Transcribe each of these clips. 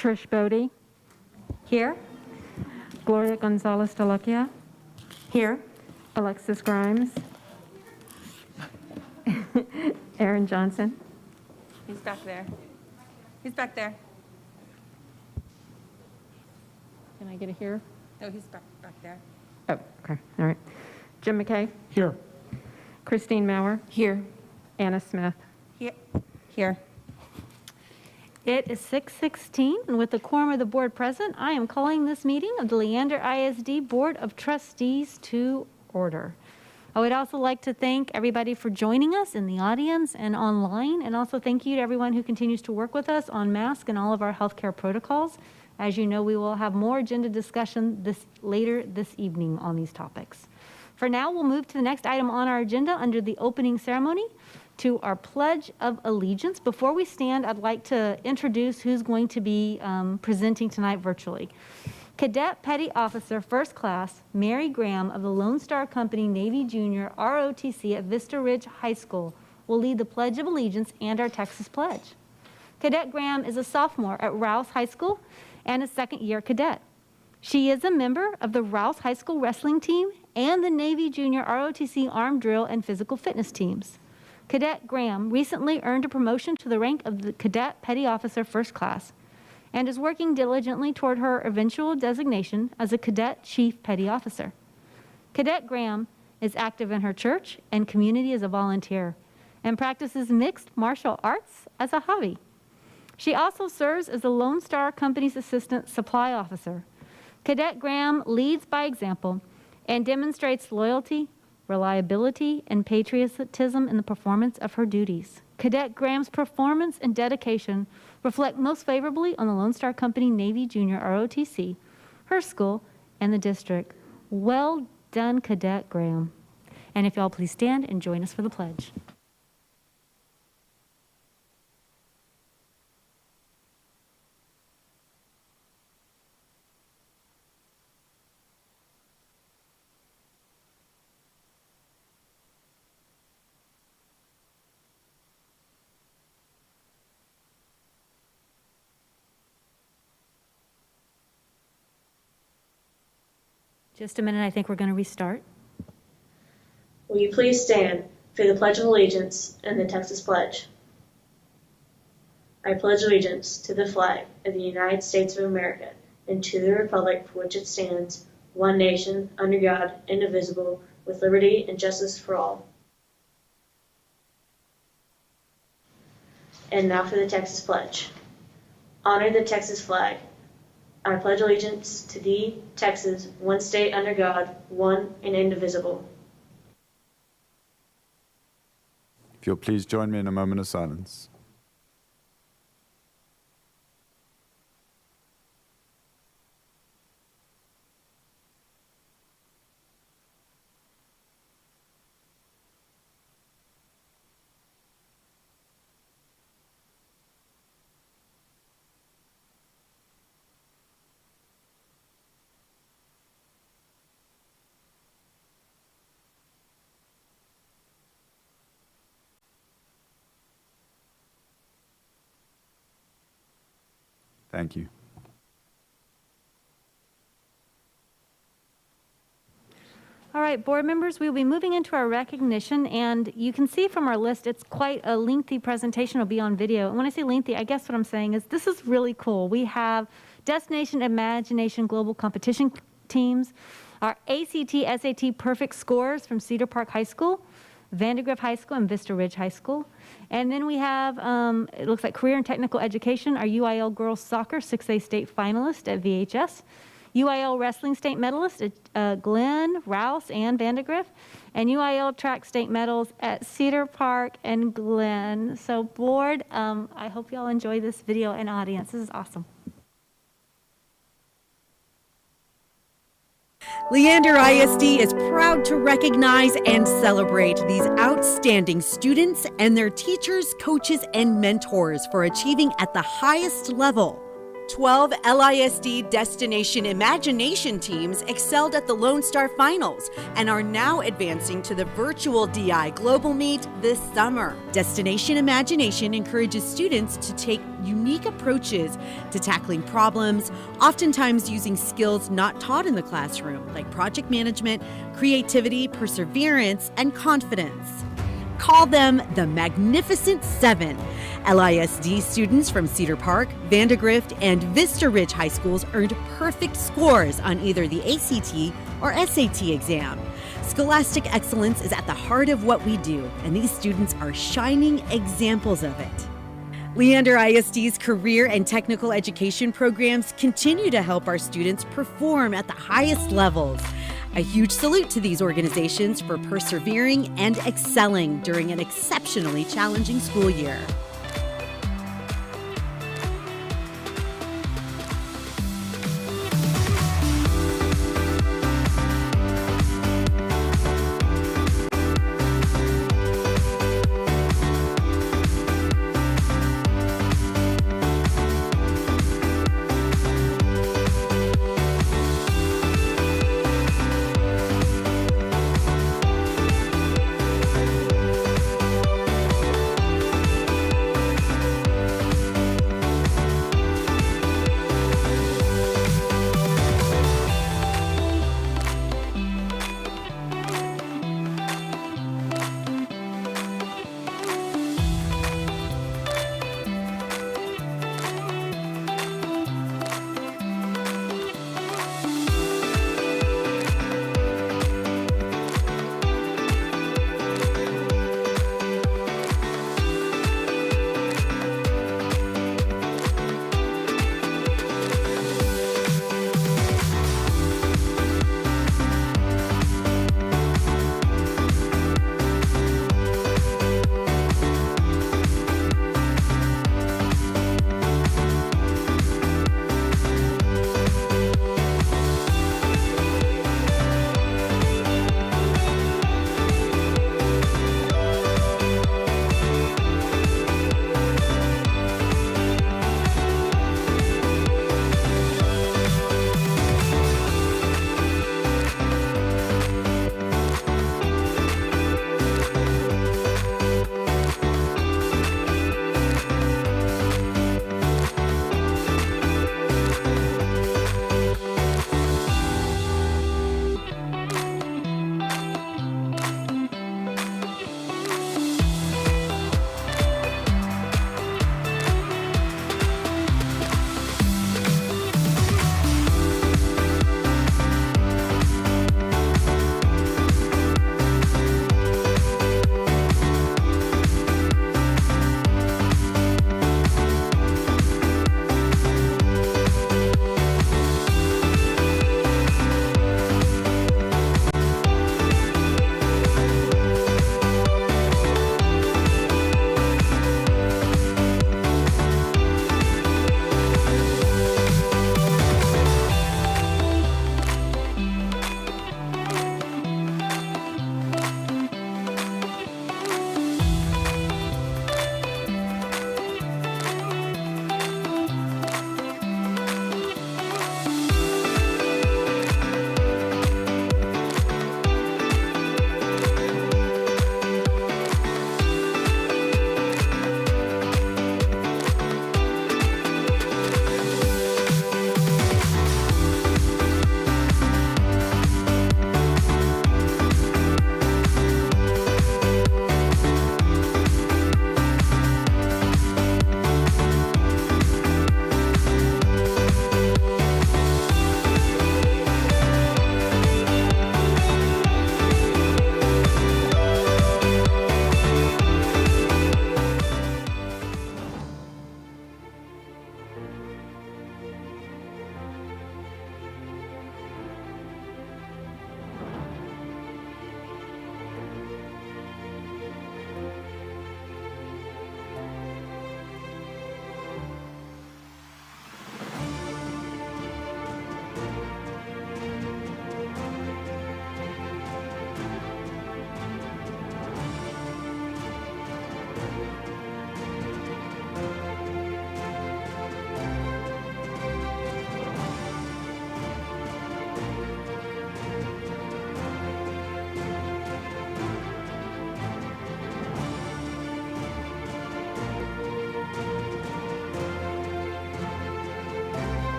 Trish Bodie. Here. Gloria Gonzalez Delakia. Here. Alexis Grimes. Aaron Johnson. He's back there. He's back there. Can I get a here? No, he's back there. Oh, okay. All right. Jim McKay. Here. Christine Maurer. Here. Anna Smith. Here. Here. It is 6:16, and with the quorum of the board present, I am calling this meeting of the Leander ISD Board of Trustees to order. I would also like to thank everybody for joining us in the audience and online, and also thank you to everyone who continues to work with us on mask and all of our healthcare protocols. As you know, we will have more agenda discussion later this evening on these topics. For now, we'll move to the next item on our agenda under the opening ceremony, to our Pledge of Allegiance. Before we stand, I'd like to introduce who's going to be presenting tonight virtually. Cadet Petty Officer First Class Mary Graham of the Lone Star Company Navy Junior ROTC at Vista Ridge High School will lead the Pledge of Allegiance and our Texas Pledge. Cadet Graham is a sophomore at Rouse High School and a second-year cadet. She is a member of the Rouse High School wrestling team and the Navy Junior ROTC arm drill and physical fitness teams. Cadet Graham recently earned a promotion to the rank of the Cadet Petty Officer First Class and is working diligently toward her eventual designation as a Cadet Chief Petty Officer. Cadet Graham is active in her church and community as a volunteer and practices mixed martial arts as a hobby. She also serves as the Lone Star Company's Assistant Supply Officer. Cadet Graham leads by example and demonstrates loyalty, reliability, and patriotism in the performance of her duties. Cadet Graham's performance and dedication reflect most favorably on the Lone Star Company Navy Junior ROTC, her school, and the district. Well done, Cadet Graham. And if y'all please stand and join us for the pledge. Just a minute, I think we're going to restart. Will you please stand for the Pledge of Allegiance and the Texas Pledge? I pledge allegiance to the flag of the United States of America and to the republic for which it stands, one nation, under God, indivisible, with liberty and justice for all. And now for the Texas Pledge. Honor the Texas flag. I pledge allegiance to thee, Texas, one state under God, one and indivisible. If you'll please join me in a moment of silence. Thank you. All right, board members, we will be moving into our recognition, and you can see from our list, it's quite a lengthy presentation. It'll be on video. And when I say lengthy, I guess what I'm saying is this is really cool. We have Destination Imagination Global Competition teams, our ACT, SAT perfect scores from Cedar Park High School, Vandergrift High School, and Vista Ridge High School. And then we have, it looks like Career and Technical Education, our UIL Girls Soccer 6A State Finalist at VHS, UIL Wrestling State Medalist at Glenn, Rouse, and Vandergrift, and UIL Track State Medals at Cedar Park and Glenn. So board, I hope y'all enjoy this video and audience. This is awesome. Leander ISD is proud to recognize and celebrate these outstanding students and their teachers, coaches, and mentors for achieving at the highest level. 12 LISD Destination Imagination teams excelled at the Lone Star Finals and are now advancing to the virtual DI Global Meet this summer. Destination Imagination encourages students to take unique approaches to tackling problems, oftentimes using skills not taught in the classroom, like project management, creativity, perseverance, and confidence. Call them the Magnificent Seven. LISD students from Cedar Park, Vandergrift, and Vista Ridge High Schools earned perfect scores on either the ACT or SAT exam. Scholastic excellence is at the heart of what we do, and these students are shining examples of it. Leander ISD's career and technical education programs continue to help our students perform at the highest levels. A huge salute to these organizations for persevering and excelling during an exceptionally challenging school year.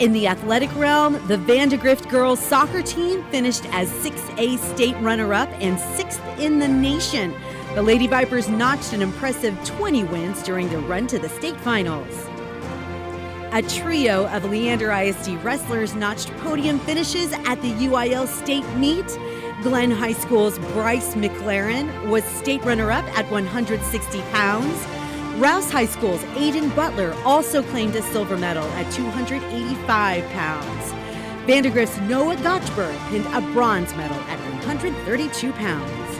In the athletic realm, the Vandegrift girls soccer team finished as 6A state runner-up and 6th in the nation. The Lady Vipers notched an impressive 20 wins during their run to the state finals. A trio of Leander ISD wrestlers notched podium finishes at the UIL state meet. Glen High School's Bryce McLaren was state runner-up at 160 pounds. Rouse High School's Aiden Butler also claimed a silver medal at 285 pounds. Vandegrift's Noah Gotchberg pinned a bronze medal at 132 pounds.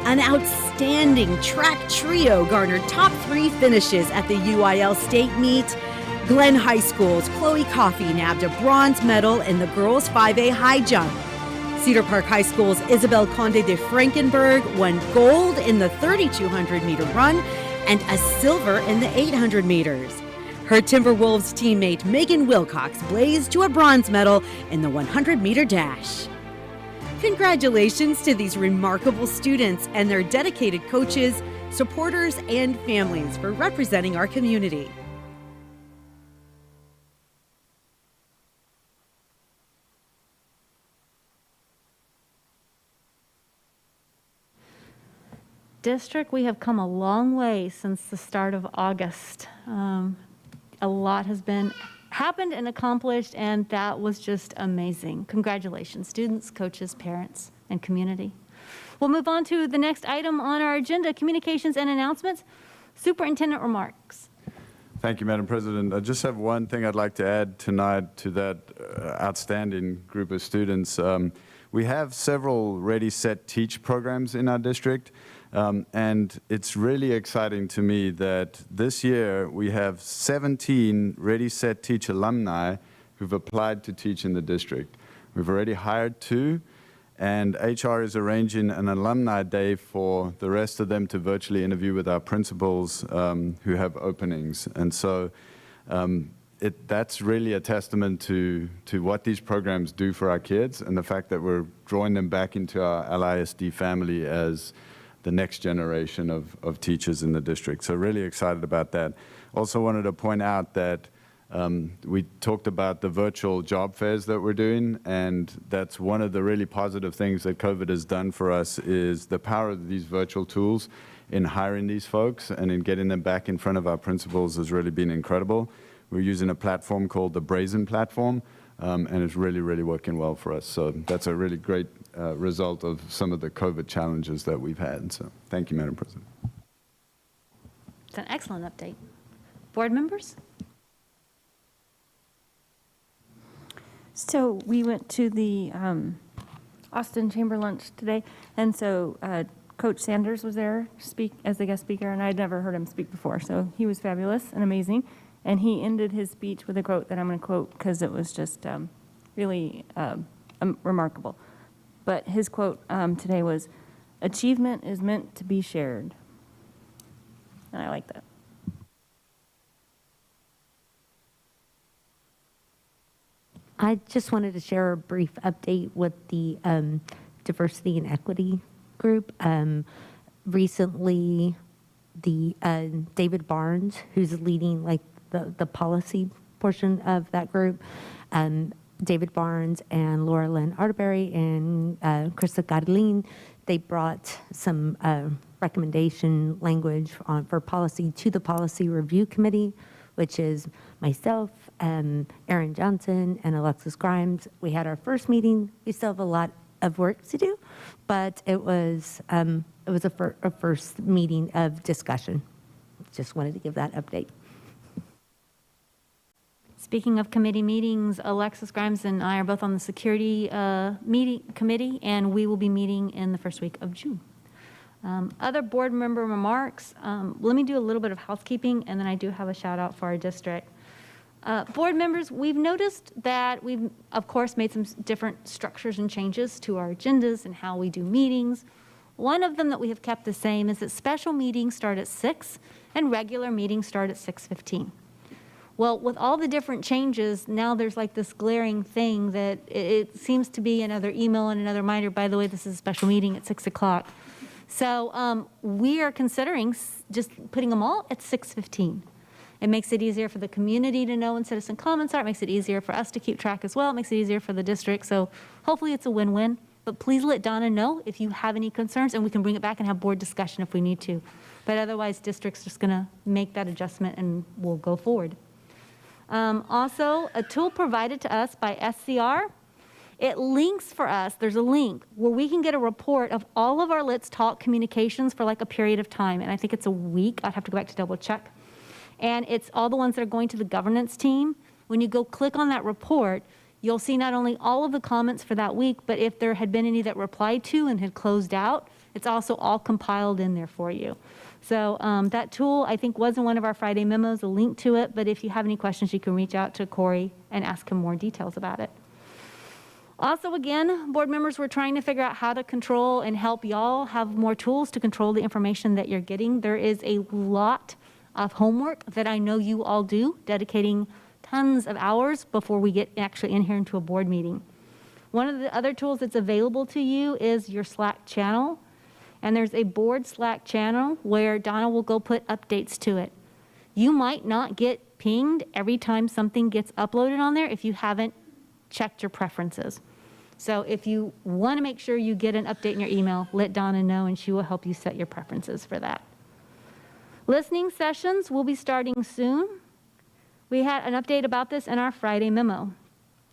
An outstanding track trio garnered top 3 finishes at the UIL state meet. Glen High School's Chloe Coffey nabbed a bronze medal in the girls' 5A high jump. Cedar Park High School's Isabel Conde de Frankenberg won gold in the 3,200-meter run and a silver in the 800 meters. Her Timberwolves teammate Megan Wilcox blazed to a bronze medal in the 100-meter dash. Congratulations to these remarkable students and their dedicated coaches, supporters, and families for representing our community. District, we have come a long way since the start of August. A lot has happened and accomplished, and that was just amazing. Congratulations, students, coaches, parents, and community. We'll move on to the next item on our agenda, communications and announcements. Superintendent remarks. Thank you, Madam President. I just have one thing I'd like to add tonight to that outstanding group of students. We have several Ready, Set, Teach programs in our district. And it's really exciting to me that this year we have 17 Ready, Set, Teach alumni who've applied to teach in the district. We've already hired 2, and HR is arranging an alumni day for the rest of them to virtually interview with our principals who have openings. And so that's really a testament to what these programs do for our kids and the fact that we're drawing them back into our LISD family as the next generation of teachers in the district. So really excited about that. Also wanted to point out that we talked about the virtual job fairs that we're doing, and that's one of the really positive things that COVID has done for us is the power of these virtual tools in hiring these folks and in getting them back in front of our principals has really been incredible. We're using a platform called the Brazen platform, and it's really, really working well for us. So that's a really great result of some of the COVID challenges that we've had. So thank you, Madam President. It's an excellent update. Board members? So we went to the Austin Chamber lunch today, and so Coach Sanders was there to speak as the guest speaker, and I'd never heard him speak before, so he was fabulous and amazing. And he ended his speech with a quote that I'm going to quote because it was just really remarkable. But his quote today was, "Achievement is meant to be shared." And I like that. I just wanted to share a brief update with the diversity and equity group. Recently, the David Barnes, who's leading like the policy portion of that group, David Barnes and Laura Lynn Arterberry and Krista Gadelin, they brought some recommendation language for policy to the Policy Review Committee, which is myself, Erin Johnson, and Alexis Grimes. We had our first meeting. We still have a lot of work to do, but it was a first meeting of discussion. Just wanted to give that update. Speaking of committee meetings, Alexis Grimes and I are both on the security committee, and we will be meeting in the first week of June. Other board member remarks, let me do a little bit of housekeeping, and then I do have a shout out for our district. Board members, we've noticed that we've, of course, made some different structures and changes to our agendas and how we do meetings. One of them that we have kept the same is that special meetings start at 6 and regular meetings start at 6:15. Well, with all the different changes, now there's like this glaring thing that it seems to be another email and another reminder, by the way, this is a special meeting at 6 o'clock. So we are considering just putting them all at 6:15. It makes it easier for the community to know when citizen comments are. It makes it easier for us to keep track as well. It makes it easier for the district. So hopefully it's a win-win. But please let Donna know if you have any concerns, and we can bring it back and have board discussion if we need to. But otherwise, district's just going to make that adjustment and we'll go forward. Also, a tool provided to us by SCR, it links for us, there's a link where we can get a report of all of our Let's Talk communications for like a period of time. And I think it's a week. I'd have to go back to double check. And it's all the ones that are going to the governance team. When you go click on that report, you'll see not only all of the comments for that week, but if there had been any that replied to and had closed out, it's also all compiled in there for you. So that tool, I think, was in one of our Friday memos, a link to it. But if you have any questions, you can reach out to Corey and ask him more details about it. Also, again, board members, we're trying to figure out how to control and help y'all have more tools to control the information that you're getting. There is a lot of homework that I know you all do, dedicating tons of hours before we get actually in here into a board meeting. One of the other tools that's available to you is your Slack channel. And there's a board Slack channel where Donna will go put updates to it. You might not get pinged every time something gets uploaded on there if you haven't checked your preferences. So if you want to make sure you get an update in your email, let Donna know and she will help you set your preferences for that. Listening sessions will be starting soon. We had an update about this in our Friday memo.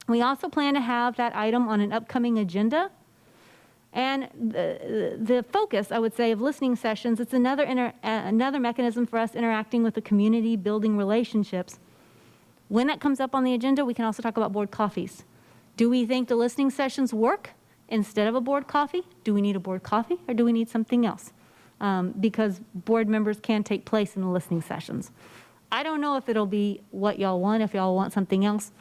We also plan to have that item on an upcoming agenda. And the focus, I would say, of listening sessions, it's another mechanism for us interacting with the community, building relationships. When that comes up on the agenda, we can also talk about board coffees. Do we think the listening sessions work instead of a board coffee? Do we need a board coffee or do we need something else? Because board members can take place in the listening sessions. I don't know if it'll be what y'all want, if y'all want something else.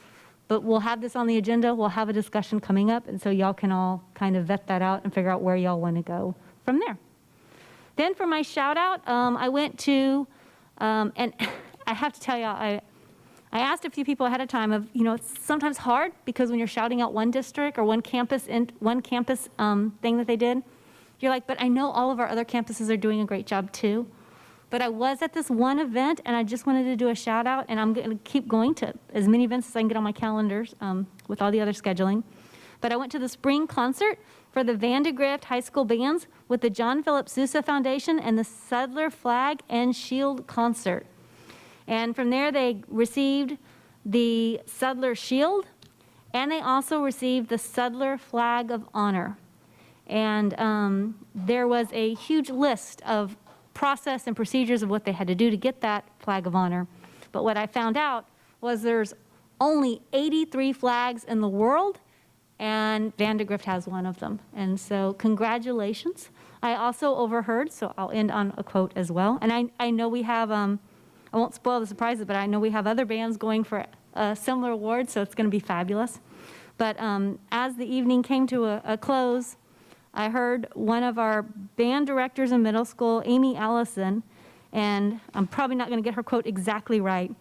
But we'll have this on the agenda. We'll have a discussion coming up, and so y'all can all kind of vet that out and figure out where y'all want to go from there. Then for my shout out, I went to, and I have to tell y'all, I asked a few people ahead of time of, it's sometimes hard because when you're shouting out one district or one campus thing that they did, you're like, but I know all of our other campuses are doing a great job too. But I was at this one event, and I just wanted to do a shout out, and I'm going to keep going to as many events as I can get on my calendars with all the other scheduling. But I went to the spring concert for the Vandegrift High School bands with the John Philip Sousa Foundation and the Sudler Flag and Shield concert. And from there, they received the Sudler Shield, and they also received the Sudler Flag of Honor. And there was a huge list of process and procedures of what they had to do to get that flag of honor. But what I found out was there's only 83 flags in the world, and Vandegrift has one of them. And so congratulations. I also overheard, so I'll end on a quote as well. And I know we have, I won't spoil the surprises, but I know we have other bands going for a similar award, so it's going to be fabulous. But as the evening came to a close, I heard one of our band directors in middle school, Amy Allison, and I'm probably not going to get her quote exactly right,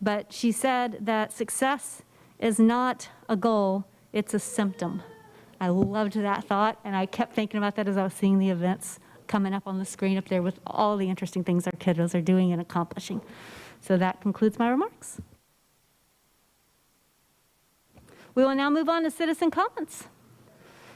but she said that success is not a goal, it's a symptom. I loved that thought, and I kept thinking about that as I was seeing the events coming up on the screen up there with all the interesting things our kiddos are doing and accomplishing. So that concludes my remarks. We will now move on to citizen comments.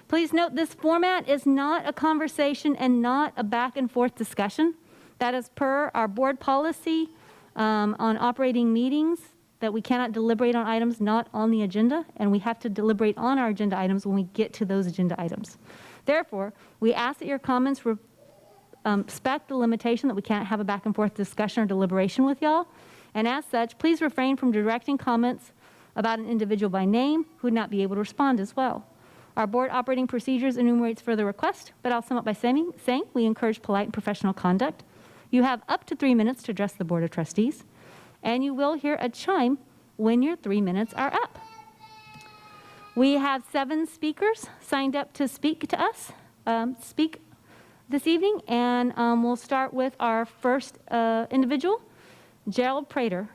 Please note this format is not a conversation and not a back and forth discussion. That is per our board policy on operating meetings, that we cannot deliberate on items not on the agenda, and we have to deliberate on our agenda items when we get to those agenda items. Therefore, we ask that your comments respect the limitation that we can't have a back and forth discussion or deliberation with y'all. And as such, please refrain from directing comments about an individual by name who would not be able to respond as well. Our board operating procedures enumerates further requests, but I'll sum up by saying we encourage polite and professional conduct. You have up to 3 minutes to address the Board of Trustees, and you will hear a chime when your 3 minutes are up. We have 7 speakers signed up to speak to us, speak this evening, and we'll start with our first individual, Gerald Prater.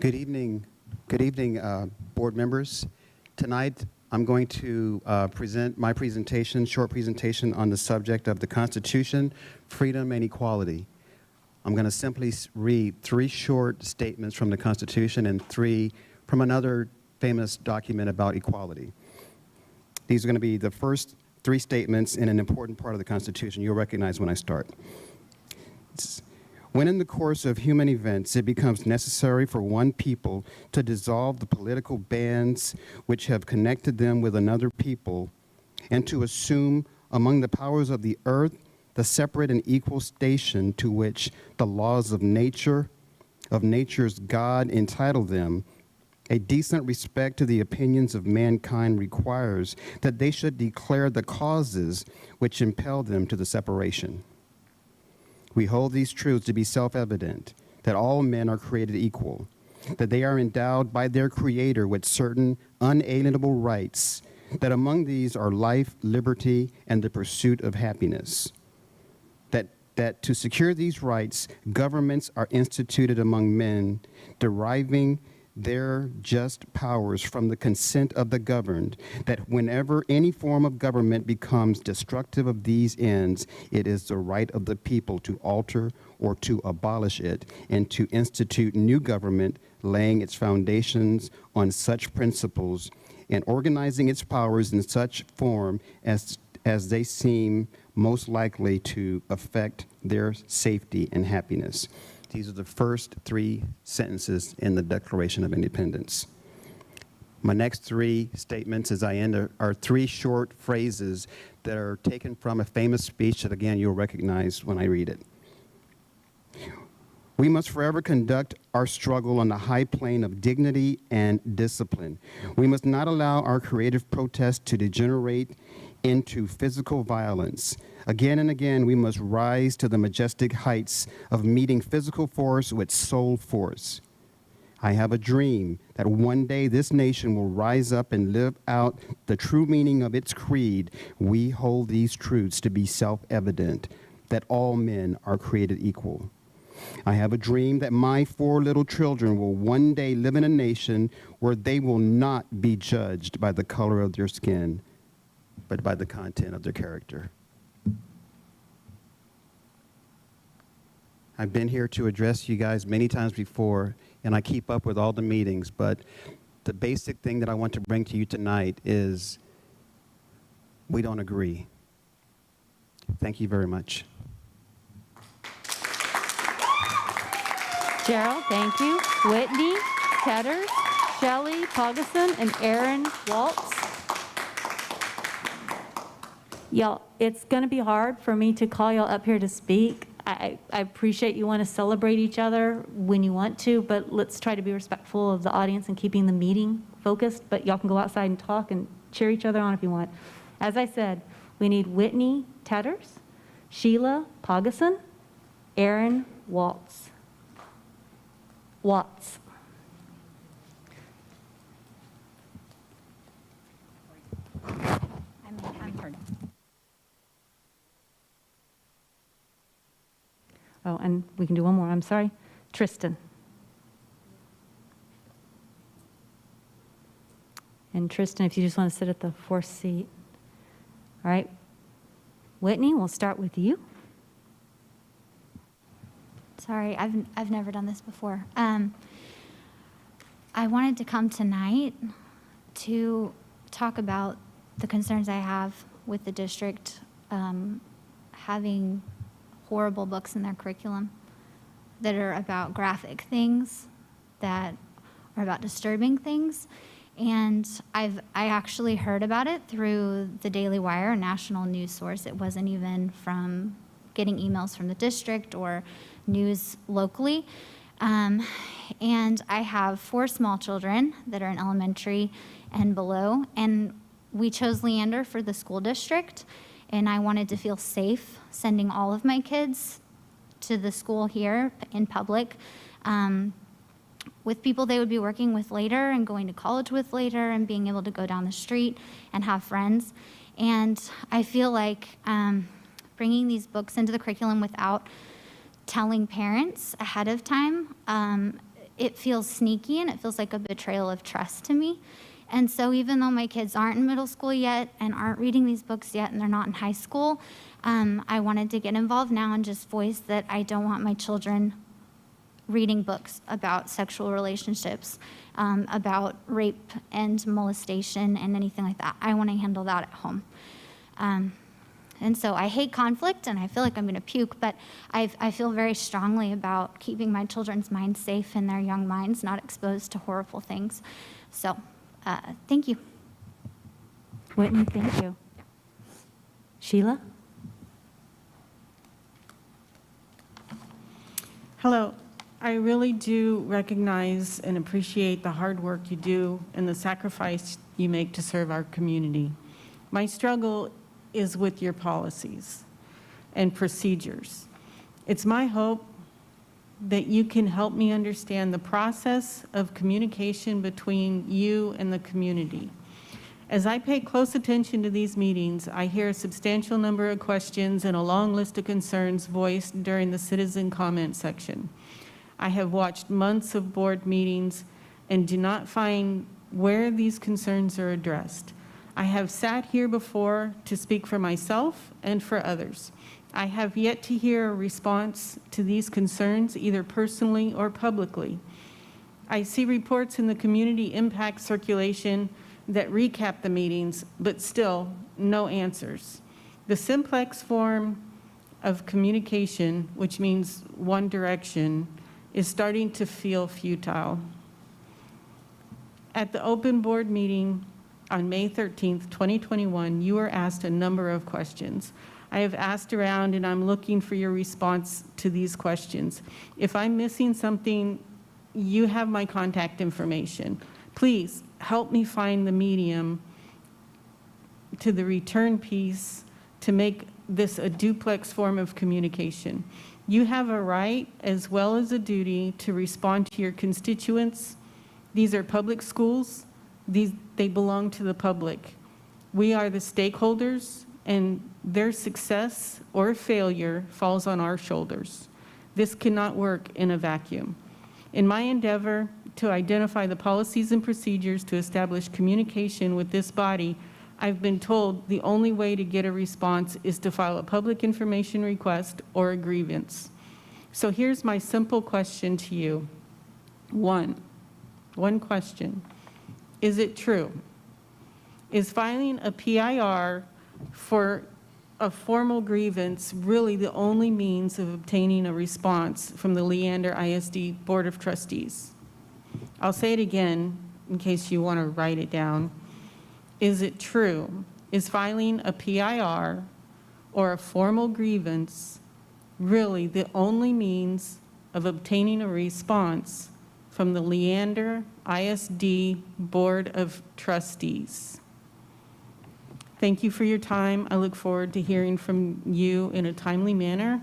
Good evening, board members. Tonight, I'm going to present my short presentation on the subject of the Constitution, freedom, and equality. I'm going to simply read 3 short statements from the Constitution and 3 from another famous document about equality. These are going to be the first 3 statements in an important part of the Constitution. You'll recognize when I start. When in the course of human events it becomes necessary for one people to dissolve the political bands which have connected them with another people, and to assume among the powers of the earth the separate and equal station to which the laws of nature's God entitle them, a decent respect to the opinions of mankind requires that they should declare the causes which impel them to the separation. We hold these truths to be self-evident, that all men are created equal, that they are endowed by their Creator with certain unalienable rights, that among these are life, liberty, and the pursuit of happiness. That to secure these rights, governments are instituted among men, deriving their just powers from the consent of the governed, that whenever any form of government becomes destructive of these ends, it is the right of the people to alter or to abolish it, and to institute new government, laying its foundations on such principles and organizing its powers in such form as they seem most likely to affect their safety and happiness. These are the first 3 sentences in the Declaration of Independence. My next 3 statements as I end are 3 short phrases that are taken from a famous speech that, again, you'll recognize when I read it. We must forever conduct our struggle on the high plane of dignity and discipline. We must not allow our creative protest to degenerate into physical violence. Again and again, we must rise to the majestic heights of meeting physical force with soul force. I have a dream that one day this nation will rise up and live out the true meaning of its creed. We hold these truths to be self-evident, that all men are created equal. I have a dream that my 4 little children will one day live in a nation where they will not be judged by the color of their skin, but by the content of their character. I've been here to address you guys many times before, and I keep up with all the meetings, but the basic thing that I want to bring to you tonight is we don't agree. Thank you very much. Gerald, thank you. Whitney, Tetters, Shelley, Poggeson, and Aaron Waltz. Y'all, it's going to be hard for me to call y'all up here to speak. I appreciate you want to celebrate each other when you want to, but let's try to be respectful of the audience and keeping the meeting focused. But y'all can go outside and talk and cheer each other on if you want. As I said, we need Whitney Tetters, Sheila Poggeson, Aaron Waltz. I'm heard. Oh, and we can do one more. I'm sorry. Tristan. And Tristan, if you just want to sit at the 4th seat. All right. Whitney, we'll start with you. Sorry, I've never done this before. I wanted to come tonight to talk about the concerns I have with the district having horrible books in their curriculum that are about graphic things, that are about disturbing things. And I actually heard about it through the Daily Wire, a national news source. It wasn't even from getting emails from the district or news locally. And I have 4 small children that are in elementary and below, and we chose Leander for the school district, and I wanted to feel safe sending all of my kids to the school here in public with people they would be working with later and going to college with later and being able to go down the street and have friends. And I feel like bringing these books into the curriculum without telling parents ahead of time it feels sneaky and it feels like a betrayal of trust to me. And so even though my kids aren't in middle school yet and aren't reading these books yet and they're not in high school, I wanted to get involved now and just voice that I don't want my children reading books about sexual relationships, about rape and molestation and anything like that. I want to handle that at home. And so I hate conflict and I feel like I'm going to puke, but I feel very strongly about keeping my children's minds safe and their young minds not exposed to horrible things. So thank you. Whitney, thank you. Sheila? Hello. I really do recognize and appreciate the hard work you do and the sacrifice you make to serve our community. My struggle is with your policies and procedures. It's my hope that you can help me understand the process of communication between you and the community. As I pay close attention to these meetings, I hear a substantial number of questions and a long list of concerns voiced during the citizen comment section. I have watched months of board meetings and do not find where these concerns are addressed. I have sat here before to speak for myself and for others. I have yet to hear a response to these concerns, either personally or publicly. I see reports in the community impact circulation that recap the meetings, but still no answers. The simplex form of communication, which means one direction, is starting to feel futile. At the open board meeting on May 13th, 2021, you were asked a number of questions. I have asked around and I'm looking for your response to these questions. If I'm missing something, you have my contact information. Please help me find the medium to the return piece to make this a duplex form of communication. You have a right as well as a duty to respond to your constituents. These are public schools. They belong to the public. We are the stakeholders, and their success or failure falls on our shoulders. This cannot work in a vacuum. In my endeavor to identify the policies and procedures to establish communication with this body, I've been told the only way to get a response is to file a public information request or a grievance. So here's my simple question to you. One question. Is it true? Is filing a PIR for a formal grievance really the only means of obtaining a response from the Leander ISD Board of Trustees? I'll say it again in case you want to write it down. Is it true? Is filing a PIR or a formal grievance really the only means of obtaining a response from the Leander ISD Board of Trustees? Thank you for your time. I look forward to hearing from you in a timely manner.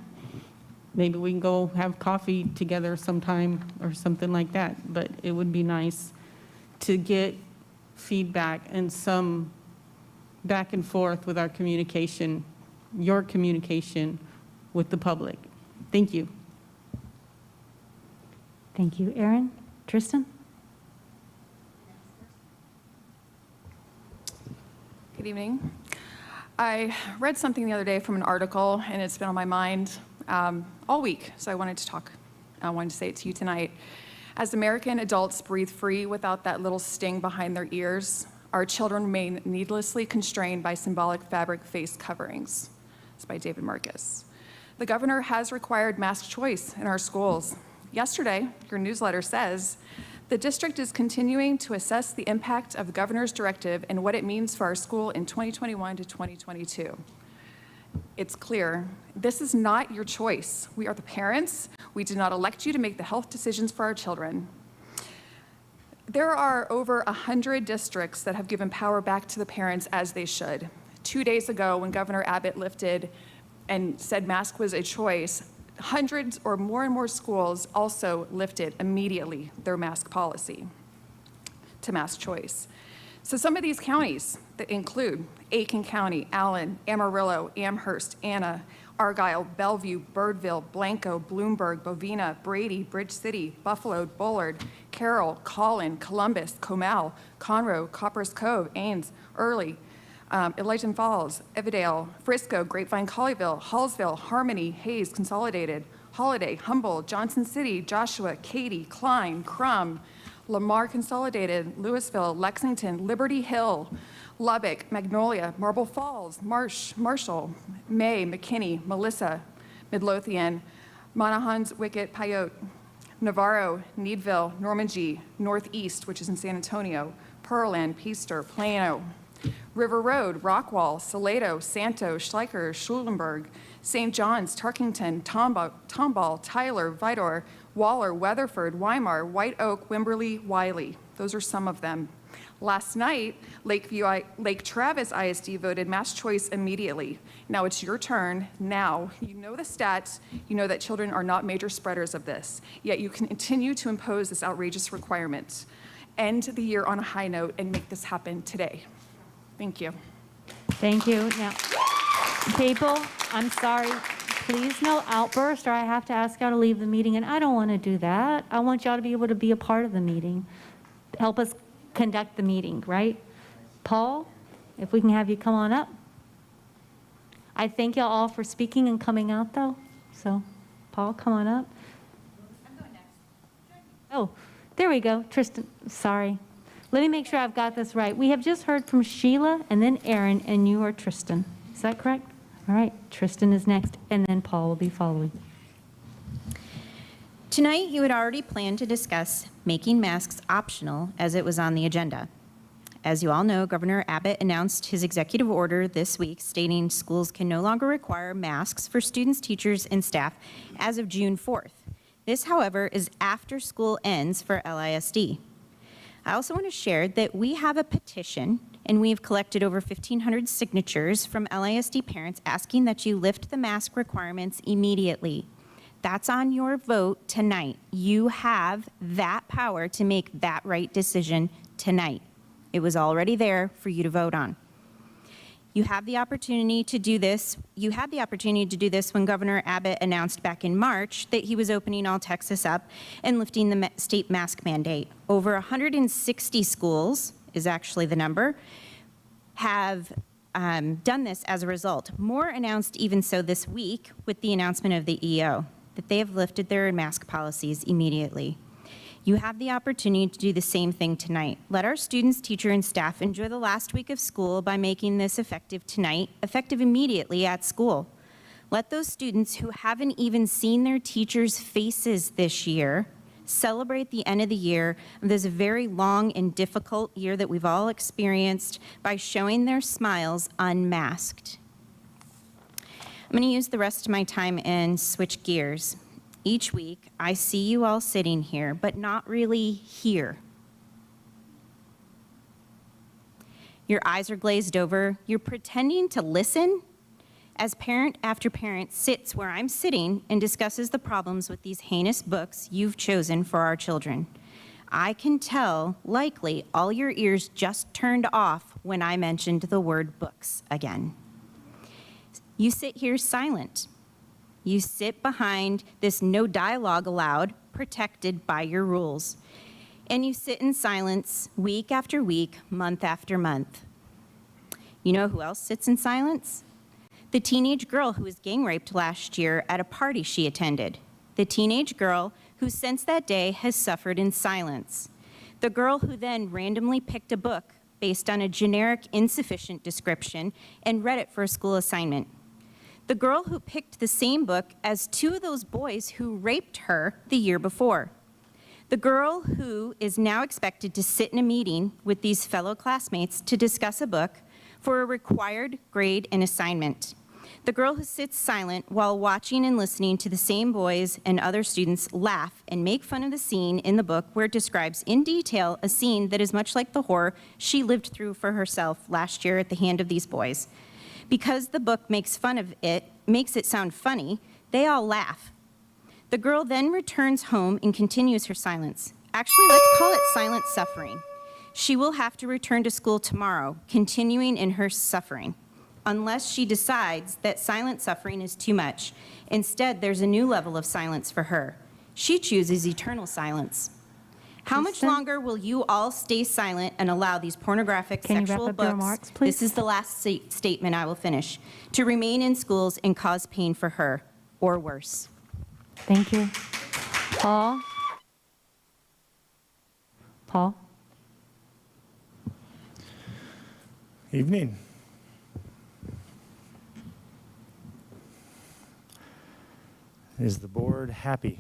Maybe we can go have coffee together sometime or something like that, but it would be nice to get feedback and some back and forth with our communication, your communication with the public. Thank you. Thank you. Aaron? Tristan? Good evening. I read something the other day from an article, and it's been on my mind all week, so I wanted to say it to you tonight. As American adults breathe free without that little sting behind their ears, our children remain needlessly constrained by symbolic fabric face coverings. It's by David Marcus. The governor has required mask choice in our schools. Yesterday, your newsletter says, the district is continuing to assess the impact of the governor's directive and what it means for our school in 2021 to 2022. It's clear, this is not your choice. We are the parents. We did not elect you to make the health decisions for our children. There are over 100 districts that have given power back to the parents as they should. 2 days ago, when Governor Abbott lifted and said mask was a choice, hundreds or more schools also lifted immediately their mask policy to mask choice. So some of these counties that include Aiken County, Allen, Amarillo, Amherst, Anna, Argyle, Bellevue, Birdville, Blanco, Bloomberg, Bovina, Brady, Bridge City, Buffalo, Bullard, Carroll, Collin, Columbus, Comal, Conroe, Coppers Cove, Ames, Early, Elijah Falls, Evadale, Frisco, Grapevine, Colleyville, Hallsville, Harmony, Hayes, Consolidated, Holiday, Humboldt, Johnson City, Joshua, Katy, Klein, Crum, Lamar Consolidated, Louisville, Lexington, Liberty Hill, Lubbock, Magnolia, Marble Falls, Marshall, May, McKinney, Melissa, Midlothian, Monahans, Wicket, Pyote, Navarro, Needville, Normandy, Northeast, which is in San Antonio, Pearland, Peaster, Plano, River Road, Rockwall, Salado, Santo, Schleicher, Schulenburg, St. John's, Tarkington, Tomball, Tyler, Vidor, Waller, Weatherford, Weimar, White Oak, Wimberley, Wiley. Those are some of them. Last night, Lake Travis ISD voted mass choice immediately. Now it's your turn. Now, you know the stats. You know that children are not major spreaders of this, yet you continue to impose this outrageous requirement. End the year on a high note and make this happen today. Thank you. Thank you. Now, people, I'm sorry. Please no outburst or I have to ask y'all to leave the meeting, and I don't want to do that. I want y'all to be able to be a part of the meeting. Help us conduct the meeting, right? Paul, if we can have you come on up. I thank y'all all for speaking and coming out, though. So, Paul, come on up. I'm going next. Oh, there we go. Tristan, sorry. Let me make sure I've got this right. We have just heard from Sheila and then Aaron, and you are Tristan. Is that correct? All right, Tristan is next, and then Paul will be following. Tonight, you had already planned to discuss making masks optional as it was on the agenda. As you all know, Governor Abbott announced his executive order this week stating schools can no longer require masks for students, teachers, and staff as of June 4th. This, however, is after school ends for LISD. I also want to share that we have a petition and we've collected over 1,500 signatures from LISD parents asking that you lift the mask requirements immediately. That's on your vote tonight. You have that power to make that right decision tonight. It was already there for you to vote on. You have the opportunity to do this. You had the opportunity to do this when Governor Abbott announced back in March that he was opening all Texas up and lifting the state mask mandate. Over 160 schools is actually the number, have done this as a result. More announced even so this week with the announcement of the EO, that they have lifted their mask policies immediately. You have the opportunity to do the same thing tonight. Let our students, teachers, and staff enjoy the last week of school by making this effective tonight, effective immediately at school. Let those students who haven't even seen their teachers' faces this year celebrate the end of the year of this very long and difficult year that we've all experienced by showing their smiles unmasked. I'm going to use the rest of my time and switch gears. Each week, I see you all sitting here, but not really here. Your eyes are glazed over. You're pretending to listen as parent after parent sits where I'm sitting and discusses the problems with these heinous books you've chosen for our children. I can tell, likely, all your ears just turned off when I mentioned the word books again. You sit here silent. You sit behind this no dialogue allowed, protected by your rules. And you sit in silence week after week, month after month. You know who else sits in silence? The teenage girl who was gang raped last year at a party she attended. The teenage girl who since that day has suffered in silence. The girl who then randomly picked a book based on a generic, insufficient description and read it for a school assignment. The girl who picked the same book as two of those boys who raped her the year before. The girl who is now expected to sit in a meeting with these fellow classmates to discuss a book for a required grade and assignment. The girl who sits silent while watching and listening to the same boys and other students laugh and make fun of the scene in the book where it describes in detail a scene that is much like the horror she lived through for herself last year at the hand of these boys. Because the book makes fun of it, makes it sound funny, they all laugh. The girl then returns home and continues her silence. Actually, let's call it silent suffering. She will have to return to school tomorrow, continuing in her suffering. unless she decides that silent suffering is too much. Instead, there's a new level of silence for her. She chooses eternal silence. How much longer will you all stay silent and allow these pornographic Can you wrap sexual up your books, remarks, please? this is the last statement I will finish, to remain in schools and cause pain for her, or worse? Thank you. Paul? Paul? Evening. Is the board happy?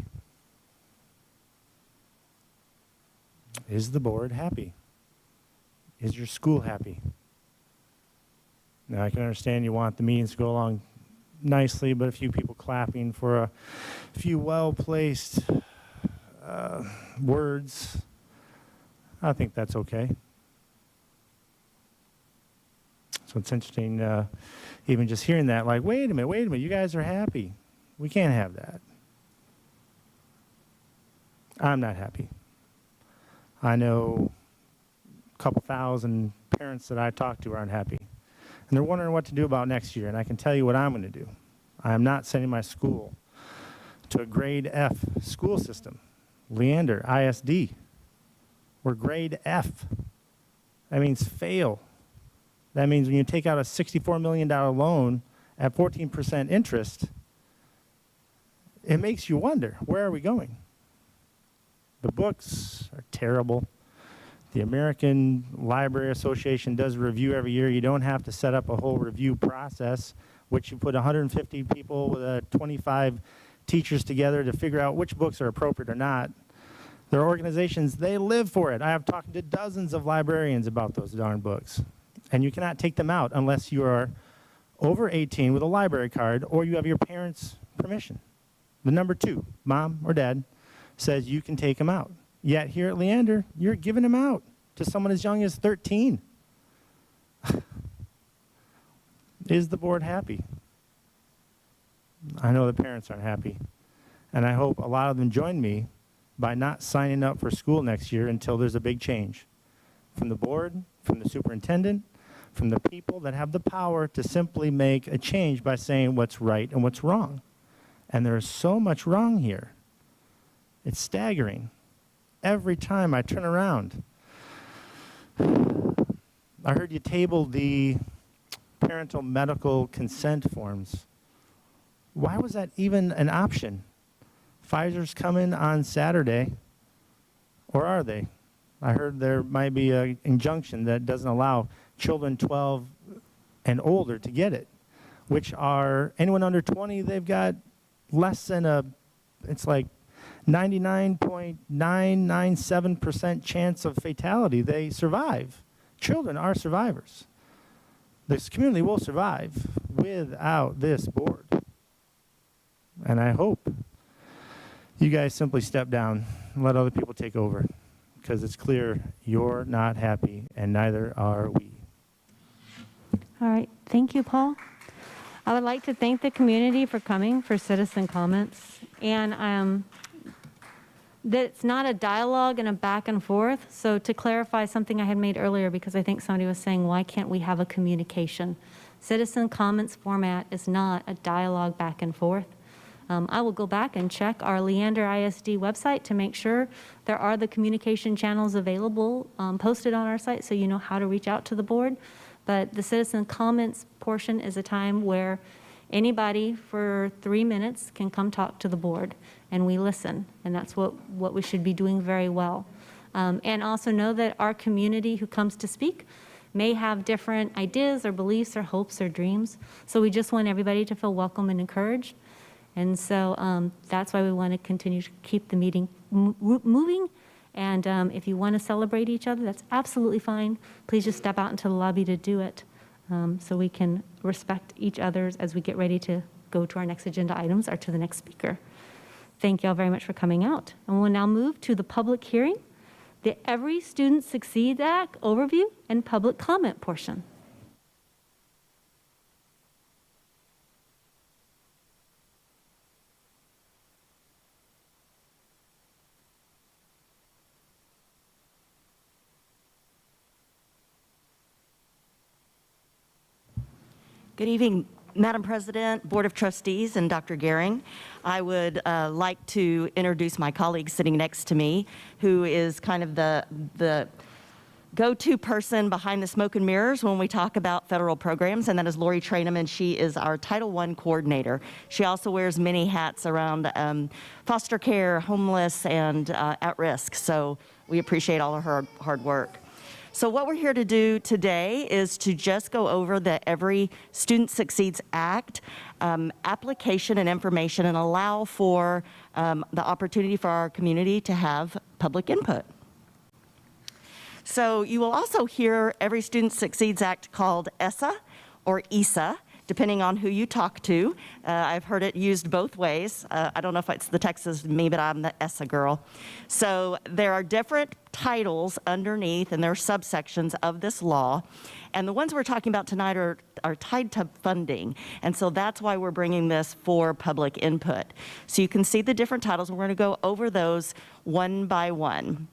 Is the board happy? Is your school happy? Now, I can understand you want the meetings to go along nicely, but a few people clapping for a few well-placed words, I think that's okay. So it's interesting, even just hearing that, like, wait a minute, you guys are happy. We can't have that. I'm not happy. I know a couple thousand parents that I talk to aren't happy. And they're wondering what to do about next year, and I can tell you what I'm going to do. I am not sending my school to a grade F school system. Leander, ISD. We're grade F. That means fail. That means when you take out a $64 million loan at 14% interest, it makes you wonder, where are we going? The books are terrible. The American Library Association does a review every year. You don't have to set up a whole review process, which you put 150 people with 25 teachers together to figure out which books are appropriate or not. There are organizations, they live for it. I have talked to dozens of librarians about those darn books. And you cannot take them out unless you are over 18 with a library card or you have your parents' permission. The number 2, mom or dad, says you can take them out. Yet here at Leander, you're giving them out to someone as young as 13. Is the board happy? I know the parents aren't happy. And I hope a lot of them join me by not signing up for school next year until there's a big change. From the board, from the superintendent, from the people that have the power to simply make a change by saying what's right and what's wrong. And there is so much wrong here. It's staggering. Every time I turn around, I heard you tabled the parental medical consent forms. Why was that even an option? Pfizer's coming on Saturday, or are they? I heard there might be an injunction that doesn't allow children 12 and older to get it, which are anyone under 20, they've got less than it's like 99.997% chance of fatality. They survive. Children are survivors. This community will survive without this board. And I hope you guys simply step down and let other people take over, because it's clear you're not happy and neither are we. All right, thank you, Paul. I would like to thank the community for coming for citizen comments. And that it's not a dialogue and a back and forth. So to clarify something I had made earlier, because I think somebody was saying, why can't we have a communication? Citizen comments format is not a dialogue back and forth. I will go back and check our Leander ISD website to make sure there are the communication channels available, posted on our site, so you know how to reach out to the board. But the citizen comments portion is a time where anybody for 3 minutes can come talk to the board, and we listen, and that's what we should be doing very well. And also know that our community who comes to speak may have different ideas or beliefs or hopes or dreams, so we just want everybody to feel welcome and encouraged. And so that's why we want to continue to keep the meeting moving. And if you want to celebrate each other, that's absolutely fine. Please just step out into the lobby to do it, so we can respect each other as we get ready to go to our next agenda items or to the next speaker. Thank you all very much for coming out. And we'll now move to the public hearing, the Every Student Succeeds Act overview and public comment portion. Good evening, Madam President, Board of Trustees, and Dr. Gehring. I would like to introduce my colleague sitting next to me, who is kind of the go-to person behind the smoke and mirrors when we talk about federal programs, and that is Lori Trainum, and she is our Title I coordinator. She also wears many hats around foster care, homeless, and at risk, so we appreciate all of her hard work. So what we're here to do today is to just go over the Every Student Succeeds Act application and information, and allow for the opportunity for our community to have public input. So you will also hear Every Student Succeeds Act called ESSA or ESA, depending on who you talk to. I've heard it used both ways. I don't know if it's the Texas me, but I'm the ESSA girl. So there are different titles underneath, and there are subsections of this law. And the ones we're talking about tonight are tied to funding. And so that's why we're bringing this for public input. So you can see the different titles, and we're going to go over those one by one.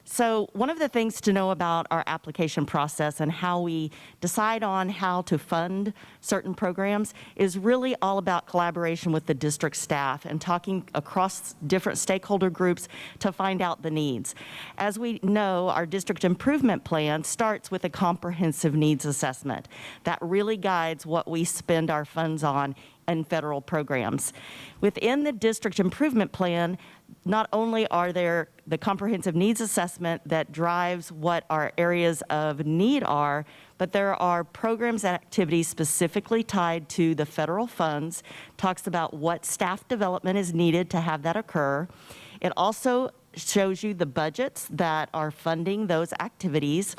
So one of the things to know about our application process and how we decide on how to fund certain programs is really all about collaboration with the district staff and talking across different stakeholder groups to find out the needs. As we know, our district improvement plan starts with a comprehensive needs assessment that really guides what we spend our funds on in federal programs. Within the district improvement plan, not only are there the comprehensive needs assessment that drives what our areas of need are, but there are programs and activities specifically tied to the federal funds, talks about what staff development is needed to have that occur. It also shows you the budgets that are funding those activities,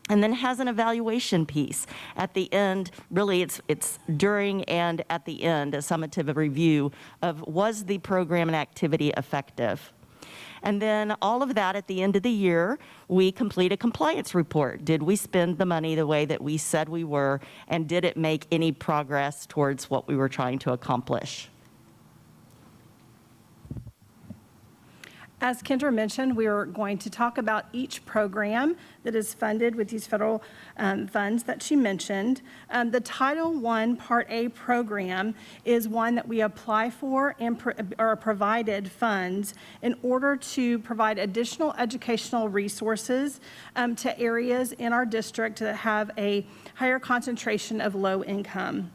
and then has an evaluation piece at the end. Really, it's during and at the end, a summative review of was the program and activity effective. And then all of that at the end of the year, we complete a compliance report. Did we spend the money the way that we said we were, and did it make any progress towards what we were trying to accomplish? As Kendra mentioned, we are going to talk about each program that is funded with these federal funds that she mentioned. The Title I Part A program is one that we apply for and are provided funds in order to provide additional educational resources to areas in our district that have a higher concentration of low income.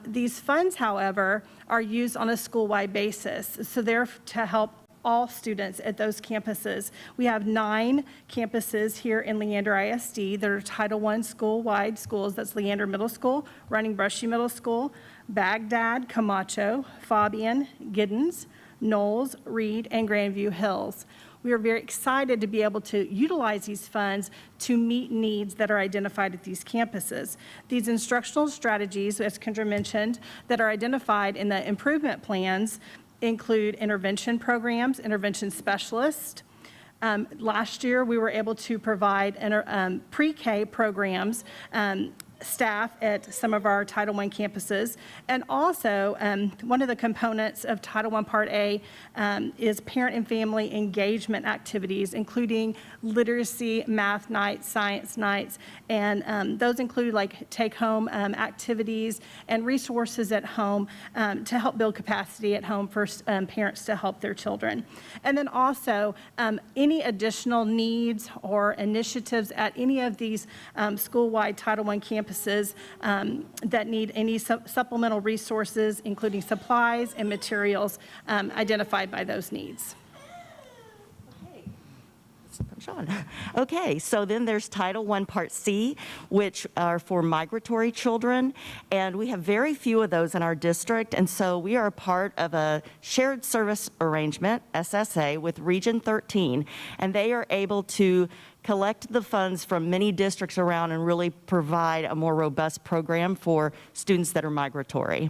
These funds, however, are used on a school-wide basis, so they're to help all students at those campuses. We have 9 campuses here in Leander ISD that are Title I school-wide schools. That's Leander Middle School, Running Brushy Middle School, Baghdad, Camacho, Fabian, Giddens, Knowles, Reed, and Grandview Hills. We are very excited to be able to utilize these funds to meet needs that are identified at these campuses. These instructional strategies, as Kendra mentioned, that are identified in the improvement plans include intervention programs, intervention specialists. Last year, we were able to provide pre-K programs, staff at some of our Title I campuses. And also, one of the components of Title I Part A is parent and family engagement activities, including literacy, math nights, science nights, and those include like take-home activities and resources at home to help build capacity at home for parents to help their children. And then also, any additional needs or initiatives at any of these school-wide Title I campuses that need any supplemental resources, including supplies and materials identified by those needs. Okay, so then there's Title I Part C, which are for migratory children, and we have very few of those in our district, and so we are a part of a shared service arrangement, SSA, with Region 13, and they are able to collect the funds from many districts around and really provide a more robust program for students that are migratory.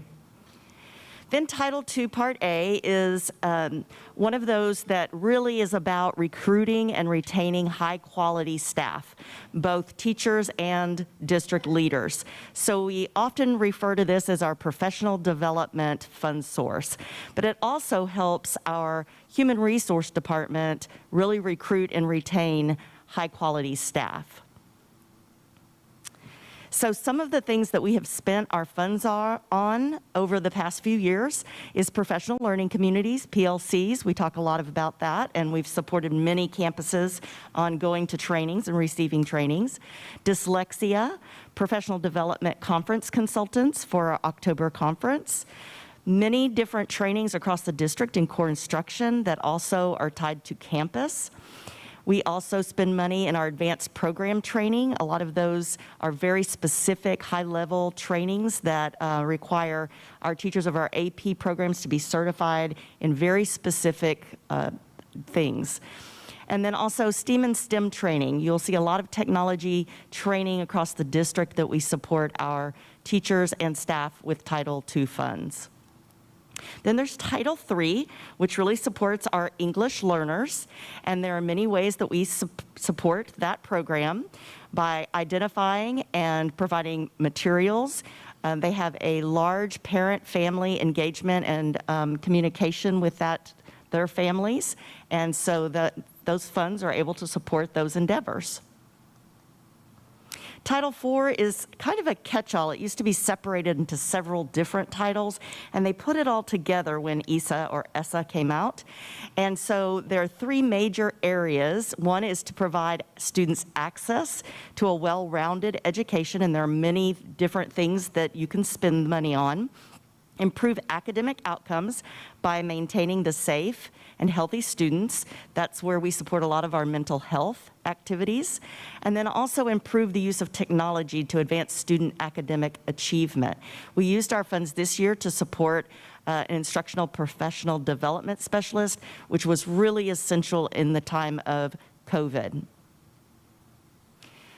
Then Title II Part A is one of those that really is about recruiting and retaining high-quality staff, both teachers and district leaders. So we often refer to this as our professional development fund source, but it also helps our human resource department really recruit and retain high-quality staff. So some of the things that we have spent our funds on over the past few years is professional learning communities, PLCs. We talk a lot about that, and we've supported many campuses on going to trainings and receiving trainings. Dyslexia, professional development conference consultants for our October conference. Many different trainings across the district in core instruction that also are tied to campus. We also spend money in our advanced program training. A lot of those are very specific, high-level trainings that require our teachers of our AP programs to be certified in very specific things. And then also STEAM and STEM training. You'll see a lot of technology training across the district that we support our teachers and staff with Title II funds. Then there's Title III, which really supports our English learners, and there are many ways that we support that program by identifying and providing materials. They have a large parent-family engagement and communication with their families, and so those funds are able to support those endeavors. Title IV is kind of a catch-all. It used to be separated into several different titles, and they put it all together when ESSA came out. And so there are three major areas. One is to provide students access to a well-rounded education, and there are many different things that you can spend money on. Improve academic outcomes by maintaining the safe and healthy students. That's where we support a lot of our mental health activities. And then also improve the use of technology to advance student academic achievement. We used our funds this year to support an instructional professional development specialist, which was really essential in the time of COVID.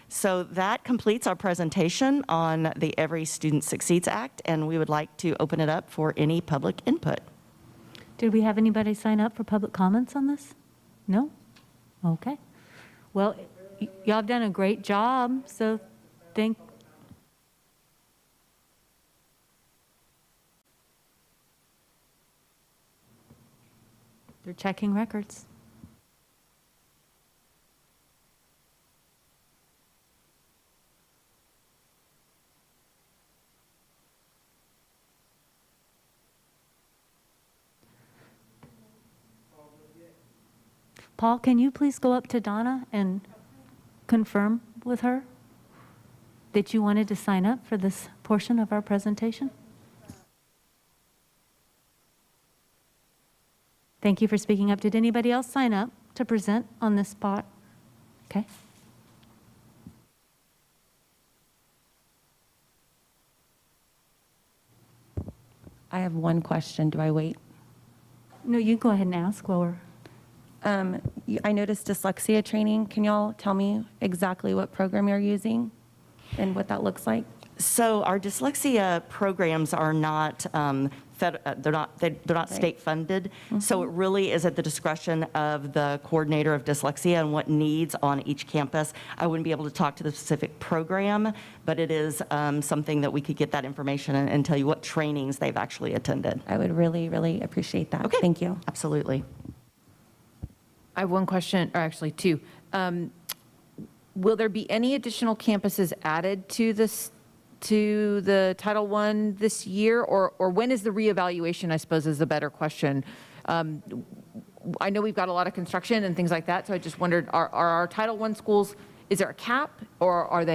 So that completes our presentation on the Every Student Succeeds Act, and we would like to open it up for any public input. Did we have anybody sign up for public comments on this? No? Okay. Well, y'all have done a great job, so they're checking records. Paul, can you please go up to Donna and confirm with her that you wanted to sign up for this portion of our presentation? Thank you for speaking up. Did anybody else sign up to present on this spot? Okay. I have one question. Do I wait? No, you go ahead and ask while we're... I noticed dyslexia training. Can y'all tell me exactly what program you're using and what that looks like? So our dyslexia programs are not they're not state funded. Mm-hmm. So it really is at the discretion of the coordinator of dyslexia and what needs on each campus. I wouldn't be able to talk to the specific program, but it is something that we could get that information and tell you what trainings they've actually attended. I would really, really appreciate that. Okay. Thank you. Absolutely. I have one question, or actually two. Will there be any additional campuses added to this, to the Title I this year, or when is the reevaluation, I suppose, is a better question. I know we've got a lot of construction and things like that, so I just wondered, are our Title I schools, is there a cap, or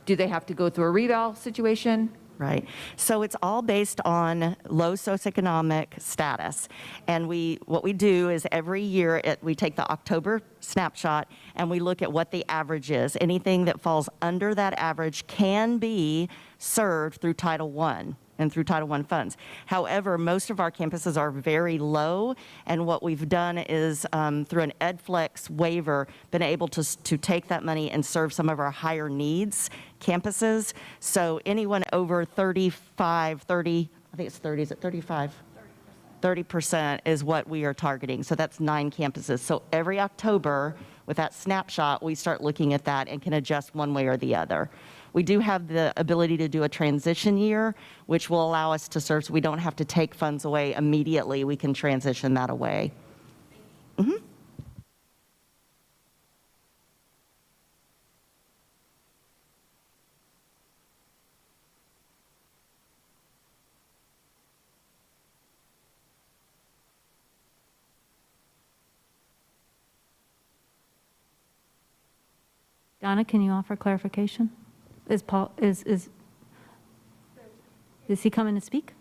do they have to go through a reval situation? Right. So it's all based on low socioeconomic status. And what we do is every year we take the October snapshot and we look at what the average is. Anything that falls under that average can be served through Title I and through Title I funds. However, most of our campuses are very low, and what we've done is through an EdFlex waiver, been able to take that money and serve some of our higher needs campuses. So anyone over 35, 30, I think it's 30, is it 35? 30% is what we are targeting. So that's 9 campuses. So every October with that snapshot, we start looking at that and can adjust one way or the other. We do have the ability to do a transition year, which will allow us to serve, so we don't have to take funds away immediately. We can transition that away. Mm-hmm. Donna, can you offer clarification? Is Paul, is he coming to speak?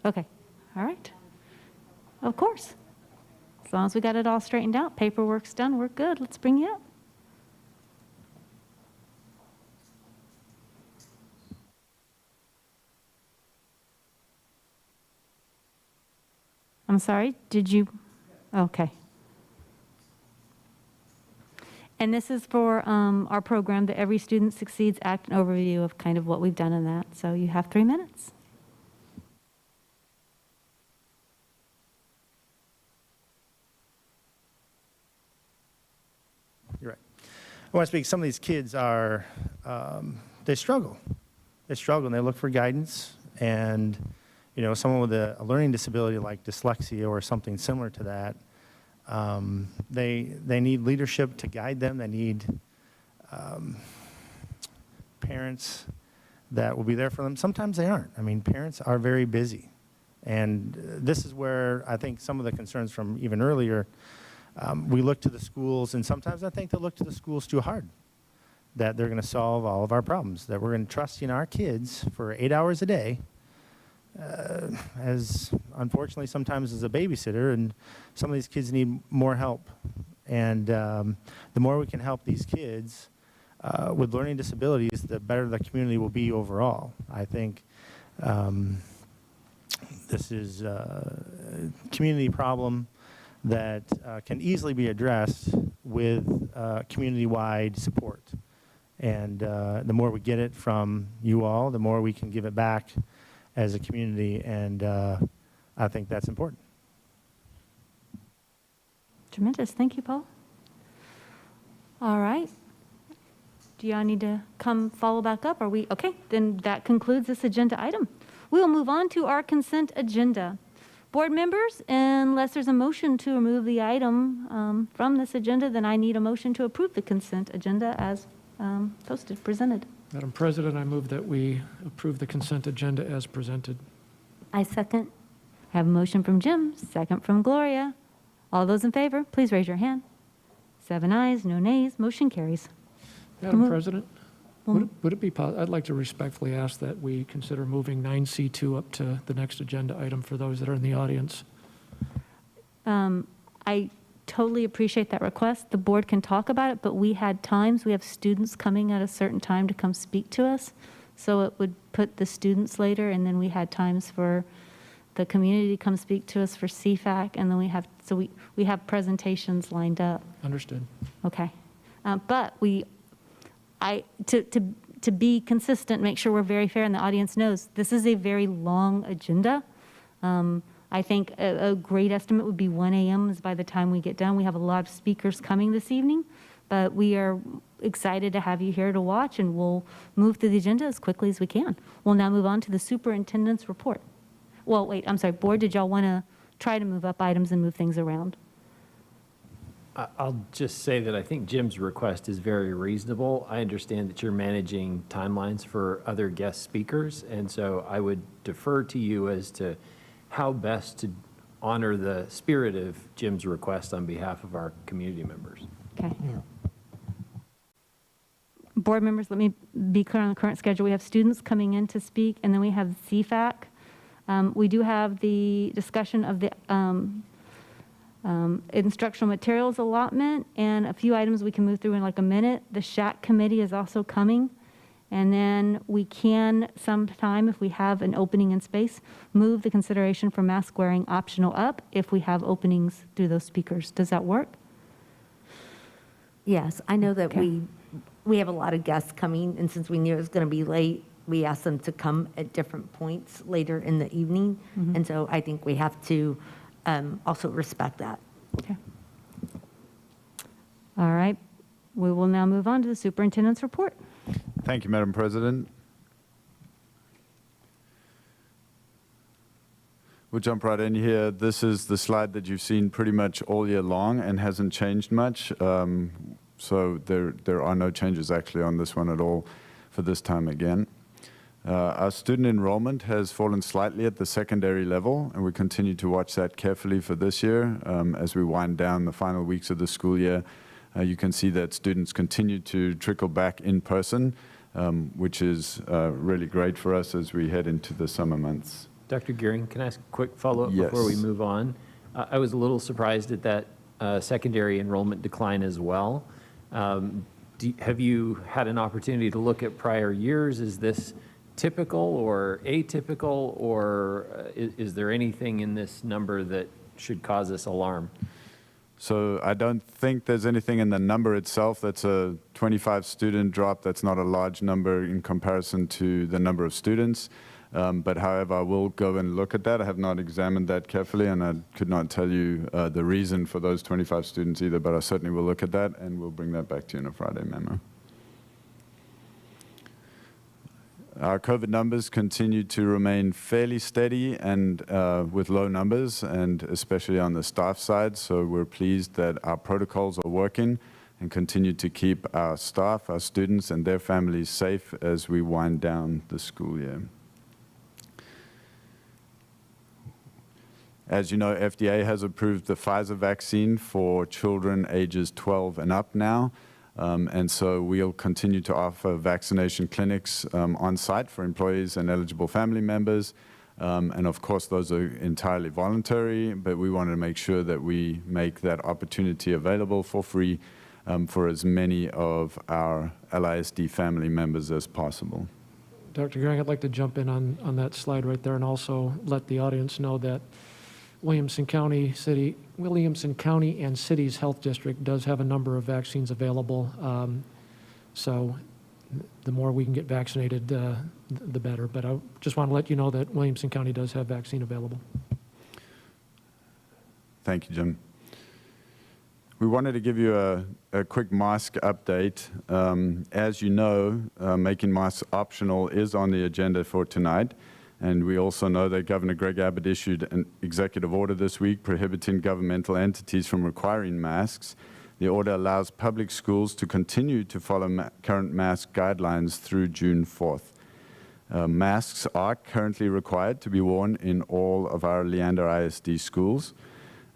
Okay, all right. Of course. As long as we got it all straightened out, paperwork's done, we're good. Let's bring you up. I'm sorry, did you? Okay. And this is for our program, the Every Student Succeeds Act, an overview of kind of what we've done in that. So you have 3 minutes. You're right. I want to speak, some of these kids are, they struggle. They struggle and they look for guidance. And, you know, someone with a learning disability like dyslexia or something similar to that, they need leadership to guide them. They need parents that will be there for them. Sometimes they aren't. I mean, parents are very busy. And this is where I think some of the concerns from even earlier, we look to the schools, and sometimes I think they look to the schools too hard, that they're going to solve all of our problems, that we're going to trust in our kids for 8 hours a day, as unfortunately sometimes as a babysitter, and some of these kids need more help. And the more we can help these kids with learning disabilities, the better the community will be overall. I think this is a community problem that can easily be addressed with community-wide support. And the more we get it from you all, the more we can give it back as a community, and I think that's important. Tremendous. Thank you, Paul. All right. Do y'all need to come follow back up? Are we okay? Then that concludes this agenda item. We will move on to our consent agenda. Board members, unless there's a motion to remove the item from this agenda, then I need a motion to approve the consent agenda as posted, presented. Madam President, I move that we approve the consent agenda as presented. I second. I have a motion from Jim, second from Gloria. All those in favor, please raise your hand. 7 ayes, no nays, motion carries. Madam President, would it be possible, I'd like to respectfully ask that we consider moving 9C2 up to the next agenda item for those that are in the audience. I totally appreciate that request. The board can talk about it, but we have students coming at a certain time to come speak to us. So it would put the students later, and then we had times for the community to come speak to us for CFAC, and then we have presentations lined up. Understood. Okay. But to be consistent, make sure we're very fair and the audience knows, this is a very long agenda. I think a great estimate would be 1 a.m. is by the time we get done. We have a lot of speakers coming this evening, but we are excited to have you here to watch, and we'll move through the agenda as quickly as we can. We'll now move on to the superintendent's report. Well, wait, I'm sorry, board, did y'all want to try to move up items and move things around? I'll just say that I think Jim's request is very reasonable. I understand that you're managing timelines for other guest speakers, and so I would defer to you as to how best to honor the spirit of Jim's request on behalf of our community members. Okay. Yeah. Board members, let me be clear on the current schedule. We have students coming in to speak, and then we have CFAC. We do have the discussion of the instructional materials allotment and a few items we can move through in like a minute. The SHAC committee is also coming. And then we can sometime, if we have an opening in space, move the consideration for mask wearing optional up if we have openings through those speakers. Does that work? Yes, I know that we have a lot of guests coming, and since we knew it was going to be late, we asked them to come at different points later in the evening. Mm-hmm. And so I think we have to also respect that. Okay. All right. We will now move on to the superintendent's report. Thank you, Madam President. We'll jump right in here. This is the slide that you've seen pretty much all year long and hasn't changed much. So there are no changes actually on this one at all for this time again. Our student enrollment has fallen slightly at the secondary level, and we continue to watch that carefully for this year as we wind down the final weeks of the school year. You can see that students continue to trickle back in person, which is really great for us as we head into the summer months. Dr. Gearing, can I ask a quick follow-up Yes. before we move on? I was a little surprised at that secondary enrollment decline as well. Have you had an opportunity to look at prior years? Is this typical or atypical, or is there anything in this number that should cause us alarm? So I don't think there's anything in the number itself. That's a 25 student drop. That's not a large number in comparison to the number of students. But however, I will go and look at that. I have not examined that carefully, and I could not tell you the reason for those 25 students either, but I certainly will look at that, and we'll bring that back to you in a Friday memo. Our COVID numbers continue to remain fairly steady and with low numbers, and especially on the staff side. So we're pleased that our protocols are working and continue to keep our staff, our students, and their families safe as we wind down the school year. As you know, FDA has approved the Pfizer vaccine for children ages 12 and up now. And so we'll continue to offer vaccination clinics on site for employees and eligible family members. And of course, those are entirely voluntary, but we want to make sure that we make that opportunity available for free for as many of our LISD family members as possible. Dr. Gearing, I'd like to jump in on that slide right there and also let the audience know that Williamson County and City's Health District does have a number of vaccines available. So the more we can get vaccinated, the better. But I just want to let you know that Williamson County does have vaccine available. Thank you, Jim. We wanted to give you a quick mask update. As you know, making masks optional is on the agenda for tonight. And we also know that Governor Greg Abbott issued an executive order this week prohibiting governmental entities from requiring masks. The order allows public schools to continue to follow current mask guidelines through June 4th. Masks are currently required to be worn in all of our Leander ISD schools.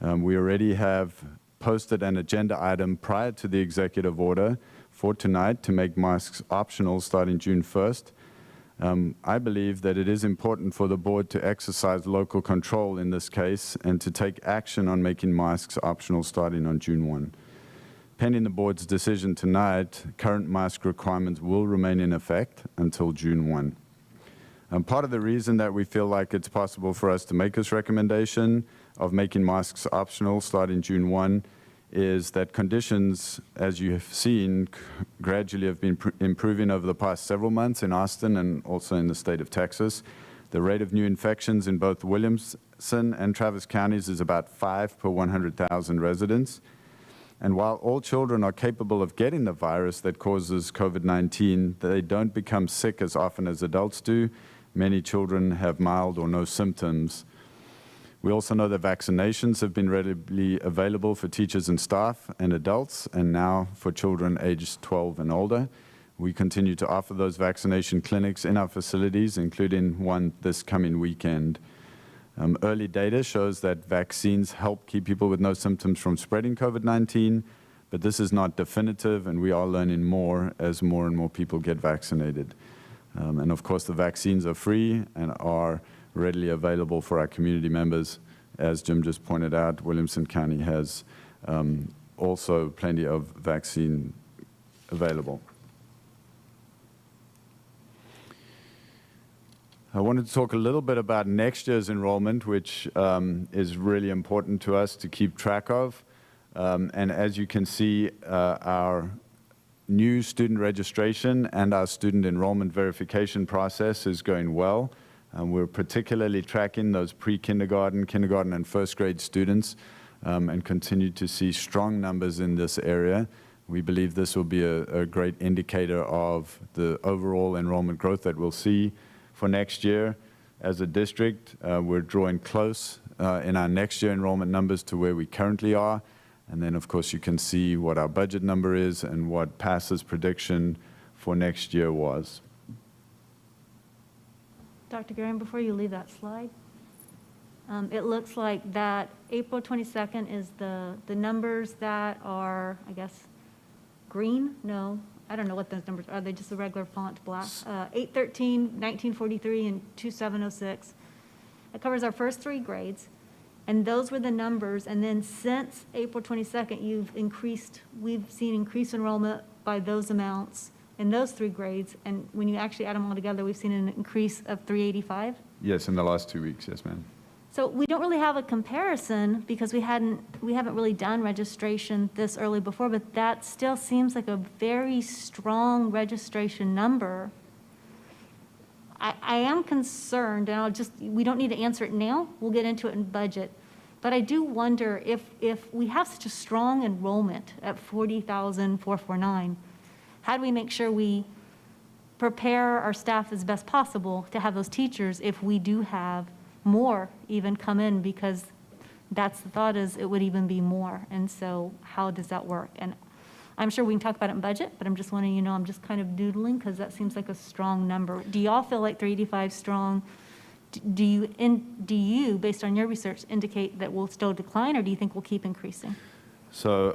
We already have posted an agenda item prior to the executive order for tonight to make masks optional starting June 1st. I believe that it is important for the board to exercise local control in this case and to take action on making masks optional starting on June 1. Pending the board's decision tonight, current mask requirements will remain in effect until June 1. Part of the reason that we feel like it's possible for us to make this recommendation of making masks optional starting June 1 is that conditions, as you have seen, gradually have been improving over the past several months in Austin and also in the state of Texas. The rate of new infections in both Williamson and Travis counties is about 5 per 100,000 residents. And while all children are capable of getting the virus that causes COVID-19, they don't become sick as often as adults do. Many children have mild or no symptoms. We also know that vaccinations have been readily available for teachers and staff and adults, and now for children aged 12 and older. We continue to offer those vaccination clinics in our facilities, including one this coming weekend. Early data shows that vaccines help keep people with no symptoms from spreading COVID-19, but this is not definitive, and we are learning more as more and more people get vaccinated. And of course, the vaccines are free and are readily available for our community members. As Jim just pointed out, Williamson County has also plenty of vaccine available. I wanted to talk a little bit about next year's enrollment, which is really important to us to keep track of. And as you can see, our new student registration and our student enrollment verification process is going well. We're particularly tracking those pre-kindergarten, kindergarten, and first grade students and continue to see strong numbers in this area. We believe this will be a great indicator of the overall enrollment growth that we'll see for next year. As a district, we're drawing close in our next year enrollment numbers to where we currently are. And then, of course, you can see what our budget number is and what PASS's prediction for next year was. Dr. Gearing, before you leave that slide, it looks like that April 22nd is the numbers that are, I guess, green? No, I don't know what those numbers are. Are they just a regular font black? 813, 1943, and 2706. That covers our first 3 grades. And those were the numbers. And then since April 22nd, we've seen increased enrollment by those amounts in those 3 grades. And when you actually add them all together, we've seen an increase of 385. Yes, in the last 2 weeks, yes, ma'am. So we don't really have a comparison because we haven't really done registration this early before, but that still seems like a very strong registration number. I am concerned, and we don't need to answer it now. We'll get into it in budget. But I do wonder if we have such a strong enrollment at 40,449, how do we make sure we prepare our staff as best possible to have those teachers if we do have more even come in, because that's the thought is it would even be more. And so how does that work? And I'm sure we can talk about it in budget, but I'm just wanting you to know I'm just kind of doodling because that seems like a strong number. Do y'all feel like 385 strong? Do you, based on your research, indicate that we'll still decline, or do you think we'll keep increasing? So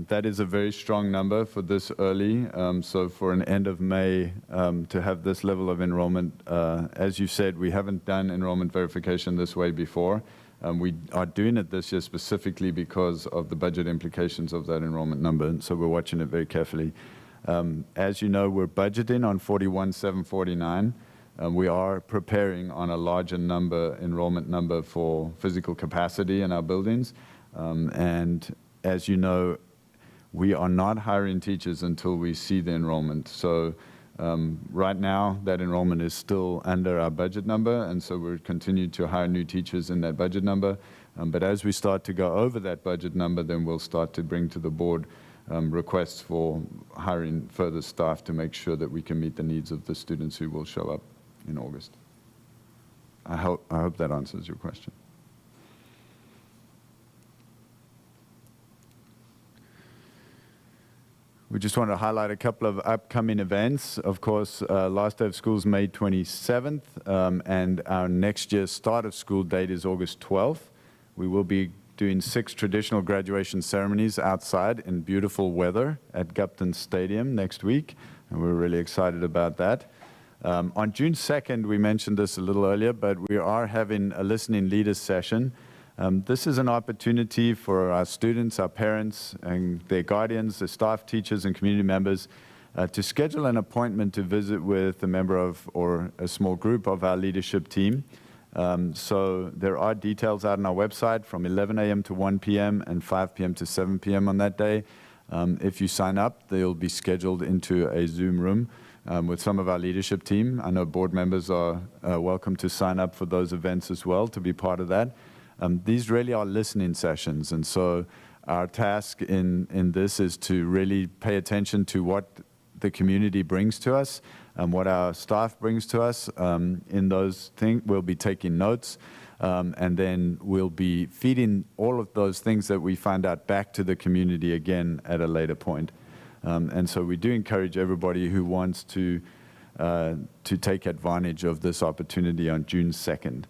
that is a very strong number for this early. So for an end of May to have this level of enrollment, as you said, we haven't done enrollment verification this way before. We are doing it this year specifically because of the budget implications of that enrollment number, and so we're watching it very carefully. As you know, we're budgeting on 41,749. We are preparing on a larger enrollment number for physical capacity in our buildings. And as you know, we are not hiring teachers until we see the enrollment. So right now, that enrollment is still under our budget number, and so we're continuing to hire new teachers in that budget number. But as we start to go over that budget number, then we'll start to bring to the board requests for hiring further staff to make sure that we can meet the needs of the students who will show up in August. I hope that answers your question. We just want to highlight a couple of upcoming events. Of course, last day of school is May 27th, and our next year's start of school date is August 12th. We will be doing 6 traditional graduation ceremonies outside in beautiful weather at Gupton Stadium next week, and we're really excited about that. On June 2nd, we mentioned this a little earlier, but we are having a listening leaders session. This is an opportunity for our students, our parents, and their guardians, the staff, teachers, and community members to schedule an appointment to visit with a member of or a small group of our leadership team. So there are details out on our website from 11 a.m. to 1 p.m. and 5 p.m. to 7 p.m. on that day. If you sign up, they'll be scheduled into a Zoom room with some of our leadership team. I know board members are welcome to sign up for those events as well to be part of that. These really are listening sessions, and so our task in this is to really pay attention to what the community brings to us and what our staff brings to us. In those things, we'll be taking notes, and then we'll be feeding all of those things that we find out back to the community again at a later point. And so we do encourage everybody who wants to take advantage of this opportunity on June 2nd.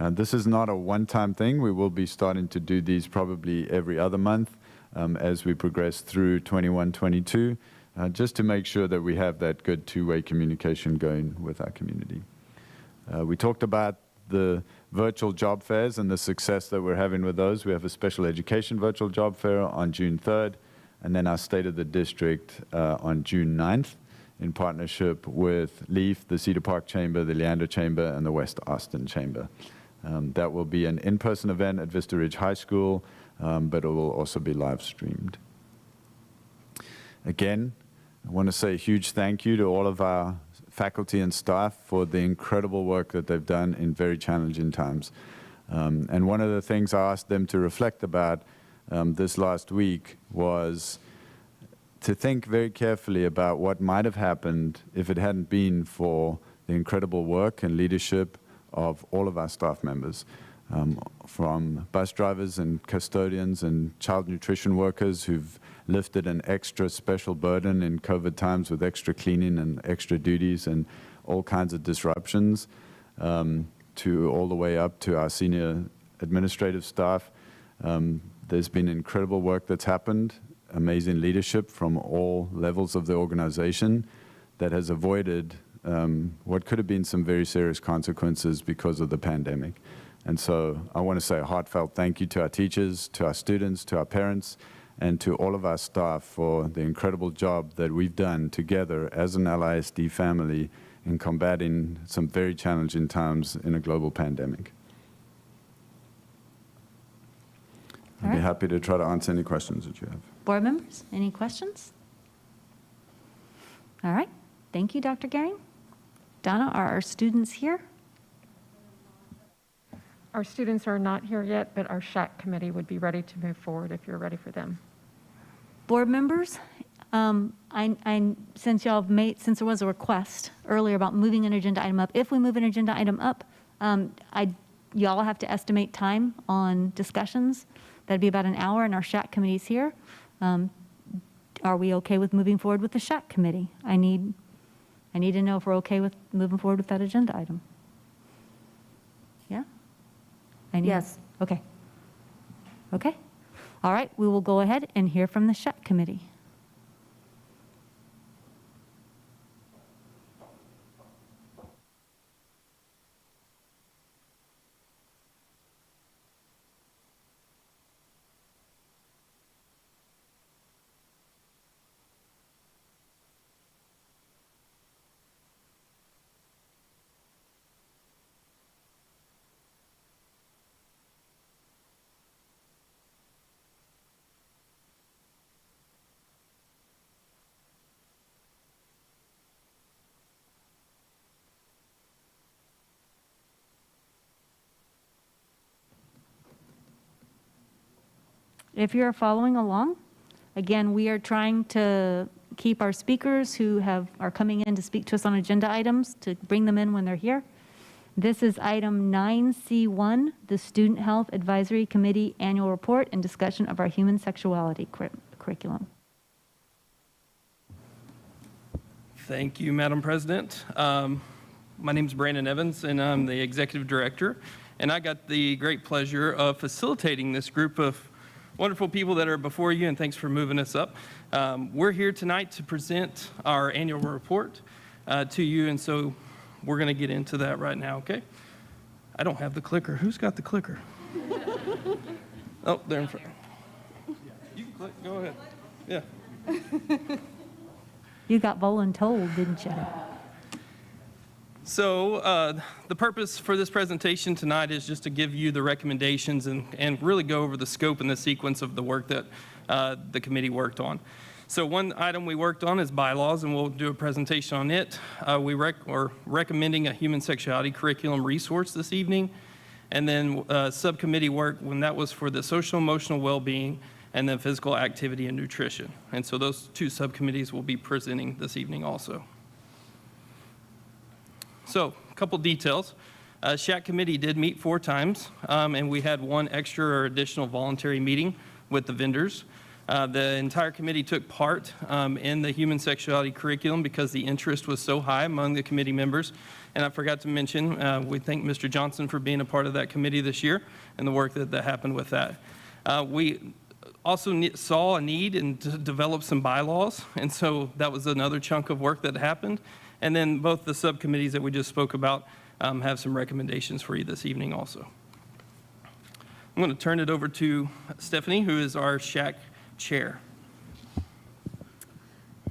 This is not a one-time thing. We will be starting to do these probably every other month as we progress through 21-22, just to make sure that we have that good two-way communication going with our community. We talked about the virtual job fairs and the success that we're having with those. We have a special education virtual job fair on June 3rd, and then our State of the District on June 9th in partnership with LEAF, the Cedar Park Chamber, the Leander Chamber, and the West Austin Chamber. That will be an in-person event at Vista Ridge High School, but it will also be live streamed. Again, I want to say a huge thank you to all of our faculty and staff for the incredible work that they've done in very challenging times. And one of the things I asked them to reflect about this last week was to think very carefully about what might have happened if it hadn't been for the incredible work and leadership of all of our staff members, from bus drivers and custodians and child nutrition workers who've lifted an extra special burden in COVID times with extra cleaning and extra duties and all kinds of disruptions, to all the way up to our senior administrative staff. There's been incredible work that's happened amazing leadership from all levels of the organization that has avoided what could have been some very serious consequences because of the pandemic. And so I want to say a heartfelt thank you to our teachers, to our students, to our parents, and to all of our staff for the incredible job that we've done together as an LISD family in combating some very challenging times in a global pandemic. I'd be happy to try to answer any questions that you have. Board members, any questions? All right. Thank you, Dr. Gehring. Donna, are our students here? Our students are not here yet, but our SHAC committee would be ready to move forward if you're ready for them. Board members, since y'all have made, since there was a request earlier about moving an agenda item up, if we move an agenda item up, y'all have to estimate time on discussions. That'd be about an hour, and our SHAC committee's here. Are we okay with moving forward with the SHAC committee? I need to know if we're okay with moving forward with that agenda item. Yeah? Yes. Okay. Okay. All right, we will go ahead and hear from the SHAC committee. If you're following along, again, we are trying to keep our speakers who are coming in to speak to us on agenda items, to bring them in when they're here. This is item 9C1, the Student Health Advisory Committee Annual Report and Discussion of our Human Sexuality Curriculum. Thank you, Madam President. My name is Brandon Evans, and I'm the Executive Director. And I got the great pleasure of facilitating this group of wonderful people that are before you, and thanks for moving us up. We're here tonight to present our annual report to you, and so we're going to get into that right now, okay? I don't have the clicker. Who's got the clicker? Oh, there in front. You can click. Go ahead. Yeah. You got voluntold, didn't you? So the purpose for this presentation tonight is just to give you the recommendations and really go over the scope and the sequence of the work that the committee worked on. So one item we worked on is bylaws, and we'll do a presentation on it. We're recommending a human sexuality curriculum resource this evening. And then subcommittee work, when that was for the social emotional well-being and then physical activity and nutrition. And so those two subcommittees will be presenting this evening also. So a couple details. SHAC committee did meet 4 times, and we had 1 extra or additional voluntary meeting with the vendors. The entire committee took part in the human sexuality curriculum because the interest was so high among the committee members. And I forgot to mention, we thank Mr. Johnson for being a part of that committee this year and the work that happened with that. We also saw a need and developed some bylaws, and so that was another chunk of work that happened. And then both the subcommittees that we just spoke about have some recommendations for you this evening also. I'm going to turn it over to Stephanie, who is our SHAC chair.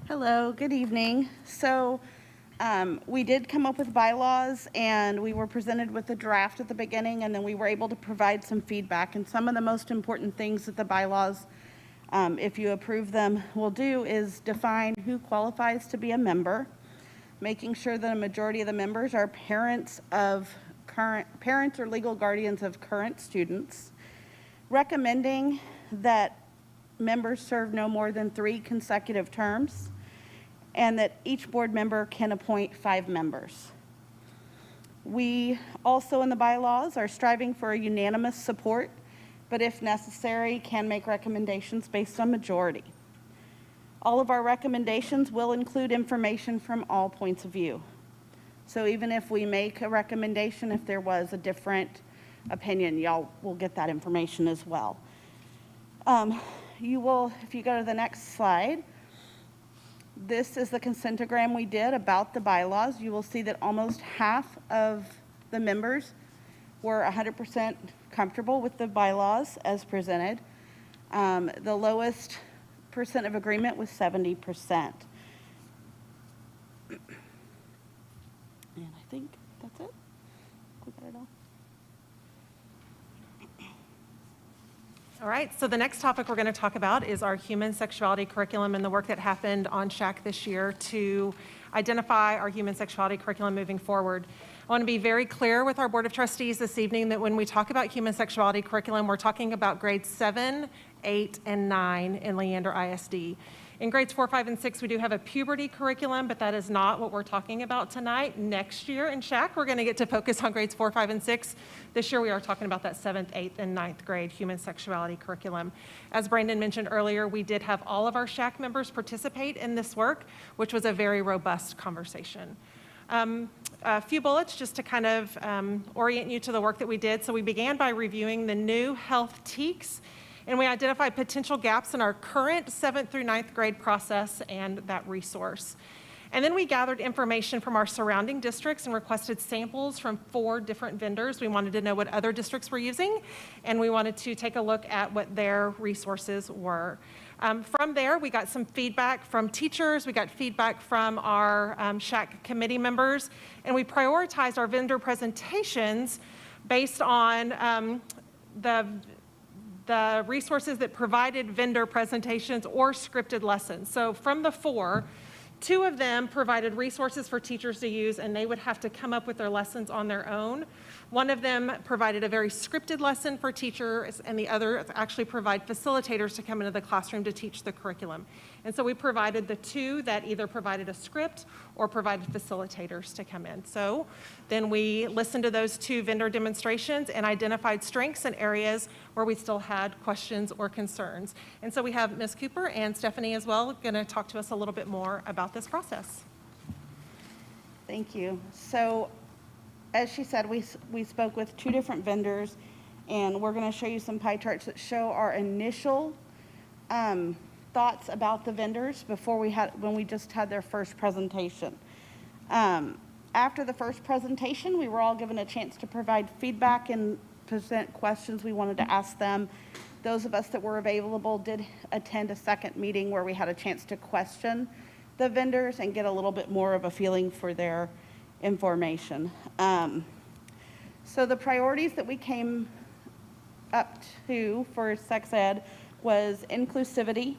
Hello, good evening. So we did come up with bylaws, and we were presented with a draft at the beginning, and then we were able to provide some feedback. And some of the most important things that the bylaws, if you approve them, will do is define who qualifies to be a member, making sure that a majority of the members are parents or legal guardians of current students, recommending that members serve no more than 3 consecutive terms, and that each board member can appoint 5 members. We also in the bylaws are striving for a unanimous support, but if necessary, can make recommendations based on majority. All of our recommendations will include information from all points of view. So even if we make a recommendation, if there was a different opinion, y'all will get that information as well. you will, if you go to the next slide, this is the consentagram we did about the bylaws. You will see that almost half of the members were 100% comfortable with the bylaws as presented. The lowest percent of agreement was 70%. And I think that's it. We got it all. All right, so the next topic we're going to talk about is our human sexuality curriculum and the work that happened on SHAC this year to identify our human sexuality curriculum moving forward. I want to be very clear with our Board of Trustees this evening that when we talk about human sexuality curriculum, we're talking about grades 7, 8, and 9 in Leander ISD. In grades 4, 5, and 6, we do have a puberty curriculum, but that is not what we're talking about tonight. Next year in SHAC, we're going to get to focus on grades 4, 5, and 6. This year, we are talking about that 7th, 8th, and 9th grade human sexuality curriculum. As Brandon mentioned earlier, we did have all of our SHAC members participate in this work, which was a very robust conversation. A few bullets just to kind of orient you to the work that we did. So we began by reviewing the new health TEKS, and we identified potential gaps in our current 7th through 9th grade process and that resource. And then we gathered information from our surrounding districts and requested samples from 4 different vendors. We wanted to know what other districts were using, and we wanted to take a look at what their resources were. From there, we got some feedback from teachers, we got feedback from our SHAC committee members, and we prioritized our vendor presentations based on the resources that provided vendor presentations or scripted lessons. So from the 4, 2 of them provided resources for teachers to use, and they would have to come up with their lessons on their own. One of them provided a very scripted lesson for teachers, and the other actually provide facilitators to come into the classroom to teach the curriculum. And so we provided the 2 that either provided a script or provided facilitators to come in. So then we listened to those 2 vendor demonstrations and identified strengths and areas where we still had questions or concerns. And so we have Ms. Cooper and Stephanie as well going to talk to us a little bit more about this process. Thank you. So as she said, we spoke with 2 different vendors, and we're going to show you some pie charts that show our initial thoughts about the vendors when we just had their first presentation. After the first presentation, we were all given a chance to provide feedback and present questions we wanted to ask them. Those of us that were available did attend a second meeting where we had a chance to question the vendors and get a little bit more of a feeling for their information. So the priorities that we came up to for sex ed was inclusivity,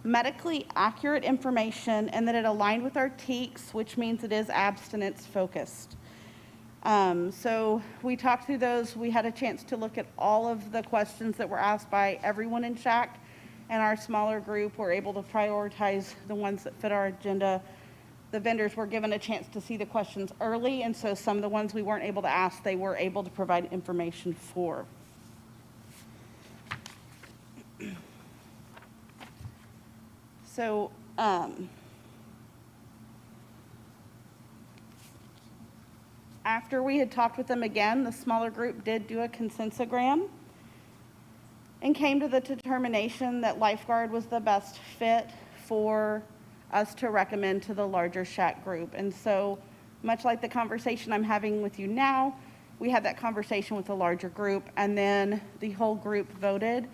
medically accurate information, and that it aligned with our TEKS, which means it is abstinence focused. So we talked through those. We had a chance to look at all of the questions that were asked by everyone in SHAC, and our smaller group were able to prioritize the ones that fit our agenda. The vendors were given a chance to see the questions early, and so some of the ones we weren't able to ask, they were able to provide information for. So, after we had talked with them again, the smaller group did do a consensogram and came to the determination that lifeguard was the best fit for us to recommend to the larger SHAC group. And so, much like the conversation I'm having with you now, we had that conversation with the larger group, and then the whole group voted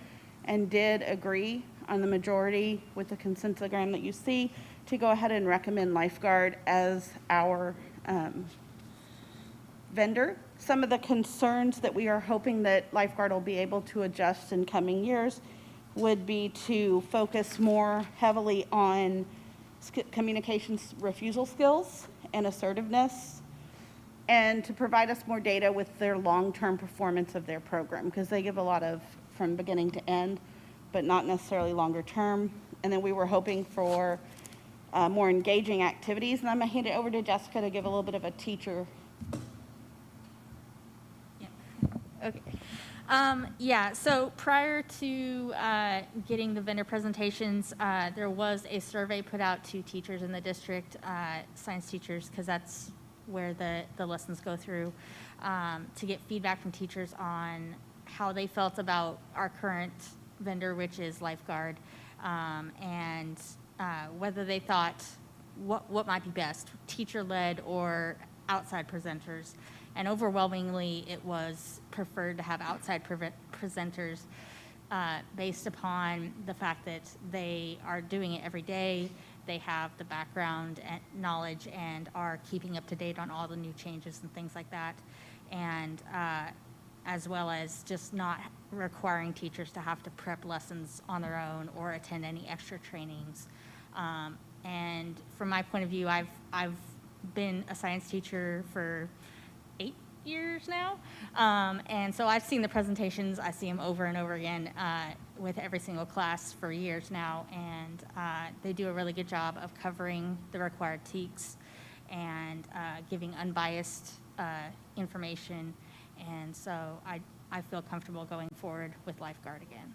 and did agree on the majority with the consensogram that you see to go ahead and recommend lifeguard as our vendor. Some of the concerns that we are hoping that lifeguard will be able to adjust in coming years would be to focus more heavily on communications refusal skills and assertiveness, and to provide us more data with their long-term performance of their program, because they give a lot of from beginning to end, but not necessarily longer term. And then we were hoping for more engaging activities, and I'm gonna hand it over to Jessica to give a little bit of a teacher. Okay. Yeah, so prior to getting the vendor presentations, there was a survey put out to teachers in the district, science teachers, because that's where the lessons go through, to get feedback from teachers on how they felt about our current vendor, which is Lifeguard, and whether they thought what might be best, teacher-led or outside presenters. And overwhelmingly, it was preferred to have outside presenters based upon the fact that they are doing it every day. They have the background and knowledge and are keeping up to date on all the new changes and things like that. And as well as just not requiring teachers to have to prep lessons on their own or attend any extra trainings. And from my point of view, I've been a science teacher for 8 years now. And so I've seen the presentations. I see them over and over again with every single class for years now. And they do a really good job of covering the required TEKS and giving unbiased information. And so I feel comfortable going forward with Lifeguard again.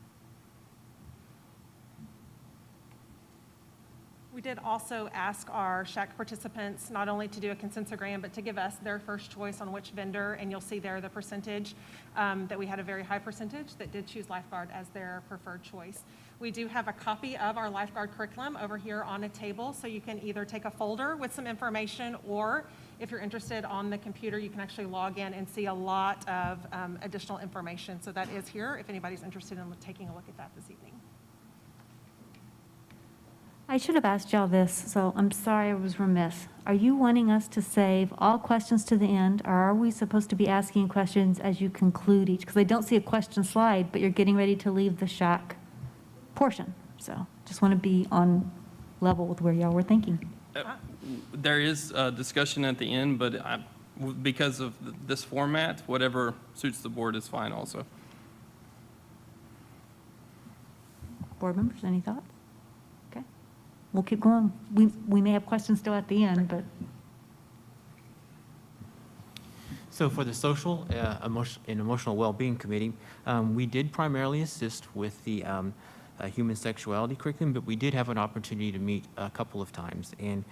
We did also ask our SHAC participants not only to do a consensogram, but to give us their first choice on which vendor, and you'll see there the percentage that we had a very high percentage that did choose Lifeguard as their preferred choice. We do have a copy of our Lifeguard curriculum over here on a table, so you can either take a folder with some information, or if you're interested on the computer, you can actually log in and see a lot of additional information. So that is here if anybody's interested in taking a look at that this evening. I should have asked y'all this, so I'm sorry I was remiss. Are you wanting us to save all questions to the end, or are we supposed to be asking questions as you conclude each? Because I don't see a question slide, but you're getting ready to leave the SHAC portion. So just want to be on level with where y'all were thinking. There is a discussion at the end, but because of this format, whatever suits the board is fine also. Board members, any thoughts? Okay. We'll keep going. We may have questions still at the end, but. So for the social and emotional well-being committee, we did primarily assist with the human sexuality curriculum, but we did have an opportunity to meet a couple of times. And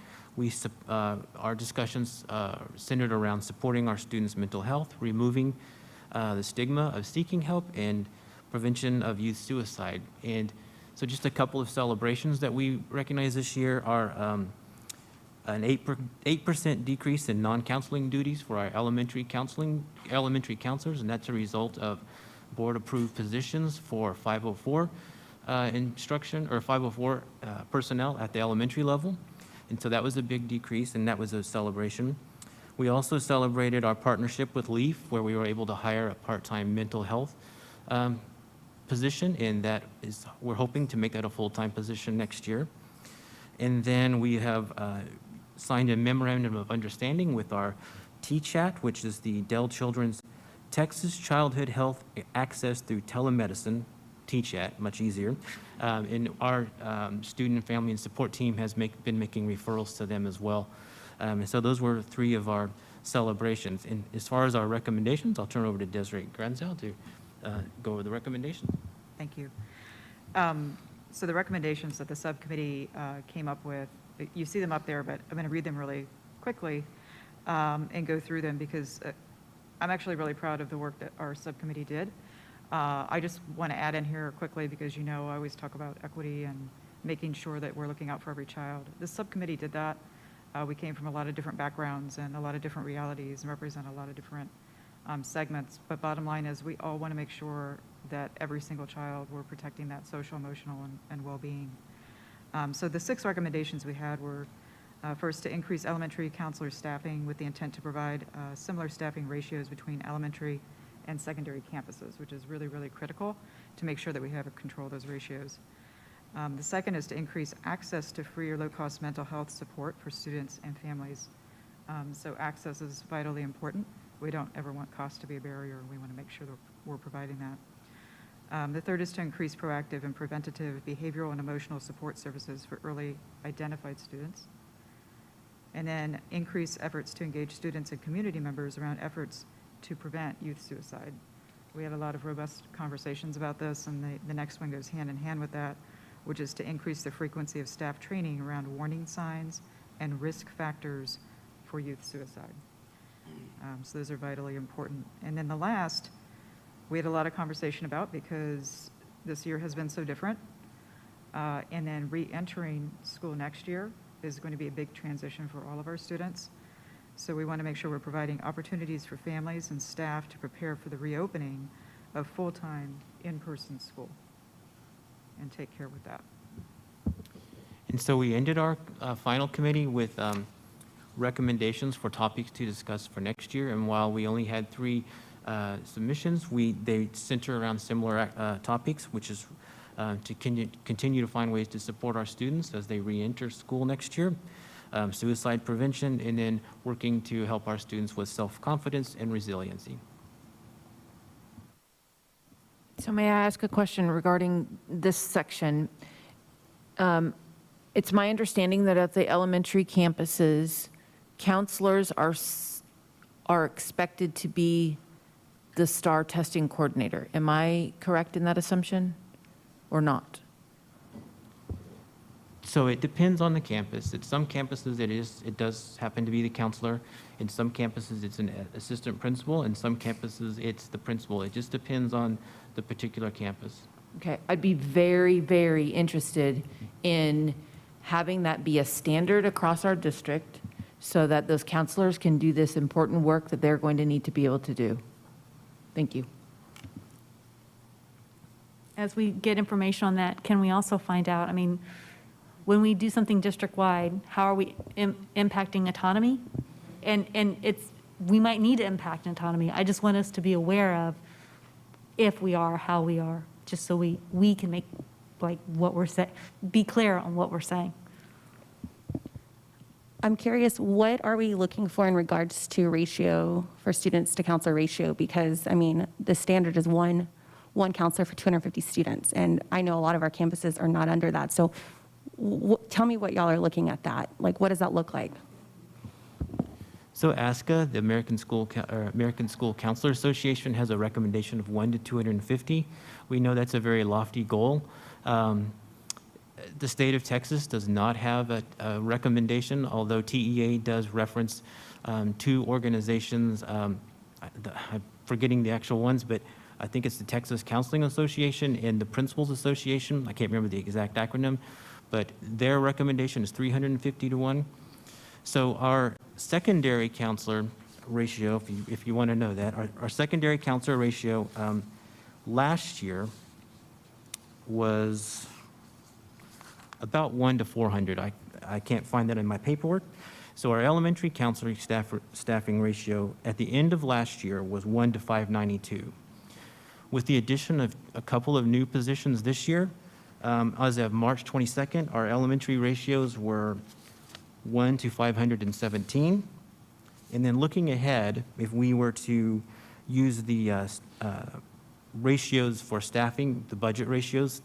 our discussions centered around supporting our students' mental health, removing the stigma of seeking help, and prevention of youth suicide. And so just a couple of celebrations that we recognize this year are an 8% decrease in non-counseling duties for our elementary counselors, and that's a result of board-approved positions for 504 instruction, or 504 personnel at the elementary level. And so that was a big decrease, and that was a celebration. We also celebrated our partnership with LEAF, where we were able to hire a part-time mental health position, and that is, we're hoping to make that a full-time position next year. And then we have signed a memorandum of understanding with our TCHAT, which is the Dell Children's Texas Childhood Health Access Through Telemedicine, TCHAT, much easier. And our student and family and support team has been making referrals to them as well. And so those were 3 of our celebrations. And as far as our recommendations, I'll turn over to Desiree Granzel to go over the recommendations. Thank you. So the recommendations that the subcommittee came up with, you see them up there, but I'm going to read them really quickly and go through them because I'm actually really proud of the work that our subcommittee did. I just want to add in here quickly because, you know, I always talk about equity and making sure that we're looking out for every child. The subcommittee did that. We came from a lot of different backgrounds and a lot of different realities and represent a lot of different segments. But bottom line is we all want to make sure that every single child, we're protecting that social, emotional, and well-being. So the 6 recommendations we had were first, to increase elementary counselor staffing with the intent to provide similar staffing ratios between elementary and secondary campuses, which is really, really critical to make sure that we have control of those ratios. The second is to increase access to free or low-cost mental health support for students and families. So access is vitally important. We don't ever want cost to be a barrier. We want to make sure that we're providing that. The third is to increase proactive and preventative behavioral and emotional support services for early identified students. And then increase efforts to engage students and community members around efforts to prevent youth suicide. We had a lot of robust conversations about this, and the next one goes hand in hand with that, which is to increase the frequency of staff training around warning signs and risk factors for youth suicide. So those are vitally important. And then the last, we had a lot of conversation about because this year has been so different. And then re-entering school next year is going to be a big transition for all of our students. So we want to make sure we're providing opportunities for families and staff to prepare for the reopening of full-time in-person school and take care with that. And so we ended our final committee with recommendations for topics to discuss for next year. And while we only had 3 submissions, they center around similar topics, which is to continue to find ways to support our students as they re-enter school next year, suicide prevention, and then working to help our students with self-confidence and resiliency. So may I ask a question regarding this section? It's my understanding that at the elementary campuses, counselors are expected to be the STAR testing coordinator. Am I correct in that assumption or not? So it depends on the campus. At some campuses, it does happen to be the counselor. In some campuses, it's an assistant principal. In some campuses, it's the principal. It just depends on the particular campus. Okay, I'd be very, very interested in having that be a standard across our district so that those counselors can do this important work that they're going to need to be able to do. Thank you. As we get information on that, can we also find out, I mean, when we do something district-wide, how are we impacting autonomy? And we might need to impact autonomy. I just want us to be aware of if we are, how we are, just so we can make, like, what we're saying, be clear on what we're saying. I'm curious, what are we looking for in regards to ratio for students to counselor ratio? Because, I mean, the standard is one counselor for 250 students, and I know a lot of our campuses are not under that. So tell me what y'all are looking at that. Like, what does that look like? So ASCA, the American School Counselor Association, has a recommendation of 1 to 250. We know that's a very lofty goal. The state of Texas does not have a recommendation, although TEA does reference 2 organizations. I'm forgetting the actual ones, but I think it's the Texas Counseling Association and the Principals Association. I can't remember the exact acronym, but their recommendation is 350 to 1. So our secondary counselor ratio, if you want to know that, our secondary counselor ratio last year was about 1 to 400. I can't find that in my paperwork. So our elementary counseling staffing ratio at the end of last year was 1 to 592. With the addition of a couple of new positions this year, as of March 22nd, our elementary ratios were 1 to 517. And then looking ahead, if we were to use the ratios for staffing, the budget ratios,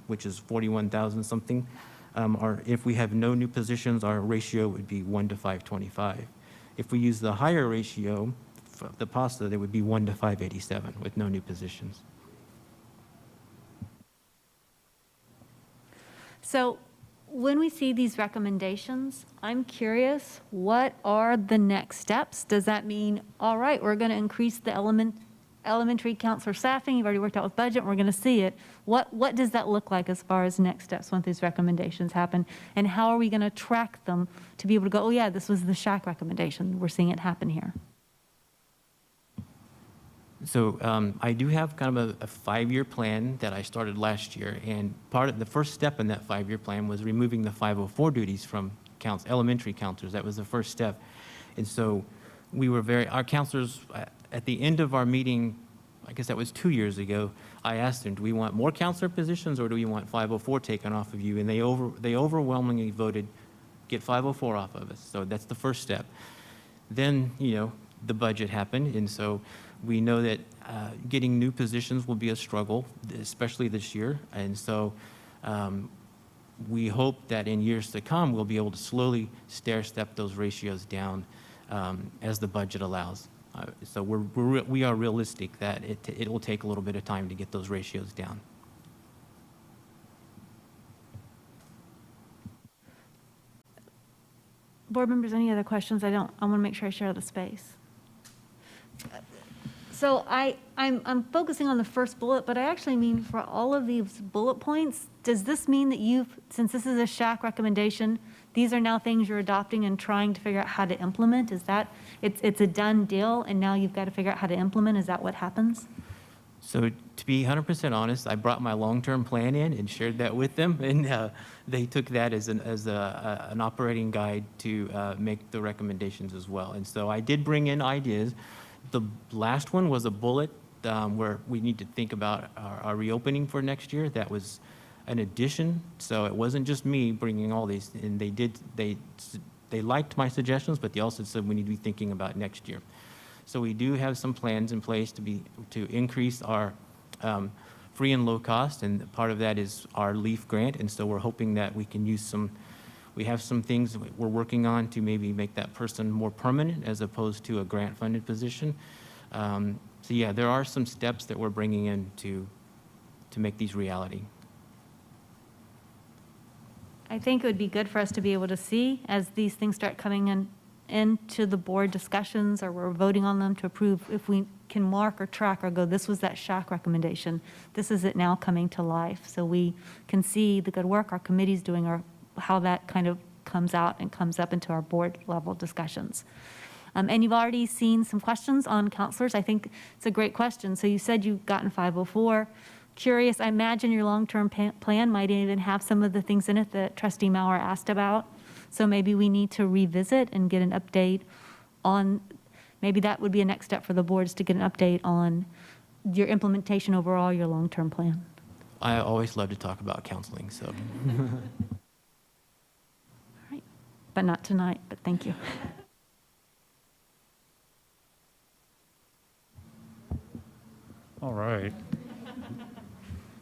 which is 41,000 something, or if we have no new positions, our ratio would be 1 to 525. If we use the higher ratio, the PASTA, there would be 1 to 587 with no new positions. So when we see these recommendations, I'm curious, what are the next steps? Does that mean, all right, we're going to increase the elementary counselor staffing? You've already worked out with budget, we're going to see it. What does that look like as far as next steps once these recommendations happen? And how are we going to track them to be able to go, oh yeah, this was the SHAC recommendation, we're seeing it happen here? So I do have kind of a 5-year plan that I started last year, and part of the first step in that 5-year plan was removing the 504 duties from elementary counselors. That was the first step. And so we were our counselors, at the end of our meeting, I guess that was 2 years ago, I asked them, do we want more counselor positions or do we want 504 taken off of you? And they overwhelmingly voted, get 504 off of us. So that's the first step. Then, the budget happened, and so we know that getting new positions will be a struggle, especially this year. And so we hope that in years to come, we'll be able to slowly stair-step those ratios down as the budget allows. So we are realistic that it will take a little bit of time to get those ratios down. Board members, any other questions? I want to make sure I share the space. So I'm focusing on the first bullet, but I actually mean for all of these bullet points, does this mean that since this is a SHAC recommendation, these are now things you're adopting and trying to figure out how to implement? Is that, it's a done deal and now you've got to figure out how to implement? Is that what happens? So to be 100% honest, I brought my long-term plan in and shared that with them, and they took that as an operating guide to make the recommendations as well. And so I did bring in ideas. The last one was a bullet where we need to think about our reopening for next year. That was an addition, so it wasn't just me bringing all these, and they liked my suggestions, but they also said we need to be thinking about next year. So we do have some plans in place to increase our free and low cost, and part of that is our LEAF grant, and so we're hoping that we can use we have some things we're working on to maybe make that person more permanent as opposed to a grant-funded position. So yeah, there are some steps that we're bringing in to make these reality. I think it would be good for us to be able to see as these things start coming into the board discussions, or we're voting on them to approve, if we can mark or track or go, this was that SHAC recommendation. This is it now coming to life. So we can see the good work our committee's doing, or how that kind of comes out and comes up into our board level discussions. And you've already seen some questions on counselors. I think it's a great question. So you said you've gotten 504. Curious, I imagine your long-term plan might even have some of the things in it that Trustee Maurer asked about. So maybe we need to revisit and get an update on, maybe that would be a next step for the boards, to get an update on your implementation overall, your long-term plan. I always love to talk about counseling, so. All right, but not tonight, but thank you. All right.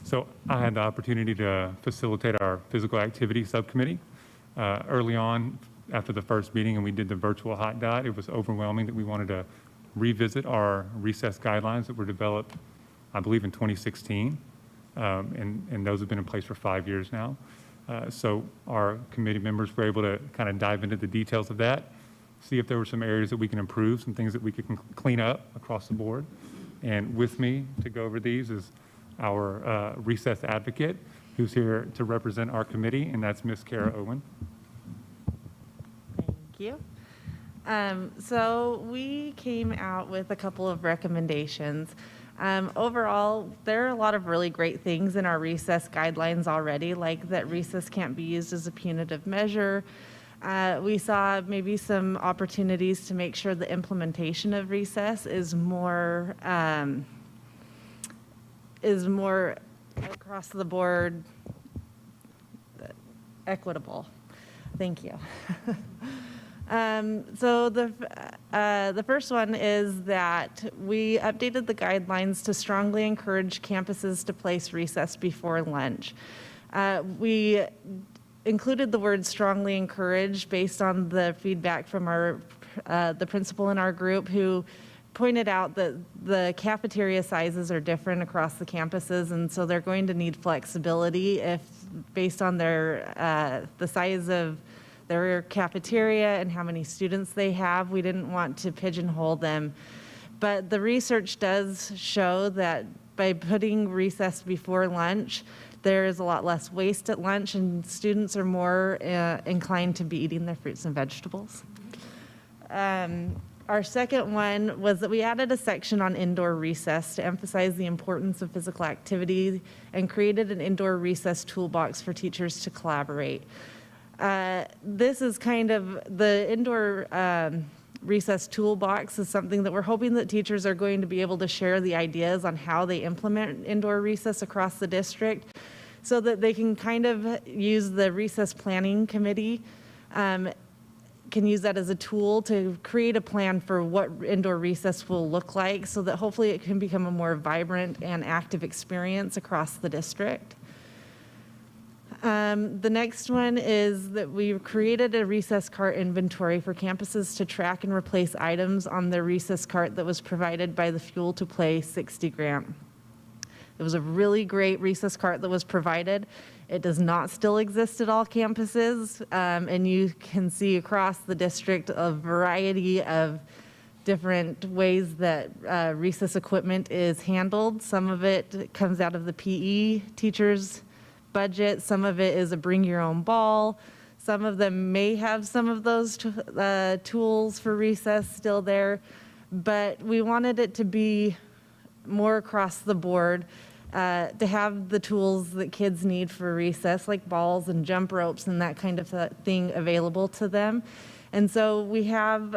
So I had the opportunity to facilitate our physical activity subcommittee early on after the first meeting, and we did the virtual hot dot. It was overwhelming that we wanted to revisit our recess guidelines that were developed, I believe, in 2016, and those have been in place for 5 years now. So our committee members were able to kind of dive into the details of that, see if there were some areas that we can improve, some things that we could clean up across the board. And with me to go over these is our recess advocate, who's here to represent our committee, and that's Ms. Kara Owen. Thank you. So we came out with a couple of recommendations. Overall, there are a lot of really great things in our recess guidelines already, like that recess can't be used as a punitive measure. We saw maybe some opportunities to make sure the implementation of recess is more across the board equitable. Thank you. So the first one is that we updated the guidelines to strongly encourage campuses to place recess before lunch. We included the word strongly encourage based on the feedback from the principal in our group, who pointed out that the cafeteria sizes are different across the campuses, and so they're going to need flexibility if based on the size of their cafeteria and how many students they have. We didn't want to pigeonhole them. But the research does show that by putting recess before lunch, there is a lot less waste at lunch, and students are more inclined to be eating their fruits and vegetables. Our second one was that we added a section on indoor recess to emphasize the importance of physical activity, and created an indoor recess toolbox for teachers to collaborate. This is kind of the indoor recess toolbox is something that we're hoping that teachers are going to be able to share the ideas on how they implement indoor recess across the district, so that they can kind of use the recess planning committee, can use that as a tool to create a plan for what indoor recess will look like, so that hopefully it can become a more vibrant and active experience across the district. The next one is that we created a recess cart inventory for campuses to track and replace items on their recess cart that was provided by the Fuel to Play 60 grant. It was a really great recess cart that was provided. It does not still exist at all campuses, and you can see across the district a variety of different ways that recess equipment is handled. Some of it comes out of the PE teachers' budget. Some of it is a bring your own ball. Some of them may have some of those tools for recess still there, but we wanted it to be more across the board, to have the tools that kids need for recess, like balls and jump ropes and that kind of thing available to them. And so we have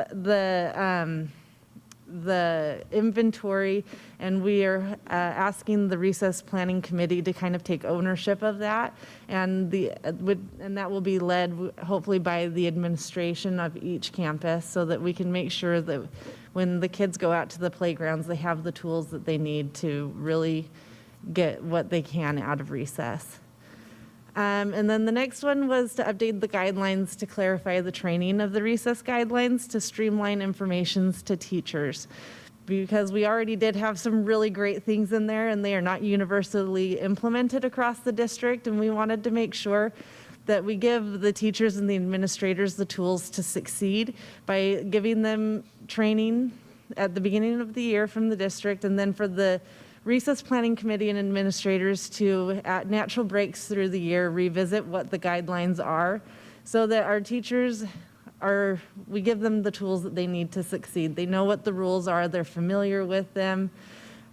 the inventory, and we are asking the recess planning committee to kind of take ownership of that, and that will be led hopefully by the administration of each campus, so that we can make sure that when the kids go out to the playgrounds, they have the tools that they need to really get what they can out of recess. And then the next one was to update the guidelines to clarify the training of the recess guidelines to streamline informations to teachers. Because we already did have some really great things in there, and they are not universally implemented across the district, and we wanted to make sure that we give the teachers and the administrators the tools to succeed by giving them training at the beginning of the year from the district, and then for the recess planning committee and administrators to, at natural breaks through the year, revisit what the guidelines are, so that our teachers we give them the tools that they need to succeed. They know what the rules are, they're familiar with them,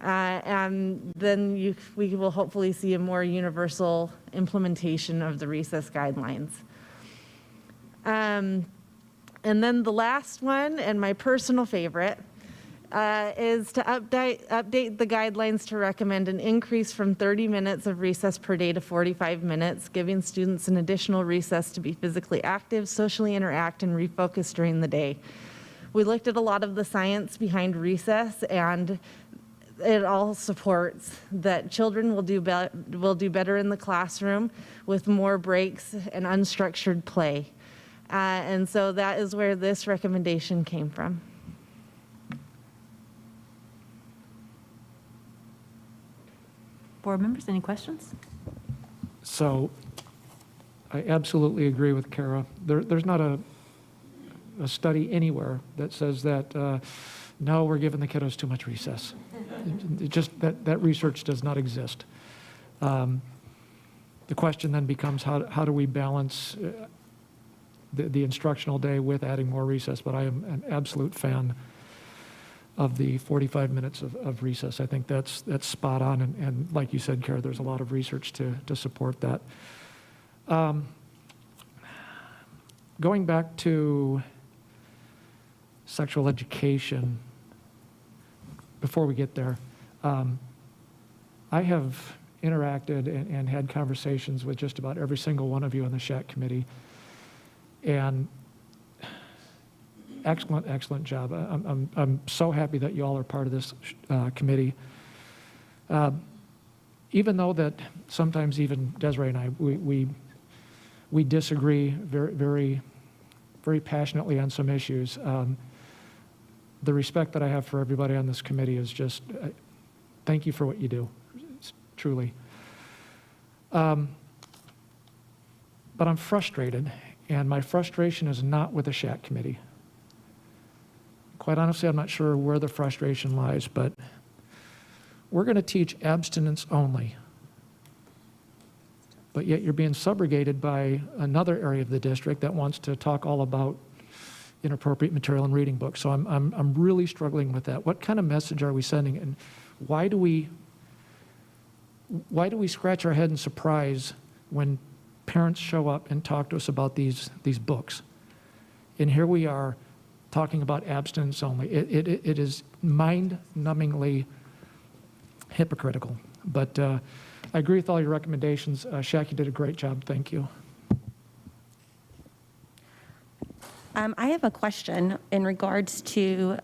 and then we will hopefully see a more universal implementation of the recess guidelines. And then the last one, and my personal favorite, is to update the guidelines to recommend an increase from 30 minutes of recess per day to 45 minutes, giving students an additional recess to be physically active, socially interact, and refocus during the day. We looked at a lot of the science behind recess, and it all supports that children will do better in the classroom with more breaks and unstructured play. And so that is where this recommendation came from. Board members, any questions? So I absolutely agree with Kara. There's not a study anywhere that says that, no, we're giving the kiddos too much recess. It just that research does not exist. The question then becomes how do we balance the instructional day with adding more recess? But I am an absolute fan of the 45 minutes of recess. I think that's spot on, and like you said, Kara, there's a lot of research to support that. Going back to sexual education, before we get there, I have interacted and had conversations with just about every single one of you on the SHAC committee, and excellent job. I'm so happy that you all are part of this committee. Even though that sometimes even Desiree and I, we disagree very passionately on some issues, the respect that I have for everybody on this committee is just, thank you for what you do, truly. But I'm frustrated, and my frustration is not with the SHAC committee. Quite honestly, I'm not sure where the frustration lies, but we're going to teach abstinence only. But yet you're being subrogated by another area of the district that wants to talk all about inappropriate material and reading books. So I'm really struggling with that. What kind of message are we sending, and why do we scratch our head in surprise when parents show up and talk to us about these books? And here we are talking about abstinence only. It is mind-numbingly hypocritical. But I agree with all your recommendations. Shaq, you did a great job. Thank you. I have a question in regards to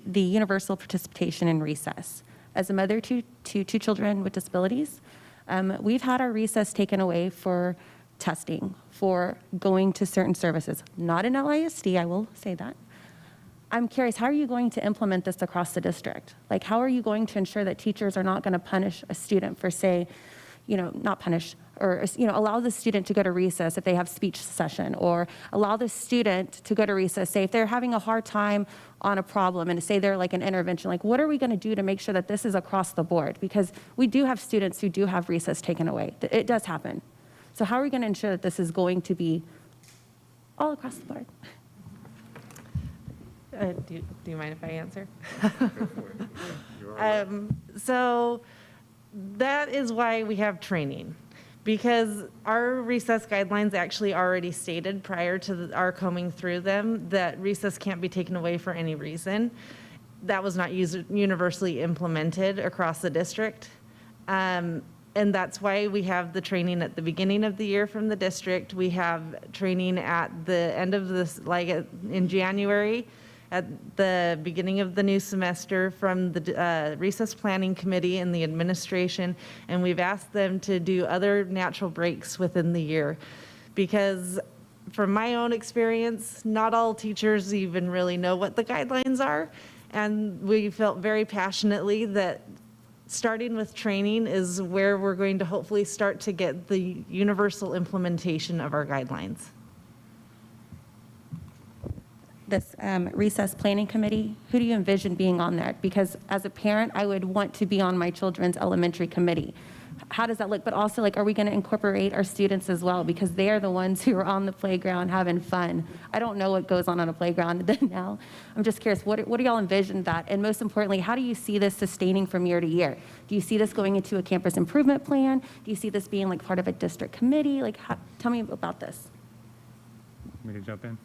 the universal participation in recess. As a mother to two children with disabilities, we've had our recess taken away for testing, for going to certain services. Not in LISD, I will say that. I'm curious, how are you going to implement this across the district? Like, how are you going to ensure that teachers are not going to punish a student for, say, not punish, or, you know, allow the student to go to recess if they have speech session, or allow the student to go to recess, say if they're having a hard time on a problem and say they're like an intervention, like what are we going to do to make sure that this is across the board? Because we do have students who do have recess taken away. It does happen. So how are we going to ensure that this is going to be all across the board? Do you mind if I answer? So that is why we have training, because our recess guidelines actually already stated prior to our combing through them that recess can't be taken away for any reason. That was not universally implemented across the district. And that's why we have the training at the beginning of the year from the district. We have training at the end of this, like in January, at the beginning of the new semester from the recess planning committee and the administration, and we've asked them to do other natural breaks within the year. Because from my own experience, not all teachers even really know what the guidelines are, and we felt very passionately that starting with training is where we're going to hopefully start to get the universal implementation of our guidelines. This recess planning committee, who do you envision being on that? Because as a parent, I would want to be on my children's elementary committee. How does that look? But also, like, are we going to incorporate our students as well? Because they are the ones who are on the playground having fun. I don't know what goes on a playground now. I'm just curious, what do y'all envision that? And most importantly, how do you see this sustaining from year to year? Do you see this going into a campus improvement plan? Do you see this being like part of a district committee? Like, tell me about this. Me to jump in?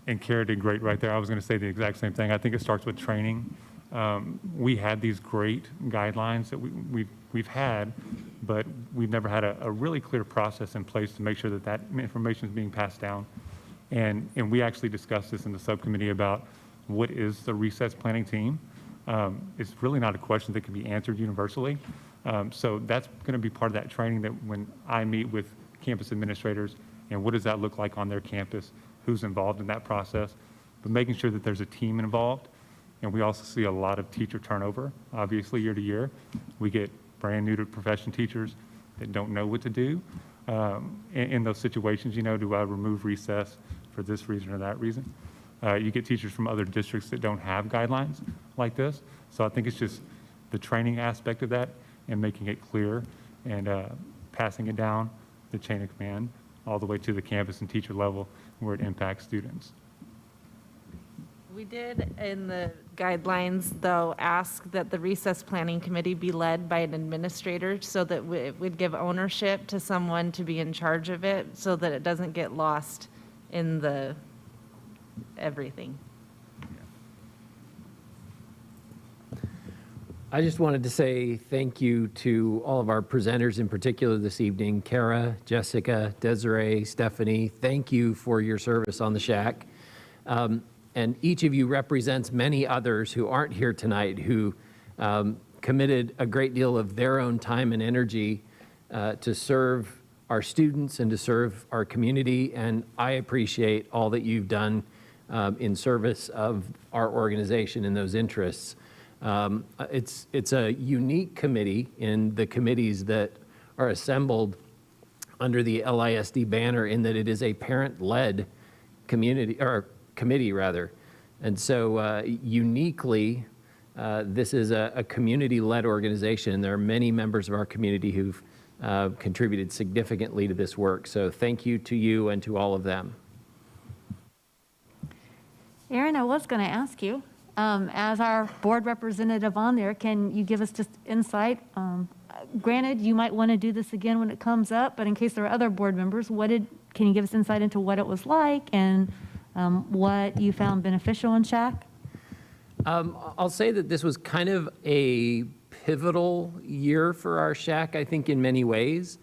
And Kara did great right there. I was going to say the exact same thing. I think it starts with training. We had these great guidelines that we've had, but we've never had a really clear process in place to make sure that that information is being passed down. And we actually discussed this in the subcommittee about what is the recess planning team. It's really not a question that can be answered universally. So that's going to be part of that training, that when I meet with campus administrators, and what does that look like on their campus, who's involved in that process, but making sure that there's a team involved. And we also see a lot of teacher turnover, obviously, year to year. We get brand new to profession teachers that don't know what to do. In those situations, you know, do I remove recess for this reason or that reason? You get teachers from other districts that don't have guidelines like this. So I think it's just the training aspect of that and making it clear and passing it down the chain of command all the way to the campus and teacher level where it impacts students. We did, in the guidelines, though, ask that the recess planning committee be led by an administrator so that it would give ownership to someone to be in charge of it so that it doesn't get lost in the everything. I just wanted to say thank you to all of our presenters in particular this evening, Kara, Jessica, Desiree, Stephanie. Thank you for your service on the Shack. And each of you represents many others who aren't here tonight, who committed a great deal of their own time and energy to serve our students and to serve our community. And I appreciate all that you've done in service of our organization and those interests. It's a unique committee in the committees that are assembled under the LISD banner, in that it is a parent-led community, or committee rather. And so uniquely, this is a community-led organization. There are many members of our community who've contributed significantly to this work. So thank you to you and to all of them. Aaron, I was going to ask you, as our board representative on there, can you give us just insight? Granted, you might want to do this again when it comes up, but in case there are other board members, can you give us insight into what it was like and what you found beneficial in Shack? I'll say that this was kind of a pivotal year for our Shack, I think, in many ways.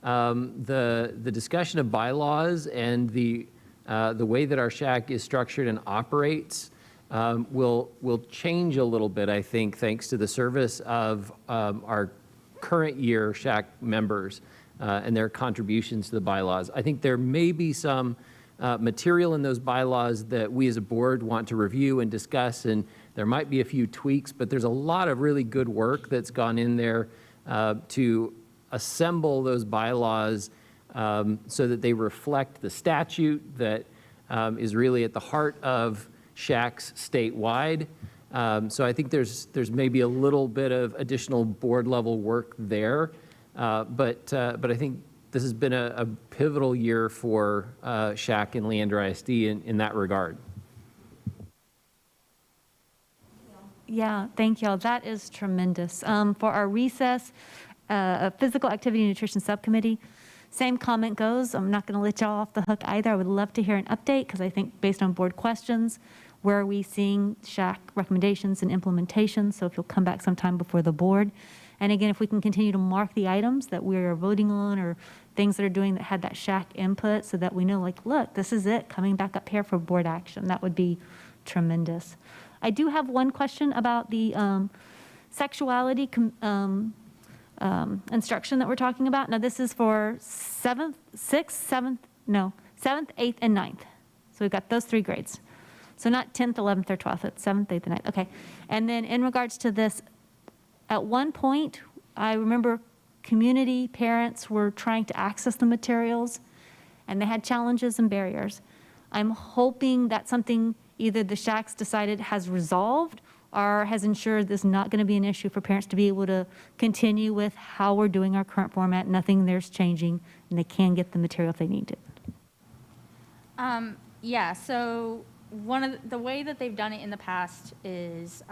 The discussion of bylaws and the way that our Shack is structured and operates will change a little bit, I think, thanks to the service of our current year Shack members and their contributions to the bylaws. I think there may be some material in those bylaws that we as a board want to review and discuss, and there might be a few tweaks, but there's a lot of really good work that's gone in there to assemble those bylaws so that they reflect the statute that is really at the heart of shacks statewide. So I think there's maybe a little bit of additional board level work there, but I think this has been a pivotal year for Shack and Leander ISD in that regard. Yeah, thank y'all. That is tremendous. For our recess, physical activity and nutrition subcommittee, same comment goes. I'm not going to let y'all off the hook either. I would love to hear an update because I think based on board questions, where are we seeing Shack recommendations and implementation? So if you'll come back sometime before the board. And again, if we can continue to mark the items that we are voting on or things that are doing that had that Shack input so that we know, like, look, this is it coming back up here for board action. That would be tremendous. I do have one question about the sexuality instruction that we're talking about. Now, this is for 7th, 7th, 8th, and 9th. So we've got those 3 grades. So not 10th, 11th, or 12th, it's 7th, 8th, and 9th. Okay. And then in regards to this, at one point, I remember community parents were trying to access the materials, and they had challenges and barriers. I'm hoping that's something either the Shacks decided has resolved or has ensured this is not going to be an issue for parents to be able to continue with how we're doing our current format. Nothing there's changing, and they can get the material if they need it. Yeah, so the way that they've done it in the past is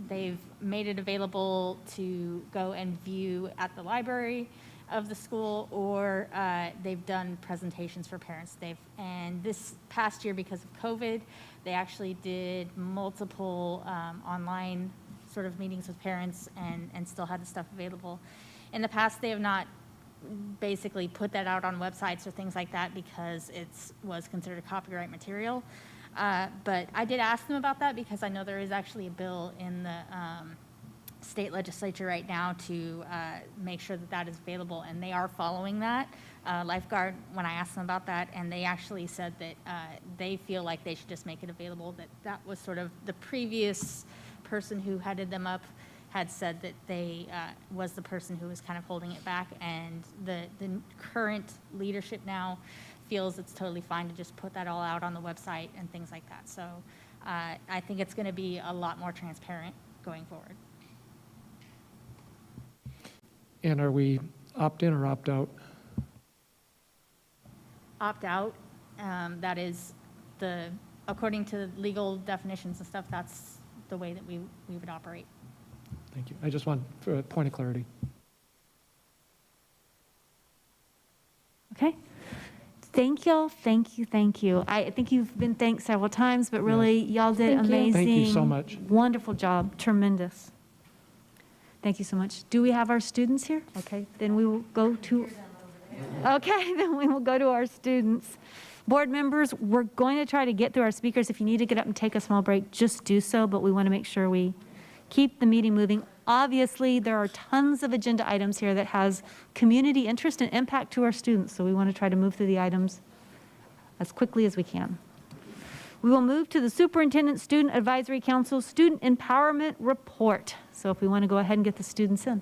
they've made it available to go and view at the library of the school, or they've done presentations for parents. And this past year, because of COVID, they actually did multiple online sort of meetings with parents and still had the stuff available. In the past, they have not basically put that out on websites or things like that because it was considered copyright material. But I did ask them about that because I know there is actually a bill in the state legislature right now to make sure that that is available, and they are following that. Lifeguard, when I asked them about that, and they actually said that they feel like they should just make it available, that was sort of the previous person who headed them up had said that they was the person who was kind of holding it back, and the current leadership now feels it's totally fine to just put that all out on the website and things like that. So I think it's going to be a lot more transparent going forward. And are we opt-in or opt-out? Opt-out, that is according to legal definitions and stuff, that's the way that we would operate. Thank you. I just want for a point of clarity. Okay. Thank y'all. Thank you. Thank you. I think you've been thanked several times, but really, y'all did amazing. Thank you so much. Wonderful job. Tremendous. Thank you so much. Do we have our students here? Okay, then we will go to, okay, then we will go to our students. Board members, we're going to try to get through our speakers. If you need to get up and take a small break, just do so, but we want to make sure we keep the meeting moving. Obviously, there are tons of agenda items here that has community interest and impact to our students, so we want to try to move through the items as quickly as we can. We will move to the Superintendent Student Advisory Council Student Empowerment Report. So if we want to go ahead and get the students in.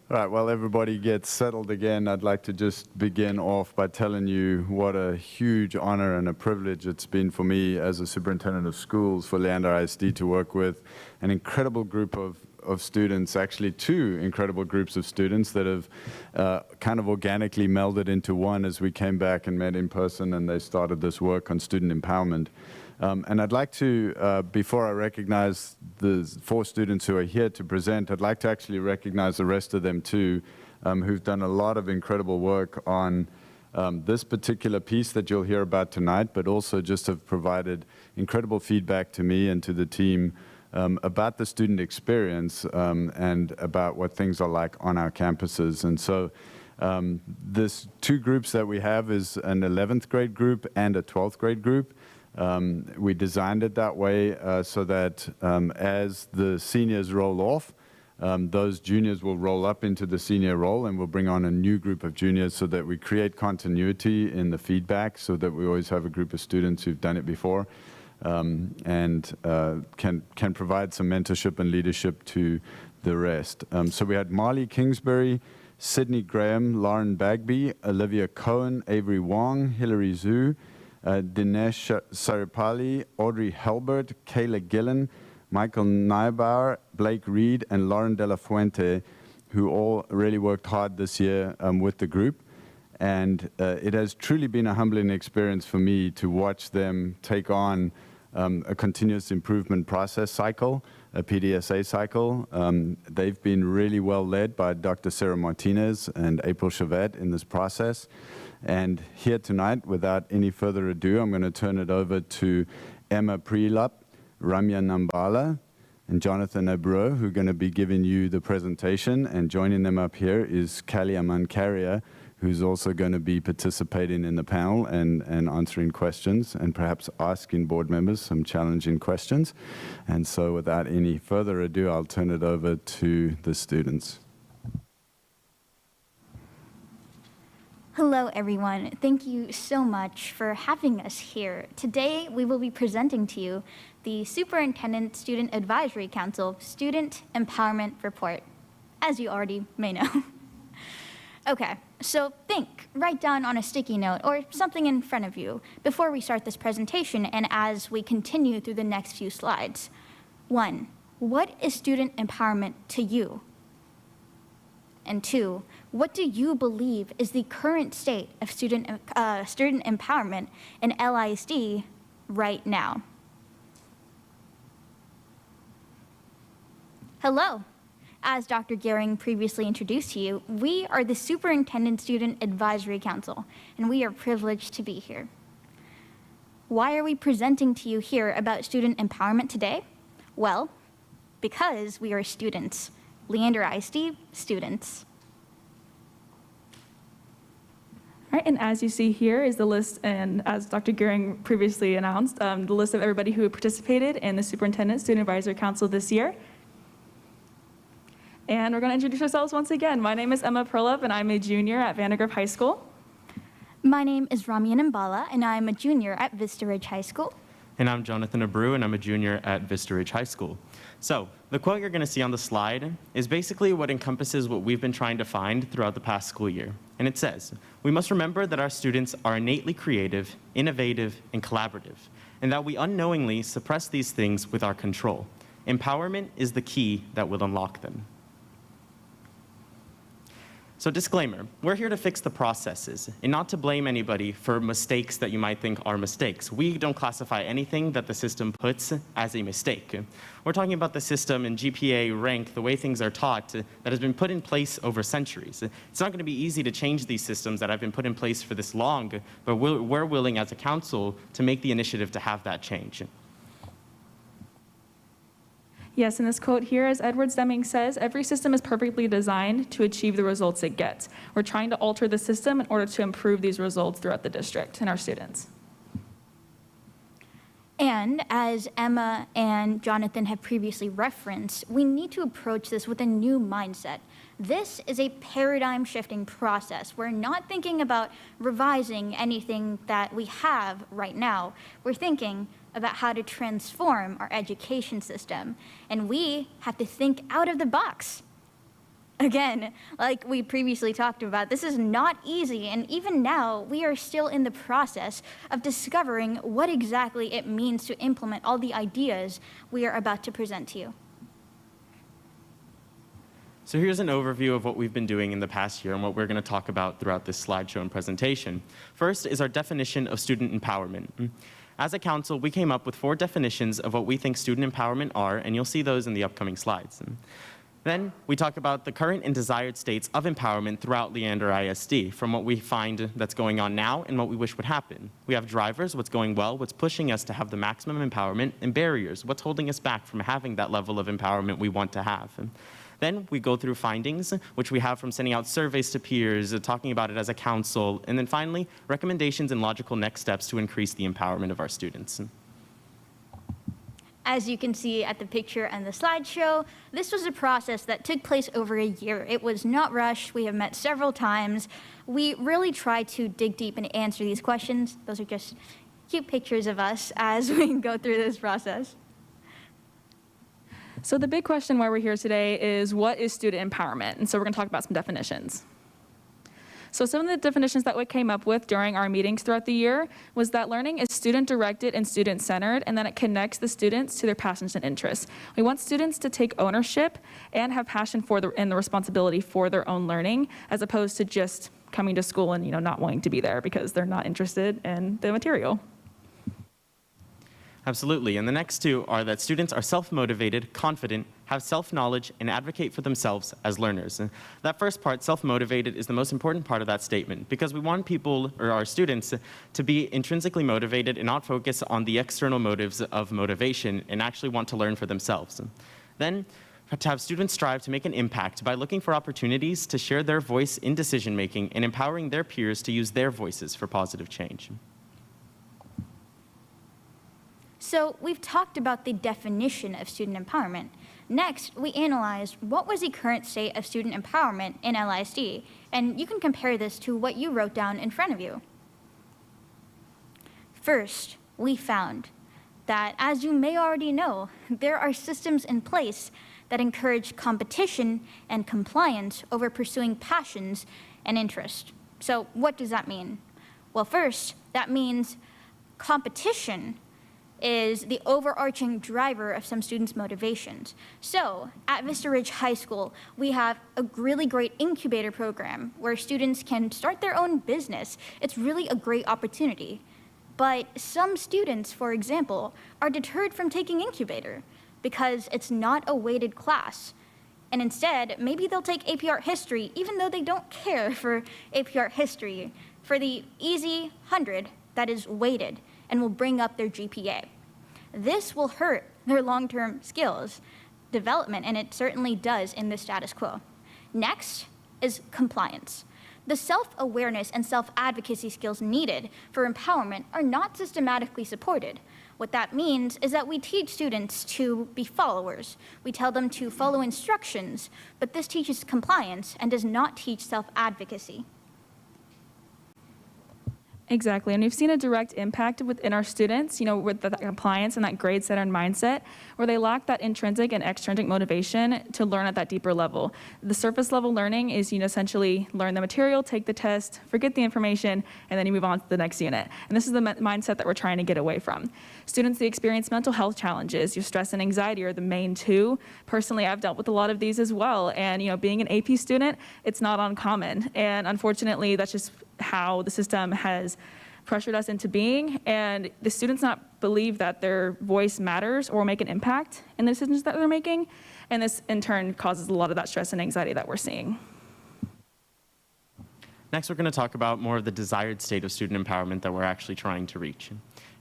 All right, while everybody gets settled again, I'd like to just begin off by telling you what a huge honor and a privilege it's been for me as a superintendent of schools for Leander ISD to work with an incredible group of students, actually two incredible groups of students that have kind of organically melded into one as we came back and met in person and they started this work on student empowerment. And I'd like to, before I recognize the 4 students who are here to present, I'd like to actually recognize the rest of them too, who've done a lot of incredible work on this particular piece that you'll hear about tonight, but also just have provided incredible feedback to me and to the team about the student experience and about what things are like on our campuses. And so this 2 groups that we have is an 11th grade group and a 12th grade group. We designed it that way so that as the seniors roll off, those juniors will roll up into the senior role and we'll bring on a new group of juniors so that we create continuity in the feedback so that we always have a group of students who've done it before and can provide some mentorship and leadership to the rest. So we had Marley Kingsbury, Sydney Graham, Lauren Bagby, Olivia Cohen, Avery Wong, Hillary Zhu, Dinesh Saripali, Audrey Helbert, Kayla Gillen, Michael Neubauer, Blake Reed, and Lauren De La Fuente, who all really worked hard this year with the group. And it has truly been a humbling experience for me to watch them take on a continuous improvement process cycle, a PDSA cycle. They've been really well led by Dr. Sarah Martinez and April Chavette in this process. And here tonight, without any further ado, I'm going to turn it over to Emma Prelup, Ramya Nambala, and Jonathan Abreu, who are going to be giving you the presentation. And joining them up here is Kali Amankaria, who's also going to be participating in the panel and answering questions and perhaps asking board members some challenging questions. And so without any further ado, I'll turn it over to the students. Hello, everyone. Thank you so much for having us here. Today, we will be presenting to you the Superintendent Student Advisory Council Student Empowerment Report, as you already may know. Okay, so write down on a sticky note or something in front of you before we start this presentation and as we continue through the next few slides. 1, what is student empowerment to you? And 2, what do you believe is the current state of student empowerment in LISD right now? Hello. As Dr. Gehring previously introduced to you, we are the Superintendent Student Advisory Council, and we are privileged to be here. Why are we presenting to you here about student empowerment today? Well, because we are students. Leander ISD students. All right, and as you see here is the list, and as Dr. Gehring previously announced, the list of everybody who participated in the Superintendent Student Advisory Council this year. And we're going to introduce ourselves once again. My name is Emma Perlup, and I'm a junior at Vandergrift High School. My name is Ramya Nambala, and I'm a junior at Vista Ridge High School. And I'm Jonathan Abreu, and I'm a junior at Vista Ridge High School. So the quote you're going to see on the slide is basically what encompasses what we've been trying to find throughout the past school year. And it says, we must remember that our students are innately creative, innovative, and collaborative, and that we unknowingly suppress these things with our control. Empowerment is the key that will unlock them. So disclaimer, we're here to fix the processes and not to blame anybody for mistakes that you might think are mistakes. We don't classify anything that the system puts as a mistake. We're talking about the system and GPA, rank, the way things are taught that has been put in place over centuries. It's not going to be easy to change these systems that have been put in place for this long, but we're willing as a council to make the initiative to have that change. Yes, and this quote here, as Edward Deming says, every system is perfectly designed to achieve the results it gets. We're trying to alter the system in order to improve these results throughout the district and our students. And as Emma and Jonathan have previously referenced, we need to approach this with a new mindset. This is a paradigm-shifting process. We're not thinking about revising anything that we have right now. We're thinking about how to transform our education system. And we have to think out of the box. Again, like we previously talked about, this is not easy, and even now, we are still in the process of discovering what exactly it means to implement all the ideas we are about to present to you. So here's an overview of what we've been doing in the past year and what we're going to talk about throughout this slideshow and presentation. First is our definition of student empowerment. As a council, we came up with 4 definitions of what we think student empowerment are, and you'll see those in the upcoming slides. Then we talk about the current and desired states of empowerment throughout Leander ISD, from what we find that's going on now and what we wish would happen. We have drivers, what's going well, what's pushing us to have the maximum empowerment, and barriers, what's holding us back from having that level of empowerment we want to have. Then we go through findings, which we have from sending out surveys to peers, talking about it as a council, and then finally, recommendations and logical next steps to increase the empowerment of our students. As you can see at the picture and the slideshow, this was a process that took place over a year. It was not rushed. We have met several times. We really tried to dig deep and answer these questions. Those are just cute pictures of us as we go through this process. So the big question why we're here today is, what is student empowerment? And so we're going to talk about some definitions. So some of the definitions that we came up with during our meetings throughout the year was that learning is student-directed and student-centered, and that it connects the students to their passions and interests. We want students to take ownership and have passion for and the responsibility for their own learning, as opposed to just coming to school and not wanting to be there because they're not interested in the material. Absolutely, and the next 2 are that students are self-motivated, confident, have self-knowledge, and advocate for themselves as learners. And that first part, self-motivated, is the most important part of that statement, because we want people, or our students, to be intrinsically motivated and not focus on the external motives of motivation and actually want to learn for themselves. Then, to have students strive to make an impact by looking for opportunities to share their voice in decision-making and empowering their peers to use their voices for positive change. So we've talked about the definition of student empowerment. Next, we analyzed what was the current state of student empowerment in LISD, and you can compare this to what you wrote down in front of you. First, we found that, as you may already know, there are systems in place that encourage competition and compliance over pursuing passions and interests. So what does that mean? Well, first, that means competition is the overarching driver of some students' motivations. So at Vista Ridge High School, we have a really great incubator program where students can start their own business. It's really a great opportunity. But some students, for example, are deterred from taking incubator because it's not a weighted class. And instead, maybe they'll take AP Art History, even though they don't care for AP Art History, for the easy 100 that is weighted and will bring up their GPA. This will hurt their long-term skills development, and it certainly does in the status quo. Next is compliance. The self-awareness and self-advocacy skills needed for empowerment are not systematically supported. What that means is that we teach students to be followers. We tell them to follow instructions, but this teaches compliance and does not teach self-advocacy. Exactly, and we've seen a direct impact within our students, with the compliance and that grade-centered mindset, where they lack that intrinsic and extrinsic motivation to learn at that deeper level. The surface level learning is, essentially learn the material, take the test, forget the information, and then you move on to the next unit. And this is the mindset that we're trying to get away from. Students that experience mental health challenges, your stress and anxiety are the main 2. Personally, I've dealt with a lot of these as well, and being an AP student, it's not uncommon. And unfortunately, that's just how the system has pressured us into being, and the students not believe that their voice matters or will make an impact in the decisions that they're making, and this in turn causes a lot of that stress and anxiety that we're seeing. Next, we're going to talk about more of the desired state of student empowerment that we're actually trying to reach.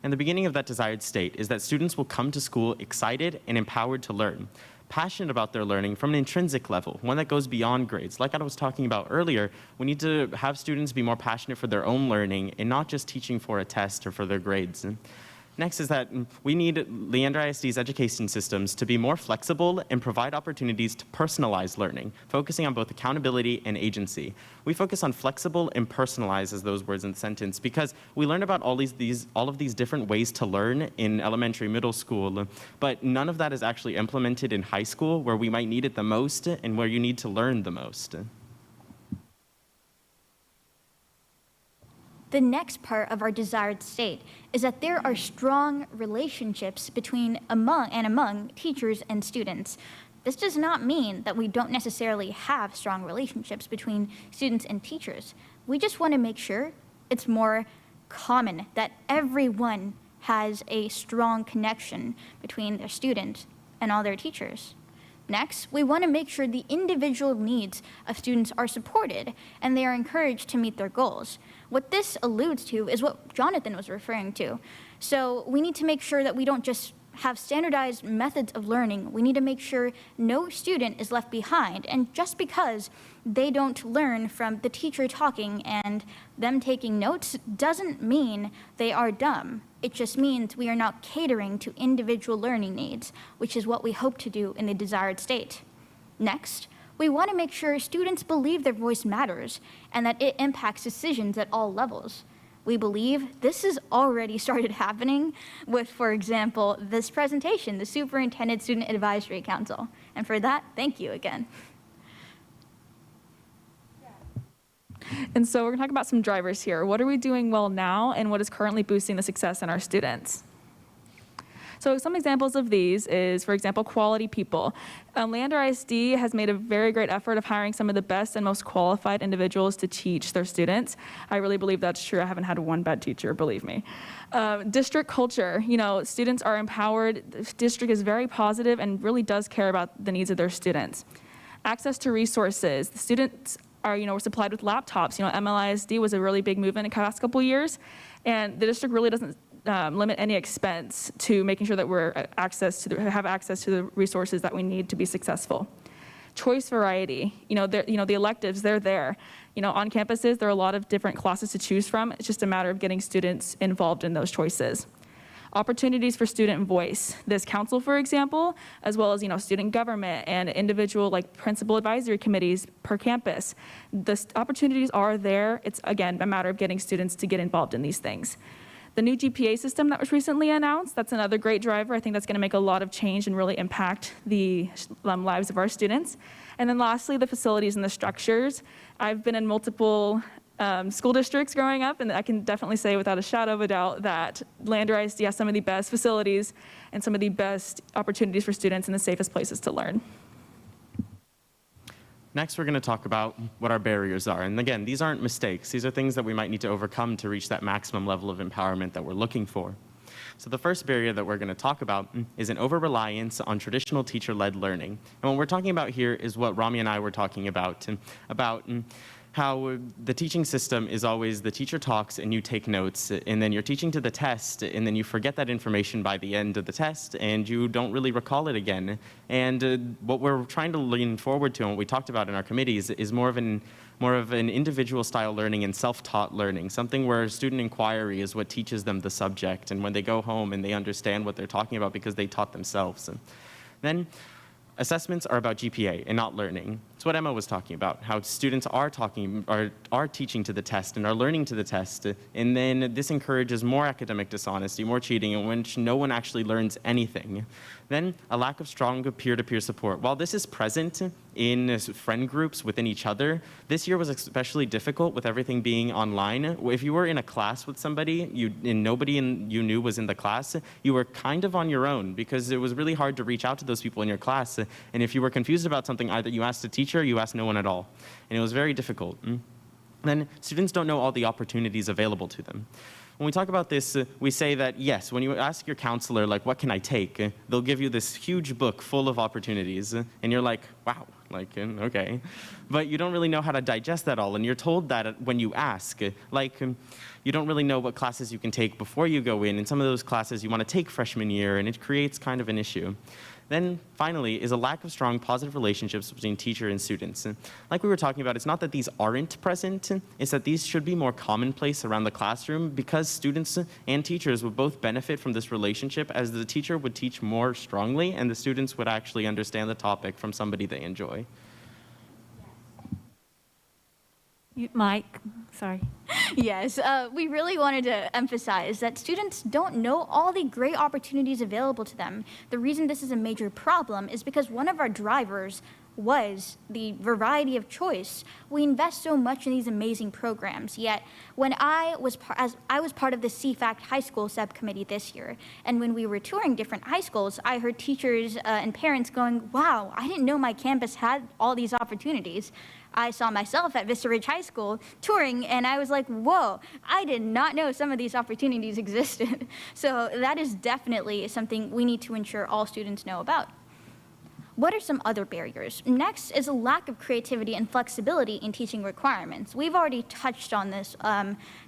And the beginning of that desired state is that students will come to school excited and empowered to learn, passionate about their learning from an intrinsic level, one that goes beyond grades. Like I was talking about earlier, we need to have students be more passionate for their own learning and not just teaching for a test or for their grades. Next is that we need Leander ISD's education systems to be more flexible and provide opportunities to personalize learning, focusing on both accountability and agency. We focus on flexible and personalize as those words in the sentence because we learn about all of these different ways to learn in elementary, middle school, but none of that is actually implemented in high school where we might need it the most and where you need to learn the most. The next part of our desired state is that there are strong relationships among teachers and students. This does not mean that we don't necessarily have strong relationships between students and teachers. We just want to make sure it's more common that everyone has a strong connection between their students and all their teachers. Next, we want to make sure the individual needs of students are supported and they are encouraged to meet their goals. What this alludes to is what Jonathan was referring to. So we need to make sure that we don't just have standardized methods of learning. We need to make sure no student is left behind. And just because they don't learn from the teacher talking and them taking notes doesn't mean they are dumb. It just means we are not catering to individual learning needs, which is what we hope to do in the desired state. Next, we want to make sure students believe their voice matters and that it impacts decisions at all levels. We believe this has already started happening with, for example, this presentation, the Superintendent Student Advisory Council. And for that, thank you again. And so we're going to talk about some drivers here. What are we doing well now, and what is currently boosting the success in our students? So some examples of these is, for example, quality people. Leander ISD has made a very great effort of hiring some of the best and most qualified individuals to teach their students. I really believe that's true. I haven't had one bad teacher, believe me. District culture, students are empowered. The district is very positive and really does care about the needs of their students. Access to resources. The students were supplied with laptops. MLISD was a really big movement in the past couple years, and the district really doesn't limit any expense to making sure that we have access to the resources that we need to be successful. Choice variety, the electives, they're there. On campuses, there are a lot of different classes to choose from. It's just a matter of getting students involved in those choices. Opportunities for student voice. This council, for example, as well as student government and individual principal advisory committees per campus. The opportunities are there. It's again a matter of getting students to get involved in these things. The new GPA system that was recently announced, that's another great driver. I think that's going to make a lot of change and really impact the lives of our students. And then lastly, the facilities and the structures. I've been in multiple school districts growing up, and I can definitely say without a shadow of a doubt that Leander ISD has some of the best facilities and some of the best opportunities for students and the safest places to learn. Next, we're going to talk about what our barriers are. And again, these aren't mistakes. These are things that we might need to overcome to reach that maximum level of empowerment that we're looking for. So the first barrier that we're going to talk about is an over-reliance on traditional teacher-led learning. And what we're talking about here is what Rami and I were talking about how the teaching system is always the teacher talks and you take notes, and then you're teaching to the test, and then you forget that information by the end of the test, and you don't really recall it again. And what we're trying to lean forward to, and what we talked about in our committees, is more of an individual style learning and self-taught learning, something where student inquiry is what teaches them the subject, and when they go home and they understand what they're talking about because they taught themselves. And then assessments are about GPA and not learning. It's what Emma was talking about, how students are teaching to the test and are learning to the test, and then this encourages more academic dishonesty, more cheating, in which no one actually learns anything. Then a lack of strong peer-to-peer support. While this is present in friend groups within each other, this year was especially difficult with everything being online. If you were in a class with somebody and nobody you knew was in the class, you were kind of on your own because it was really hard to reach out to those people in your class. And if you were confused about something, either you asked a teacher or you asked no one at all. And it was very difficult. Then students don't know all the opportunities available to them. When we talk about this, we say that, yes, when you ask your counselor, what can I take? They'll give you this huge book full of opportunities, and you're like, wow, okay. But you don't really know how to digest that all, and you're told that when you ask. You don't really know what classes you can take before you go in, and some of those classes you want to take freshman year, and it creates kind of an issue. Then finally is a lack of strong positive relationships between teacher and students. Like we were talking about, it's not that these aren't present, it's that these should be more commonplace around the classroom because students and teachers would both benefit from this relationship as the teacher would teach more strongly and the students would actually understand the topic from somebody they enjoy. Mike, sorry. Yes, we really wanted to emphasize that students don't know all the great opportunities available to them. The reason this is a major problem is because one of our drivers was the variety of choice. We invest so much in these amazing programs, yet when I was part of the CFACT high school subcommittee this year, and when we were touring different high schools, I heard teachers and parents going, wow, I didn't know my campus had all these opportunities. I saw myself at Vista Ridge High School touring, and I was like, whoa, I did not know some of these opportunities existed. So that is definitely something we need to ensure all students know about. What are some other barriers? Next is a lack of creativity and flexibility in teaching requirements. We've already touched on this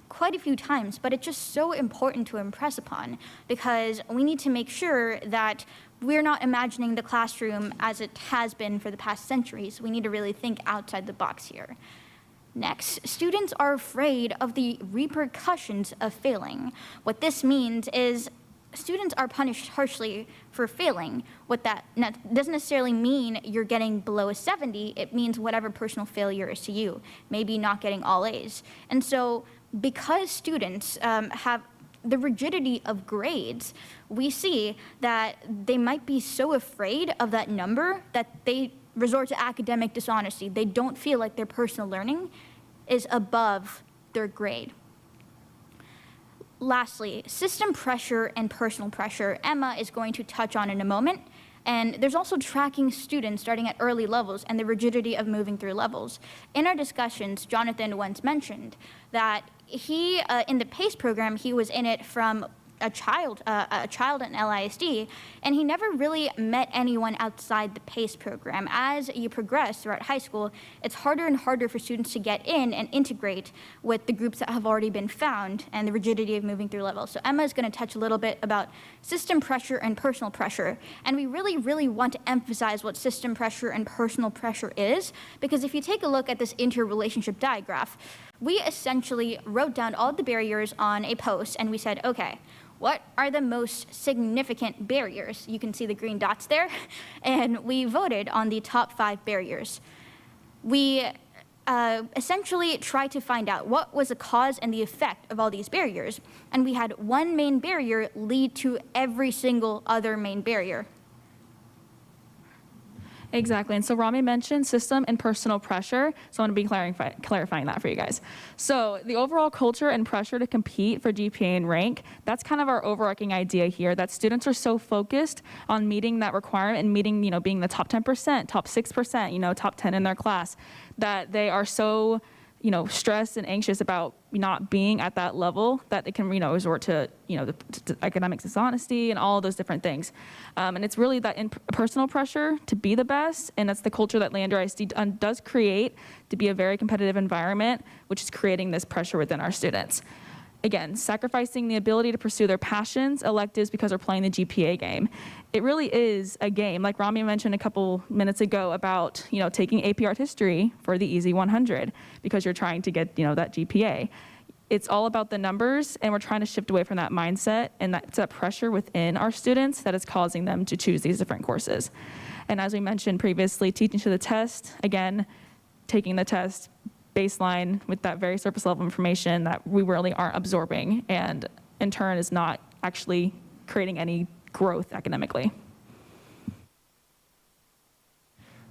quite a few times, but it's just so important to impress upon because we need to make sure that we're not imagining the classroom as it has been for the past centuries. We need to really think outside the box here. Next, students are afraid of the repercussions of failing. What this means is students are punished harshly for failing. What that doesn't necessarily mean you're getting below a 70, it means whatever personal failure is to you, maybe not getting all A's. And so because students have the rigidity of grades, we see that they might be so afraid of that number that they resort to academic dishonesty. They don't feel like their personal learning is above their grade. Lastly, system pressure and personal pressure. Emma is going to touch on in a moment. And there's also tracking students starting at early levels and the rigidity of moving through levels. In our discussions, Jonathan once mentioned that he, in the PACE program, he was in it from a child in LISD, and he never really met anyone outside the PACE program. As you progress throughout high school, it's harder and harder for students to get in and integrate with the groups that have already been found and the rigidity of moving through levels. So Emma is going to touch a little bit about system pressure and personal pressure, and we really, really want to emphasize what system pressure and personal pressure is, because if you take a look at this interrelationship diagram, we essentially wrote down all the barriers on a post, and we said, okay, what are the most significant barriers? You can see the green dots there, and we voted on the top 5 barriers. We essentially tried to find out what was the cause and the effect of all these barriers, and we had one main barrier lead to every single other main barrier. Exactly. And so Rami mentioned system and personal pressure. So I want to be clarifying that for you guys. So the overall culture and pressure to compete for GPA and rank, that's kind of our overarching idea here, that students are so focused on meeting that requirement and meeting, being the top 10%, top 6%, top 10 in their class, that they are so, stressed and anxious about not being at that level that they can, resort to, to academic dishonesty and all those different things. And it's really that personal pressure to be the best, and that's the culture that Leander ISD does create to be a very competitive environment, which is creating this pressure within our students. Again, sacrificing the ability to pursue their passions, electives, because they're playing the GPA game. It really is a game, like Rami mentioned a couple minutes ago about, taking AP Art History for the Easy 100 because you're trying to get, that GPA. It's all about the numbers, and we're trying to shift away from that mindset, and that's that pressure within our students that is causing them to choose these different courses. And as we mentioned previously, teaching to the test, again, taking the test, baseline with that very surface level information that we really aren't absorbing, and in turn is not actually creating any growth academically.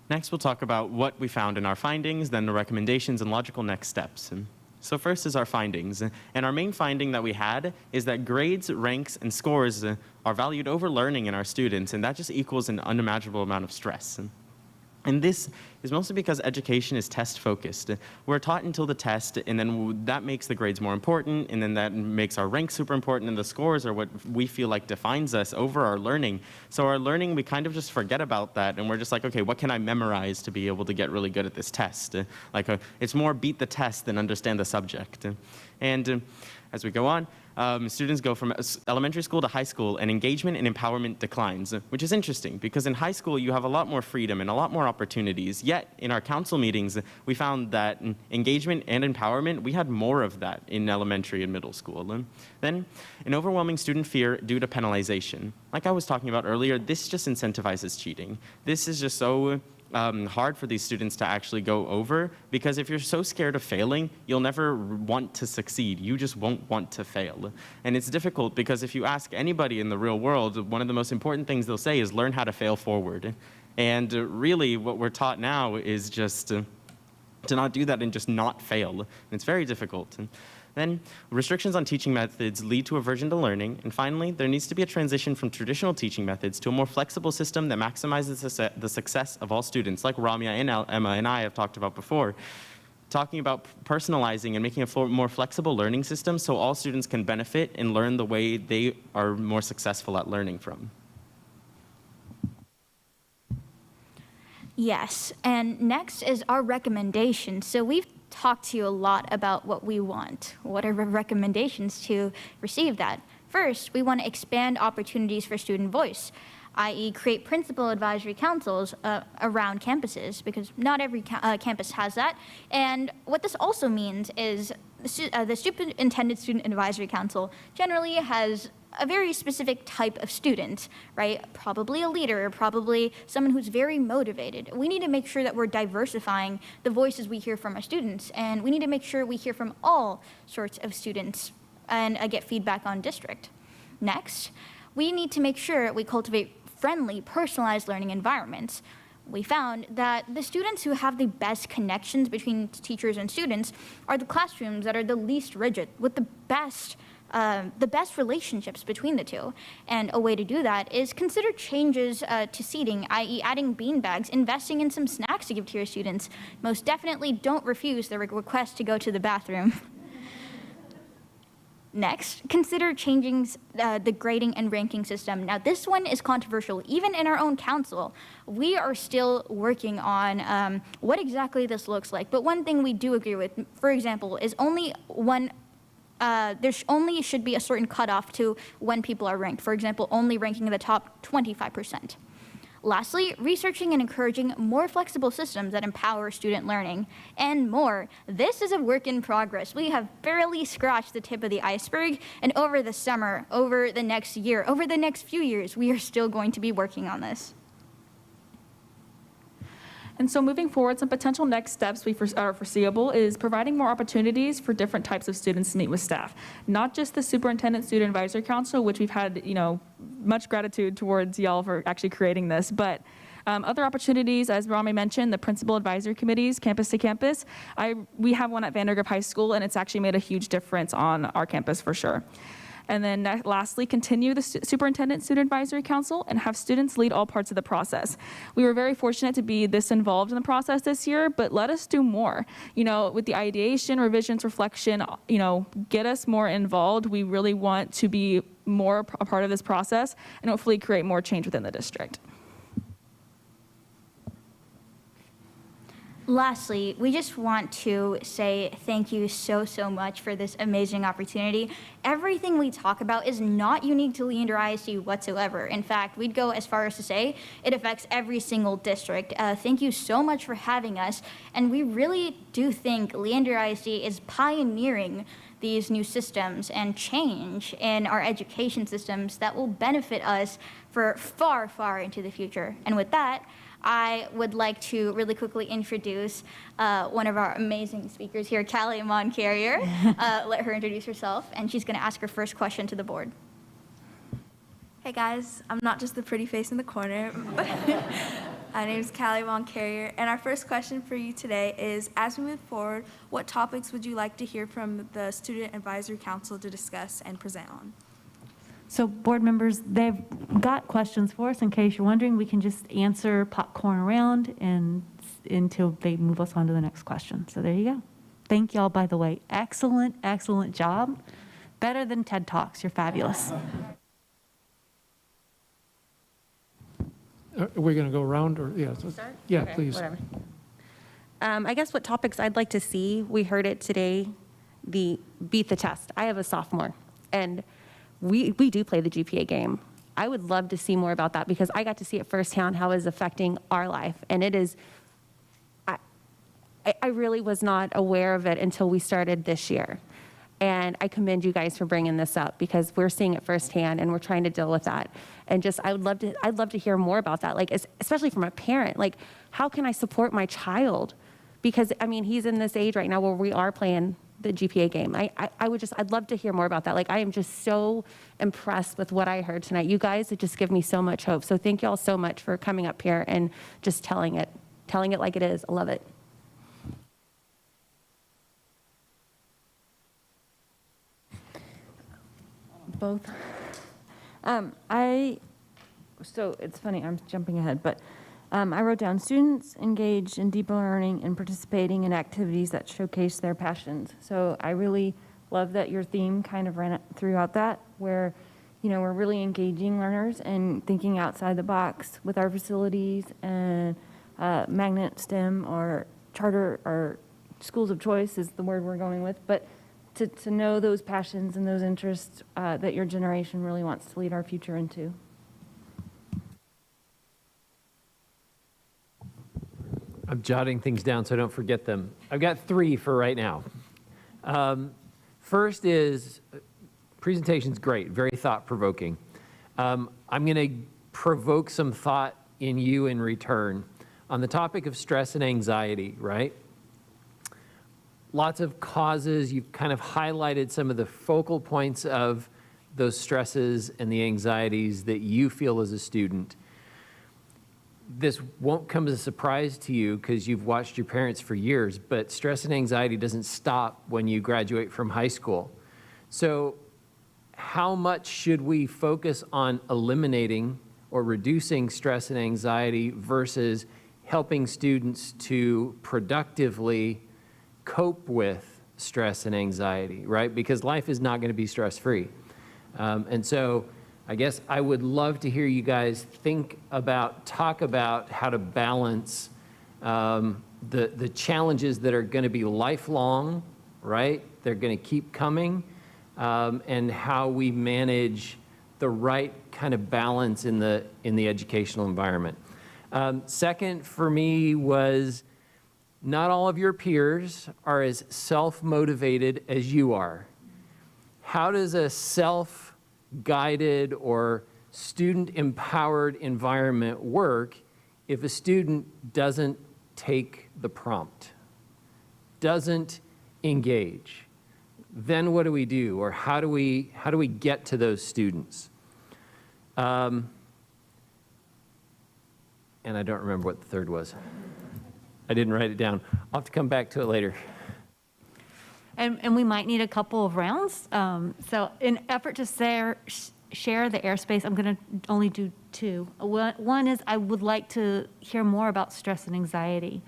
Next, we'll talk about what we found in our findings, then the recommendations and logical next steps. So first is our findings. And our main finding that we had is that grades, ranks, and scores are valued over learning in our students, and that just equals an unimaginable amount of stress. And this is mostly because education is test-focused. We're taught until the test, and then that makes the grades more important, and then that makes our ranks super important, and the scores are what we feel like defines us over our learning. So our learning, we kind of just forget about that, and we're just like, okay, what can I memorize to be able to get really good at this test? It's more beat the test than understand the subject. And as we go on, Students go from elementary school to high school, and engagement and empowerment declines, which is interesting because in high school you have a lot more freedom and a lot more opportunities. Yet in our council meetings, we found that engagement and empowerment, we had more of that in elementary and middle school. Then an overwhelming student fear due to penalization. Like I was talking about earlier, this just incentivizes cheating. This is just so hard for these students to actually go over, because if you're so scared of failing, you'll never want to succeed. You just won't want to fail. And it's difficult because if you ask anybody in the real world, one of the most important things they'll say is learn how to fail forward. And really what we're taught now is just to not do that and just not fail. And it's very difficult. Then, restrictions on teaching methods lead to aversion to learning. And finally, there needs to be a transition from traditional teaching methods to a more flexible system that maximizes the success of all students, like Ramya and Emma and I have talked about before. Talking about personalizing and making a more flexible learning system so all students can benefit and learn the way they are more successful at learning from. Yes, and next is our recommendation. So we've talked to you a lot about what we want. What are recommendations to receive that? First, we want to expand opportunities for student voice, i.e. create principal advisory councils around campuses, because not every campus has that. And what this also means is the Superintendent Student Advisory Council generally has a very specific type of student, right? Probably a leader, probably someone who's very motivated. We need to make sure that we're diversifying the voices we hear from our students, and we need to make sure we hear from all sorts of students and get feedback on district. Next, we need to make sure we cultivate friendly, personalized learning environments. We found that the students who have the best connections between teachers and students are the classrooms that are the least rigid, with the best relationships between the two. And a way to do that is consider changes to seating, i.e. adding bean bags, investing in some snacks to give to your students. Most definitely don't refuse the request to go to the bathroom. Next, consider changing the grading and ranking system. Now, this one is controversial. Even in our own council, we are still working on what exactly this looks like. But one thing we do agree with, for example, is there only should be a certain cutoff to when people are ranked. For example, only ranking the top 25%. Lastly, researching and encouraging more flexible systems that empower student learning, and more. This is a work in progress. We have barely scratched the tip of the iceberg, and over the summer, over the next year, over the next few years, we are still going to be working on this. And so moving forward, some potential next steps are foreseeable is providing more opportunities for different types of students to meet with staff. Not just the Superintendent Student Advisory Council, which we've had, much gratitude towards y'all for actually creating this, but other opportunities, as Rami mentioned, the Principal Advisory Committees, campus to campus. We have one at Vandergrift High School, and it's actually made a huge difference on our campus for sure. And then lastly, continue the Superintendent Student Advisory Council and have students lead all parts of the process. We were very fortunate to be this involved in the process this year, but let us do more. With the ideation, revisions, reflection, get us more involved. We really want to be more a part of this process and hopefully create more change within the district. Lastly, we just want to say thank you so much for this amazing opportunity. Everything we talk about is not unique to Leander ISD whatsoever. In fact, we'd go as far as to say it affects every single district. Thank you so much for having us. And we really do think Leander ISD is pioneering these new systems and change in our education systems that will benefit us for far into the future. And with that, I would like to really quickly introduce one of our amazing speakers here, Callie Moncarrier. Let her introduce herself, and she's going to ask her first question to the board. Hey guys, I'm not just the pretty face in the corner. My name is Callie Moncarrier, and our first question for you today is, as we move forward, what topics would you like to hear from the Student Advisory Council to discuss and present on? So board members, they've got questions for us. In case you're wondering, we can just answer popcorn around and until they move us on to the next question. So there you go. Thank y'all, by the way. Excellent job. Better than TED Talks. You're fabulous. Are we going to go around or, yeah? Start? Yeah, Okay, please. whatever. I guess what topics I'd like to see, we heard it today, the beat the test. I have a sophomore. And we do play the GPA game. I would love to see more about that because I got to see it firsthand how it is affecting our life. And it is, I really was not aware of it until we started this year. And I commend you guys for bringing this up because we're seeing it firsthand and we're trying to deal with that. And just, I'd love to hear more about that. Like, especially from a parent, like, how can I support my child? Because, I mean, he's in this age right now where we are playing the GPA game. I'd love to hear more about that. Like, I am just so impressed with what I heard tonight. You guys, it just give me so much hope. So thank you all so much for coming up here and just telling it like it is. I love it. Both. So it's funny, I'm jumping ahead, but I wrote down students engaged in deeper learning and participating in activities that showcase their passions. So I really love that your theme kind of ran throughout that, where, you know, we're really engaging learners and thinking outside the box with our facilities and magnet STEM or charter or schools of choice is the word we're going with, but to know those passions and those interests that your generation really wants to lead our future into. I'm jotting things down so I don't forget them. I've got 3 for right now. First is, presentation's great, very thought-provoking. I'm going to provoke some thought in you in return on the topic of stress and anxiety, right? Lots of causes. You've kind of highlighted some of the focal points of those stresses and the anxieties that you feel as a student. This won't come as a surprise to you because you've watched your parents for years, but stress and anxiety doesn't stop when you graduate from high school. So how much should we focus on eliminating or reducing stress and anxiety versus helping students to productively cope with stress and anxiety, right? Because life is not going to be stress-free. And so I guess I would love to hear you guys talk about how to balance the challenges that are going to be lifelong, right? They're going to keep coming, and how we manage the right kind of balance in the educational environment. Second for me was, not all of your peers are as self-motivated as you are. How does a self-guided or student-empowered environment work if a student doesn't take the prompt, doesn't engage? Then what do we do, or how do we get to those students? And I don't remember what the third was. I didn't write it down. I'll have to come back to it later. And we might need a couple of rounds. So in effort to share the airspace, I'm going to only do 2. One is I would like to hear more about stress and anxiety.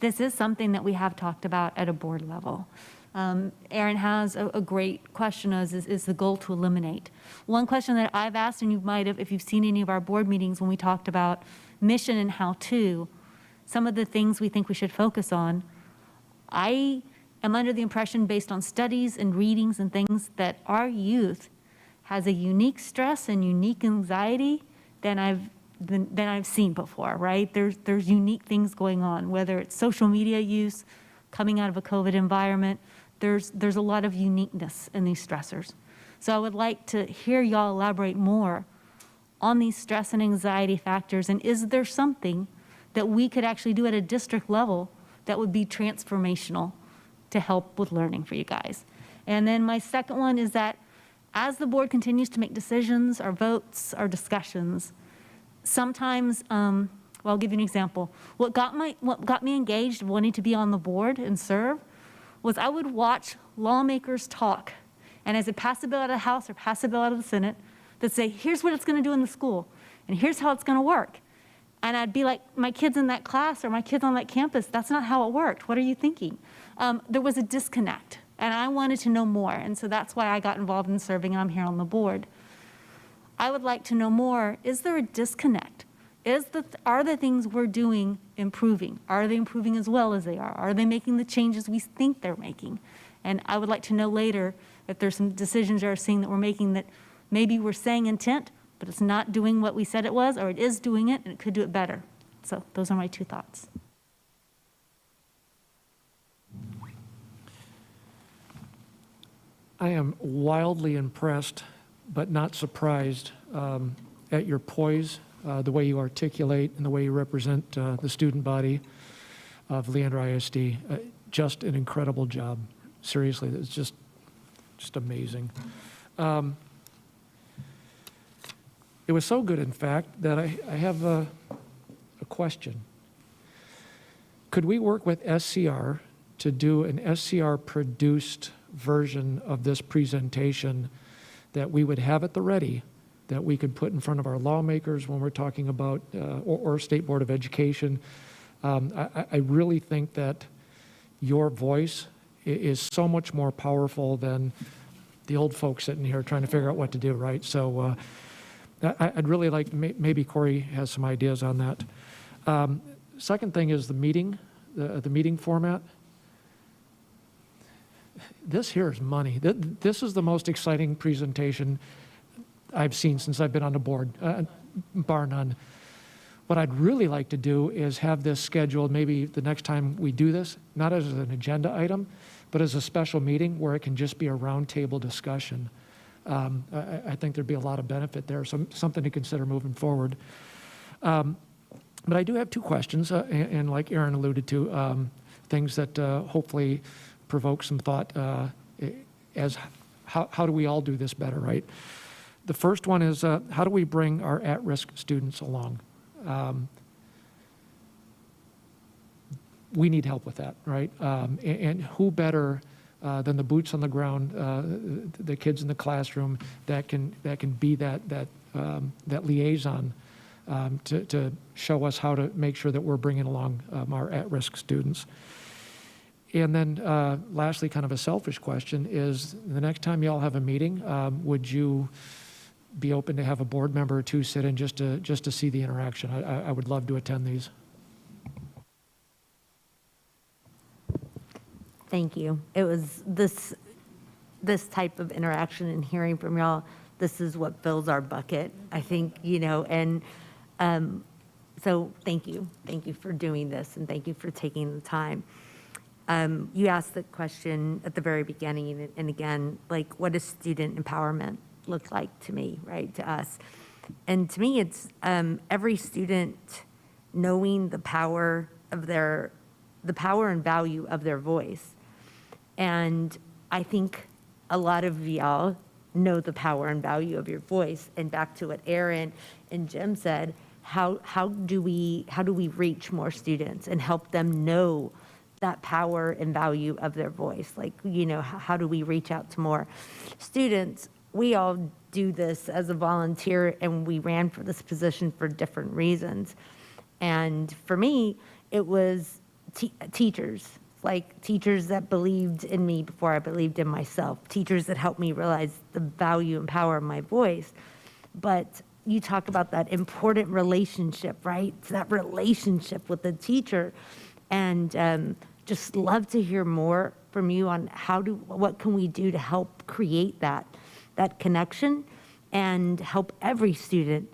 This is something that we have talked about at a board level. Aaron has a great question, is the goal to eliminate. One question that I've asked, and you might have, if you've seen any of our board meetings when we talked about mission and how to, some of the things we think we should focus on, I am under the impression, based on studies and readings and things, that our youth has a unique stress and unique anxiety than I've seen before, right? There's unique things going on, whether it's social media use, coming out of a COVID environment. There's a lot of uniqueness in these stressors. So I would like to hear y'all elaborate more on these stress and anxiety factors, and is there something that we could actually do at a district level that would be transformational to help with learning for you guys. And then my second one is that as the board continues to make decisions, our votes, our discussions, sometimes, well, I'll give you an example. What got me engaged, wanting to be on the board and serve, was I would watch lawmakers talk, and as it passed a bill out of the House or passed a bill out of the Senate, they'd say, here's what it's going to do in the school, and here's how it's going to work. And I'd be like, my kids in that class or my kids on that campus, that's not how it worked. What are you thinking? There was a disconnect, and I wanted to know more. And so that's why I got involved in serving, and I'm here on the board. I would like to know more. Is there a disconnect? Are the things we're doing improving? Are they improving as well as they are? Are they making the changes we think they're making? And I would like to know later, if there's some decisions you're seeing that we're making that maybe we're saying intent, but it's not doing what we said it was, or it is doing it and it could do it better. So those are my 2 thoughts. I am wildly impressed, but not surprised at your poise, the way you articulate and the way you represent the student body of Leander ISD. Just an incredible job. Seriously, it's just amazing. It was so good, in fact, that I have a question. Could we work with SCR to do an SCR-produced version of this presentation that we would have at the ready, that we could put in front of our lawmakers when we're talking about, or State Board of Education? I really think that your voice is so much more powerful than the old folks sitting here trying to figure out what to do, right? So I'd really like, maybe Corey has some ideas on that. Second thing is the meeting format. This here is money. This is the most exciting presentation I've seen since I've been on the board, bar none. What I'd really like to do is have this scheduled maybe the next time we do this, not as an agenda item, but as a special meeting where it can just be a roundtable discussion. I think there'd be a lot of benefit there, something to consider moving forward. But I do have 2 questions, and like Aaron alluded to, things that hopefully provoke some thought as how do we all do this better, right? The first one is how do we bring our at-risk students along? We need help with that, right? And who better than the boots on the ground, the kids in the classroom that can be that liaison to show us how to make sure that we're bringing along our at-risk students. And then lastly, kind of a selfish question is, the next time y'all have a meeting, would you be open to have a board member or 2 sit in just to see the interaction? I would love to attend these. Thank you. It was this type of interaction and hearing from y'all, this is what fills our bucket, I think, and so thank you. Thank you for doing this, and thank you for taking the time. You asked the question at the very beginning, and again, like, what does student empowerment look like to me, right, to us? And to me, it's every student knowing the power and value of their voice. And I think a lot of y'all know the power and value of your voice. And back to what Aaron and Jim said, how do we reach more students and help them know that power and value of their voice? Like, how do we reach out to more students? We all do this as a volunteer, and we ran for this position for different reasons. And for me, it was teachers, like teachers that believed in me before I believed in myself, teachers that helped me realize the value and power of my voice. But you talk about that important relationship, right? It's that relationship with the teacher. And just love to hear more from you on what can we do to help create that connection and help every student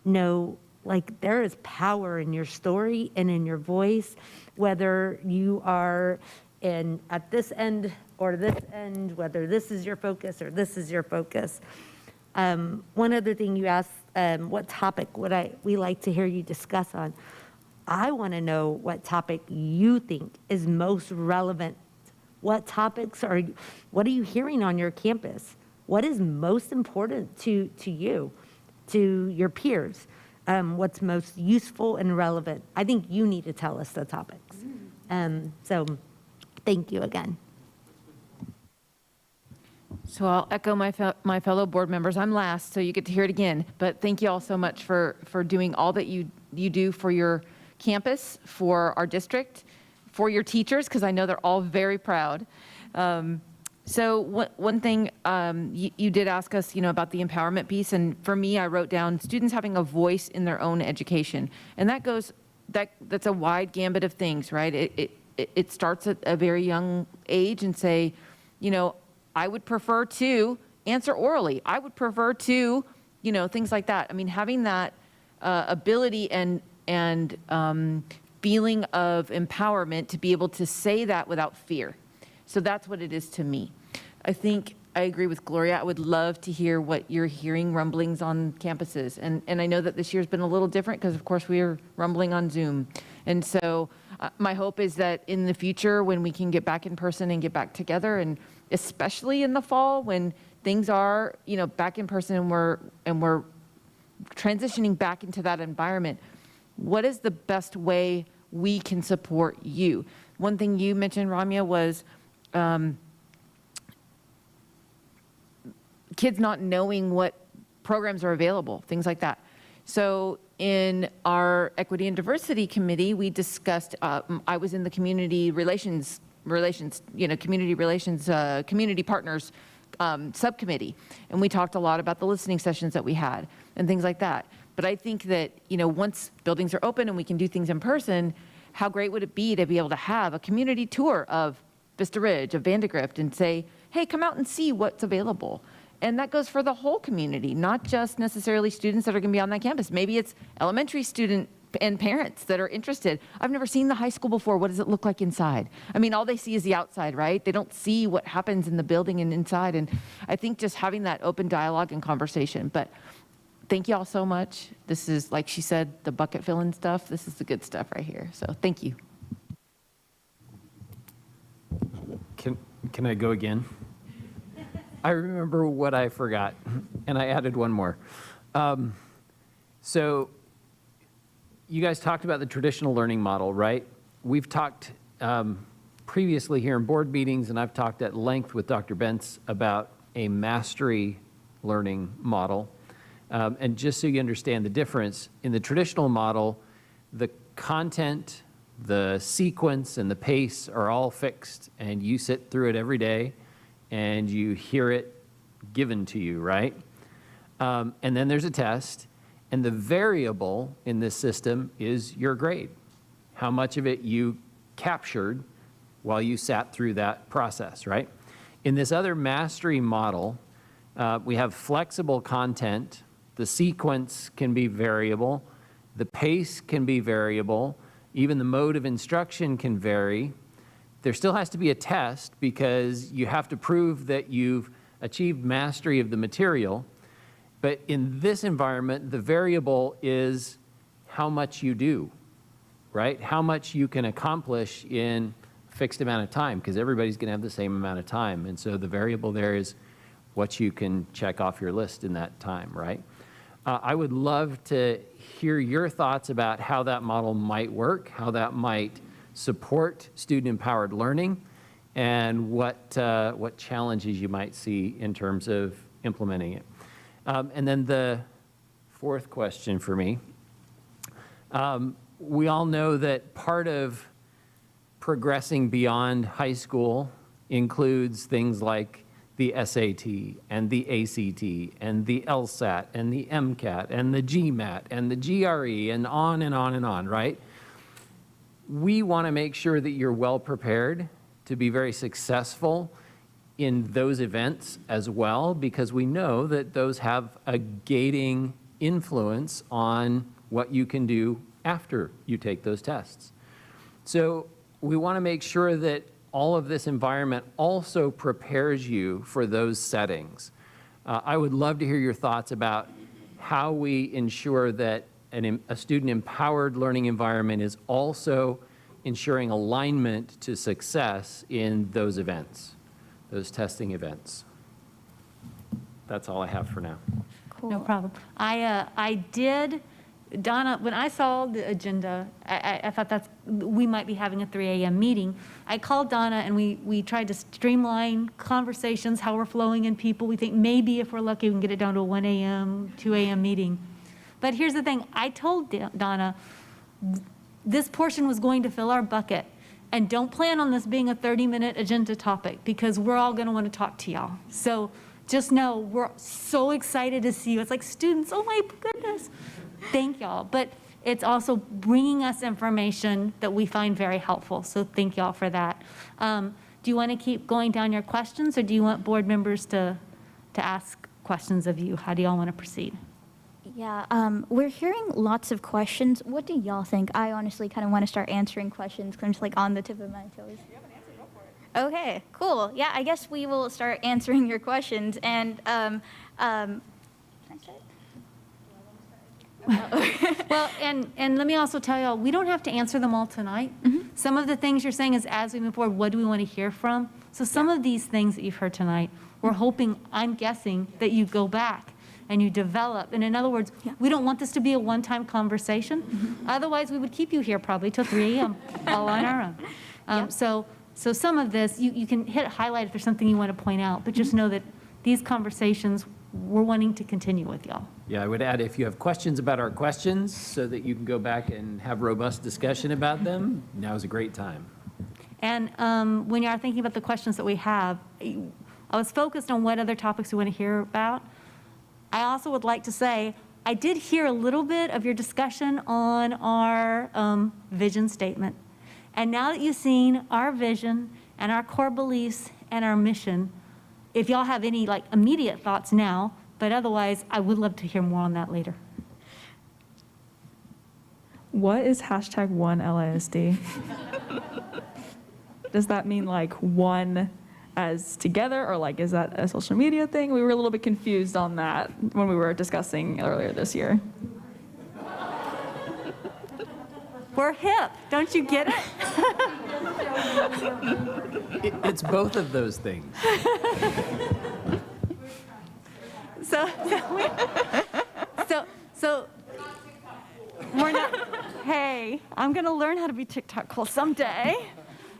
know, like, there is power in your story and in your voice, whether you are at this end or this end, whether this is your focus or this is your focus. One other thing you asked, what topic would we like to hear you discuss on? I want to know what topic you think is most relevant. What are you hearing on your campus? What is most important to you, to your peers? What's most useful and relevant? I think you need to tell us the topics. So thank you again. So I'll echo my fellow board members. I'm last, so you get to hear it again. But thank you all so much for doing all that you do for your campus, for our district, for your teachers, because I know they're all very proud. So one thing, you did ask us, about the empowerment piece, and for me, I wrote down students having a voice in their own education, and that's a wide gambit of things, right? It starts at a very young age and say, I would prefer to answer orally. I would prefer to, you know, things like that. I mean, having that ability and feeling of empowerment to be able to say that without fear. So that's what it is to me. I think I agree with Gloria. I would love to hear what you're hearing rumblings on campuses. And I know that this year's been a little different because, of course, we are rumbling on Zoom. And so my hope is that in the future, when we can get back in person and get back together, and especially in the fall when things are, you know, back in person and we're transitioning back into that environment, what is the best way we can support you? One thing you mentioned, Ramya, was kids not knowing what programs are available, things like that. So in our Equity and Diversity Committee, we discussed, I was in the community partners subcommittee, and we talked a lot about the listening sessions that we had and things like that. But I think that, you know, once buildings are open and we can do things in person, how great would it be to be able to have a community tour of Vista Ridge, of Vandegrift, and say, hey, come out and see what's available. And that goes for the whole community, not just necessarily students that are going to be on that campus. Maybe it's elementary student and parents that are interested. I've never seen the high school before. What does it look like inside? I mean, all they see is the outside, right? They don't see what happens in the building and inside. And I think just having that open dialogue and conversation. But thank you all so much. This is, like she said, the bucket filling stuff. This is the good stuff right here. So thank you. Can I go again? I remember what I forgot, and I added one more. So you guys talked about the traditional learning model, right? We've talked previously here in board meetings, and I've talked at length with Dr. Bentz about a mastery learning model. And just so you understand the difference, in the traditional model, the content, the sequence, and the pace are all fixed, and you sit through it every day, and you hear it given to you, right? And then there's a test, and the variable in this system is your grade, how much of it you captured while you sat through that process, right? In this other mastery model, we have flexible content. The sequence can be variable. The pace can be variable. Even the mode of instruction can vary. There still has to be a test because you have to prove that you've achieved mastery of the material. But in this environment, the variable is how much you do, right? How much you can accomplish in a fixed amount of time, because everybody's going to have the same amount of time. And so the variable there is what you can check off your list in that time, right? I would love to hear your thoughts about how that model might work, how that might support student-empowered learning, and what challenges you might see in terms of implementing it. And then the fourth question for me, we all know that part of progressing beyond high school includes things like the SAT and the ACT and the LSAT and the MCAT and the GMAT and the GRE and on and on and on, right? We want to make sure that you're well prepared to be very successful in those events as well, because we know that those have a gating influence on what you can do after you take those tests. So we want to make sure that all of this environment also prepares you for those settings. I would love to hear your thoughts about how we ensure that a student-empowered learning environment is also ensuring alignment to success in those events, those testing events. That's all I have for now. Cool. No problem. I did, Donna, when I saw the agenda, I thought we might be having a 3 a.m. meeting. I called Donna and we tried to streamline conversations, how we're flowing in people. We think maybe if we're lucky, we can get it down to a 1 a.m., 2 a.m. meeting. But here's the thing. I told Donna this portion was going to fill our bucket. And don't plan on this being a 30-minute agenda topic, because we're all going to want to talk to y'all. So just know we're so excited to see you. It's like, students, oh my goodness. Thank y'all. But it's also bringing us information that we find very helpful. So thank y'all for that. Do you want to keep going down your questions, or do you want board members to ask questions of you? How do y'all want to proceed? Yeah, we're hearing lots of questions. What do y'all think? I honestly kind of want to start answering questions because I'm just like on the tip of my toes. If you have an answer, go for it. Okay, cool. Yeah, I guess we will start answering your questions. And can I start? Well, and let me also tell y'all, we don't have to answer them all tonight. Some of the things you're saying is as we move forward, what do we want to hear from? So some of these things that you've heard tonight, we're hoping, I'm guessing, that you go back and you develop. And in other words, we don't want this to be a one-time conversation. Otherwise, we would keep you here probably till 3 a.m. all on our own. So some of this, you can hit highlight if there's something you want to point out, but just know that these conversations, we're wanting to continue with y'all. Yeah, I would add, if you have questions about our questions so that you can go back and have robust discussion about them, now's a great time. And when you are thinking about the questions that we have, I was focused on what other topics we want to hear about. I also would like to say, I did hear a little bit of your discussion on our vision statement. And now that you've seen our vision and our core beliefs and our mission, if y'all have any like immediate thoughts now, but otherwise, I would love to hear more on that later. What is hashtag one LISD? Does that mean like one as together, or like is that a social media thing? We were a little bit confused on that when we were discussing earlier this year. We're hip, don't you get it? It's both of those things. So we're not, hey, I'm gonna learn how to be TikTok cool someday.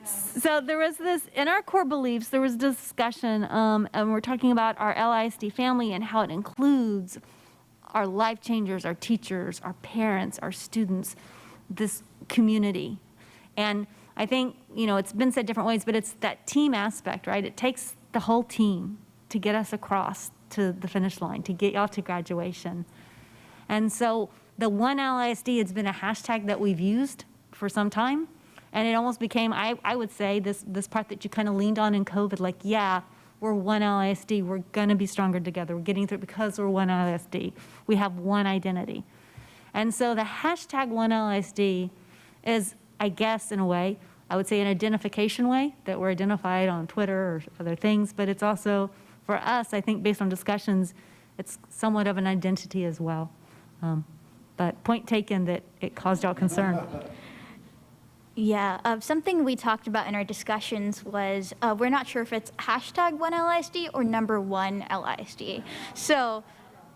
So there was this, in our core beliefs, there was discussion, and we're talking about our LISD family and how it includes our life changers, our teachers, our parents, our students, this community. And I think, you know, it's been said different ways, but it's that team aspect, right? It takes the whole team to get us across to the finish line, to get y'all to graduation. And so the one LISD has been a hashtag that we've used for some time. And it almost became, I would say, this part that you kind of leaned on in COVID, like, yeah, we're one LISD. We're going to be stronger together. We're getting through it because we're one LISD. We have one identity. And so the hashtag one LISD is, I guess, in a way, I would say an identification way that we're identified on Twitter or other things. But it's also, for us, I think based on discussions, it's somewhat of an identity as well. But point taken that it caused y'all concern. Yeah, something we talked about in our discussions was we're not sure if it's hashtag one LISD or number one LISD. So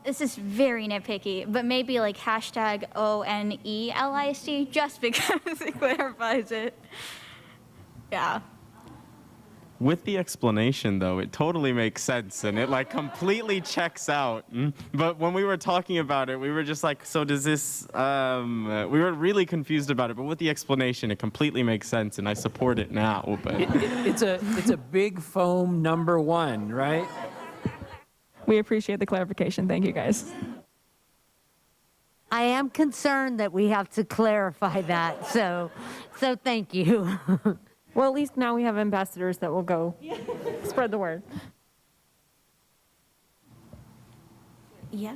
this is very nitpicky, but maybe like hashtag ONELISD just because it clarifies it. Yeah. With the explanation, though, it totally makes sense, and it like completely checks out. But when we were talking about it, we were just like, so does this, we were really confused about it, but with the explanation, it completely makes sense, and I support it now. But It's a big foam number one, right? We appreciate the clarification. Thank you, guys. I am concerned that we have to clarify that, so thank you. Well, at least now we have ambassadors that will go spread the word. Yeah,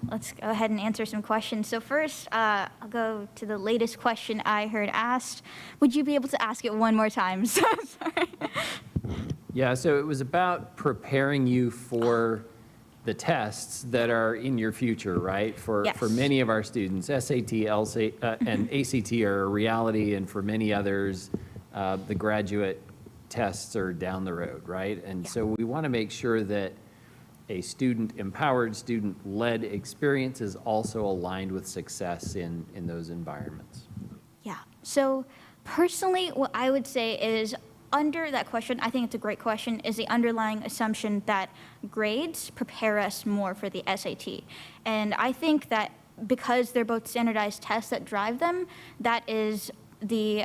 let's go ahead and answer some questions. So first, I'll go to the latest question I heard asked. Would you be able to ask it one more time? So sorry. Yeah, so it was about preparing you for the tests that are in your future, right? For many of our students, SAT, and ACT are a reality, and for many others, the graduate tests are down the road, right? And so we want to make sure that a student-empowered, student-led experience is also aligned with success in those environments. Yeah, so personally, what I would say is under that question, I think it's a great question, is the underlying assumption that grades prepare us more for the SAT. And I think that because they're both standardized tests that drive them, that is the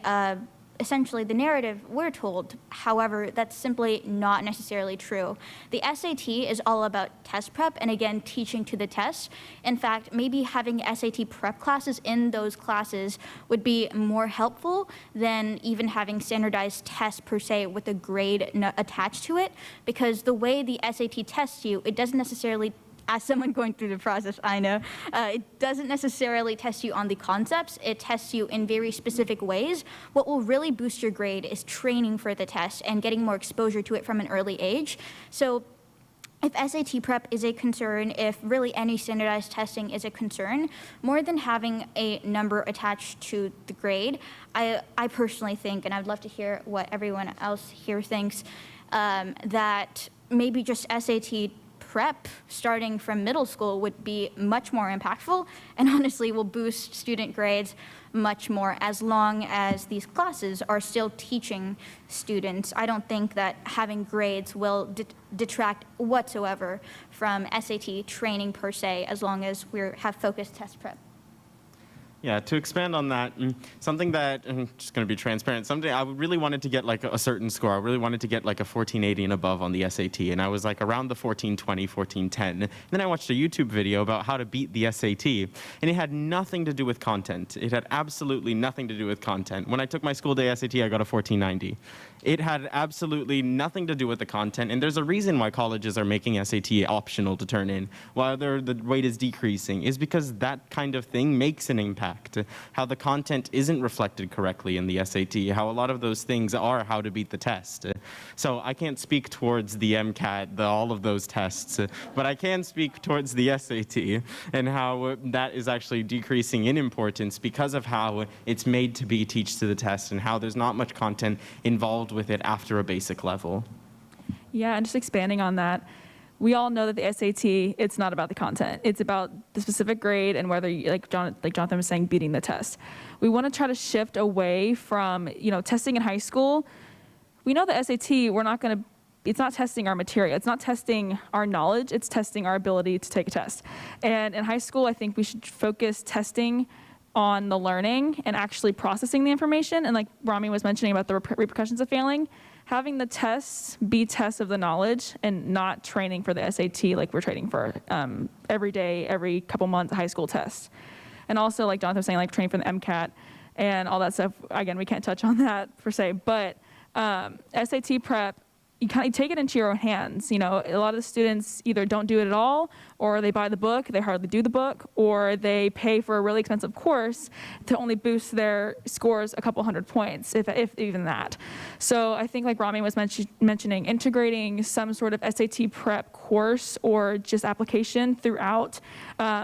essentially the narrative we're told. However, that's simply not necessarily true. The SAT is all about test prep and, again, teaching to the test. In fact, maybe having SAT prep classes in those classes would be more helpful than even having standardized tests per se with a grade attached to it, because the way the SAT tests you, it doesn't necessarily, as someone going through the process, I know, it doesn't necessarily test you on the concepts. It tests you in very specific ways. What will really boost your grade is training for the test and getting more exposure to it from an early age. So if SAT prep is a concern, if really any standardized testing is a concern, more than having a number attached to the grade, I personally think, and I'd love to hear what everyone else here thinks, that maybe just SAT prep starting from middle school would be much more impactful and honestly will boost student grades much more as long as these classes are still teaching students. I don't think that having grades will detract whatsoever from SAT training per se, as long as we have focused test prep. Yeah, to expand on that, something that, I'm just going to be transparent, something I really wanted to get like a certain score. I really wanted to get like a 1480 and above on the SAT, and I was like around the 1420, 1410. And then I watched a YouTube video about how to beat the SAT, and it had nothing to do with content. It had absolutely nothing to do with content. When I took my school day SAT, I got a 1490. It had absolutely nothing to do with the content, and there's a reason why colleges are making SAT optional to turn in, while the rate is decreasing, is because that kind of thing makes an impact. How the content isn't reflected correctly in the SAT, how a lot of those things are how to beat the test. So I can't speak towards the MCAT, all of those tests, but I can speak towards the SAT and how that is actually decreasing in importance because of how it's made to be teach to the test and how there's not much content involved with it after a basic level. Yeah, and just expanding on that, we all know that the SAT, it's not about the content. It's about the specific grade and whether, like Jonathan was saying, beating the test. We want to try to shift away from, testing in high school. We know the SAT, it's not testing our material. It's not testing our knowledge. It's testing our ability to take a test. And in high school, I think we should focus testing on the learning and actually processing the information. And like Rami was mentioning about the repercussions of failing, having the tests be tests of the knowledge and not training for the SAT like we're training for every day, every couple months, high school tests. And also, like Jonathan was saying, like training for the MCAT and all that stuff. Again, we can't touch on that per se, but SAT prep, you kind of take it into your own hands. A lot of the students either don't do it at all, or they buy the book, they hardly do the book, or they pay for a really expensive course to only boost their scores a couple hundred points, if even that. So I think like Rami was mentioning, integrating some sort of SAT prep course or just application throughout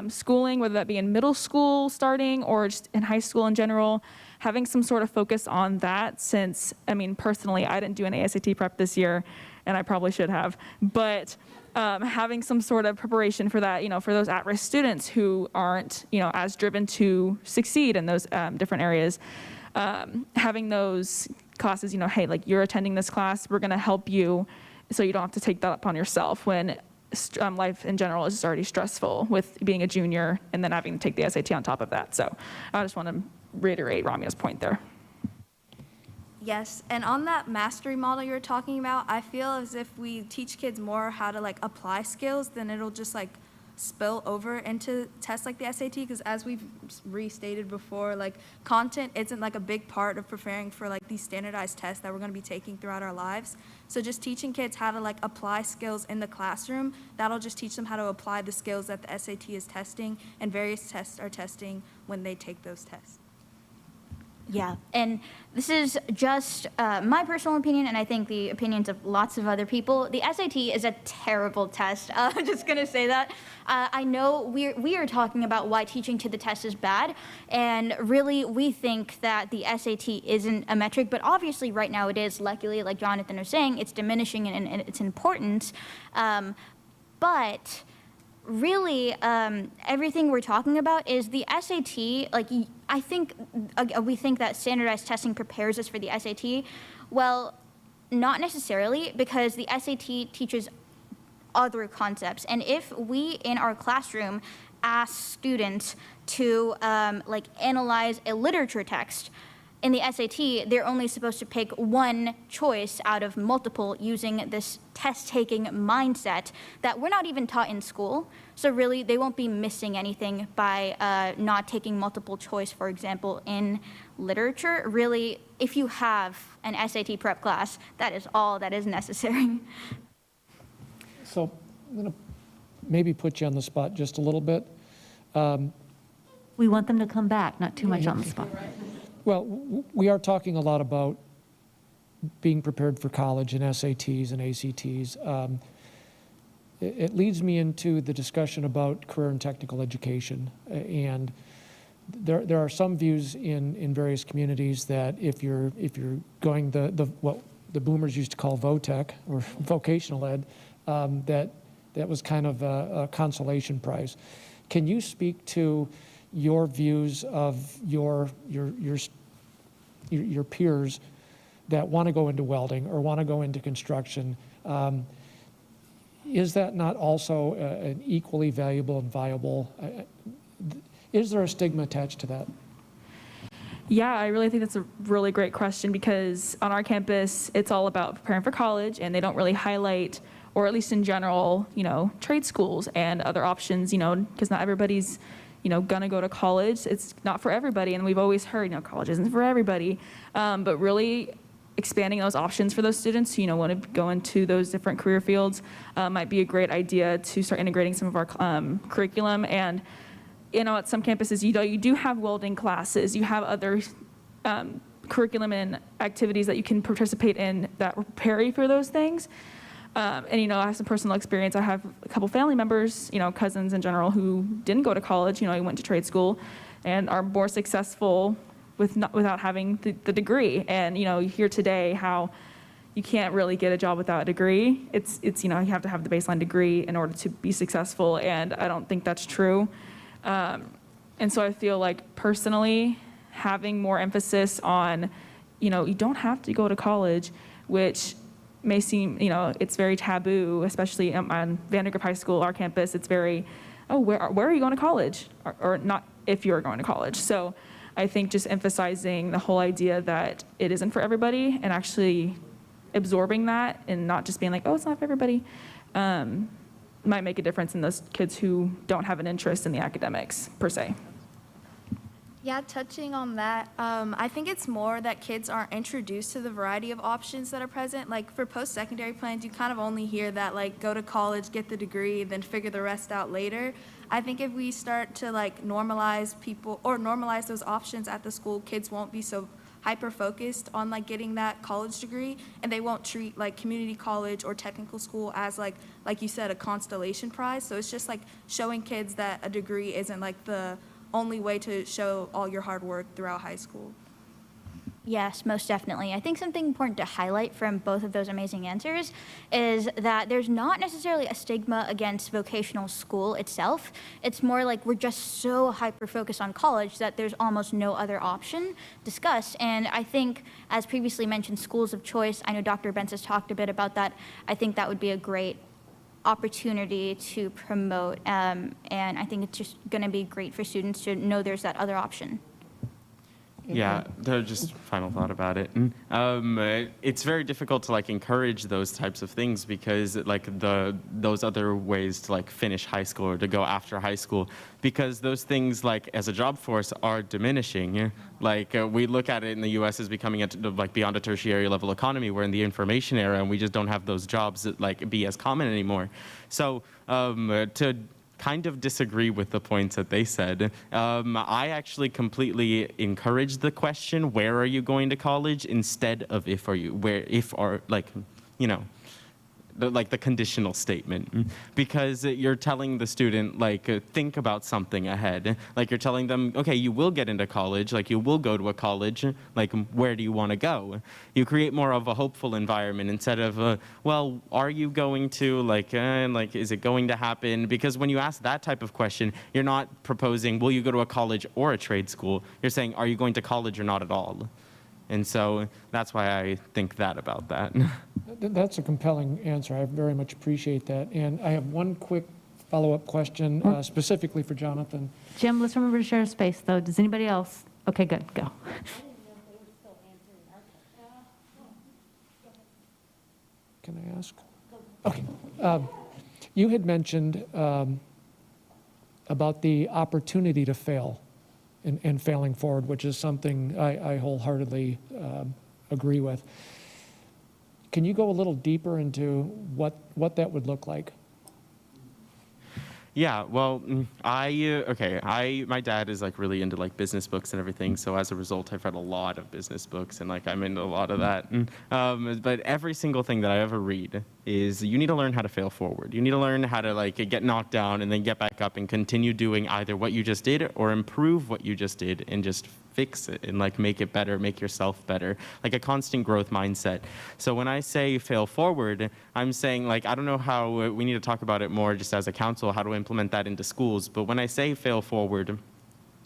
schooling, whether that be in middle school starting or just in high school in general, having some sort of focus on that, since, personally, I didn't do any SAT prep this year, and I probably should have, but having some sort of preparation for that, for those at-risk students who aren't, as driven to succeed in those different areas, having those classes, hey, like you're attending this class, we're gonna help you so you don't have to take that upon yourself when life in general is just already stressful with being a junior and then having to take the SAT on top of that. So I just want to reiterate Ramia's point there. Yes, and on that mastery model you're talking about, I feel as if we teach kids more how to apply skills, then it'll just spill over into tests like the SAT, because as we've restated before, content isn't a big part of preparing for these standardized tests that we're going to be taking throughout our lives. So just teaching kids how to apply skills in the classroom, that'll just teach them how to apply the skills that the SAT is testing and various tests are testing when they take those tests. Yeah, and this is just my personal opinion, and I think the opinions of lots of other people. The SAT is a terrible test. I'm just going to say that. I know we are talking about why teaching to the test is bad, and really we think that the SAT isn't a metric, but obviously right now it is. Luckily, like Jonathan was saying, it's diminishing in its importance, but really, everything we're talking about is the SAT, I think, we think that standardized testing prepares us for the SAT. Well, not necessarily, because the SAT teaches other concepts. And if we, in our classroom, ask students to, analyze a literature text, in the SAT, they're only supposed to pick one choice out of multiple using this test-taking mindset that we're not even taught in school. So really, they won't be missing anything by not taking multiple choice, for example, in literature. Really, if you have an SAT prep class, that is all that is necessary. So I'm going to maybe put you on the spot just a little bit. We want them to come back, not too much on the spot. Well, we are talking a lot about being prepared for college and SATs and ACTs. It leads me into the discussion about career and technical education. And there are some views in various communities that if you're going what the boomers used to call VOTEC or vocational ed, that was kind of a consolation prize. Can you speak to your views of your peers that want to go into welding or want to go into construction? Is that not also an equally valuable and viable? Is there a stigma attached to that? Yeah, I really think that's a really great question because on our campus, it's all about preparing for college and they don't really highlight, or at least in general, trade schools and other options, because not everybody's, gonna go to college. It's not for everybody. And we've always heard, college isn't for everybody. But really expanding those options for those students who, want to go into those different career fields might be a great idea to start integrating some of our curriculum. And, at some campuses, you do have welding classes. You have other curriculum and activities that you can participate in that prepare you for those things. And, I have some personal experience. I have a couple family members, cousins in general, who didn't go to college, went to trade school and are more successful without having the degree. And, you hear today how you can't really get a job without a degree. It's you have to have the baseline degree in order to be successful. And I don't think that's true. And so I feel like personally having more emphasis on, you don't have to go to college, which may seem, it's very taboo, especially on Vandergrift High School, our campus. It's very, where are you going to college? Or not if you're going to college. So I think just emphasizing the whole idea that it isn't for everybody and actually absorbing that and not just being like, it's not for everybody, might make a difference in those kids who don't have an interest in the academics per se. Yeah, touching on that, I think it's more that kids aren't introduced to the variety of options that are present. Like for post-secondary plans, you kind of only hear that like go to college, get the degree, then figure the rest out later. I think if we start to like normalize those options at the school, kids won't be so hyper-focused on like getting that college degree, and they won't treat like community college or technical school as like you said, a constellation prize. So it's just like showing kids that a degree isn't like the only way to show all your hard work throughout high school. Yes, most definitely. I think something important to highlight from both of those amazing answers is that there's not necessarily a stigma against vocational school itself. It's more like we're just so hyper-focused on college that there's almost no other option discussed. And I think, as previously mentioned, schools of choice, I know Dr. Benz has talked a bit about that. I think that would be a great opportunity to promote, and I think it's just going to be great for students to know there's that other option. Yeah, just final thought about it. It's very difficult to like encourage those types of things because like those other ways to like finish high school or to go after high school, because those things like as a job force are diminishing. Like we look at it in the U.S. as becoming like beyond a tertiary level economy. We're in the information era and we just don't have those jobs that like be as common anymore. So to kind of disagree with the points that they said. I actually completely encourage the question, where are you going to college, instead of if are, like, like the conditional statement, because you're telling the student, like, think about something ahead. Like you're telling them, okay, you will get into college, like you will go to a college, like where do you want to go? You create more of a hopeful environment instead of, well, are you going to, like, is it going to happen? Because when you ask that type of question, you're not proposing, will you go to a college or a trade school? You're saying, are you going to college or not at all? And so that's why I think that about that. That's a compelling answer. I very much appreciate that. And I have one quick follow-up question specifically for Jonathan. Jim, let's remember to share space, though. Does anybody else? Okay, good. Go. can I ask? Okay. You had mentioned about the opportunity to fail and failing forward, which is something I wholeheartedly agree with. Can you go a little deeper into what that would look like? Yeah, well, my dad is like really into like business books and everything. So as a result, I've read a lot of business books and like I'm into a lot of that. But every single thing that I ever read is you need to learn how to fail forward. You need to learn how to like get knocked down and then get back up and continue doing either what you just did or improve what you just did and just fix it and like make it better, make yourself better, like a constant growth mindset. So when I say fail forward, I'm saying like, I don't know how we need to talk about it more just as a council, how to implement that into schools. But when I say fail forward,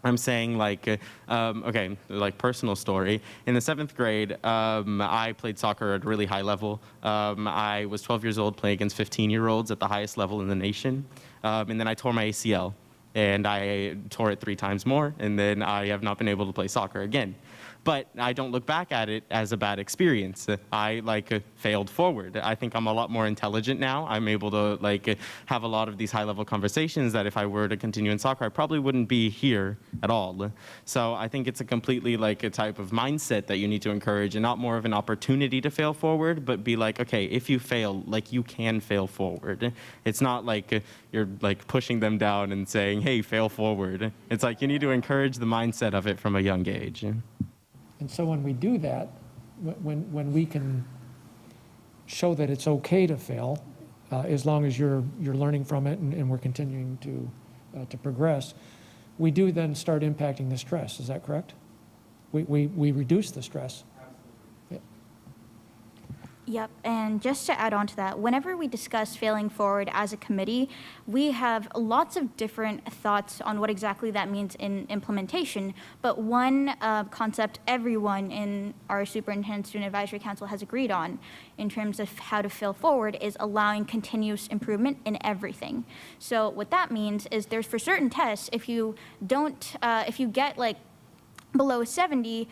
I'm saying like, like personal story. In the 7th grade, I played soccer at a really high level. I was 12 years old playing against 15-year-olds at the highest level in the nation. And then I tore my ACL. And I tore it 3 times more, and then I have not been able to play soccer again. But I don't look back at it as a bad experience. I failed forward. I think I'm a lot more intelligent now. I'm able to have a lot of these high-level conversations that if I were to continue in soccer, I probably wouldn't be here at all. So I think it's a completely a type of mindset that you need to encourage, and not more of an opportunity to fail forward, but be like, okay, if you fail, you can fail forward. It's not like you're pushing them down and saying, hey, fail forward. It's like you need to encourage the mindset of it from a young age. And so when we do that, when we can show that it's okay to fail, as long as you're learning from it and we're continuing to progress, we do then start impacting the stress. Is that correct? We reduce the stress. Yep, and just to add on to that, whenever we discuss failing forward as a committee, we have lots of different thoughts on what exactly that means in implementation, but one concept everyone in our Superintendent Student Advisory Council has agreed on in terms of how to fail forward is allowing continuous improvement in everything. So what that means is there's for certain tests, if you get below 70,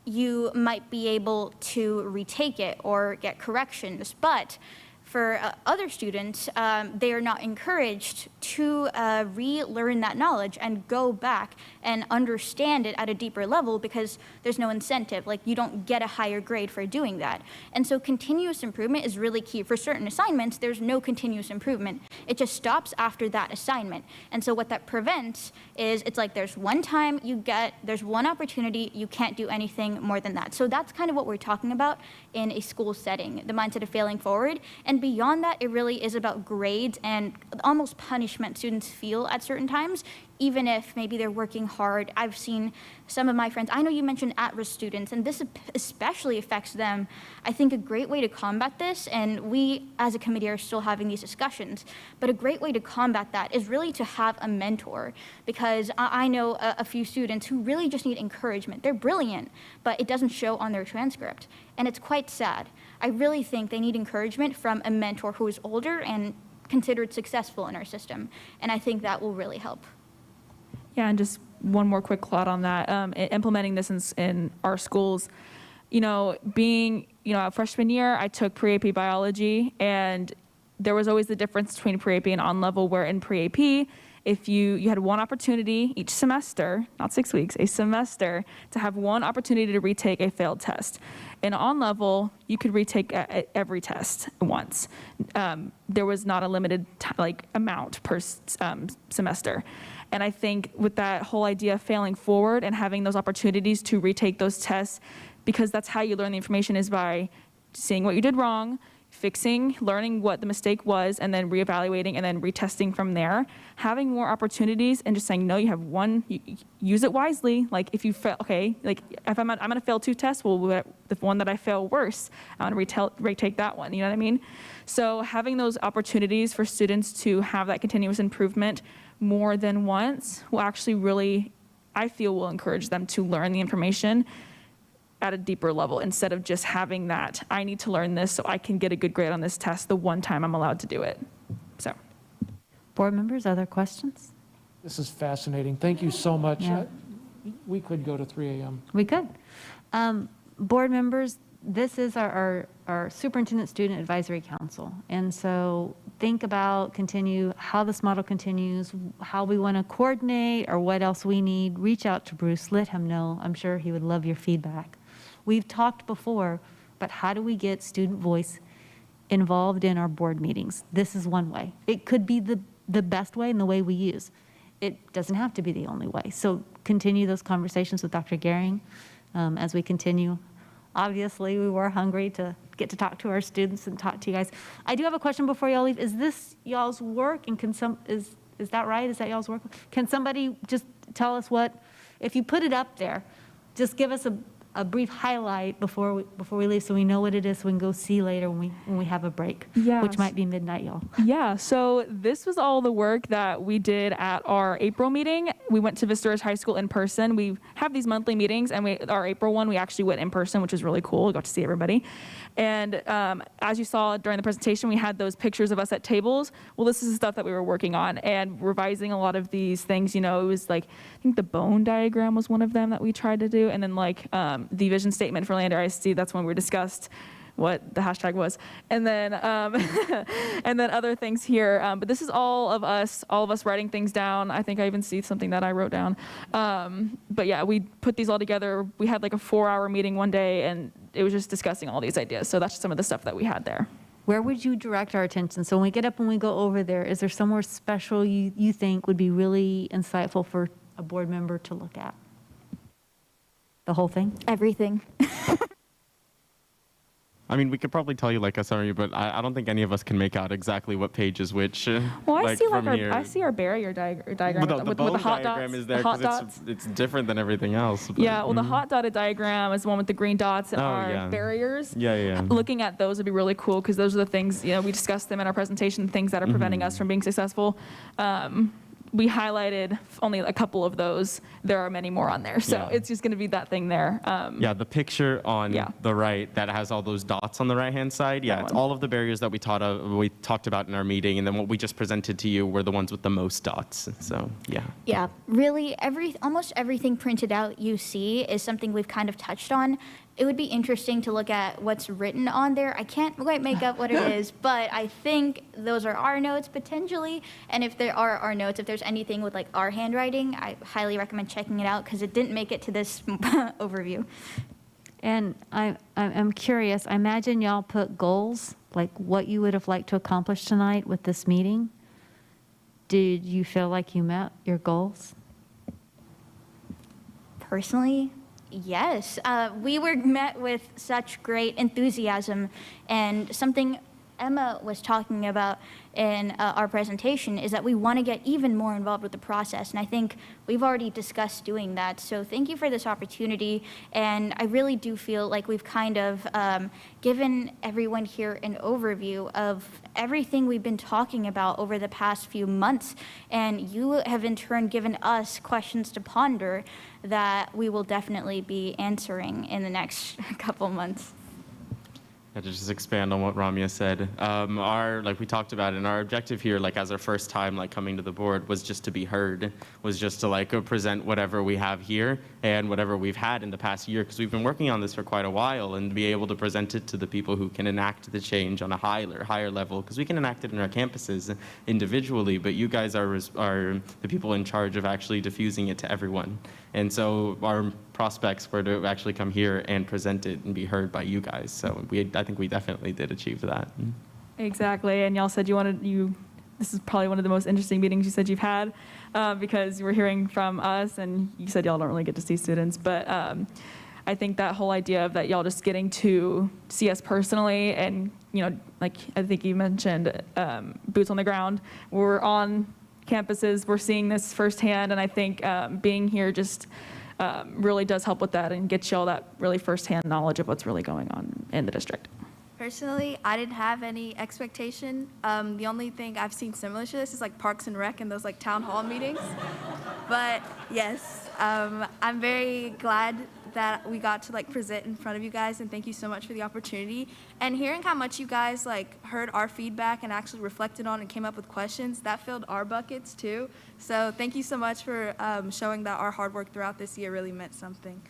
you might be able to retake it or get corrections. But for other students, they are not encouraged to relearn that knowledge and go back and understand it at a deeper level because there's no incentive. You don't get a higher grade for doing that. And so continuous improvement is really key. For certain assignments, there's no continuous improvement. It just stops after that assignment. And so what that prevents is it's like there's one time there's one opportunity, you can't do anything more than that. So that's kind of what we're talking about in a school setting, the mindset of failing forward. And beyond that, it really is about grades and almost punishment students feel at certain times, even if maybe they're working hard. I've seen some of my friends, I know you mentioned at-risk students, and this especially affects them. I think a great way to combat this, and we as a committee are still having these discussions, but a great way to combat that is really to have a mentor, because I know a few students who really just need encouragement. They're brilliant, but it doesn't show on their transcript, and it's quite sad. I really think they need encouragement from a mentor who is older and considered successful in our system, and I think that will really help. Yeah, and just one more quick thought on that. Implementing this in our schools, being, freshman year, I took pre-AP biology, and there was always the difference between pre-AP and on-level, where in pre-AP, if you had one opportunity each semester, not 6 weeks, a semester, to have one opportunity to retake a failed test. In on-level, you could retake every test once. There was not a limited amount per semester. And I think with that whole idea of failing forward and having those opportunities to retake those tests, because that's how you learn the information, is by seeing what you did wrong, fixing, learning what the mistake was, and then reevaluating and then retesting from there. Having more opportunities and just saying, no, you have one, use it wisely. If you fail, okay, if I'm going to fail 2 tests, well, the one that I fail worse, I'm going to retake that one, you know what I mean? So having those opportunities for students to have that continuous improvement more than once will actually really, I feel, will encourage them to learn the information at a deeper level, instead of just having that, I need to learn this so I can get a good grade on this test the one time I'm allowed to do it. So, board members, other questions? This is fascinating. Thank you so much. Yeah. We could go to 3 a.m. We could. Board members, this is our our Superintendent Student Advisory Council. And so think about how this model continues, how we want to coordinate, or what else we need. Reach out to Bruce, let him know. I'm sure he would love your feedback. We've talked before, but how do we get student voice involved in our board meetings? This is one way. It could be the best way and the way we use. It doesn't have to be the only way. So continue those conversations with Dr. Gehring as we continue. Obviously, we were hungry to get to talk to our students and talk to you guys. I do have a question before y'all leave. Is this y'all's work? And is that right? Is that y'all's work? Can somebody just tell us if you put it up there, just give us a brief highlight before we leave, so we know what it is, so we can go see later when we have a break, which might be midnight, y'all. Yeah, so this was all the work that we did at our April meeting. We went to Vista Ridge High School in person. We have these monthly meetings, and our April one, we actually went in person, which was really cool. We got to see everybody. And as you saw during the presentation, we had those pictures of us at tables. Well, this is the stuff that we were working on and revising a lot of these things. You know, it was like, I think the bone diagram was one of them that we tried to do. And then like the vision statement for Leander ISD, that's when we discussed what the hashtag was. And then and then other things here. But this is all of us writing things down. I think I even see something that I wrote down. But yeah, we put these all together. We had like a 4-hour meeting one day, and it was just discussing all these ideas. So that's some of the stuff that we had there. Where would you direct our attention? So when we get up and we go over there, is there somewhere special you think would be really insightful for a board member to look at? The whole thing? Everything. I mean, we could probably tell you like a summary, but I don't think any of us can make out exactly what page is which. Well, I see from here. I see our barrier diagram Well, with the the hot diagram dots. is there the hot because dots. it's different than everything else. But, Yeah, well, the hot dotted diagram is the one with the green dots and our barriers. Yeah. Looking at those would be really cool because those are the things, we discussed them in our presentation, things that are preventing us from being successful. We highlighted only a couple of those. There are many more on there. So it's just going to be that thing there. Yeah, the picture on the right that has all those dots on the right-hand side. Yeah, it's all of the barriers that we talked about in our meeting, and then what we just presented to you were the ones with the most dots. So yeah. Yeah, really, almost everything printed out you see is something we've kind of touched on. It would be interesting to look at what's written on there. I can't quite make up what it is, but I think those are our notes potentially. And if there are our notes, if there's anything with like our handwriting, I highly recommend checking it out because it didn't make it to this overview. And I'm curious, I imagine y'all put goals, like what you would have liked to accomplish tonight with this meeting. Did you feel like you met your goals? Personally, yes. We were met with such great enthusiasm, and something Emma was talking about in our presentation is that we want to get even more involved with the process, and I think we've already discussed doing that. So thank you for this opportunity, and I really do feel like we've kind of given everyone here an overview of everything we've been talking about over the past few months, and you have in turn given us questions to ponder that we will definitely be answering in the next couple months. To just expand on what Ramya said, like we talked about, and our objective here, like as our first time, like coming to the board, was just to be heard, was just to like present whatever we have here and whatever we've had in the past year, because we've been working on this for quite a while, and be able to present it to the people who can enact the change on a higher level, because we can enact it in our campuses individually, but you guys are the people in charge of actually diffusing it to everyone. And so our prospects were to actually come here and present it and be heard by you guys. So I think we definitely did achieve that. Exactly, and y'all said this is probably one of the most interesting meetings you said you've had because you were hearing from us, and you said y'all don't really get to see students, but I think that whole idea of that y'all just getting to see us personally, and like I think you mentioned, boots on the ground. We're on campuses, we're seeing this firsthand, and I think being here just really does help with that and gets y'all that really firsthand knowledge of what's really going on in the district. Personally, I didn't have any expectation. The only thing I've seen similar to this is like Parks and Rec and those like town hall meetings. But yes, I'm very glad that we got to like present in front of you guys, and thank you so much for the opportunity. And hearing how much you guys like heard our feedback and actually reflected on and came up with questions, that filled our buckets too. So thank you so much for showing that our hard work throughout this year really meant something.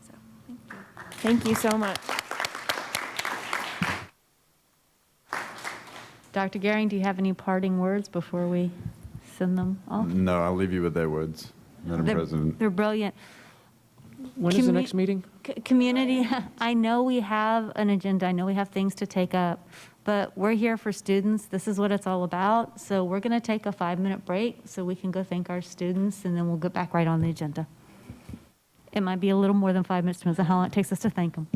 So thank you. Thank you so much. Dr. Gehring, do you have any parting words before we send them off? No, I'll leave you with their words, Madam President. They're brilliant. When is the next meeting? Community, I know we have an agenda, I know we have things to take up, but we're here for students. This is what it's all about. So we're going to take a 5-minute break so we can go thank our students, and then we'll get back right on the agenda. It might be a little more than 5 minutes, depends on how long it takes us to thank them.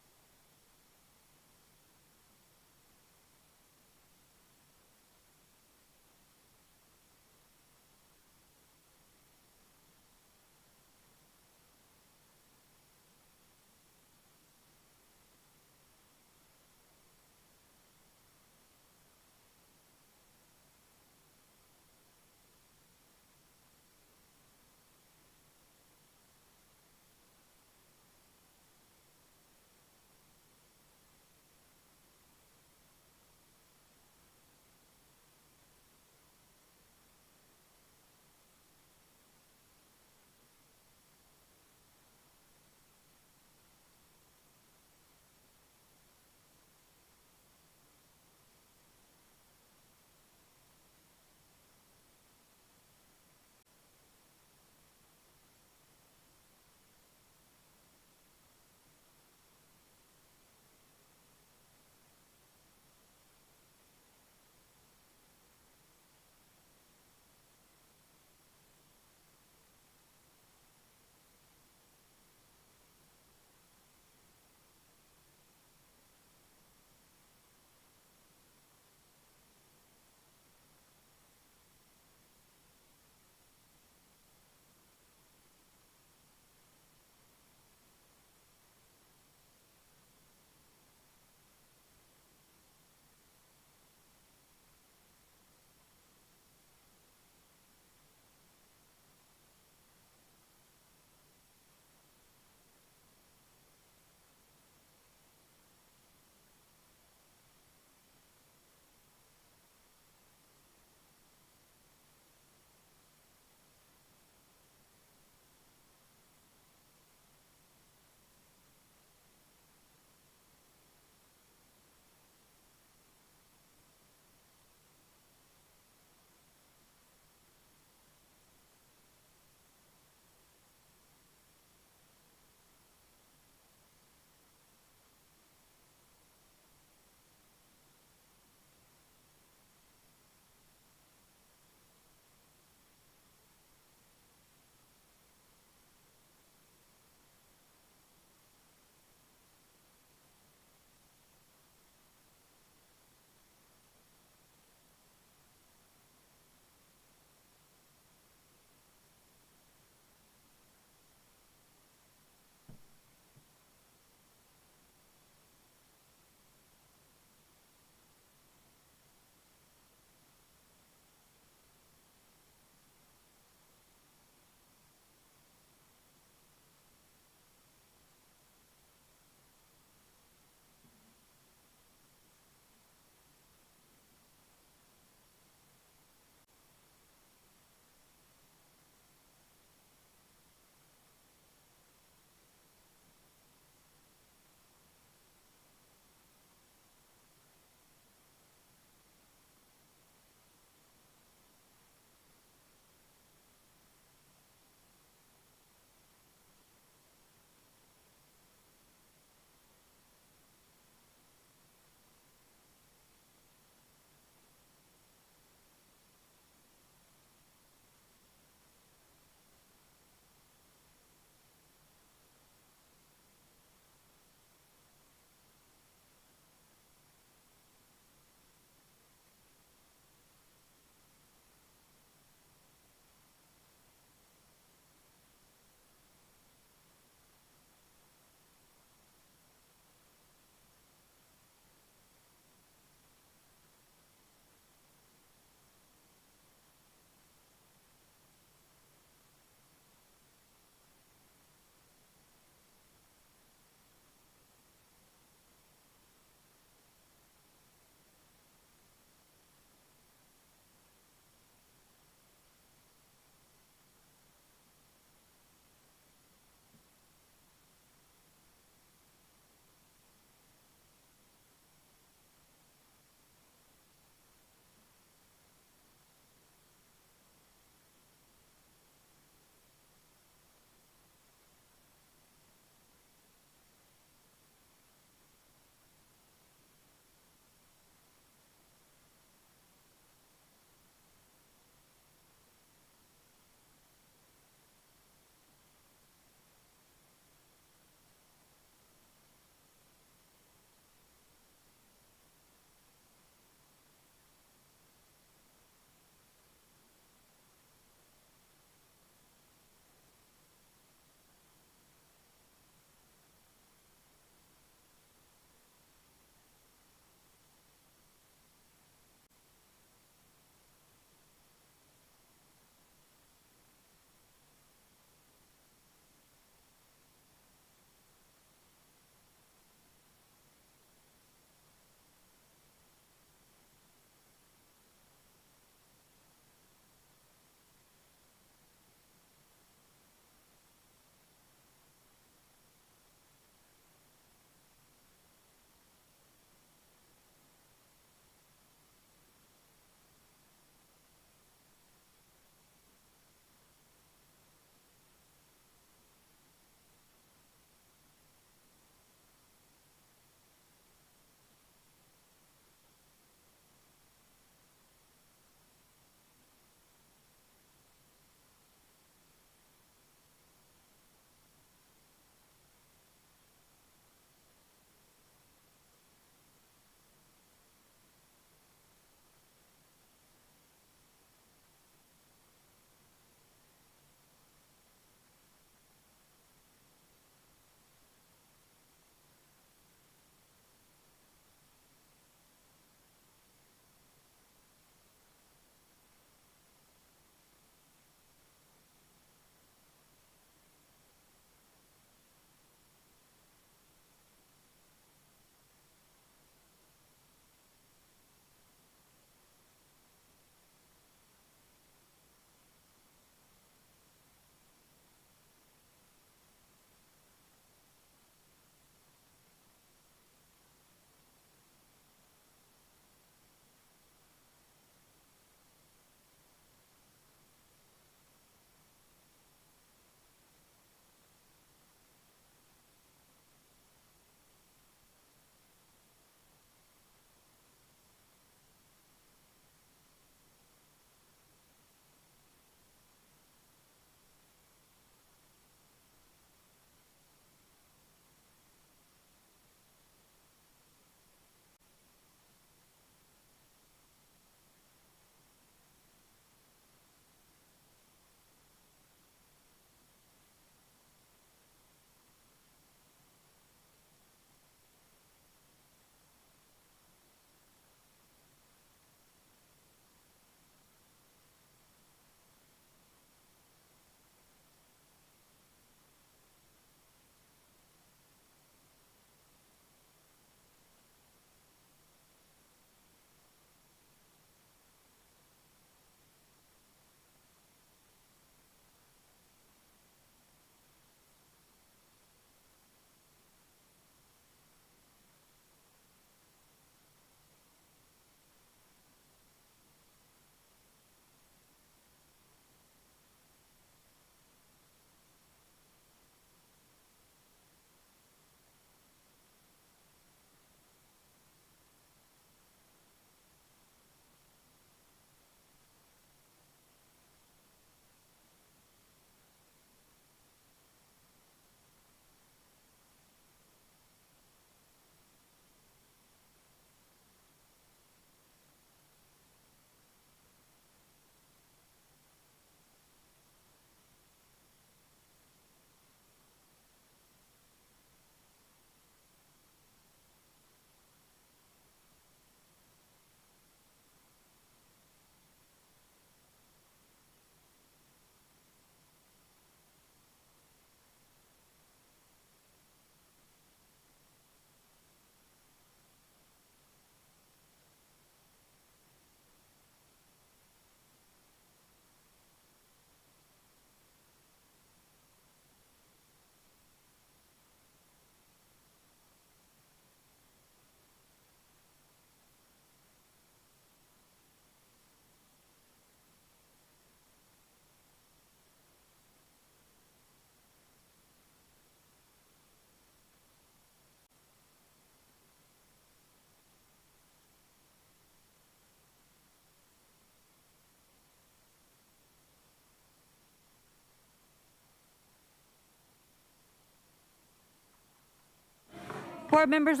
Board members,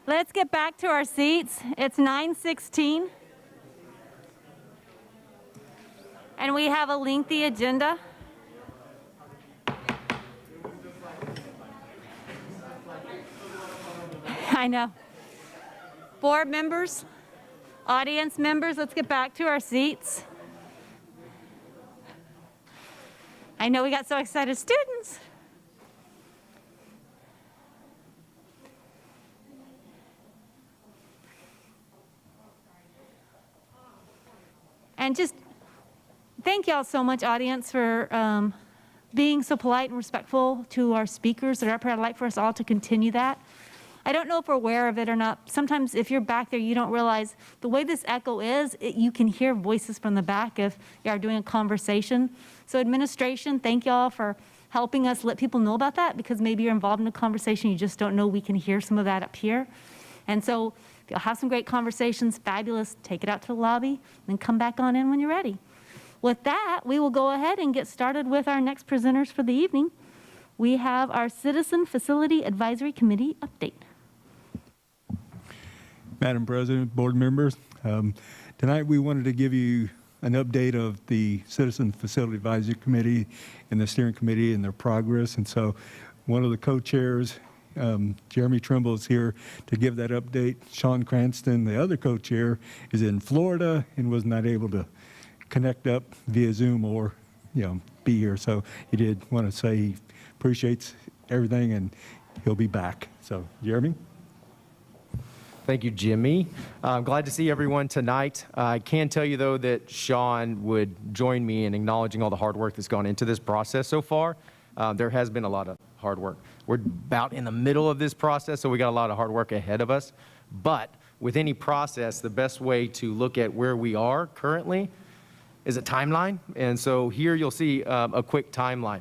let's get back to our seats. It's 9:16. And we have a lengthy agenda. I know. Board members, audience members, let's get back to our seats. I know we got so excited students. And just thank y'all so much, audience, for being so polite and respectful to our speakers that are up here. I'd like for us all to continue that. I don't know if we're aware of it or not. Sometimes if you're back there, you don't realize the way this echo is, you can hear voices from the back if you are doing a conversation. So administration, thank y'all for helping us let people know about that, because maybe you're involved in a conversation, you just don't know we can hear some of that up here. And so if you'll have some great conversations, fabulous, take it out to the lobby, then come back on in when you're ready. With that, we will go ahead and get started with our next presenters for the evening. We have our Citizen Facility Advisory Committee update. Madam President, board members, tonight we wanted to give you an update of the Citizen Facility Advisory Committee and the steering committee and their progress. And so one of the co-chairs, Jeremy Trimble, is here to give that update. Sean Cranston, the other co-chair, is in Florida and was not able to connect up via Zoom or, be here. So he did want to say he appreciates everything and he'll be back. So, Jeremy? Thank you, Jimmy. I'm glad to see everyone tonight. I can tell you, though, that Sean would join me in acknowledging all the hard work that's gone into this process so far. There has been a lot of hard work. We're about in the middle of this process, so we got a lot of hard work ahead of us. But with any process, the best way to look at where we are currently is a timeline. And so here you'll see a quick timeline.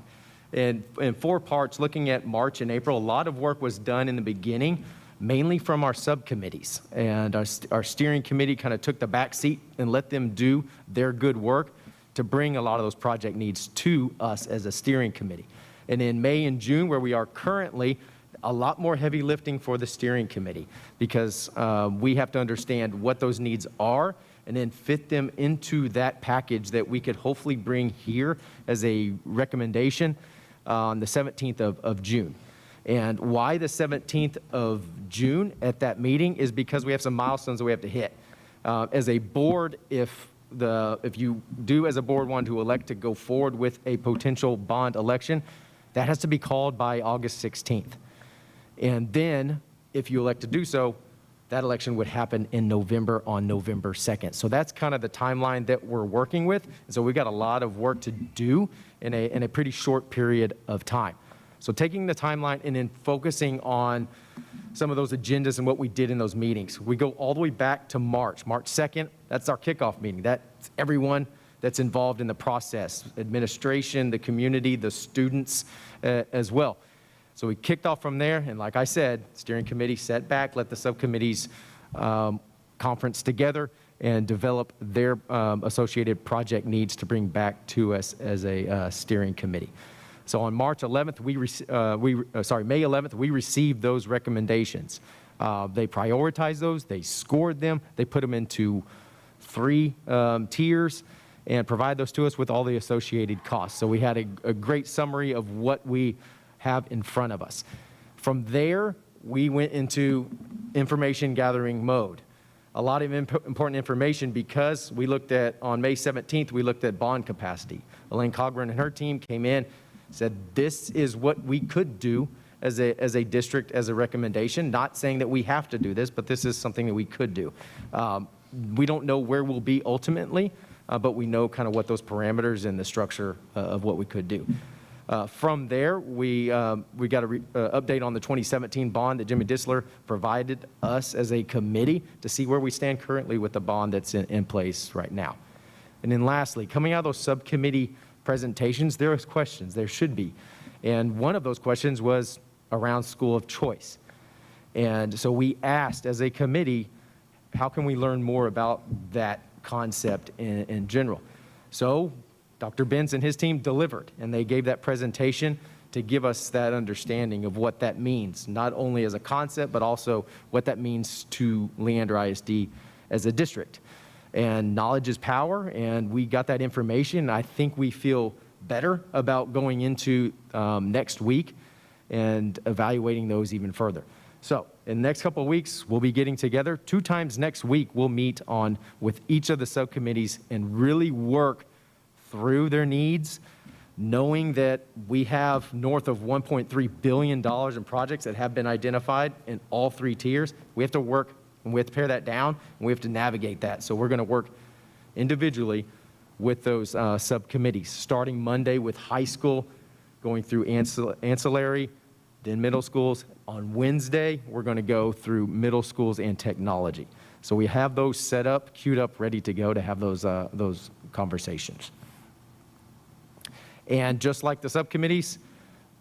In 4 parts, looking at March and April, a lot of work was done in the beginning, mainly from our subcommittees. And our steering committee kind of took the back seat and let them do their good work to bring a lot of those project needs to us as a steering committee. And in May and June, where we are currently, a lot more heavy lifting for the steering committee, because we have to understand what those needs are and then fit them into that package that we could hopefully bring here as a recommendation on the 17th of June. And why the 17th of June at that meeting is because we have some milestones that we have to hit. As a board, if you do as a board want to elect to go forward with a potential bond election, that has to be called by August 16th. And then if you elect to do so, that election would happen in November on November 2nd. So that's kind of the timeline that we're working with. And so we've got a lot of work to do in a pretty short period of time. So taking the timeline and then focusing on some of those agendas and what we did in those meetings. We go all the way back to March 2nd, that's our kickoff meeting. That's everyone that's involved in the process, administration, the community, the students as well. So we kicked off from there, and like I said, steering committee sat back, let the subcommittees conference together and develop their associated project needs to bring back to us as a steering committee. So on March 11th, May 11th, we received those recommendations. They prioritized those, they scored them, they put them into 3 tiers and provide those to us with all the associated costs. So we had a great summary of what we have in front of us. From there, we went into information gathering mode. A lot of important information, because we looked at, on May 17th, we looked at bond capacity. Elaine Cogburn and her team came in, said this is what we could do as a district, as a recommendation, not saying that we have to do this, but this is something that we could do. We don't know where we'll be ultimately, but we know kind of what those parameters and the structure of what we could do. From there, we got an update on the 2017 bond that Jimmy Dissler provided us as a committee to see where we stand currently with the bond that's in place right now. And then lastly, coming out of those subcommittee presentations, there was questions, there should be. And one of those questions was around school of choice. And so we asked as a committee, how can we learn more about that concept in general? So Dr. Benz and his team delivered, and they gave that presentation to give us that understanding of what that means, not only as a concept, but also what that means to Leander ISD as a district. And knowledge is power, and we got that information. I think we feel better about going into next week and evaluating those even further. So in the next couple of weeks, we'll be getting together. 2 times next week, we'll meet with each of the subcommittees and really work through their needs, knowing that we have north of $1.3 billion in projects that have been identified in all 3 tiers. We have to work and we have to pare that down, and we have to navigate that. So we're going to work individually with those subcommittees, starting Monday with high school, going through ancillary, then middle schools. On Wednesday, we're going to go through middle schools and technology. So we have those set up, queued up, ready to go to have those conversations. And just like the subcommittees,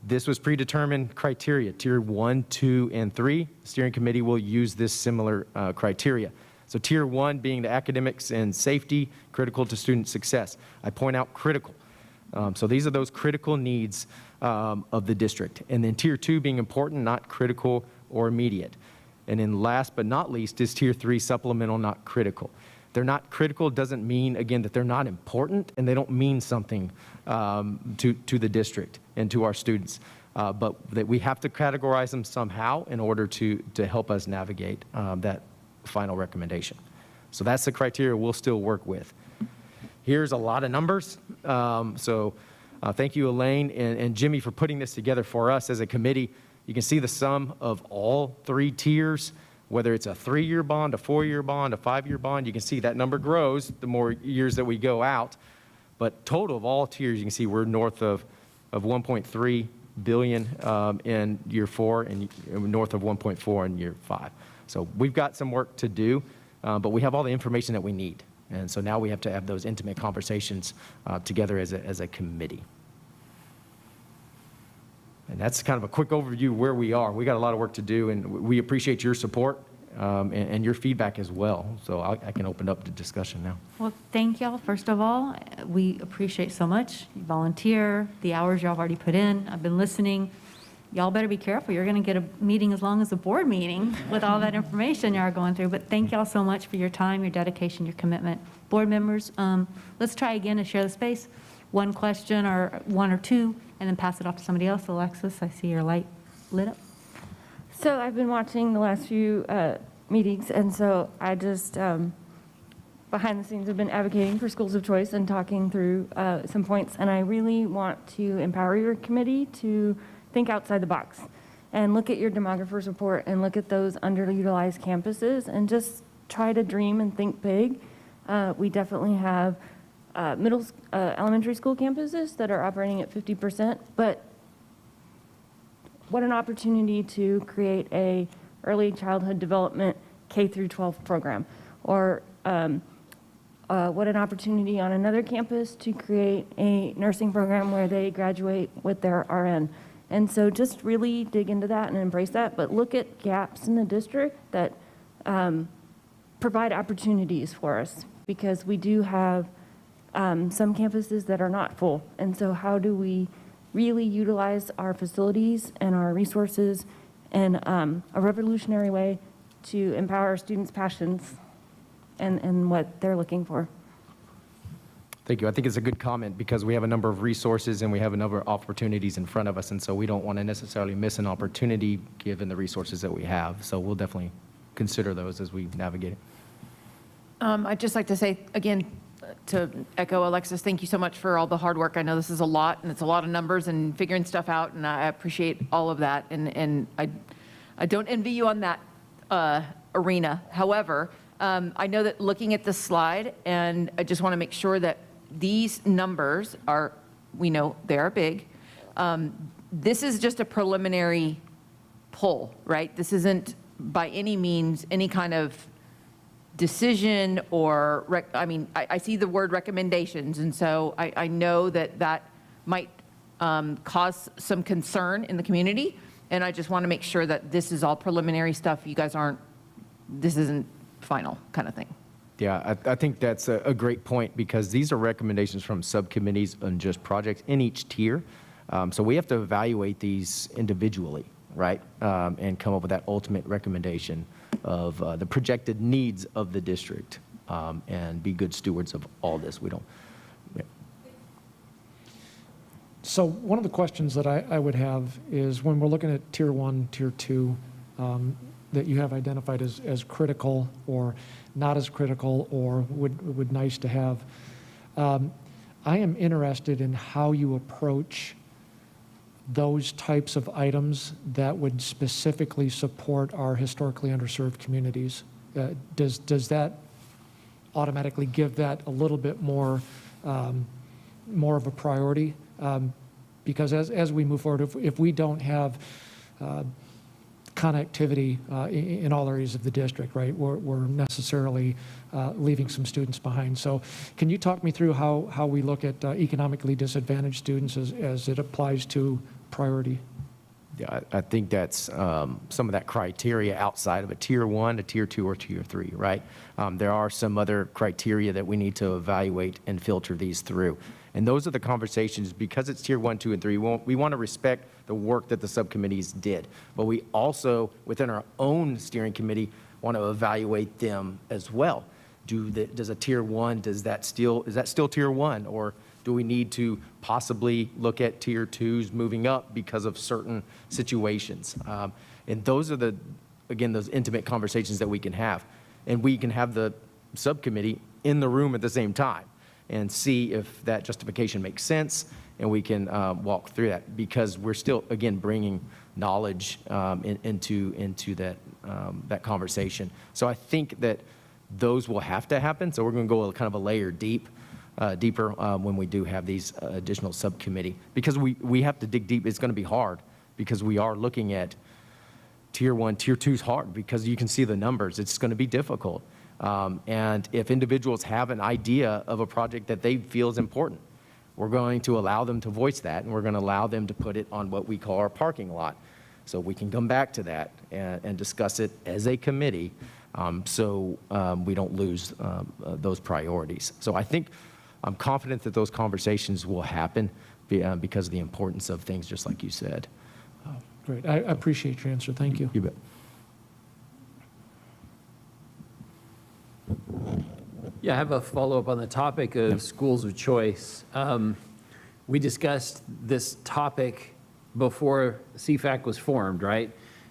this was predetermined criteria, tier 1, 2, and 3. The steering committee will use this similar criteria. So tier 1 being the academics and safety, critical to student success. I point out critical. So these are those critical needs of the district. And then tier 2 being important, not critical or immediate. And then last but not least is tier 3, supplemental, not critical. They're not critical doesn't mean, again, that they're not important and they don't mean something to the district and to our students. But that we have to categorize them somehow in order to help us navigate that final recommendation. So that's the criteria we'll still work with. Here's a lot of numbers. Thank you, Elaine and Jimmy, for putting this together for us as a committee. You can see the sum of all 3 tiers, whether it's a 3-year bond, a 4-year bond, a 5-year bond. You can see that number grows the more years that we go out. But total of all tiers, you can see we're north of 1.3 billion in year 4 and north of 1.4 in year 5. So we've got some work to do, but we have all the information that we need. And so now we have to have those intimate conversations together as a committee. And that's kind of a quick overview of where we are. We got a lot of work to do, and we appreciate your support and your feedback as well. So I can open up the discussion now. Well, thank y'all. First of all, we appreciate so much. You volunteer, the hours y'all have already put in. I've been listening. Y'all better be careful. You're going to get a meeting as long as a board meeting with all that information y'all are going through. But thank y'all so much for your time, your dedication, your commitment. Board members, let's try again to share the space. 1 question or 1 or 2, and then pass it off to somebody else. Alexis, I see your light lit up. So I've been watching the last few meetings, and so I just, behind the scenes, have been advocating for schools of choice and talking through some points. And I really want to empower your committee to think outside the box and look at your demographers report and look at those underutilized campuses and just try to dream and think big. We definitely have elementary school campuses that are operating at 50%, but what an opportunity to create a early childhood development K through 12 program, or what an opportunity on another campus to create a nursing program where they graduate with their RN. And so just really dig into that and embrace that, but look at gaps in the district that provide opportunities for us, because we do have some campuses that are not full. And so how do we really utilize our facilities and our resources in a revolutionary way to empower our students' passions and what they're looking for? Thank you. I think it's a good comment because we have a number of resources and we have a number of opportunities in front of us, and so we don't want to necessarily miss an opportunity given the resources that we have. So we'll definitely consider those as we navigate it. I'd just like to say, again, to echo Alexis, thank you so much for all the hard work. I know this is a lot, and it's a lot of numbers and figuring stuff out, and I appreciate all of that. And I don't envy you on that arena. However, I know that looking at this slide, and I just want to make sure that these numbers are, we know they are big. This is just a preliminary poll, right? This isn't by any means any kind of decision or, I see the word recommendations, and so I know that that might cause some concern in the community, and I just want to make sure that this is all preliminary stuff. You guys this isn't final kind of thing. Yeah, I think that's a great point because these are recommendations from subcommittees on just projects in each tier. So we have to evaluate these individually, right? And come up with that ultimate recommendation of the projected needs of the district, and be good stewards of all this. We don't. Yeah. So one of the questions that I would have is when we're looking at tier 1, tier 2, that you have identified as critical or not as critical or would nice to have, I am interested in how you approach those types of items that would specifically support our historically underserved communities. Does that automatically give that a little bit more of a priority? Because as we move forward, if we don't have connectivity in all areas of the district, right, we're necessarily leaving some students behind. So can you talk me through how we look at economically disadvantaged students as it applies to priority? Yeah, I think that's some of that criteria outside of a tier 1, a tier 2, or tier 3, right? There are some other criteria that we need to evaluate and filter these through. And those are the conversations, because it's tier 1, 2, and 3, we want to respect the work that the subcommittees did. But we also, within our own steering committee, want to evaluate them as well. Does a tier 1, is that still tier 1? Or do we need to possibly look at tier 2s moving up because of certain situations? And those are again, those intimate conversations that we can have. And we can have the subcommittee in the room at the same time and see if that justification makes sense, and we can walk through that, because we're still, again, bringing knowledge into that conversation. So I think that those will have to happen. So we're going to go kind of a layer deeper when we do have these additional subcommittee, because we have to dig deep. It's going to be hard because we are looking at tier 1, tier 2 is hard because you can see the numbers. It's going to be difficult. And if individuals have an idea of a project that they feel is important, we're going to allow them to voice that, and we're going to allow them to put it on what we call our parking lot. So we can come back to that and discuss it as a committee, so we don't lose those priorities. So I think I'm confident that those conversations will happen because of the importance of things, just like you said. Great. I appreciate your answer. Thank you. You bet. Yeah, I have a follow-up on the topic of schools of choice. We discussed this topic before CFAC was formed, right?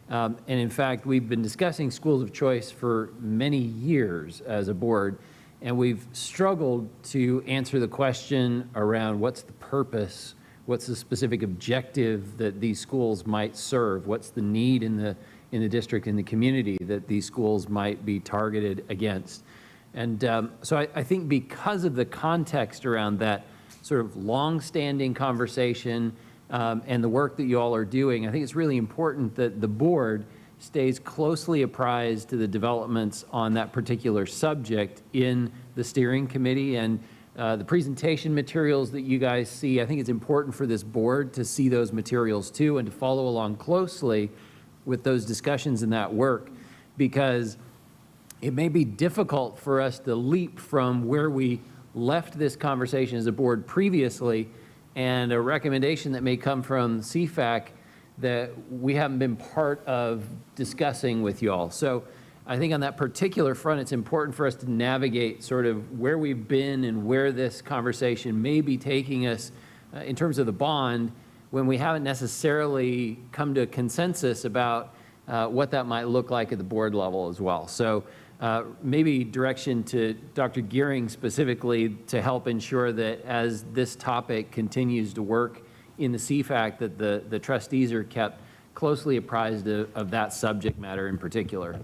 And in fact, we've been discussing schools of choice for many years as a board, and we've struggled to answer the question around what's the purpose, what's the specific objective that these schools might serve, what's the need in the district, in the community that these schools might be targeted against. And so I think because of the context around that sort of long-standing conversation and the work that you all are doing, I think it's really important that the board stays closely apprised to the developments on that particular subject in the steering committee. And the presentation materials that you guys see, I think it's important for this board to see those materials too and to follow along closely with those discussions and that work, because it may be difficult for us to leap from where we left this conversation as a board previously and a recommendation that may come from CFAC that we haven't been part of discussing with you all. So I think on that particular front, it's important for us to navigate sort of where we've been and where this conversation may be taking us in terms of the bond, when we haven't necessarily come to a consensus about what that might look like at the board level as well. So maybe direction to Dr. Gearing specifically to help ensure that as this topic continues to work in the CFAC, that the trustees are kept closely apprised of that subject matter in particular.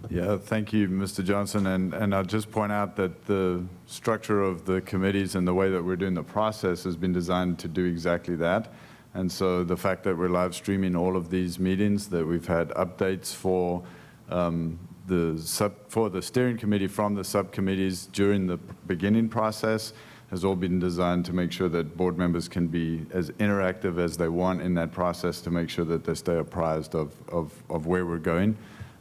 Yeah, thank you, Mr. Johnson. And I'll just point out that the structure of the committees and the way that we're doing the process has been designed to do exactly that. And so the fact that we're live streaming all of these meetings, that we've had updates for the steering committee from the subcommittees during the beginning process has all been designed to make sure that board members can be as interactive as they want in that process, to make sure that they stay apprised of where we're going.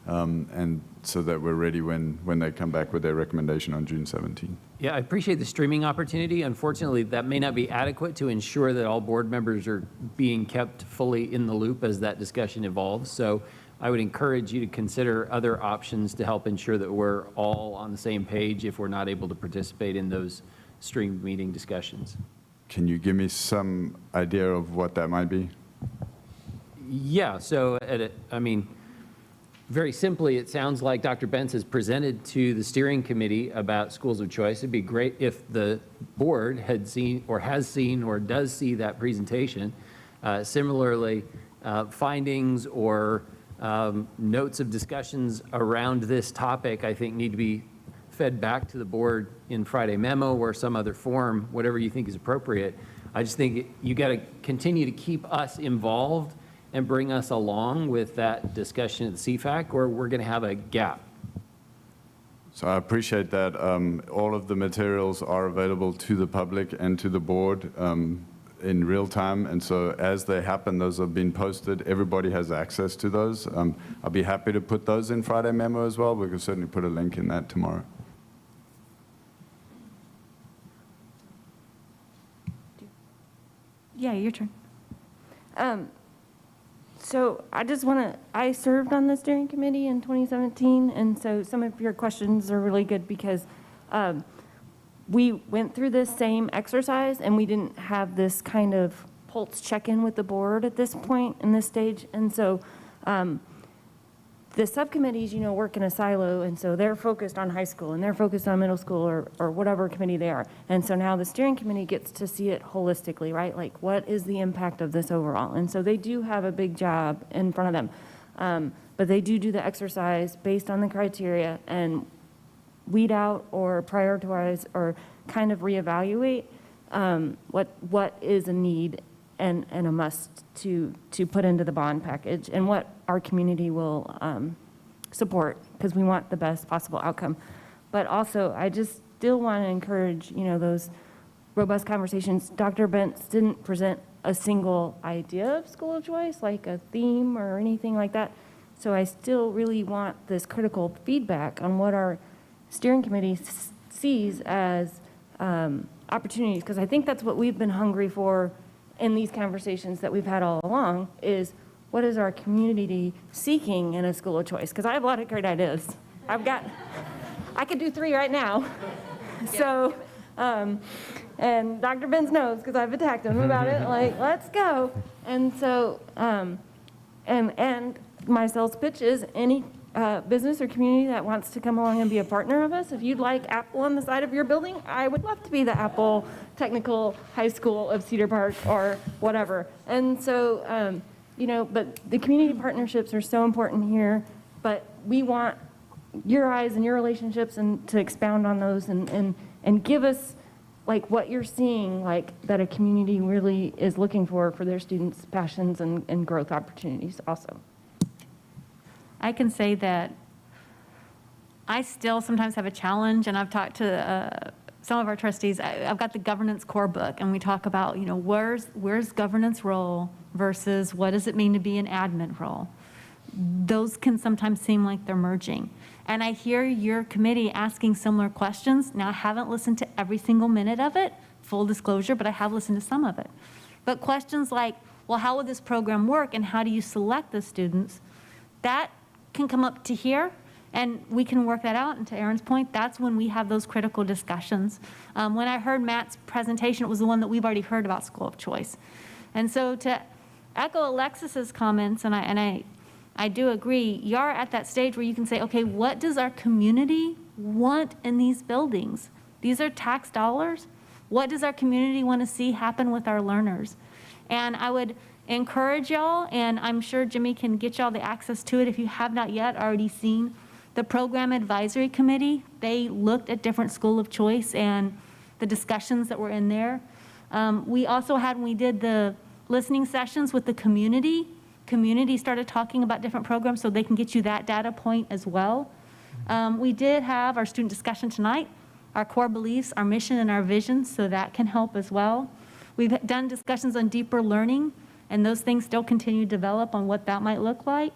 and so that we're ready when they come back with their recommendation on June 17th. Yeah, I appreciate the streaming opportunity. Unfortunately, that may not be adequate to ensure that all board members are being kept fully in the loop as that discussion evolves. So I would encourage you to consider other options to help ensure that we're all on the same page if we're not able to participate in those streamed meeting discussions. Can you give me some idea of what that might be? Yeah, so very simply, it sounds like Dr. Bentz has presented to the steering committee about schools of choice. It'd be great if the board had seen or has seen or does see that presentation. Similarly, findings or notes of discussions around this topic, I think, need to be fed back to the board in Friday memo or some other form, whatever you think is appropriate. I just think you got to continue to keep us involved and bring us along with that discussion at the CFAC, or we're going to have a gap. So I appreciate that. All of the materials are available to the public and to the board in real time, and so as they happen, those have been posted. Everybody has access to those. I'll be happy to put those in Friday memo as well. We can certainly put a link in that tomorrow. Yeah, your turn. So I just want to, I served on the steering committee in 2017, and so some of your questions are really good because we went through this same exercise and we didn't have this kind of pulse check-in with the board at this point in this stage. And so the subcommittees, work in a silo, and so they're focused on high school and they're focused on middle school or whatever committee they are. And so now the steering committee gets to see it holistically, right? Like, what is the impact of this overall? And so they do have a big job in front of them. But they do the exercise based on the criteria and weed out or prioritize or kind of reevaluate what is a need and a must to put into the bond package and what our community will support, because we want the best possible outcome. But also, I just still want to encourage, those robust conversations. Dr. Bentz didn't present a single idea of school of choice, like a theme or anything like that. So I still really want this critical feedback on what our steering committee sees as opportunities, because I think that's what we've been hungry for in these conversations that we've had all along, is what is our community seeking in a school of choice? Because I have a lot of great ideas. I could do 3 right now. So, and Dr. Benz knows, because I've attacked him about it, like, let's go. And so, and my sales pitch is any business or community that wants to come along and be a partner of us. If you'd like Apple on the side of your building, I would love to be the Apple Technical High School of Cedar Park or whatever. And so, but the community partnerships are so important here, but we want your eyes and your relationships and to expound on those and give us like what you're seeing, like that a community really is looking for their students' passions and growth opportunities also. I can say that I still sometimes have a challenge, and I've talked to some of our trustees. I've got the governance core book, and we talk about, where's governance role versus what does it mean to be an admin role? Those can sometimes seem like they're merging. And I hear your committee asking similar questions. Now, I haven't listened to every single minute of it, full disclosure, but I have listened to some of it. But questions like, well, how will this program work, and how do you select the students? That can come up to here, and we can work that out. And to Aaron's point, that's when we have those critical discussions. When I heard Matt's presentation, it was the one that we've already heard about school of choice. And so to echo Alexis's comments, and I do agree, you're at that stage where you can say, okay, what does our community want in these buildings? These are tax dollars. What does our community want to see happen with our learners? And I would encourage y'all, and I'm sure Jimmy can get y'all the access to it if you have not yet already seen the Program Advisory Committee. They looked at different school of choice and the discussions that were in there. We also had, when we did the listening sessions with the community started talking about different programs, so they can get you that data point as well. We did have our student discussion tonight, our core beliefs, our mission, and our vision, so that can help as well. We've done discussions on deeper learning, and those things still continue to develop on what that might look like.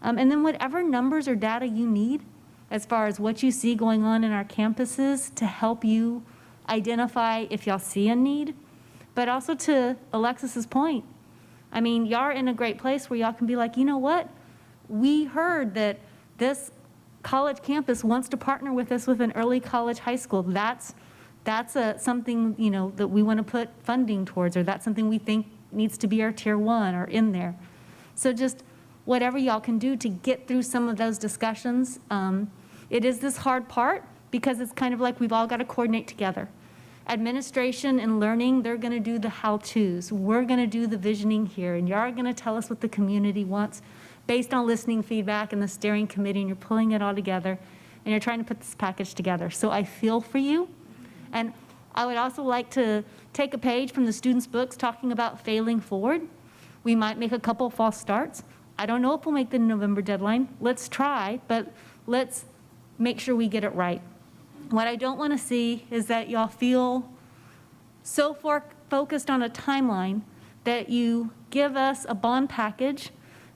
And then whatever numbers or data you need as far as what you see going on in our campuses to help you identify if y'all see a need. But also to Alexis's point, I mean, y'all are in a great place where y'all can be like, you know what? We heard that this college campus wants to partner with us with an early college high school. That's something, you know, that we want to put funding towards, or that's something we think needs to be our tier 1 or in there. So just whatever y'all can do to get through some of those discussions. It is this hard part because it's kind of like we've all got to coordinate together. Administration and learning, they're going to do the how-tos. We're going to do the visioning here, and y'all are going to tell us what the community wants based on listening feedback and the steering committee, and you're pulling it all together, and you're trying to put this package together. So I feel for you, and I would also like to take a page from the students' books talking about failing forward. We might make a couple false starts. I don't know if we'll make the November deadline. Let's try, but let's make sure we get it right. What I don't want to see is that y'all feel so far focused on a timeline that you give us a bond package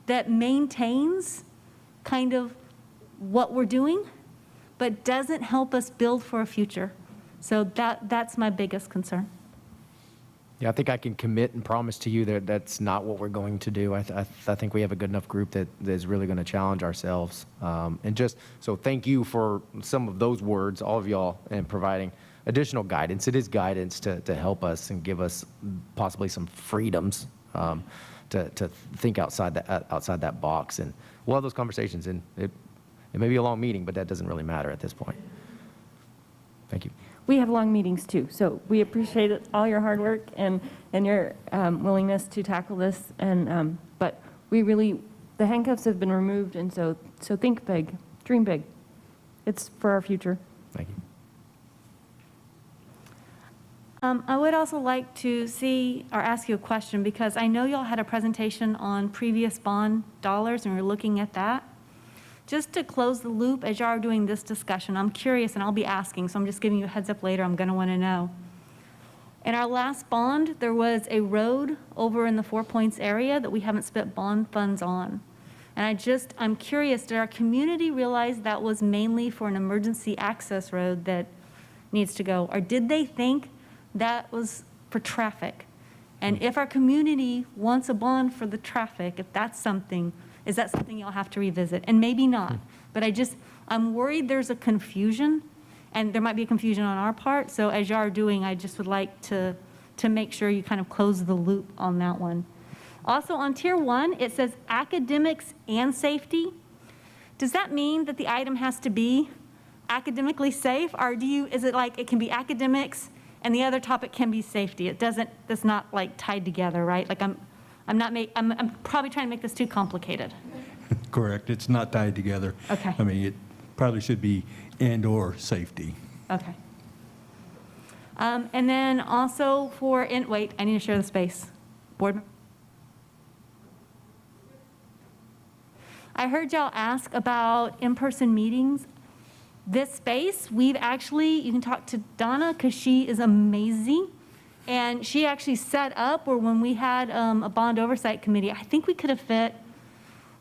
that maintains kind of what we're doing, but doesn't help us build for a future. So that's my biggest concern. Yeah, I think I can commit and promise to you that that's not what we're going to do. I think we have a good enough group that is really going to challenge ourselves. And just so thank you for some of those words, all of y'all, and providing additional guidance. It is guidance to help us and give us possibly some freedoms to think outside that box. And we'll have those conversations. And it may be a long meeting, but that doesn't really matter at this point. Thank you. We have long meetings too, so we appreciate all your hard work and your willingness to tackle this. And but we really, the handcuffs have been removed, and so think big, dream big. It's for our future. Thank you. I would also like to see or ask you a question, because I know y'all had a presentation on previous bond dollars and we're looking at that. Just to close the loop, as y'all are doing this discussion, I'm curious, and I'll be asking, so I'm just giving you a heads up later, I'm going to want to know. In our last bond, there was a road over in the 4 Points area that we haven't spent bond funds on. And I'm curious, did our community realize that was mainly for an emergency access road that needs to go? Or did they think that was for traffic? And if our community wants a bond for the traffic, if that's something, is that something you'll have to revisit? And maybe not, but I'm worried there's a confusion, and there might be a confusion on our part. So as you are doing, I just would like to make sure you kind of close the loop on that one. Also on tier 1, it says academics and safety. Does that mean that the item has to be academically safe, or is it like it can be academics and the other topic can be safety? That's not like tied together, right? Like I'm probably trying to make this too complicated. Correct. It's not tied together. Okay. I mean, it probably should be and/or safety. Okay. And then also wait, I need to share the space. Board. I heard y'all ask about in-person meetings. This space, you can talk to Donna because she is amazing. And she actually set up where when we had a bond oversight committee, I think we could have fit,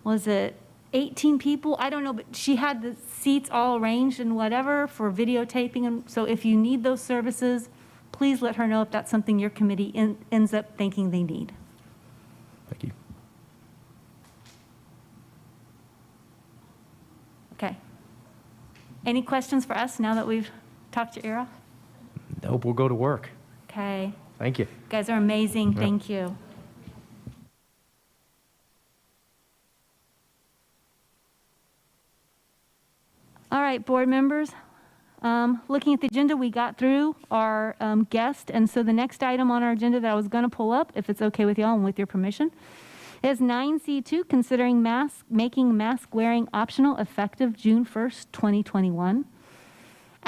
was it 18 people? I don't know, but she had the seats all arranged and whatever for videotaping. And so if you need those services, please let her know if that's something your committee ends up thinking they need. Thank you. Okay. Any questions for us now that we've talked your ear off? Nope, we'll go to work. Okay. Thank you. You guys are amazing. Yeah. Thank you. All right, board members. Looking at the agenda, we got through our guest, and so the next item on our agenda that I was going to pull up, if it's okay with y'all and with your permission, is 9C2, considering making mask wearing optional effective June 1st, 2021.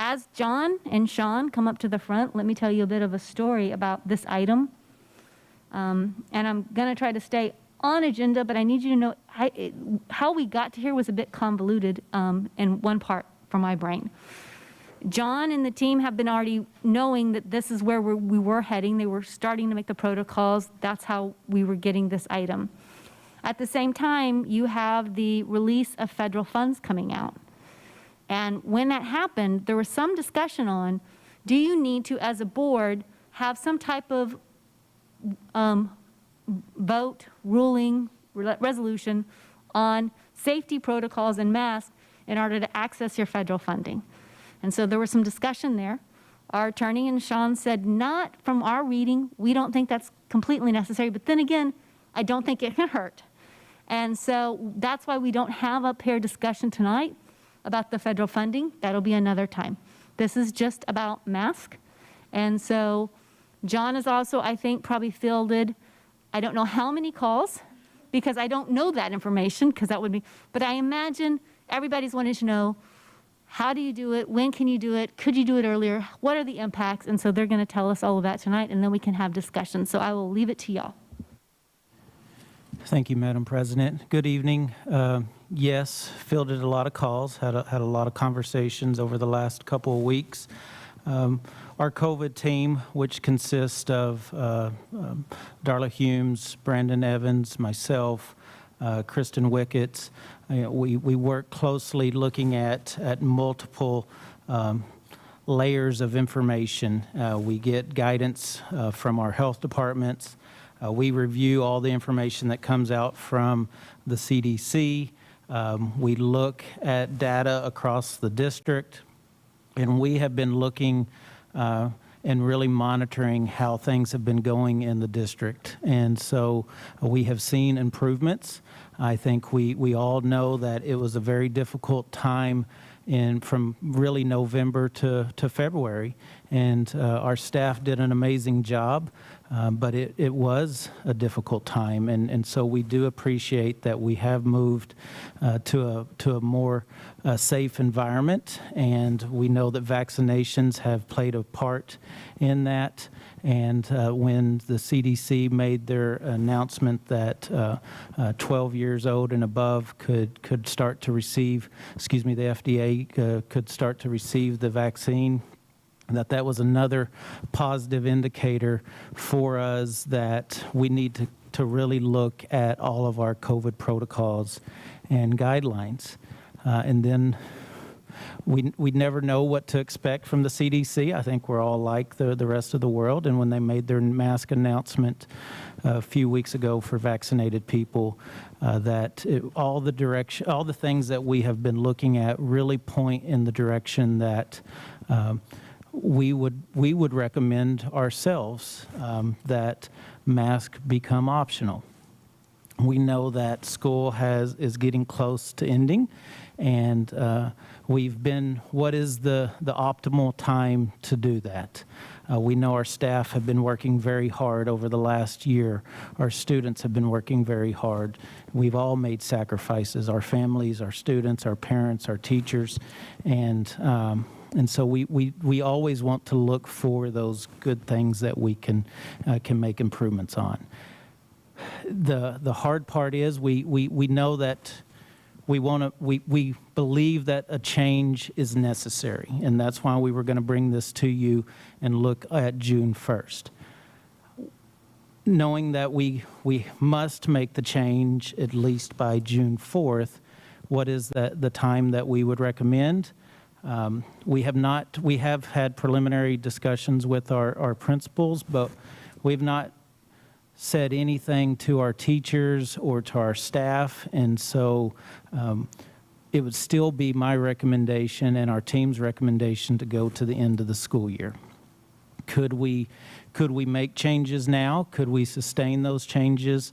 As John and Sean come up to the front, let me tell you a bit of a story about this item. And I'm going to try to stay on agenda, but I need you to know how we got to here was a bit convoluted in one part for my brain. John and the team have been already knowing that this is where we were heading. They were starting to make the protocols. That's how we were getting this item. At the same time, you have the release of federal funds coming out. And when that happened, there was some discussion on, do you need to, as a board, have some type of vote, ruling, resolution on safety protocols and masks in order to access your federal funding? And so there was some discussion there. Our attorney and Sean said, not from our reading, we don't think that's completely necessary, but then again, I don't think it can hurt. And so that's why we don't have up here discussion tonight about the federal funding. That'll be another time. This is just about mask. And so John has also, I think, probably fielded, I don't know how many calls, because I don't know that information, because that would be, but I imagine everybody's wanting to know, how do you do it? When can you do it? Could you do it earlier? What are the impacts? And so they're going to tell us all of that tonight, and then we can have discussion. So I will leave it to y'all. Thank you, Madam President. Good evening. Yes, fielded a lot of calls, had a lot of conversations over the last couple of weeks. Our COVID team, which consists of Darla Humes, Brandon Evans, myself, Kristen Wicketts, we work closely looking at multiple layers of information. We get guidance from our health departments. We review all the information that comes out from the CDC. We look at data across the district, and we have been looking and really monitoring how things have been going in the district. And so we have seen improvements. I think we all know that it was a very difficult time from really November to February, and our staff did an amazing job, but it was a difficult time, and so we do appreciate that we have moved to a more safe environment, and we know that vaccinations have played a part in that. And when the CDC made their announcement that 12 years old and above could start to receive, the FDA could start to receive the vaccine, that was another positive indicator for us that we need to really look at all of our COVID protocols and guidelines. And then we never know what to expect from the CDC. I think we're all like the rest of the world. And when they made their mask announcement a few weeks ago for vaccinated people, all the things that we have been looking at really point in the direction that we would recommend ourselves that masks become optional. We know that school is getting close to ending, and what is the optimal time to do that? We know our staff have been working very hard over the last year. Our students have been working very hard. We've all made sacrifices, our families, our students, our parents, our teachers, and so we always want to look for those good things that we can make improvements on. The hard part is we know that we believe that a change is necessary, and that's why we were going to bring this to you and look at June 1st. Knowing that we must make the change at least by June 4th, what is the time that we would recommend? We have had preliminary discussions with our principals, but we've not said anything to our teachers or to our staff, and so it would still be my recommendation and our team's recommendation to go to the end of the school year. Could we make changes now? Could we sustain those changes?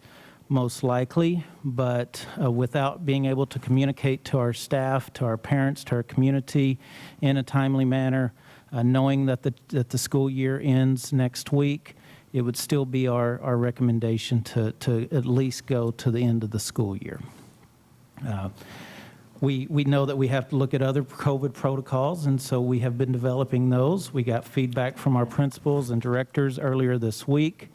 Most likely, but without being able to communicate to our staff, to our parents, to our community in a timely manner, knowing that the school year ends next week, it would still be our recommendation to at least go to the end of the school year. We know that we have to look at other COVID protocols, and so we have been developing those. We got feedback from our principals and directors earlier this week.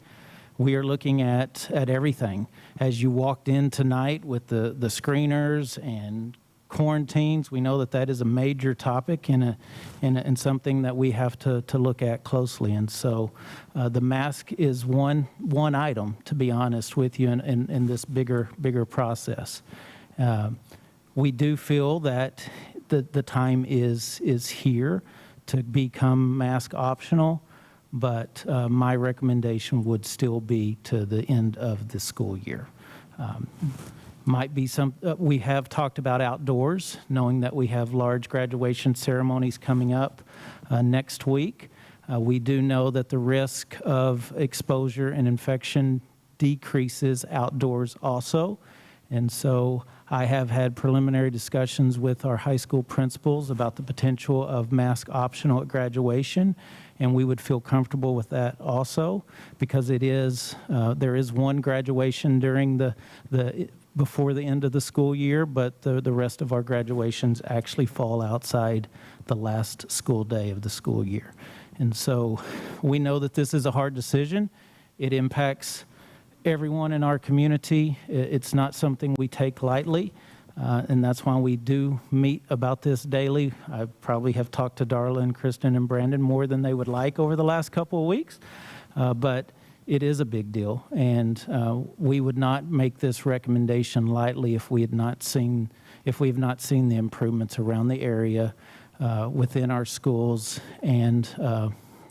We are looking at everything. As you walked in tonight with the screeners and quarantines, we know that that is a major topic and something that we have to look at closely. And so the mask is one item, to be honest with you, in this bigger process. We do feel that the time is here to become mask optional, but my recommendation would still be to the end of the school year. Might be some, we have talked about outdoors, knowing that we have large graduation ceremonies coming up next week. We do know that the risk of exposure and infection decreases outdoors also. And so I have had preliminary discussions with our high school principals about the potential of mask optional at graduation, and we would feel comfortable with that also, because it is, there is one graduation during before the end of the school year, but the rest of our graduations actually fall outside the last school day of the school year. And so we know that this is a hard decision. It impacts everyone in our community. It's not something we take lightly, and that's why we do meet about this daily. I probably have talked to Darla and Kristen and Brandon more than they would like over the last couple of weeks, but it is a big deal, and we would not make this recommendation lightly if we have not seen the improvements around the area within our schools and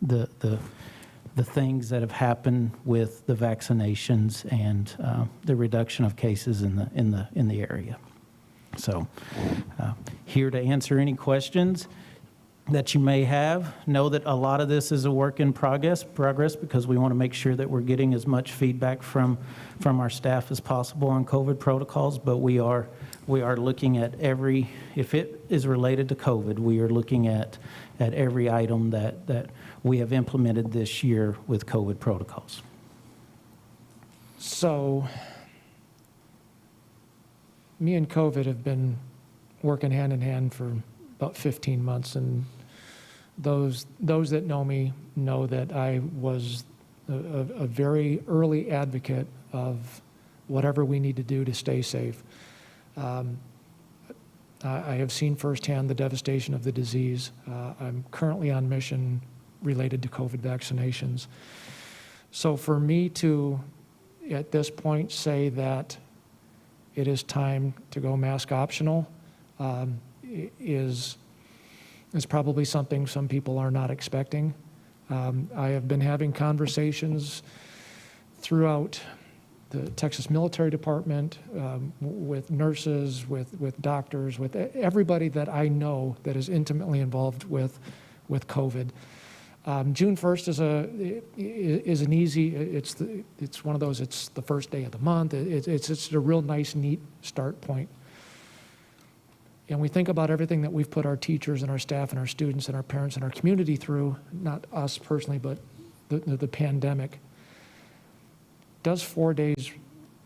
the things that have happened with the vaccinations and the reduction of cases in the area. So here to answer any questions that you may have. Know that a lot of this is a work in progress because we want to make sure that we're getting as much feedback from our staff as possible on COVID protocols, but we are looking at if it is related to COVID, we are looking at every item that we have implemented this year with COVID protocols. So me and COVID have been working hand in hand for about 15 months, and those that know me know that I was a very early advocate of whatever we need to do to stay safe. I have seen firsthand the devastation of the disease. I'm currently on mission related to COVID vaccinations. So for me to, at this point, say that it is time to go mask optional is probably something some people are not expecting. I have been having conversations throughout the Texas Military Department, with nurses, with doctors, with everybody that I know that is intimately involved with COVID. June 1st is an easy, it's one of those, it's the first day of the month. It's a real nice, neat start point. And we think about everything that we've put our teachers and our staff and our students and our parents and our community through, not us personally, but the pandemic. Does 4 days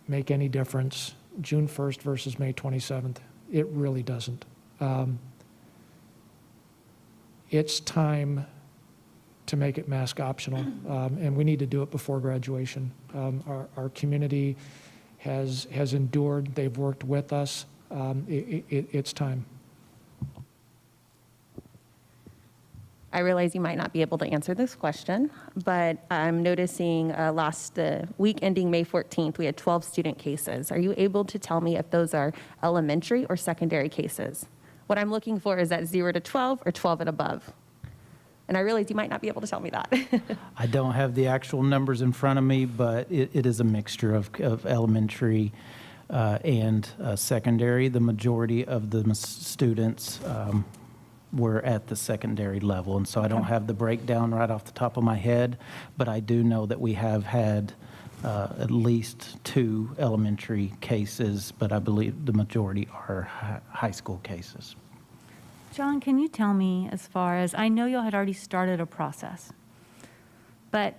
make any difference, June 1st versus May 27th? It really doesn't. It's time to make it mask optional, and we need to do it before graduation. Our community has endured, they've worked with us. It's time. I realize you might not be able to answer this question, but I'm noticing last week ending May 14th, we had 12 student cases. Are you able to tell me if those are elementary or secondary cases? What I'm looking for is that 0 to 12 or 12 and above. And I realize you might not be able to tell me that. I don't have the actual numbers in front of me, but it is a mixture of elementary and secondary. The majority of the students were at the secondary level, and so I don't have the breakdown right off the top of my head, but I do know that we have had at least 2 elementary cases, but I believe the majority are high school cases. John, can you tell me, as far as, I know y'all had already started a process, but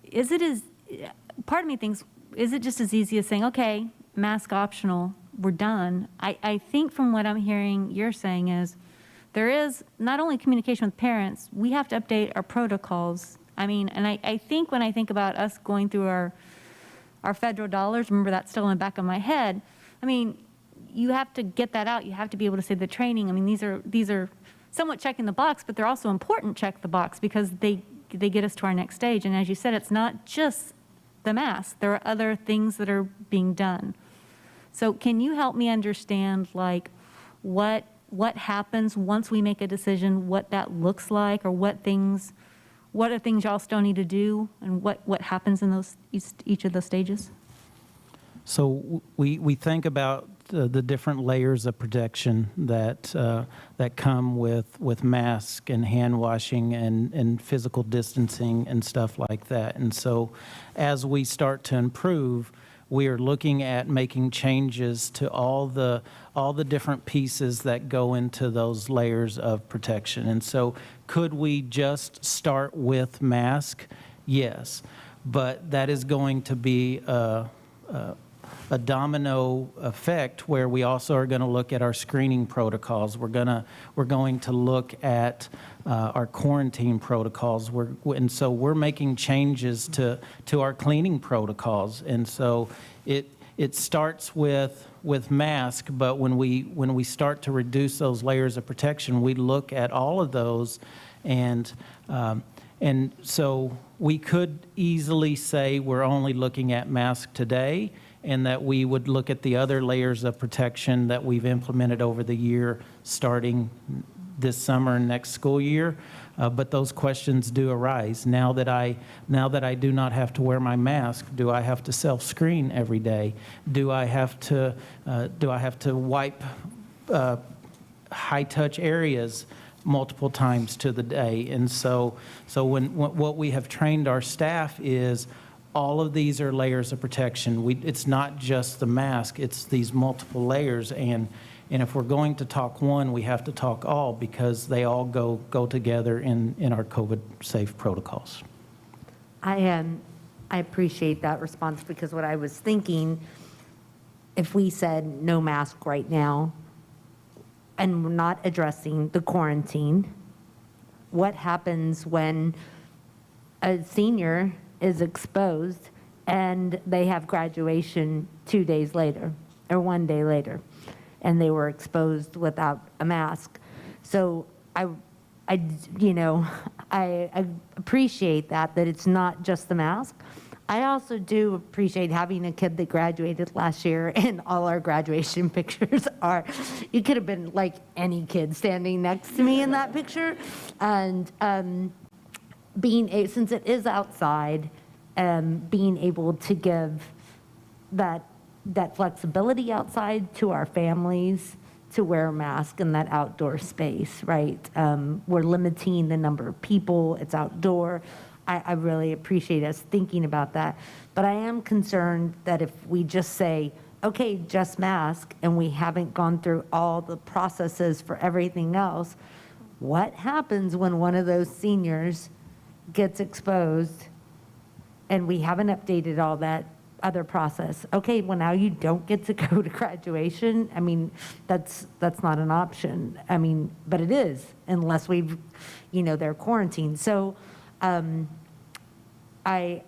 is it part of me thinks, is it just as easy as saying, okay, mask optional, we're done? I think from what I'm hearing you're saying is there is not only communication with parents, we have to update our protocols. I mean, and I think when I think about us going through our federal dollars, remember that's still in the back of my head, I mean, you have to get that out. You have to be able to say the training. I mean, these are somewhat checking the box, but they're also important check the box because they get us to our next stage. And as you said, it's not just the mask. There are other things that are being done. So can you help me understand, like, what happens once we make a decision, what that looks like, or what are things y'all still need to do, and what happens in each of those stages? So we think about the different layers of protection that come with mask and hand washing and physical distancing and stuff like that. And so as we start to improve, we are looking at making changes to all the different pieces that go into those layers of protection. And so could we just start with mask? Yes, but that is going to be a domino effect where we also are going to look at our screening protocols. We're going to look at our quarantine protocols. And so we're making changes to our cleaning protocols. And so it starts with mask, but when we start to reduce those layers of protection, we look at all of those, and so we could easily say we're only looking at mask today, and that we would look at the other layers of protection that we've implemented over the year, starting this summer and next school year. But those questions do arise. Now that I do not have to wear my mask, do I have to self-screen every day? Do I have to wipe high-touch areas multiple times to the day? And so what we have trained our staff is, all of these are layers of protection. It's not just the mask, it's these multiple layers. And if we're going to talk one, we have to talk all, because they all go together in our COVID-safe protocols. I appreciate that response, because what I was thinking, if we said no mask right now and we're not addressing the quarantine, what happens when a senior is exposed and they have graduation 2 days later or 1 day later, and they were exposed without a mask? So I appreciate that it's not just the mask. I also do appreciate having a kid that graduated last year, and all our graduation pictures are, you could have been like any kid standing next to me in that picture. And since it is outside, being able to give that flexibility outside to our families to wear a mask in that outdoor space, right? We're limiting the number of people, it's outdoor. I really appreciate us thinking about that. But I am concerned that if we just say, okay, just mask, and we haven't gone through all the processes for everything else, what happens when one of those seniors gets exposed and we haven't updated all that other process? Okay, well, now you don't get to go to graduation. I mean, that's not an option. I mean, but it is, unless we've, they're quarantined. So I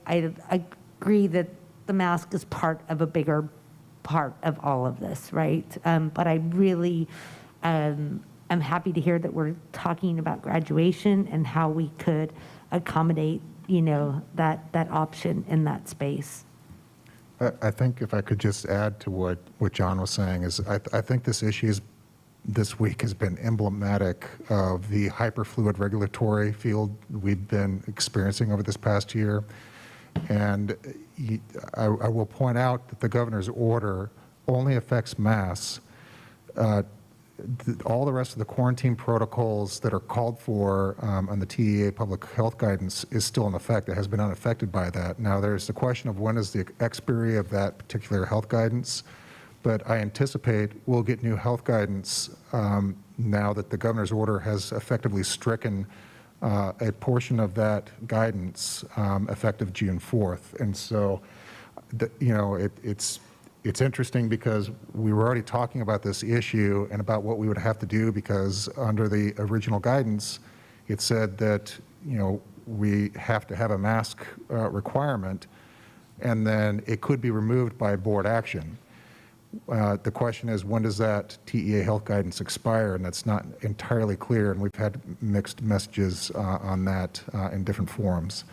agree that the mask is part of a bigger part of all of this, right? But I really am happy to hear that we're talking about graduation and how we could accommodate, that option in that space. I think if I could just add to what John was saying is, I think this week has been emblematic of the hyperfluid regulatory field we've been experiencing over this past year. And I will point out that the governor's order only affects masks. All the rest of the quarantine protocols that are called for on the TEA public health guidance is still in effect. It has been unaffected by that. Now, there's the question of when is the expiry of that particular health guidance, but I anticipate we'll get new health guidance now that the governor's order has effectively stricken a portion of that guidance effective June 4th. And so, it's interesting because we were already talking about this issue and about what we would have to do, because under the original guidance, it said that, we have to have a mask requirement, and then it could be removed by board action. the question is, when does that TEA health guidance expire? And that's not entirely clear, and we've had mixed messages on that in different forums.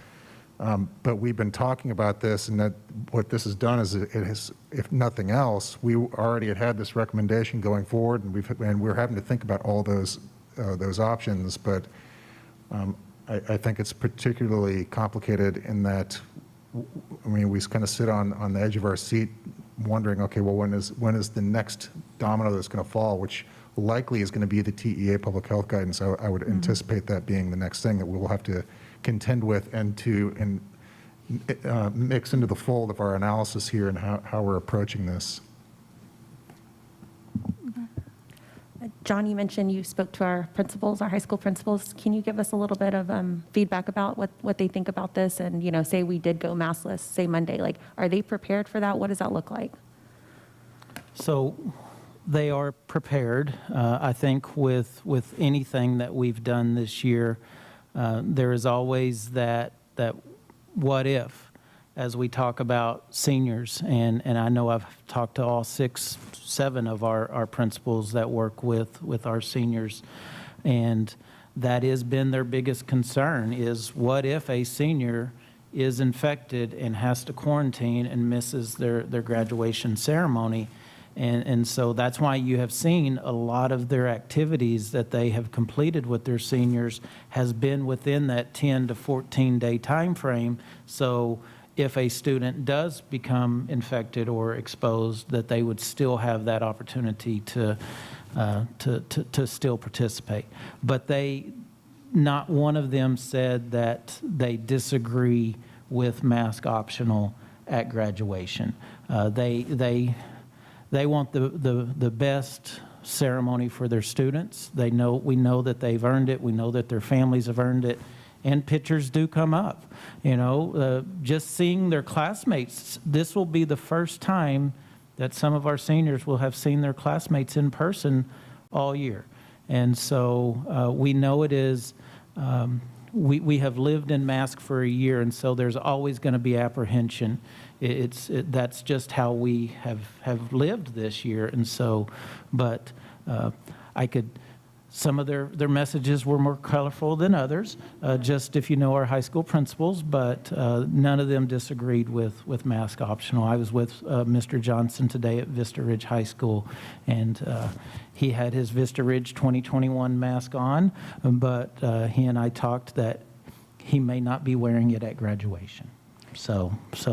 But we've been talking about this, and that what this has done is it has, if nothing else, we already had this recommendation going forward, and we're having to think about all those options. But I think it's particularly complicated in that, I mean, we kind of sit on the edge of our seat wondering, okay, well, when is the next domino that's going to fall, which likely is going to be the TEA public health guidance. I would anticipate that being the next thing that we will have to contend with and to mix into the fold of our analysis here and how we're approaching this. John, you mentioned you spoke to our principals, our high school principals. Can you give us a little bit of feedback about what they think about this? And, you know, say we did go maskless, say Monday, like, are they prepared for that? What does that look like? So they are prepared. I think with anything that we've done this year, there is always that what if, as we talk about seniors, and I know I've talked to all 6, 7 of our principals that work with our seniors, and that has been their biggest concern is what if a senior is infected and has to quarantine and misses their graduation ceremony. And so that's why you have seen a lot of their activities that they have completed with their seniors has been within that 10 to 14 day time frame. So if a student does become infected or exposed, that they would still have that opportunity to still participate. But not one of them said that they disagree with mask optional at graduation. They want the best ceremony for their students. We know that they've earned it. We know that their families have earned it. And pictures do come up. You know, just seeing their classmates, this will be the first time that some of our seniors will have seen their classmates in person all year. And so we know it is, we have lived in mask for a year, and so there's always going to be apprehension. That's just how we have lived this year. And so, but some of their messages were more colorful than others, just if you know our high school principals, but none of them disagreed with mask optional. I was with Mr. Johnson today at Vista Ridge High School, and he had his Vista Ridge 2021 mask on, but he and I talked that he may not be wearing it at graduation. So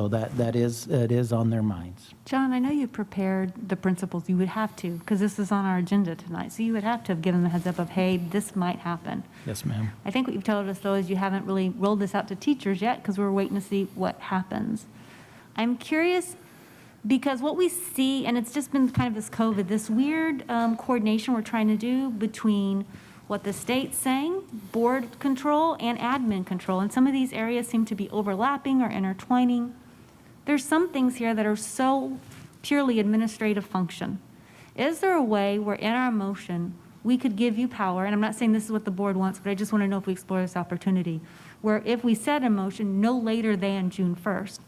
that is on their minds. John, I know you prepared the principals. You would have to, because this is on our agenda tonight. So you would have to have given them a heads up of, hey, this might happen. Yes, ma'am. I think what you've told us, though, is you haven't really rolled this out to teachers yet because we're waiting to see what happens. I'm curious because what we see, and it's just been kind of this COVID, this weird coordination we're trying to do between what the state's saying, board control, and admin control. And some of these areas seem to be overlapping or intertwining. There's some things here that are so purely administrative function. Is there a way where in our motion we could give you power, and I'm not saying this is what the board wants, but I just want to know if we explore this opportunity, where if we set a motion no later than June 1st,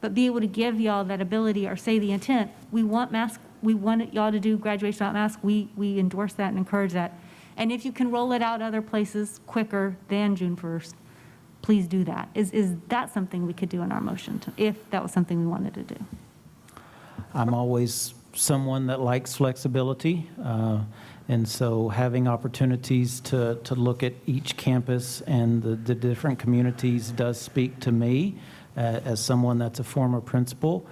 but be able to give y'all that ability or say the intent, we want masks, we want y'all to do graduation without masks, we endorse that and encourage that. And if you can roll it out other places quicker than June 1st, please do that. Is that something we could do in our motion, if that was something we wanted to do? I'm always someone that likes flexibility. And so having opportunities to look at each campus and the different communities does speak to me as someone that's a former principal,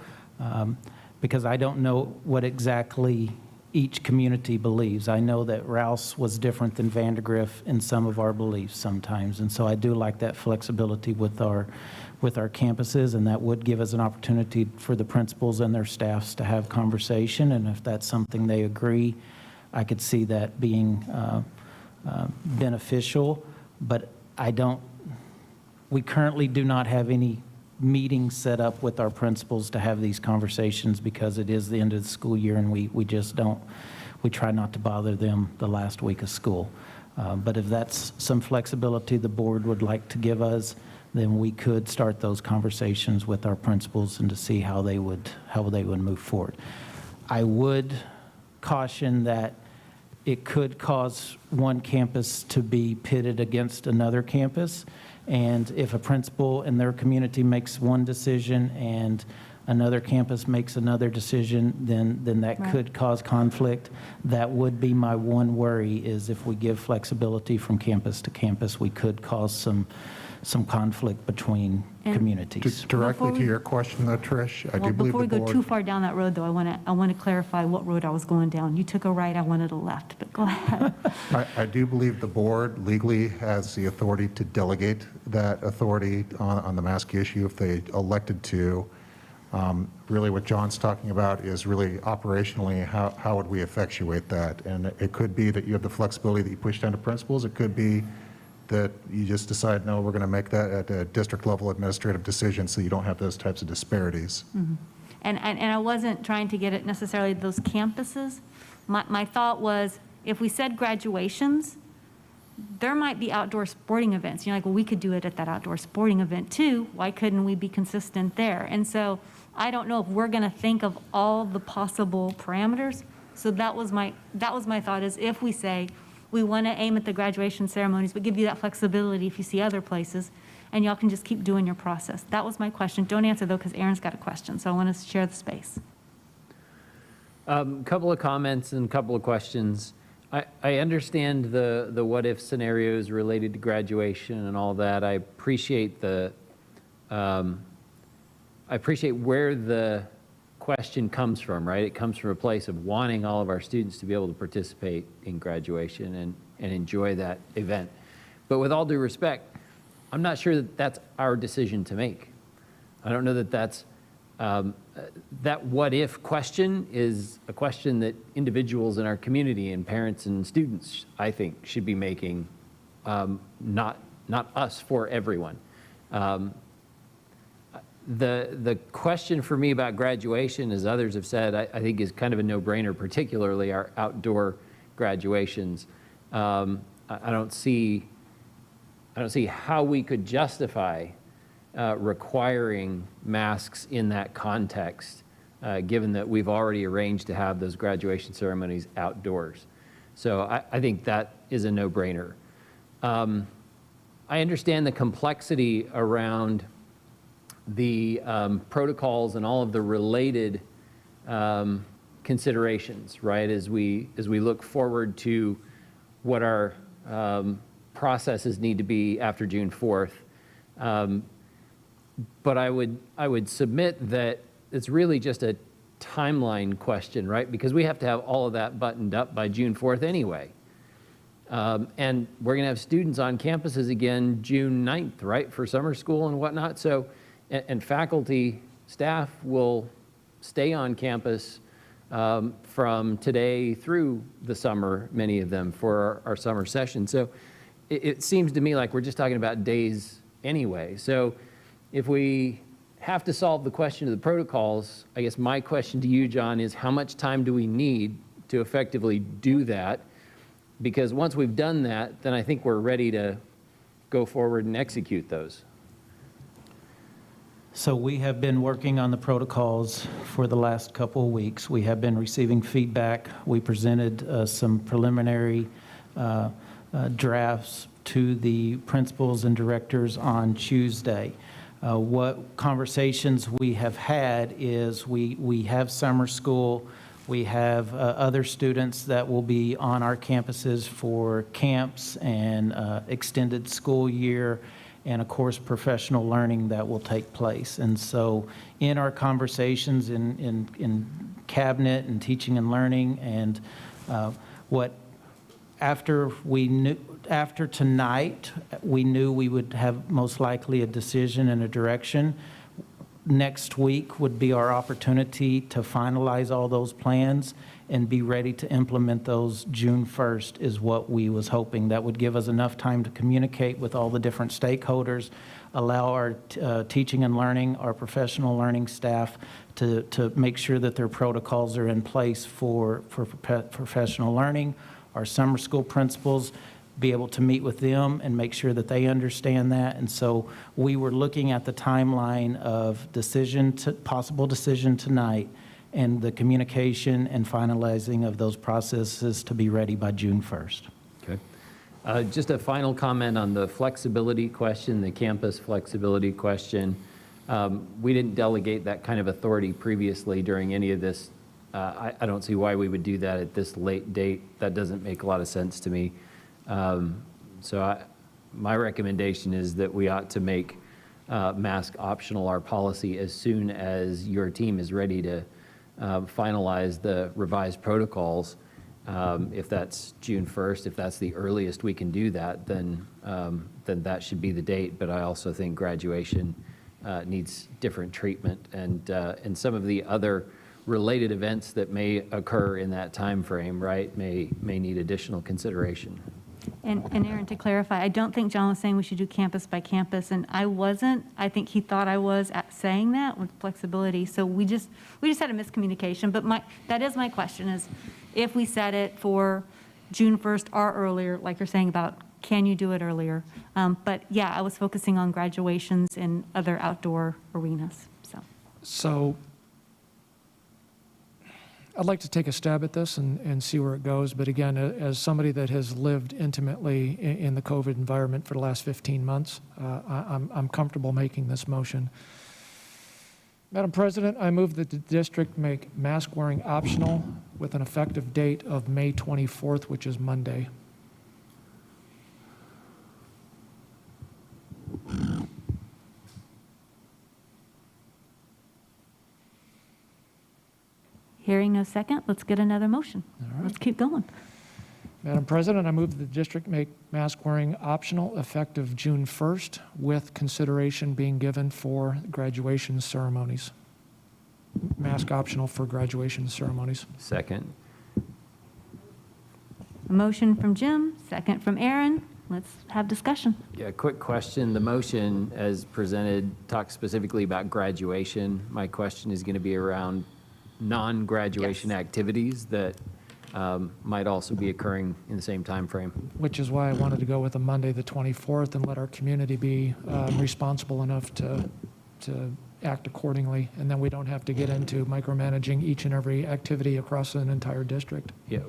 because I don't know what exactly each community believes. I know that Rouse was different than Vandergrift in some of our beliefs sometimes, and so I do like that flexibility with our campuses, and that would give us an opportunity for the principals and their staffs to have conversation, and if that's something they agree, I could see that being beneficial, but we currently do not have any meetings set up with our principals to have these conversations because it is the end of the school year and we try not to bother them the last week of school. But if that's some flexibility the board would like to give us, then we could start those conversations with our principals and to see how they would move forward. I would caution that it could cause one campus to be pitted against another campus. And if a principal in their community makes one decision and another campus makes another decision, then that Right. could cause conflict. That would be my one worry, is if we give flexibility from campus to campus, we could cause some conflict between communities. Directly to your question, though, Trish, I Well, do believe before we the go too board, far down that road, though, I want to clarify what road I was going down. You took a right, I wanted a left, but go ahead. I do believe the board legally has the authority to delegate that authority on the mask issue if they elected to. Really what John's talking about is really operationally, how would we effectuate that? And it could be that you have the flexibility that you push down to principals. It could be that you just decide, no, we're going to make that at a district level administrative decision so you don't have those types of disparities. And I wasn't trying to get at necessarily those campuses. My thought was, if we said graduations, there might be outdoor sporting events. You're like, well, we could do it at that outdoor sporting event too. Why couldn't we be consistent there? And so I don't know if we're going to think of all the possible parameters. So that was my thought, is if we say we want to aim at the graduation ceremonies, but give you that flexibility if you see other places, and y'all can just keep doing your process. That was my question. Don't answer though, because Aaron's got a question, so I want to share the space. Couple of comments and a couple of questions. I understand the what-if scenarios related to graduation and all that. I appreciate where the question comes from, right? It comes from a place of wanting all of our students to be able to participate in graduation and enjoy that event. But with all due respect, I'm not sure that that's our decision to make. I don't know that that's that what-if question is a question that individuals in our community and parents and students, I think, should be making, not us, for everyone. The question for me about graduation, as others have said, I think is kind of a no-brainer, particularly our outdoor graduations. I don't see how we could justify requiring masks in that context, given that we've already arranged to have those graduation ceremonies outdoors. So I think that is a no-brainer. I understand the complexity around the protocols and all of the related considerations, right? As we look forward to what our processes need to be after June 4th. But I would submit that it's really just a timeline question, right? Because we have to have all of that buttoned up by June 4th anyway. And we're going to have students on campuses again June 9th, right, for summer school and whatnot. So, and faculty, staff will stay on campus from today through the summer, many of them, for our summer session. So it seems to me like we're just talking about days anyway. So if we have to solve the question of the protocols, I guess my question to you, John, is how much time do we need to effectively do that? Because once we've done that, then I think we're ready to go forward and execute those. So we have been working on the protocols for the last couple of weeks. We have been receiving feedback. We presented some preliminary drafts to the principals and directors on Tuesday. What conversations we have had is we have summer school. We have other students that will be on our campuses for camps and extended school year, and of course professional learning that will take place. And so in our conversations in cabinet and teaching and learning, and after tonight, we knew we would have most likely a decision and a direction. Next week would be our opportunity to finalize all those plans and be ready to implement those June 1st is what we was hoping. That would give us enough time to communicate with all the different stakeholders, allow our teaching and learning, our professional learning staff to make sure that their protocols are in place for professional learning, our summer school principals, be able to meet with them and make sure that they understand that. And so we were looking at the timeline of possible decision tonight and the communication and finalizing of those processes to be ready by June 1st. Okay. Just a final comment on the flexibility question, the campus flexibility question. We didn't delegate that kind of authority previously during any of this. I don't see why we would do that at this late date. That doesn't make a lot of sense to me. My recommendation is that we ought to make mask optional our policy as soon as your team is ready to finalize the revised protocols. If that's June 1st, if that's the earliest we can do that, then that should be the date. But I also think graduation needs different treatment, and some of the other related events that may occur in that time frame, right, may need additional consideration. And Aaron, to clarify, I don't think John was saying we should do campus by campus, and I wasn't. I think he thought I was saying that with flexibility. So we just had a miscommunication. But that is my question: is if we set it for June 1st or earlier, like you're saying about, can you do it earlier? But yeah, I was focusing on graduations and other outdoor arenas. So I'd like to take a stab at this and see where it goes. But again, as somebody that has lived intimately in the COVID environment for the last 15 months, I'm comfortable making this motion. Madam President, I move that the district make mask wearing optional with an effective date of May 24th, which is Monday. Hearing no second, let's get another motion. All right. Let's keep going. Madam President, I move that the district make mask wearing optional effective June 1st with consideration being given for graduation ceremonies. Mask optional for graduation ceremonies. Second. A motion from Jim, second from Aaron. Let's have discussion. Yeah, quick question. The motion as presented talks specifically about graduation. My question is going to be around non-graduation activities that might also be occurring in the same time frame. Which is why I wanted to go with a Monday, the 24th, and let our community be responsible enough to act accordingly, and then we don't have to get into micromanaging each and every activity across an entire district. Yeah,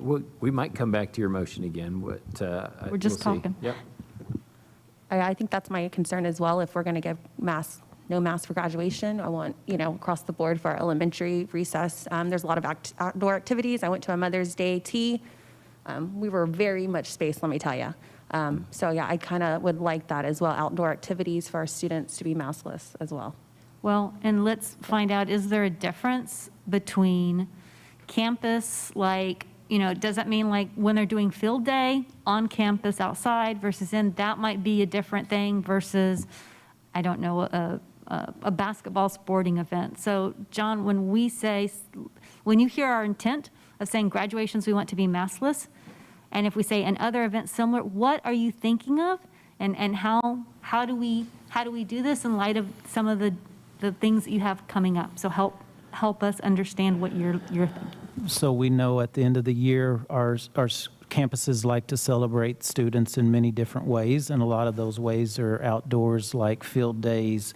we might come back to your motion again. We're just talking. Yep. I think that's my concern as well. If we're going to give no masks for graduation, I want, across the board for our elementary recess. There's a lot of outdoor activities. I went to a Mother's Day tea. We were very much spaced, let me tell you. So yeah, I kind of would like that as well. Outdoor activities for our students to be maskless as well. Well, and let's find out, is there a difference between campus, does that mean like when they're doing field day on campus outside versus in, that might be a different thing versus, I don't know, a basketball sporting event. So John, when you hear our intent of saying graduations we want to be maskless, and if we say and other events similar, what are you thinking of? And how do we do this in light of some of the things that you have coming up? So help us understand what you're thinking. So we know at the end of the year, our campuses like to celebrate students in many different ways, and a lot of those ways are outdoors, like field days.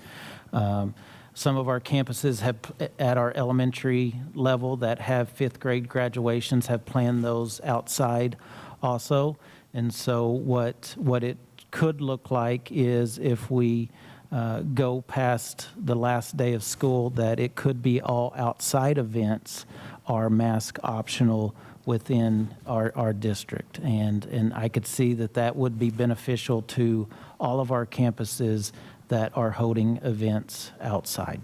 Some of our campuses have, at our elementary level that have fifth grade graduations, have planned those outside also. And so what it could look like is if we go past the last day of school, that it could be all outside events are mask optional within our district. And I could see that would be beneficial to all of our campuses that are holding events outside.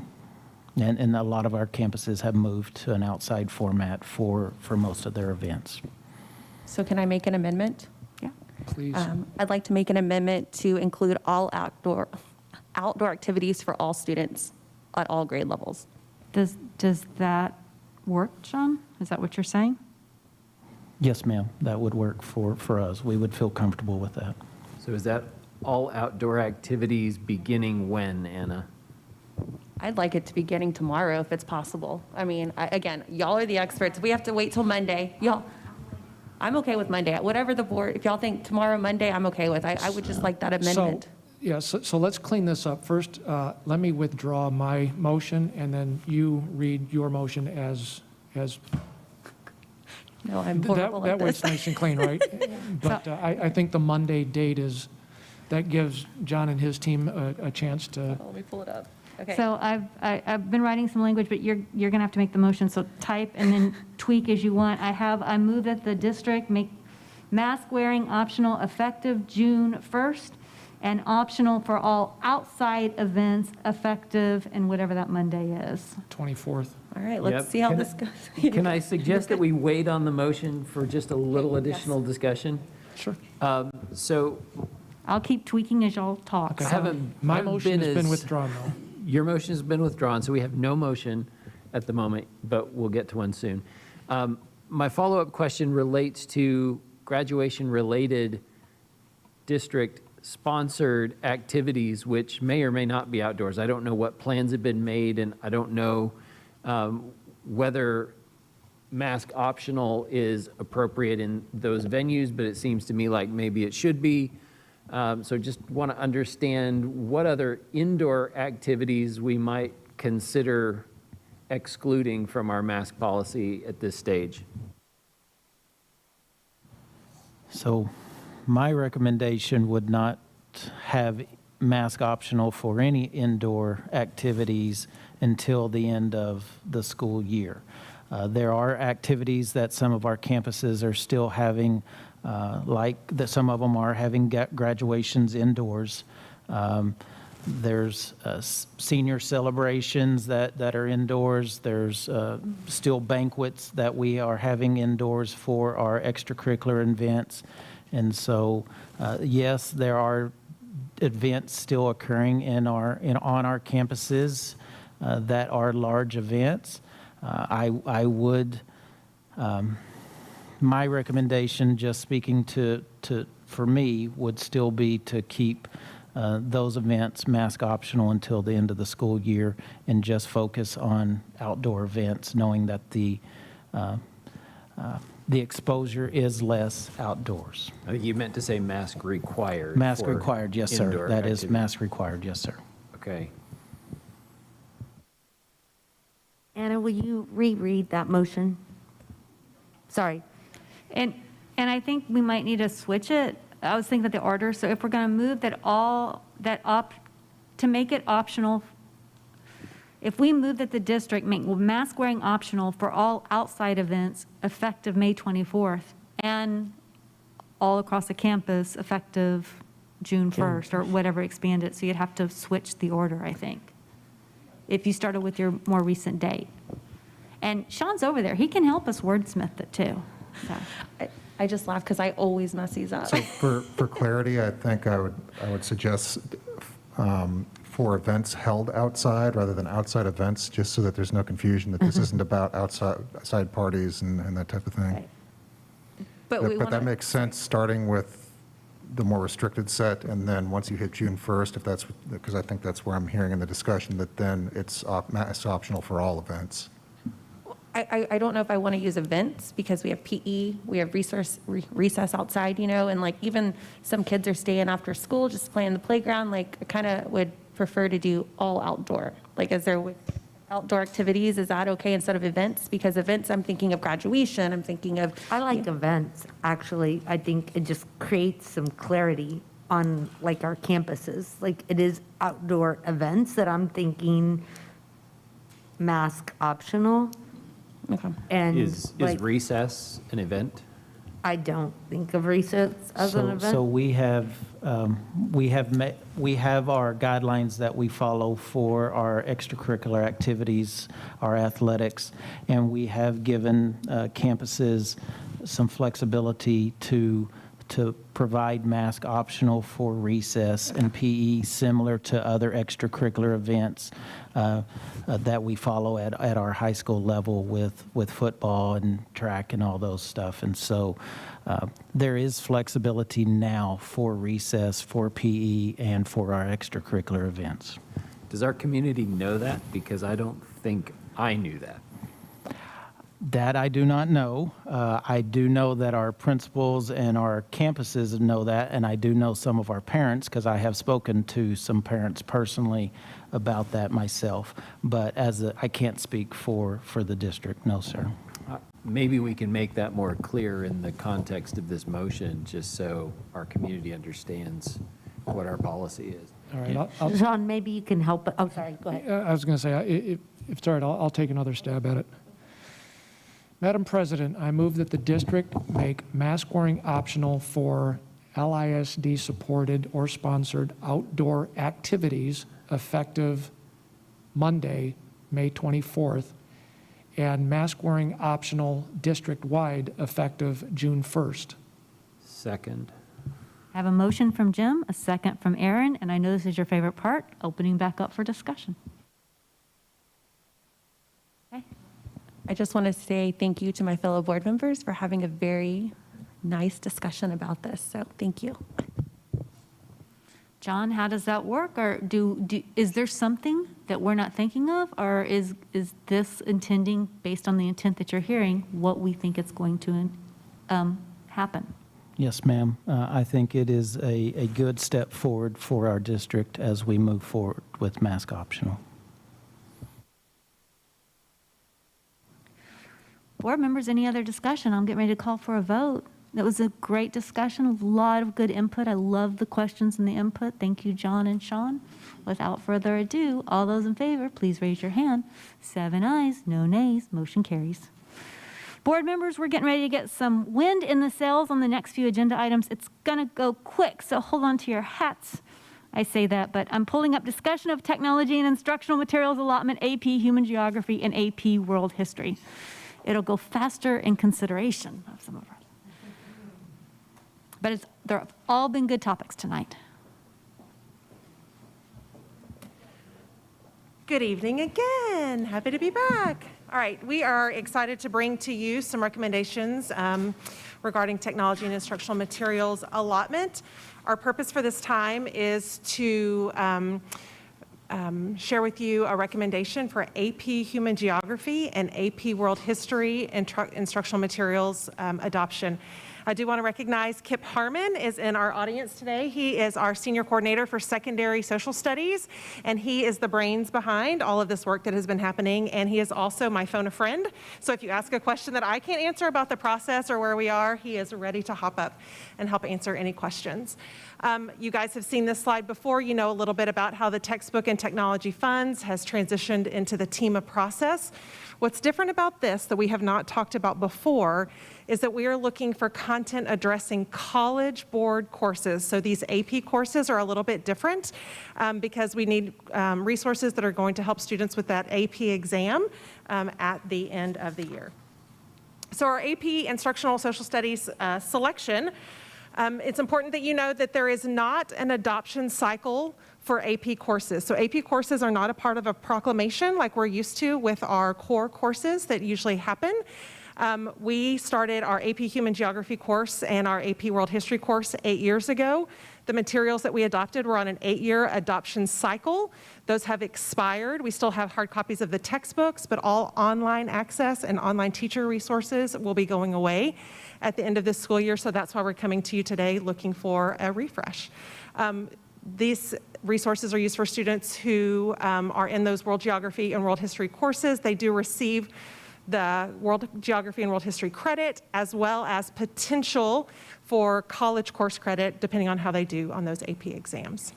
And a lot of our campuses have moved to an outside format for most of their events. So can I make an amendment? Yeah. Please. I'd like to make an amendment to include all outdoor activities for all students at all grade levels. Does that work, John? Is that what you're saying? Yes, ma'am, that would work for us. We would feel comfortable with that. So is that all outdoor activities beginning when, Anna? I'd like it to be beginning tomorrow if it's possible. I mean, again, y'all are the experts. We have to wait till Monday. I'm okay with Monday. Whatever the board, if y'all think tomorrow, Monday, I'm okay with. I would just like that amendment. So let's clean this up. First, let me withdraw my motion, and then you read your motion as because No, I'm horrible that at way this. it's nice and clean, right? But I think the Monday date that gives John and his team a chance to. Let me pull it up. Okay. So I've been writing some language, but you're going to have to make the motion, so type and then tweak as you want. I move that the district make mask wearing optional effective June 1st and optional for all outside events effective and whatever that Monday is. 24th. All right, let's Yep. see how Can this goes. Can I suggest that we wait on the motion for just a little additional discussion? Sure. So I'll keep tweaking as y'all talk. I haven't. My haven't motion has been as- withdrawn, though. Your motion has been withdrawn, so we have no motion at the moment, but we'll get to one soon. My follow-up question relates to graduation-related district-sponsored activities, which may or may not be outdoors. I don't know what plans have been made, and I don't know whether mask optional is appropriate in those venues, but it seems to me like maybe it should be. So just want to understand what other indoor activities we might consider excluding from our mask policy at this stage. So my recommendation would not have mask optional for any indoor activities until the end of the school year. There are activities that some of our campuses are still having, like that some of them are having graduations indoors. There's senior celebrations that are indoors. There's still banquets that we are having indoors for our extracurricular events. And so, yes, there are events still occurring on our campuses that are large events. I would, my recommendation, just speaking for me, would still be to keep those events mask optional until the end of the school year and just focus on outdoor events, knowing that the exposure is less outdoors. I think you meant to say mask required. Mask for required, yes, sir. indoor That is activity. mask required, yes, sir. Okay. Anna, will you reread that motion? Sorry. And I think we might need to switch it. I was thinking of the order. So if we're going to move to make it optional, if we move that the district make mask wearing optional for all outside events effective May 24th and all across the campus effective June 1st or whatever, expand it. So you'd have to switch the order, I think, if you started with your more recent date. And Sean's over there. He can help us wordsmith it too. So. I just laugh because I always mess these up. So for clarity, I think I would suggest for events held outside rather than outside events, just so that there's no confusion that this isn't about outside parties and that type of thing. Right. But that makes sense, starting with the more restricted set, and then once you hit June 1st, if that's, because I think that's where I'm hearing in the discussion, that then it's optional for all events. I don't know if I want to use events because we have PE, we have recess outside, and like even some kids are staying after school, just playing the playground. Like I kind of would prefer to do all outdoor. Like is there outdoor activities, is that okay instead of events? Because events, I'm thinking of graduation, I'm thinking of. I like events, actually. I think it just creates some clarity on like our campuses. Like it is outdoor events that I'm thinking mask optional. Okay. And Is recess an event? I don't think of recess as an event. So we have our guidelines that we follow for our extracurricular activities, our athletics, and we have given campuses some flexibility to provide mask optional for recess and PE, similar to other extracurricular events that we follow at our high school level with football and track and all those stuff. And so there is flexibility now for recess, for PE, and for our extracurricular events. Does our community know that? Because I don't think I knew that. That I do not know. I do know that our principals and our campuses know that, and I do know some of our parents because I have spoken to some parents personally about that myself. But I can't speak for the district, no, sir. maybe we can make that more clear in the context of this motion, just so our community understands what our policy is. All right, Sean, maybe you can help. Oh, sorry, go ahead. I was going to say, if it's all right, I'll take another stab at it. Madam President, I move that the district make mask wearing optional for LISD-supported or sponsored outdoor activities effective Monday, May 24th, and mask wearing optional district-wide effective June 1st. Second. I have a motion from Jim, a second from Aaron, and I know this is your favorite part, opening back up for discussion. Okay. I just want to say thank you to my fellow board members for having a very nice discussion about this. So thank you. John, how does that work? Or is there something that we're not thinking of? Or is this intending, based on the intent that you're hearing, what we think it's going to happen? Yes, ma'am. I think it is a good step forward for our district as we move forward with mask optional. Board members, any other discussion? I'm getting ready to call for a vote. That was a great discussion, a lot of good input. I love the questions and the input. Thank you, John and Sean. Without further ado, all those in favor, please raise your hand. 7 ayes, no nays, motion carries. Board members, we're getting ready to get some wind in the sails on the next few agenda items. It's going to go quick, so hold on to your hats. I say that, but I'm pulling up discussion of technology and instructional materials allotment, AP Human Geography, and AP World History. It'll go faster in consideration of some of our. But they've all been good topics tonight. Good evening again. Happy to be back. All right, we are excited to bring to you some recommendations regarding technology and instructional materials allotment. Our purpose for this time is to share with you a recommendation for AP Human Geography and AP World History instructional materials adoption. I do want to recognize Kip Harmon is in our audience today. He is our Senior Coordinator for Secondary Social Studies, and he is the brains behind all of this work that has been happening, and he is also my phone a friend. So if you ask a question that I can't answer about the process or where we are, he is ready to hop up and help answer any questions. You guys have seen this slide before. You know a little bit about how the textbook and technology funds has transitioned into the TEMA process. What's different about this that we have not talked about before is that we are looking for content addressing College Board courses. So these AP courses are a little bit different because we need resources that are going to help students with that AP exam at the end of the year. So our AP Instructional Social Studies selection, it's important that you know that there is not an adoption cycle for AP courses. So AP courses are not a part of a proclamation like we're used to with our core courses that usually happen. We started our AP Human Geography course and our AP World History course 8 years ago. The materials that we adopted were on an 8-year adoption cycle. Those have expired. We still have hard copies of the textbooks, but all online access and online teacher resources will be going away at the end of this school year. So that's why we're coming to you today looking for a refresh. These resources are used for students who are in those World Geography and World History courses. They do receive the World Geography and World History credit, as well as potential for college course credit, depending on how they do on those AP exams.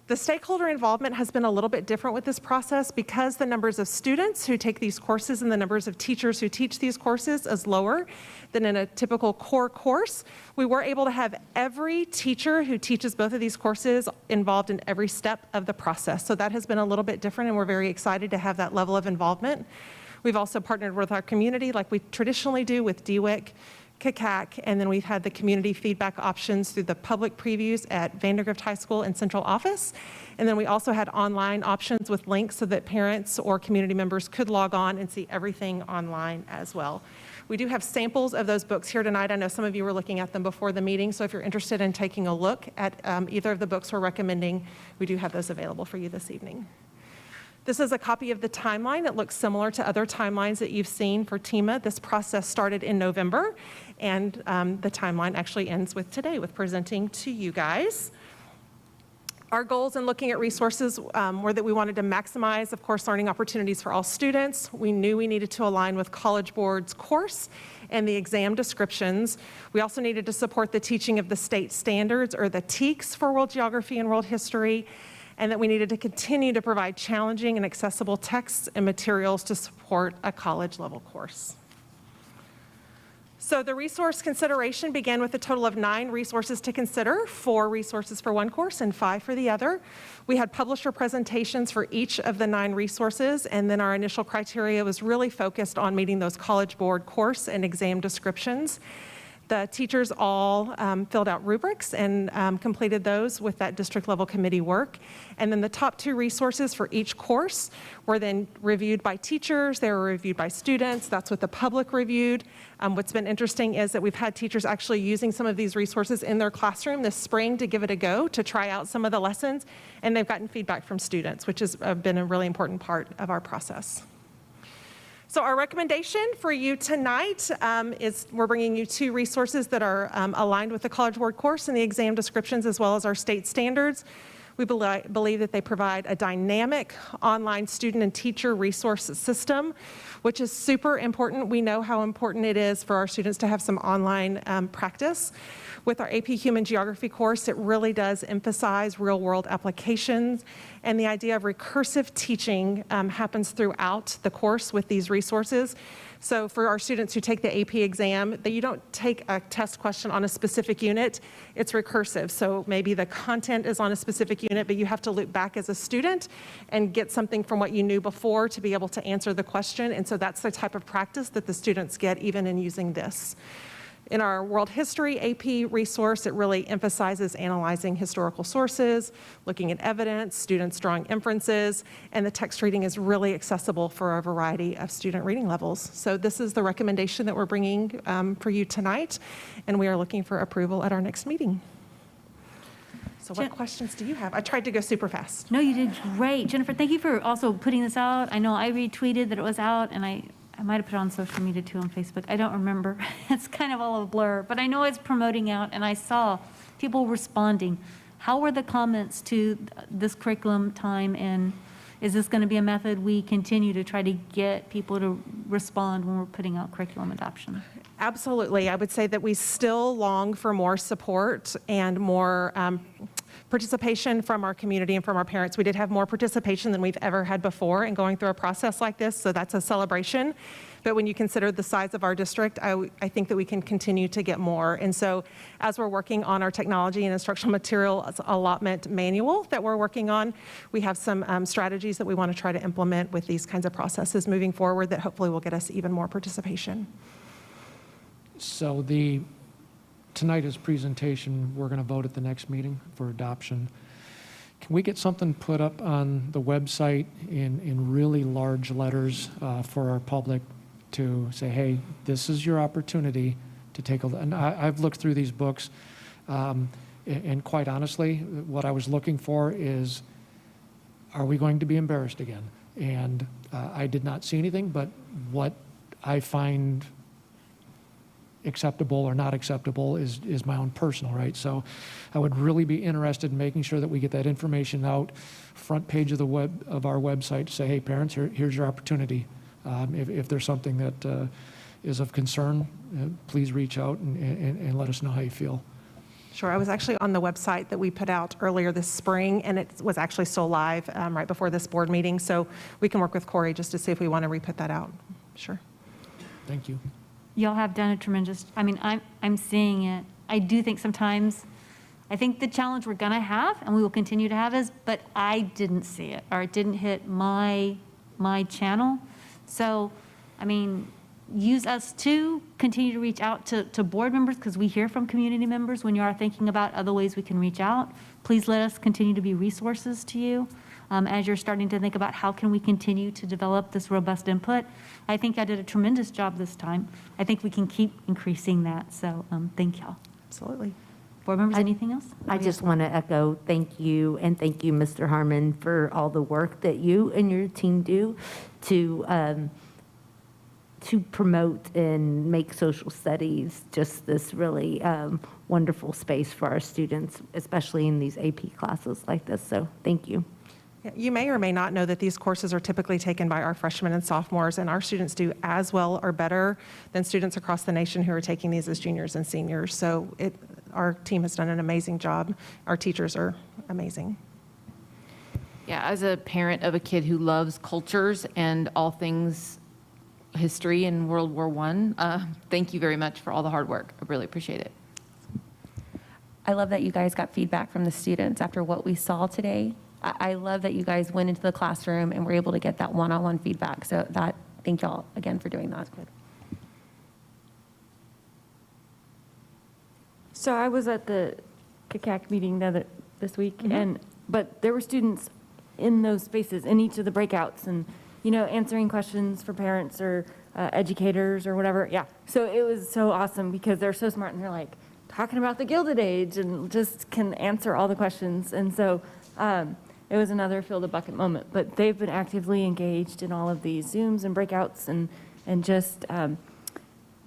The stakeholder involvement has been a little bit different with this process because the numbers of students who take these courses and the numbers of teachers who teach these courses is lower than in a typical core course. We were able to have every teacher who teaches both of these courses involved in every step of the process. So that has been a little bit different, and we're very excited to have that level of involvement. We've also partnered with our community like we traditionally do with DWIC, CACAC, and then we've had the community feedback options through the public previews at Vandergrift High School and Central Office. And then we also had online options with links so that parents or community members could log on and see everything online as well. We do have samples of those books here tonight. I know some of you were looking at them before the meeting, so if you're interested in taking a look at either of the books we're recommending, we do have those available for you this evening. This is a copy of the timeline. It looks similar to other timelines that you've seen for TEMA. This process started in November, and the timeline actually ends with today, with presenting to you guys. Our goals in looking at resources were that we wanted to maximize, of course, learning opportunities for all students. We knew we needed to align with College Board's course and the exam descriptions. We also needed to support the teaching of the state standards, or the TEKS, for world geography and world history, and that we needed to continue to provide challenging and accessible texts and materials to support a college-level course. So the resource consideration began with a total of 9 resources to consider, 4 resources for one course and 5 for the other. We had publisher presentations for each of the 9 resources, and then our initial criteria was really focused on meeting those College Board course and exam descriptions. The teachers all filled out rubrics and completed those with that district level committee work. And then the top 2 resources for each course were then reviewed by teachers, they were reviewed by students, that's what the public reviewed. What's been interesting is that we've had teachers actually using some of these resources in their classroom this spring to give it a go, to try out some of the lessons, and they've gotten feedback from students, which has been a really important part of our process. So our recommendation for you tonight is we're bringing you 2 resources that are aligned with the College Board course and the exam descriptions, as well as our state standards. We believe that they provide a dynamic online student and teacher resource system, which is super important. We know how important it is for our students to have some online practice. With our AP Human Geography course, it really does emphasize real-world applications, and the idea of recursive teaching happens throughout the course with these resources. So for our students who take the AP exam, you don't take a test question on a specific unit, it's recursive. So maybe the content is on a specific unit, but you have to loop back as a student and get something from what you knew before to be able to answer the question. And so that's the type of practice that the students get even in using this. In our world history AP resource, it really emphasizes analyzing historical sources, looking at evidence, students drawing inferences, and the text reading is really accessible for a variety of student reading levels. So this is the recommendation that we're bringing for you tonight, and we are looking for approval at our next meeting. So what questions do you have? I tried to go super fast. No, you did great. Jennifer, thank you for also putting this out. I know I retweeted that it was out, and I might have put it on social media too, on Facebook. I don't remember. It's kind of all a blur, but I know it's promoting out, and I saw people responding. How were the comments to this curriculum time, and is this going to be a method we continue to try to get people to respond when we're putting out curriculum adoption? Absolutely. I would say that we still long for more support and more participation from our community and from our parents. We did have more participation than we've ever had before in going through a process like this, so that's a celebration. But when you consider the size of our district, I think that we can continue to get more. And so as we're working on our technology and instructional material allotment manual that we're working on, we have some strategies that we want to try to implement with these kinds of processes moving forward that hopefully will get us even more participation. So tonight is presentation, we're going to vote at the next meeting for adoption. Can we get something put up on the website in really large letters for our public to say, hey, this is your opportunity to take a look? And I've looked through these books, and quite honestly, what I was looking for is, are we going to be embarrassed again? And I did not see anything, but what I find acceptable or not acceptable is my own personal, right? So I would really be interested in making sure that we get that information out, front page of our website, to say, hey, parents, here's your opportunity. If there's something that is of concern, please reach out and let us know how you feel. Sure. I was actually on the website that we put out earlier this spring, and it was actually still live right before this board meeting. So we can work with Corey just to see if we want to re-put that out. Sure. Thank you. Y'all have done a tremendous, I mean, I'm seeing it. I do think sometimes, I think the challenge we're gonna have, and we will continue to have, is, but I didn't see it, or it didn't hit my channel. So, I mean, use us to continue to reach out to board members, because we hear from community members when you are thinking about other ways we can reach out. Please let us continue to be resources to you as you're starting to think about how can we continue to develop this robust input. I think I did a tremendous job this time. I think we can keep increasing that. So thank y'all. Absolutely. Board members, anything else? I just want to echo thank you, and thank you, Mr. Harmon, for all the work that you and your team do to to promote and make social studies just this really wonderful space for our students, especially in these AP classes like this. So thank you. You may or may not know that these courses are typically taken by our freshmen and sophomores, and our students do as well or better than students across the nation who are taking these as juniors and seniors. So our team has done an amazing job. Our teachers are amazing. Yeah, as a parent of a kid who loves cultures and all things history and World War I, thank you very much for all the hard work. I really appreciate it. I love that you guys got feedback from the students after what we saw today. I love that you guys went into the classroom and were able to get that one-on-one feedback. So thank y'all again for doing that. So I was at the CACAC meeting this week, but there were students in those spaces, in each of the breakouts, and answering questions for parents or educators or whatever. Yeah. So it was so awesome because they're so smart and they're like talking about the Gilded Age and just can answer all the questions. And so it was another fill the bucket moment. But they've been actively engaged in all of these Zooms and breakouts and just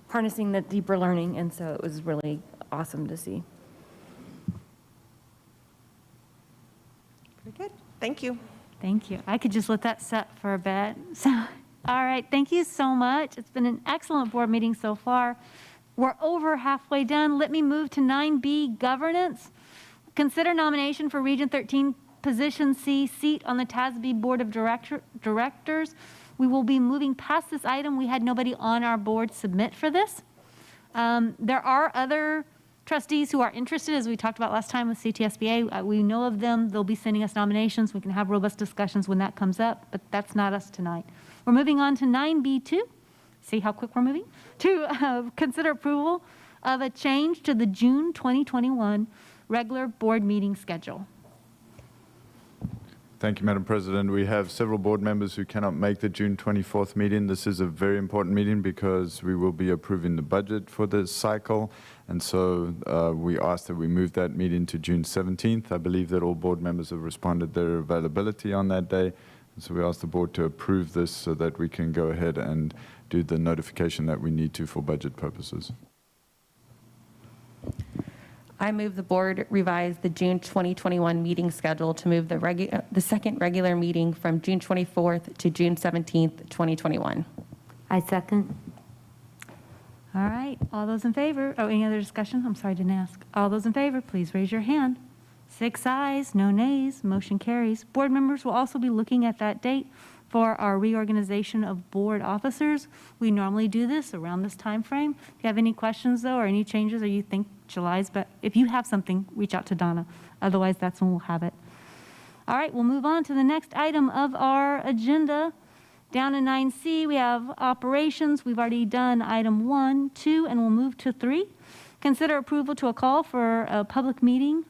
harnessing the deeper learning. And so it was really awesome to see. Very good. Thank you. Thank you. I could just let that set for a bit. So, all right, thank you so much. It's been an excellent board meeting so far. We're over halfway done. Let me move to 9B, governance. Consider nomination for Region 13 Position C seat on the TASB Board of Directors. We will be moving past this item. We had nobody on our board submit for this. There are other trustees who are interested, as we talked about last time with CTSBA. We know of them. They'll be sending us nominations. We can have robust discussions when that comes up, but that's not us tonight. We're moving on to 9B2. See how quick we're moving? To consider approval of a change to the June 2021 regular board meeting schedule. Thank you, Madam President. We have several board members who cannot make the June 24th meeting. This is a very important meeting because we will be approving the budget for this cycle. And so we ask that we move that meeting to June 17th. I believe that all board members have responded their availability on that day. And so we ask the board to approve this so that we can go ahead and do the notification that we need to for budget purposes. I move the board revise the June 2021 meeting schedule to move the second regular meeting from June 24th to June 17th, 2021. I second. All right, all those in favor? Oh, any other discussion? I'm sorry, I didn't ask. All those in favor, please raise your hand. 6 ayes, no nays, motion carries. Board members will also be looking at that date for our reorganization of board officers. We normally do this around this time frame. If you have any questions, though, or any changes, or you think July's, but if you have something, reach out to Donna. Otherwise, that's when we'll have it. All right, we'll move on to the next item of our agenda. Down in 9C, we have operations. We've already done item 1, 2, and we'll move to 3. Consider approval to a call for a public meeting.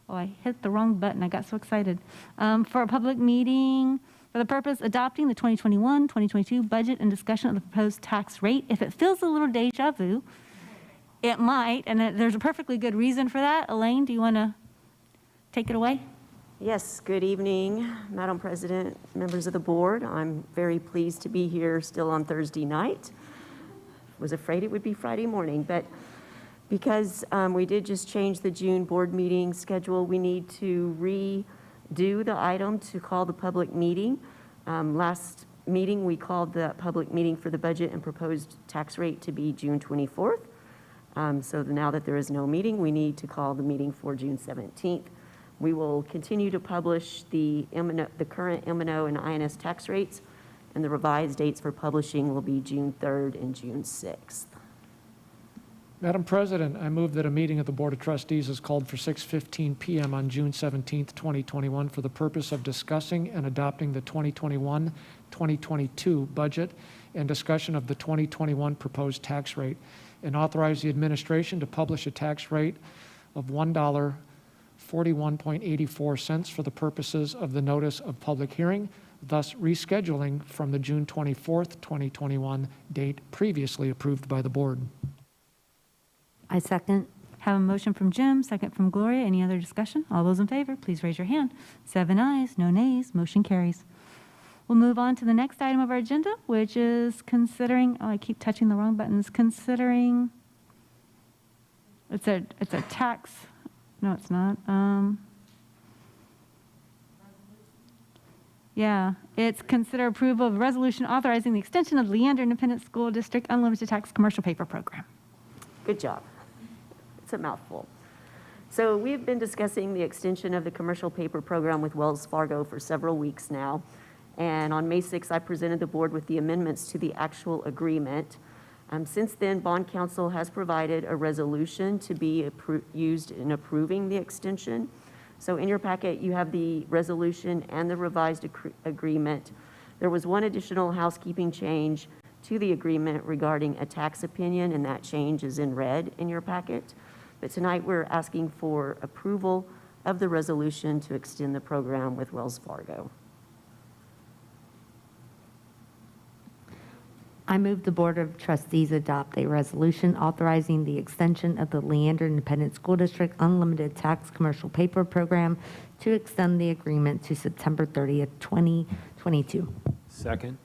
Oh, I hit the wrong button. I got so excited. For a public meeting for the purpose adopting the 2021-2022 budget and discussion of the proposed tax rate. If it feels a little deja vu, it might, and there's a perfectly good reason for that. Elaine, do you want to take it away? Yes, good evening, Madam President, members of the board. I'm very pleased to be here still on Thursday night. Was afraid it would be Friday morning, but because we did just change the June board meeting schedule, we need to redo the item to call the public meeting. Last meeting, we called the public meeting for the budget and proposed tax rate to be June 24th. So now that there is no meeting, we need to call the meeting for June 17th. We will continue to publish the current M&O and INS tax rates, and the revised dates for publishing will be June 3rd and June 6th. Madam President, I move that a meeting of the Board of Trustees is called for 6:15 p.m. on June 17th, 2021 for the purpose of discussing and adopting the 2021-2022 budget and discussion of the 2021 proposed tax rate, and authorize the administration to publish a tax rate of $1.4184 for the purposes of the notice of public hearing, thus rescheduling from the June 24th, 2021 date previously approved by the board. I second. Have a motion from Jim, second from Gloria. Any other discussion? All those in favor, please raise your hand. 7 ayes, no nays, motion carries. We'll move on to the next item of our agenda, which is considering, oh, I keep touching the wrong buttons, considering, it's a tax, no, it's not. Yeah, it's consider approval of a resolution authorizing the extension of Leander Independent School District Unlimited Tax Commercial Paper Program. Good job. It's a mouthful. So we've been discussing the extension of the commercial paper program with Wells Fargo for several weeks now. And on May 6th, I presented the board with the amendments to the actual agreement. Since then, Bond Counsel has provided a resolution to be used in approving the extension. So in your packet, you have the resolution and the revised agreement. There was one additional housekeeping change to the agreement regarding a tax opinion, and that change is in red in your packet. But tonight, we're asking for approval of the resolution to extend the program with Wells Fargo. I move the Board of Trustees adopt a resolution authorizing the extension of the Leander Independent School District Unlimited Tax Commercial Paper Program to extend the agreement to September 30th, 2022. Second.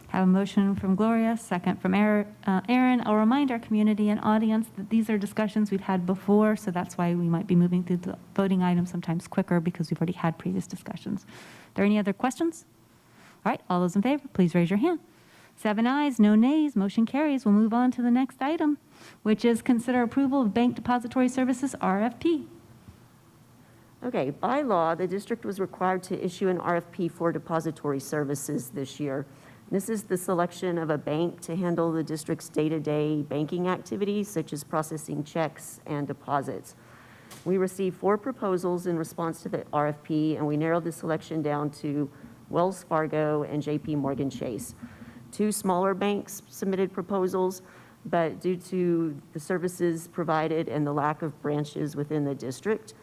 Have a motion from Gloria, second from Aaron. I'll remind our community and audience that these are discussions we've had before, so that's why we might be moving through the voting items sometimes quicker because we've already had previous discussions. Are there any other questions? All right, all those in favor, please raise your hand. 7 ayes, no nays, motion carries. We'll move on to the next item, which is consider approval of Bank Depository Services RFP. Okay, by law, the district was required to issue an RFP for depository services this year. This is the selection of a bank to handle the district's day-to-day banking activities, such as processing checks and deposits. We received 4 proposals in response to the RFP, and we narrowed the selection down to Wells Fargo and JP Morgan Chase. 2 smaller banks submitted proposals, but due to the services provided and the lack of branches within the district,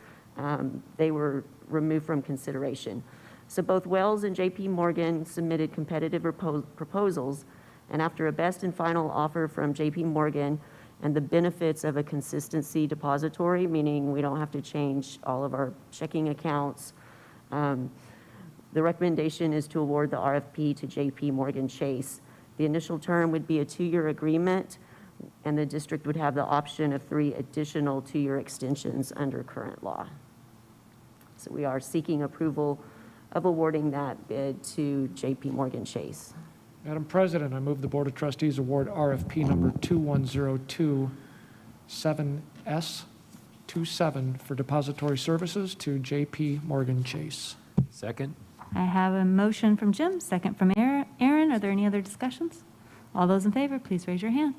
they were removed from consideration. So both Wells and JP Morgan submitted competitive proposals, and after a best and final offer from JP Morgan and the benefits of a consistency depository, meaning we don't have to change all of our checking accounts, the recommendation is to award the RFP to JP Morgan Chase. The initial term would be a 2-year agreement, and the district would have the option of 3 additional 2-year extensions under current law. So we are seeking approval of awarding that bid to JP Morgan Chase. Madam President, I move the Board of Trustees award RFP number 21027S27 for depository services to JP Morgan Chase. Second. I have a motion from Jim, second from Aaron. Are there any other discussions? All those in favor, please raise your hand.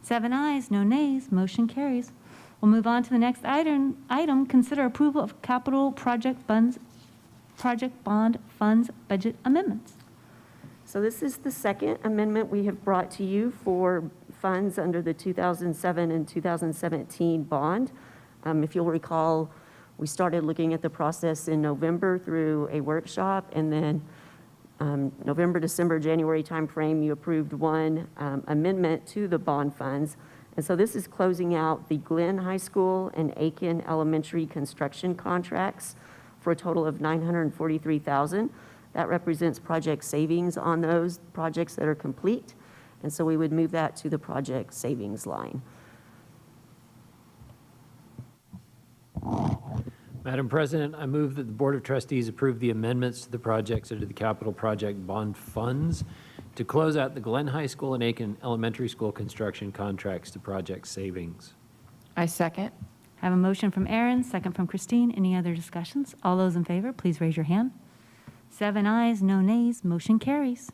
7 ayes, no nays, motion carries. We'll move on to the next item. Consider approval of capital project bond funds budget amendments. So this is the second amendment we have brought to you for funds under the 2007 and 2017 bond. If you'll recall, we started looking at the process in November through a workshop, and then November, December, January timeframe, you approved one amendment to the bond funds. And so this is closing out the Glenn High School and Aiken Elementary construction contracts for a total of $943,000. That represents project savings on those projects that are complete. And so we would move that to the project savings line. Madam President, I move that the Board of Trustees approve the amendments to the projects under the capital project bond funds to close out the Glenn High School and Aiken Elementary School construction contracts to project savings. I second. I have a motion from Aaron, second from Christine. Any other discussions? All those in favor, please raise your hand. 7 ayes, no nays, motion carries.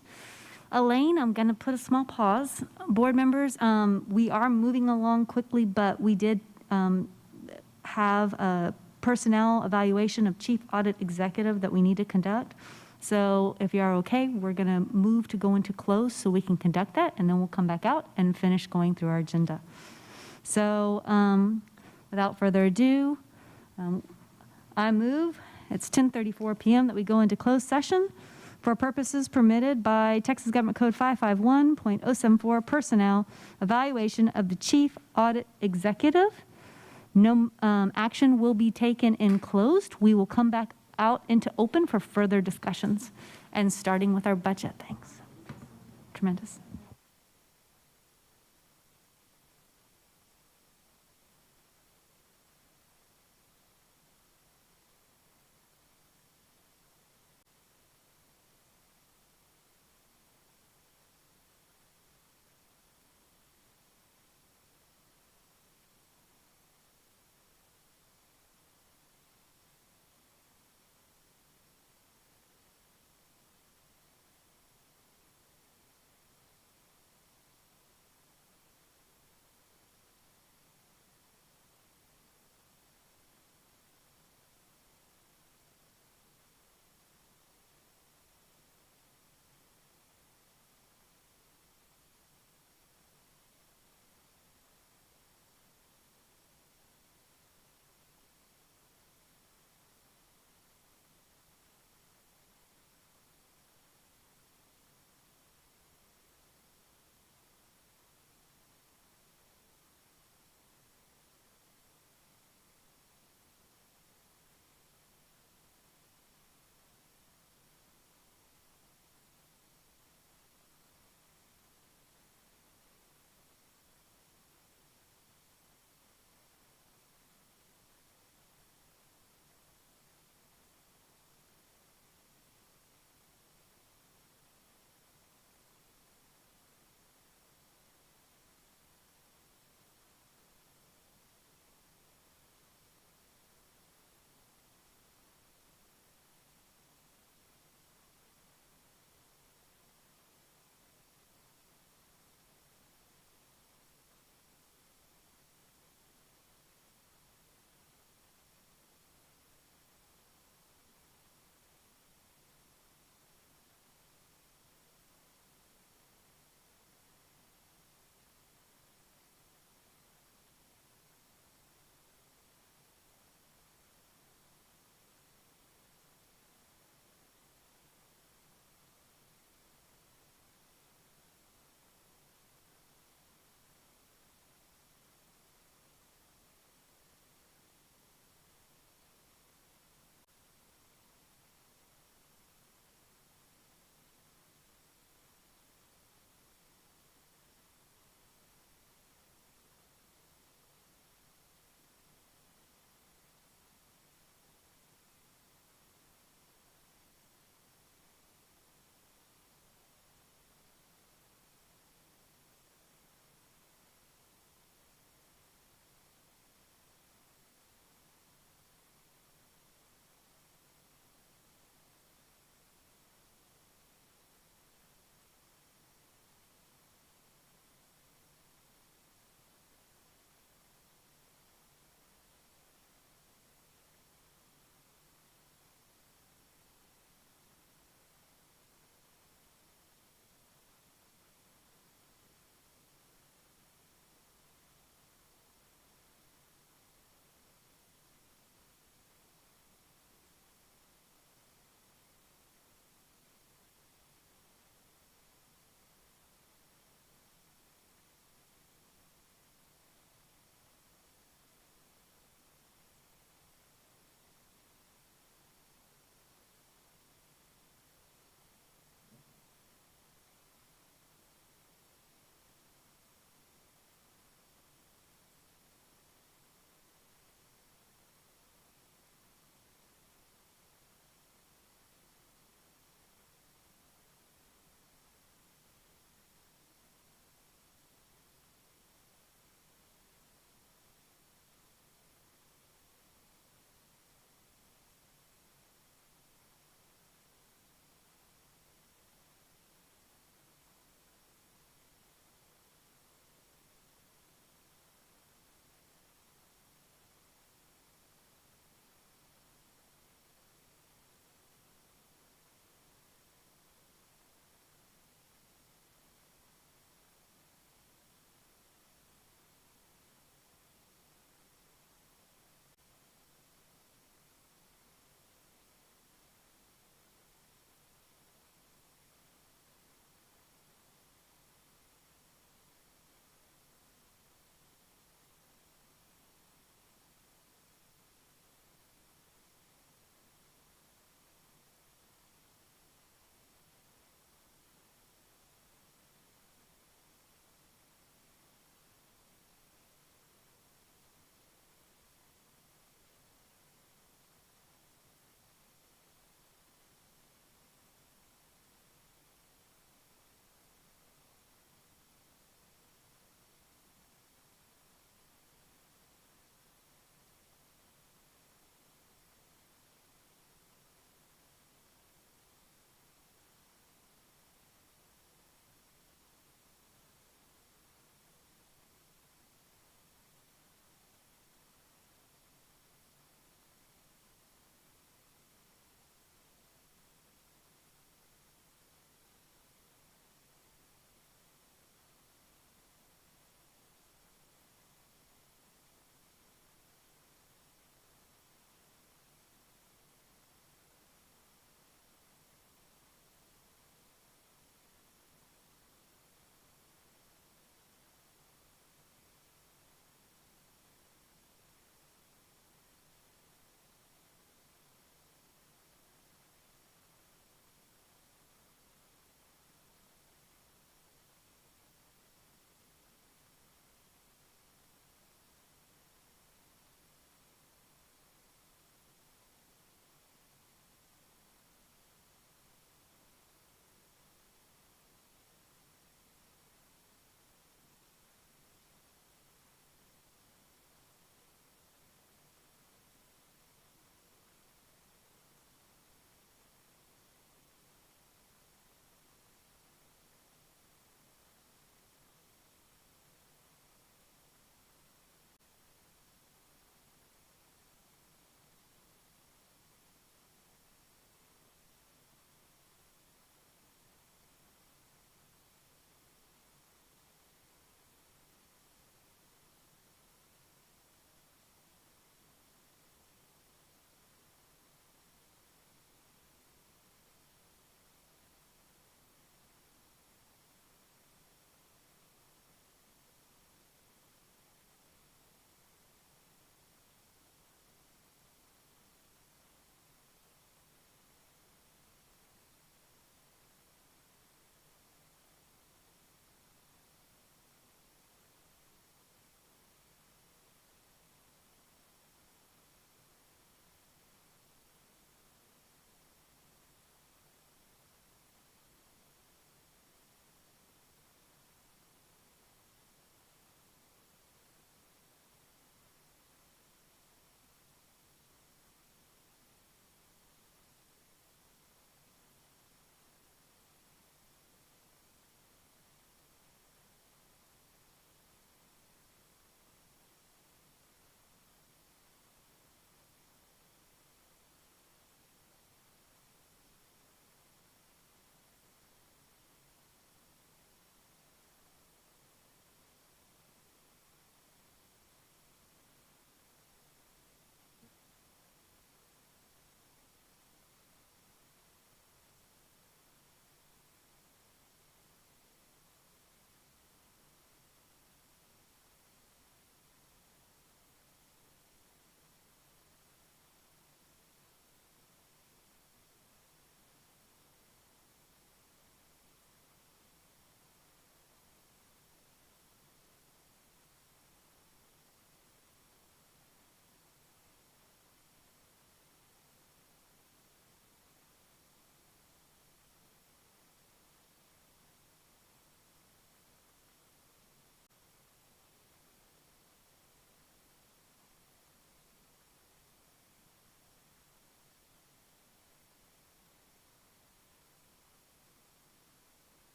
Elaine, I'm going to put a small pause. Board members, we are moving along quickly, but we did have a personnel evaluation of chief audit executive that we need to conduct. So if you are okay, we're going to move to go into close so we can conduct that, and then we'll come back out and finish going through our agenda. So without further ado, I move, it's 10:34 p.m., that we go into closed session for purposes permitted by Texas Government Code 551.074, personnel evaluation of the chief audit executive. No action will be taken in closed. We will come back out into open for further discussions. and starting with our budget things. Tremendous.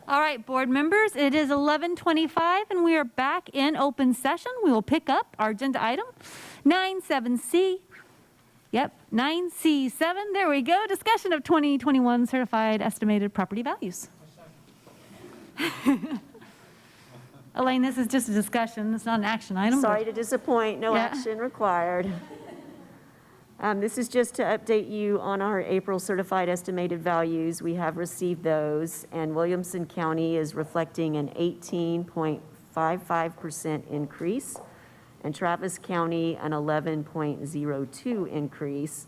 All right, board members, it is 11:25 and we are back in open session. We will pick up our agenda item 97C. Yep, 9C7. There we go. Discussion of 2021 certified estimated property values. Elaine, this is just a discussion. It's not an action item. Sorry to disappoint, no action required. This is just to update you on our April certified estimated values. We have received those, and Williamson County is reflecting an 18.55% increase, and Travis County an 11.02 increase.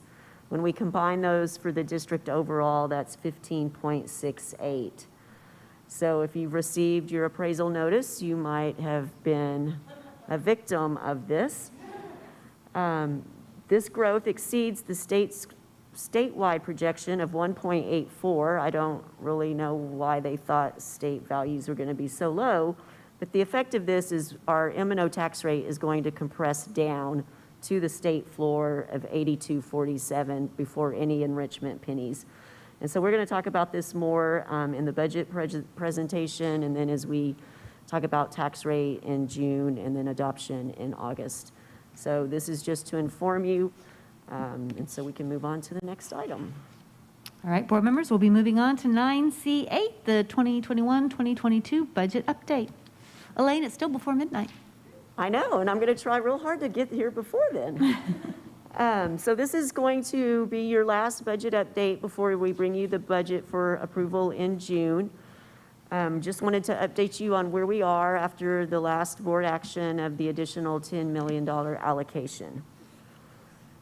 When we combine those for the district overall, that's 15.68. So if you've received your appraisal notice, you might have been a victim of this. This growth exceeds the statewide projection of 1.84. I don't really know why they thought state values were going to be so low, but the effect of this is our M&O tax rate is going to compress down to the state floor of 82.47 before any enrichment pennies. And so we're going to talk about this more in the budget presentation, and then as we talk about tax rate in June and then adoption in August. So this is just to inform you, and so we can move on to the next item. All right, board members, we'll be moving on to 9C8, the 2021-2022 budget update. Elaine, it's still before midnight. I know, and I'm going to try real hard to get here before then. So this is going to be your last budget update before we bring you the budget for approval in June. Just wanted to update you on where we are after the last board action of the additional $10 million allocation.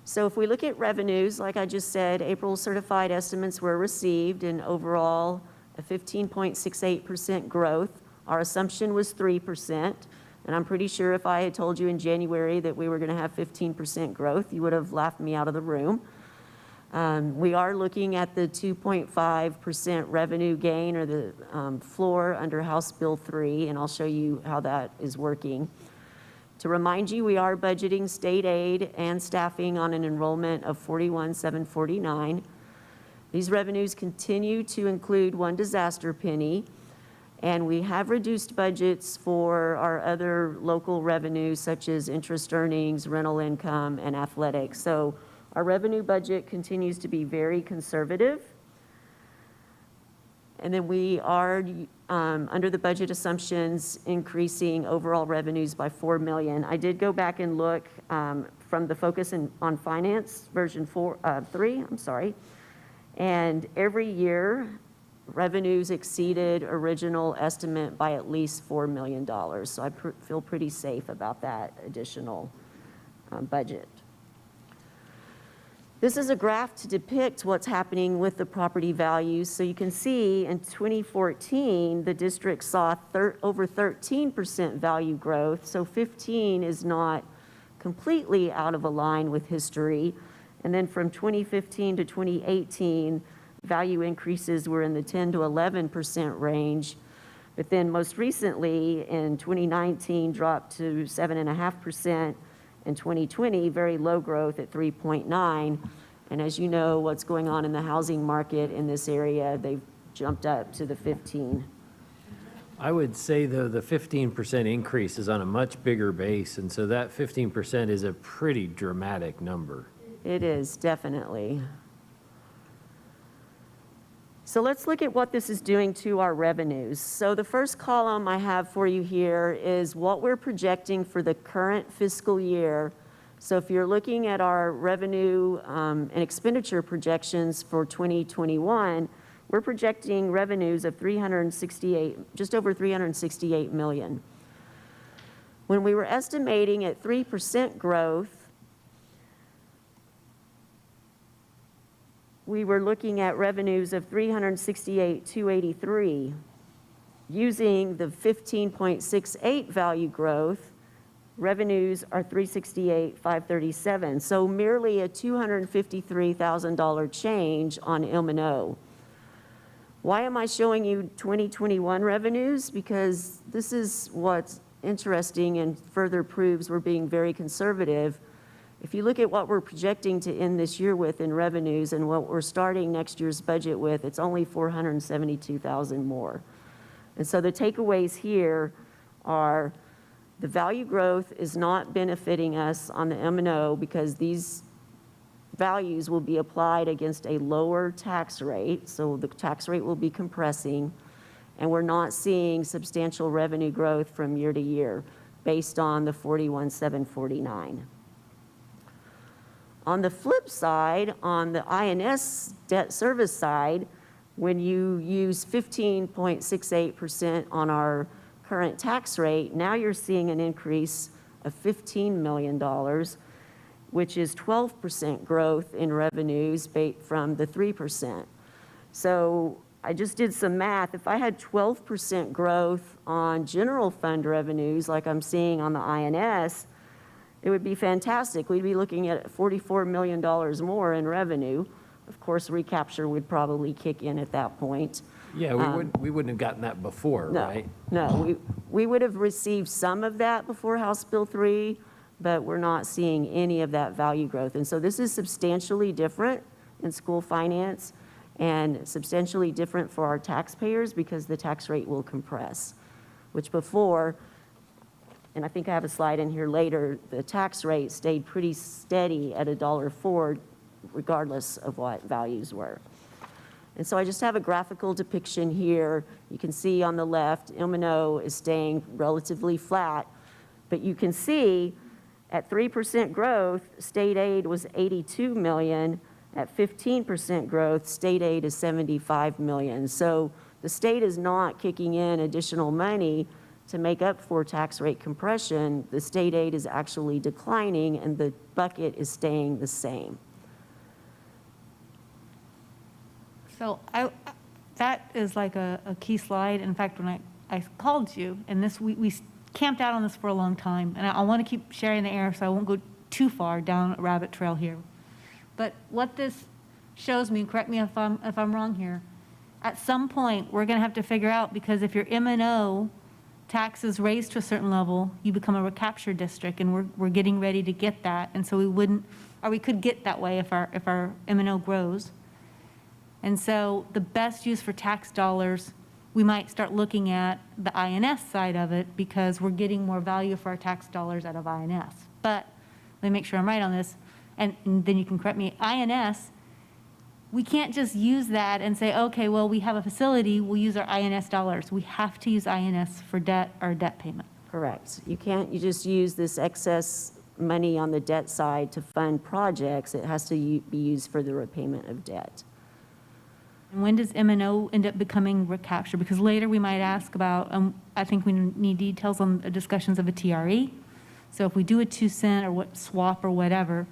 So if we look at revenues, like I just said, April certified estimates were received, and overall a 15.68% growth. Our assumption was 3%, and I'm pretty sure if I had told you in January that we were going to have 15% growth, you would have laughed me out of the room. We are looking at the 2.5% revenue gain, or the floor under House Bill 3, and I'll show you how that is working. To remind you, we are budgeting state aid and staffing on an enrollment of 41,749. These revenues continue to include one disaster penny, and we have reduced budgets for our other local revenues such as interest earnings, rental income, and athletics. So our revenue budget continues to be very conservative. And then we are, under the budget assumptions, increasing overall revenues by $4 million. I did go back and look from the Focus on Finance, version 3, and every year, revenues exceeded original estimate by at least $4 million. So I feel pretty safe about that additional budget. This is a graph to depict what's happening with the property values. So you can see in 2014, the district saw over 13% value growth. So 15 is not completely out of a line with history. And then from 2015 to 2018, value increases were in the 10 to 11% range. But then most recently in 2019 dropped to 7.5%. In 2020, very low growth at 3.9. And as you know, what's going on in the housing market in this area, they've jumped up to the 15. I would say, though, the 15% increase is on a much bigger base, and so that 15% is a pretty dramatic number. It is, definitely. So let's look at what this is doing to our revenues. So the first column I have for you here is what we're projecting for the current fiscal year. So if you're looking at our revenue and expenditure projections for 2021, we're projecting revenues of just over 368 million. When we were estimating at 3% growth, we were looking at revenues of 368,283. Using the 15.68 value growth, revenues are 368,537. So merely a $253,000 change on M&O. Why am I showing you 2021 revenues? Because this is what's interesting and further proves we're being very conservative. If you look at what we're projecting to end this year with in revenues and what we're starting next year's budget with, it's only 472,000 more. And so the takeaways here are the value growth is not benefiting us on the M&O because these values will be applied against a lower tax rate, so the tax rate will be compressing, and we're not seeing substantial revenue growth from year to year based on the 41,749. On the flip side, on the INS debt service side, when you use 15.68% on our current tax rate, now you're seeing an increase of $15 million, which is 12% growth in revenues from the 3%. So I just did some math. If I had 12% growth on general fund revenues like I'm seeing on the INS, it would be fantastic. We'd be looking at $44 million more in revenue. Of course, recapture would probably kick in at that point. Yeah, we wouldn't have gotten that before, No, right? no, we would have received some of that before House Bill 3, but we're not seeing any of that value growth. And so this is substantially different in school finance and substantially different for our taxpayers because the tax rate will compress, which before, and I think I have a slide in here later, the tax rate stayed pretty steady at $1.04 regardless of what values were. And so I just have a graphical depiction here. You can see on the left, M&O is staying relatively flat, but you can see at 3% growth, state aid was $82 million. At 15% growth, state aid is $75 million. So the state is not kicking in additional money to make up for tax rate compression. The state aid is actually declining and the bucket is staying the same. So that is like a key slide. In fact, when I called you, and we camped out on this for a long time, and I want to keep sharing the air so I won't go too far down a rabbit trail here. But what this shows me, and correct me if I'm wrong here, at some point we're going to have to figure out, because if your M&O taxes raised to a certain level, you become a recapture district, and we're getting ready to get that, and so we wouldn't, or we could get that way if our M&O grows. And so the best use for tax dollars, we might start looking at the INS side of it because we're getting more value for our tax dollars out of INS. But let me make sure I'm right on this, and then you can correct me. INS, we can't just use that and say, okay, well, we have a facility, we'll use our INS dollars. We have to use INS for debt or debt payment. Correct. You just use this excess money on the debt side to fund projects. It has to be used for the repayment of debt. And when does M&O end up becoming recapture? Because later we might ask about, I think we need details on the discussions of a TRE. So if we do a 2-cent or what swap or whatever,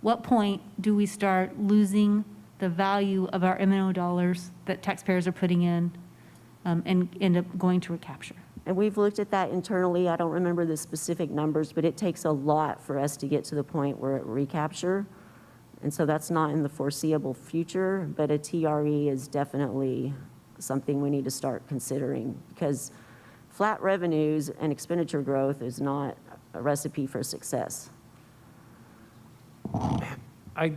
what point do we start losing the value of our M&O dollars that taxpayers are putting in and end up going to recapture? And we've looked at that internally. I don't remember the specific numbers, but it takes a lot for us to get to the point where it recapture. And so that's not in the foreseeable future, but a TRE is definitely something we need to start considering because flat revenues and expenditure growth is not a recipe for success. I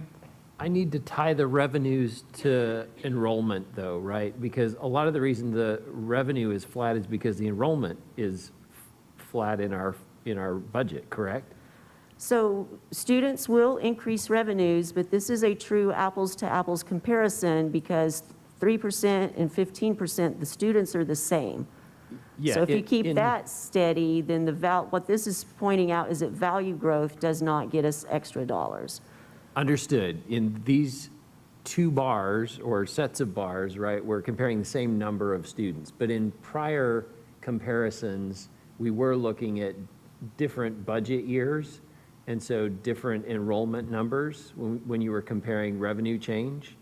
need to tie the revenues to enrollment though, right? Because a lot of the reason the revenue is flat is because the enrollment is flat in our budget, correct? So students will increase revenues, but this is a true apples to apples comparison because 3% and 15%, the students are the same. Yeah, so if you keep that steady, then what this is pointing out is that value growth does not get us extra dollars. Understood. In these two bars or sets of bars, right, we're comparing the same number of students. But in prior comparisons, we were looking at different budget years. And so different enrollment numbers when you were comparing revenue change,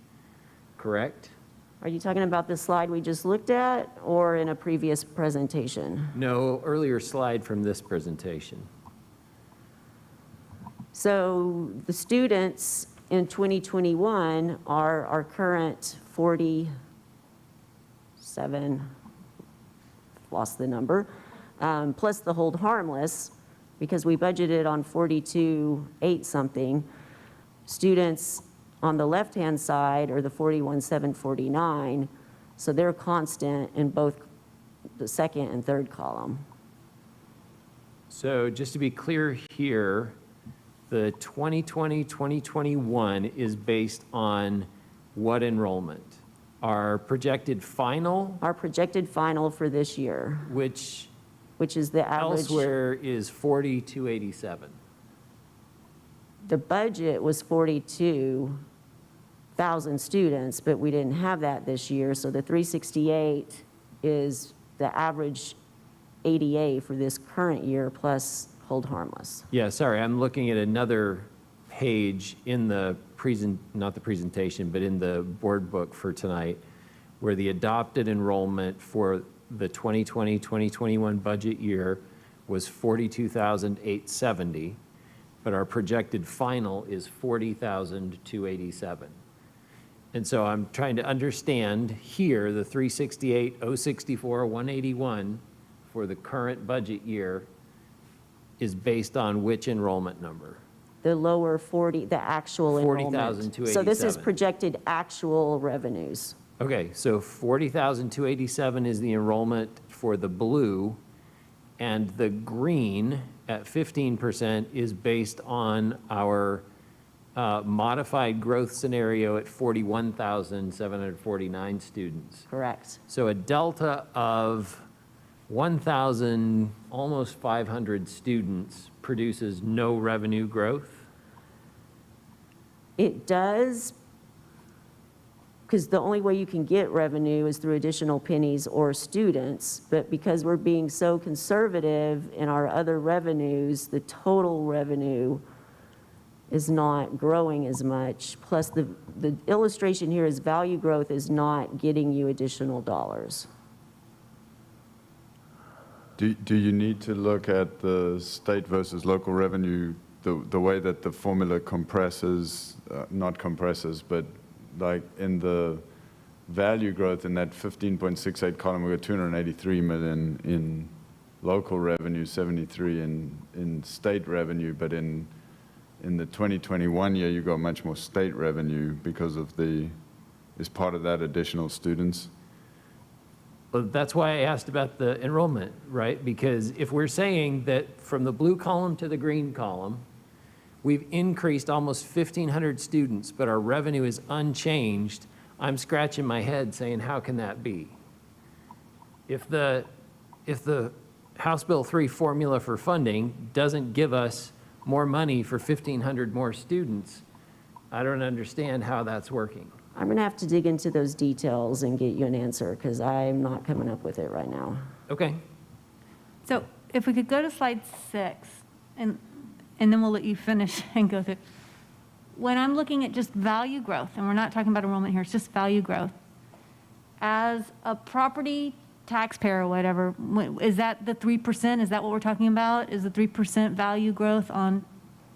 correct? Are you talking about the slide we just looked at or in a previous presentation? No, earlier slide from this presentation. So the students in 2021 are our current 47, lost the number, plus the hold harmless, because we budgeted on 42.8 something. Students on the left-hand side are the 41,749, so they're constant in both the second and third column. So just to be clear here, the 2020-2021 is based on what enrollment? Our projected final? Our projected final for this year. Which is the average. Elsewhere is 4,287. The budget was 42,000 students, but we didn't have that this year. So the 368 is the average ADA for this current year plus hold harmless. Yeah, sorry, I'm looking at another page in the not the presentation, but in the board book for tonight, where the adopted enrollment for the 2020-2021 budget year was 42,870, but our projected final is 40,287. And so I'm trying to understand here, the 368, 064, 181 for the current budget year is based on which enrollment number? The lower 40, the actual enrollment. 40,287. So this is projected actual revenues. Okay, so 40,287 is the enrollment for the blue, and the green at 15% is based on our modified growth scenario at 41,749 students. Correct. So a delta of 1,000, almost 500 students produces no revenue growth? It does, because the only way you can get revenue is through additional pennies or students, but because we're being so conservative in our other revenues, the total revenue is not growing as much. Plus the illustration here is value growth is not getting you additional dollars. Do you need to look at the state versus local revenue, the way that the formula compresses, not compresses, but like in the value growth in that 15.68 column, we got 283 million in local revenue, 73 in state revenue, but in the 2021 year, you got much more state revenue because of is part of that additional students? Well, that's why I asked about the enrollment, right? Because if we're saying that from the blue column to the green column, we've increased almost 1,500 students, but our revenue is unchanged, I'm scratching my head saying, how can that be? If the House Bill 3 formula for funding doesn't give us more money for 1,500 more students, I don't understand how that's working. I'm going to have to dig into those details and get you an answer because I'm not coming up with it right now. Okay. So if we could go to slide 6, and then we'll let you finish and go through. When I'm looking at just value growth, and we're not talking about enrollment here, it's just value growth, as a property taxpayer or whatever, is that the 3%? Is that what we're talking about? Is the 3% value growth on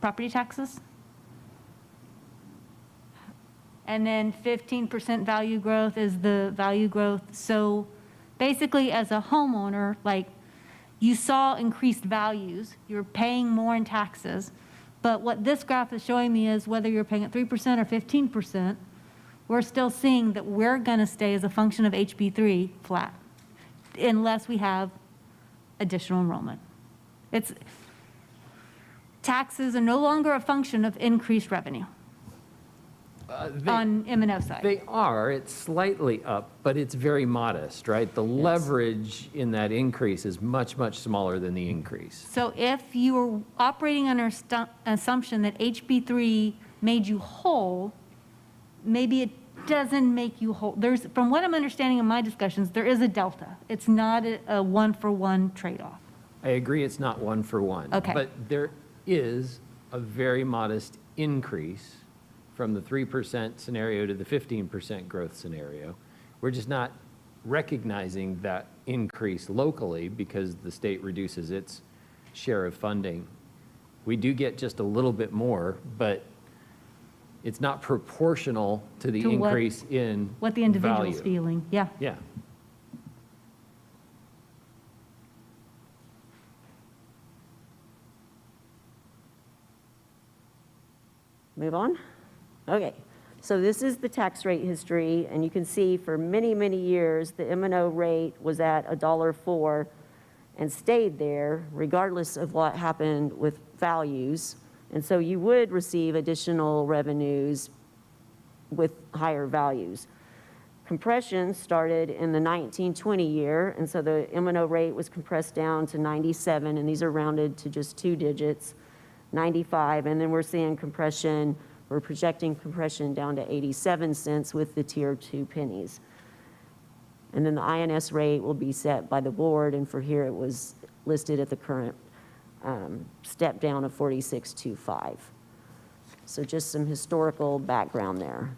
property taxes? And then 15% value growth is the value growth. So basically, as a homeowner, like you saw increased values, you're paying more in taxes. But what this graph is showing me is whether you're paying at 3% or 15%, we're still seeing that we're going to stay as a function of HB3 flat, unless we have additional enrollment. Taxes are no longer a function of increased revenue. On M&O side. They are, it's slightly up, but it's very modest, right? The leverage in that increase is much, much smaller than the increase. So if you were operating under assumption that HB3 made you whole, maybe it doesn't make you whole. From what I'm understanding in my discussions, there is a delta. It's not a one-for-one trade-off. I agree it's not one for one. Okay. But there is a very modest increase from the 3% scenario to the 15% growth scenario. We're just not recognizing that increase locally because the state reduces its share of funding. We do get just a little bit more, but it's not proportional to the increase in what the individual's value. feeling. Yeah. Yeah. Move on. Okay, So this is the tax rate history, and you can see for many, many years, the M&O rate was at $1.04 and stayed there regardless of what happened with values. And so you would receive additional revenues with higher values. Compression started in the 1920 year, and so the M&O rate was compressed down to 97, and these are rounded to just 2 digits, 95, and then we're seeing compression, we're projecting compression down to 87 cents with the tier 2 pennies. And then the INS rate will be set by the board, and for here it was listed at the current step down of 46.25. So just some historical background there.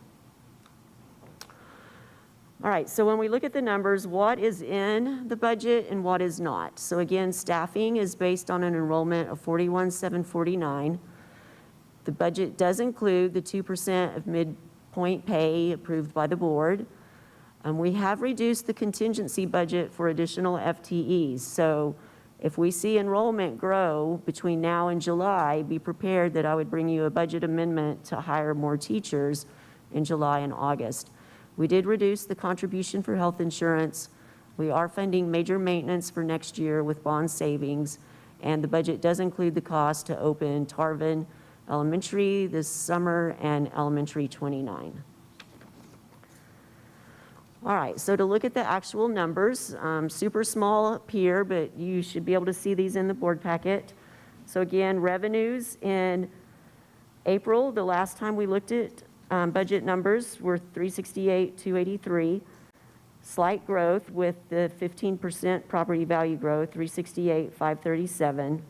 All right, so when we look at the numbers, what is in the budget and what is not? So again, staffing is based on an enrollment of 41,749. The budget does include the 2% of midpoint pay approved by the board. We have reduced the contingency budget for additional FTEs. So if we see enrollment grow between now and July, be prepared that I would bring you a budget amendment to hire more teachers in July and August. We did reduce the contribution for health insurance. We are funding major maintenance for next year with bond savings, and the budget does include the cost to open Tarvin Elementary this summer and Elementary 29. All right, so to look at the actual numbers, super small up here, but you should be able to see these in the board packet. So again, revenues in April, the last time we looked at budget numbers were 368,283. Slight growth with the 15% property value growth, 368,537.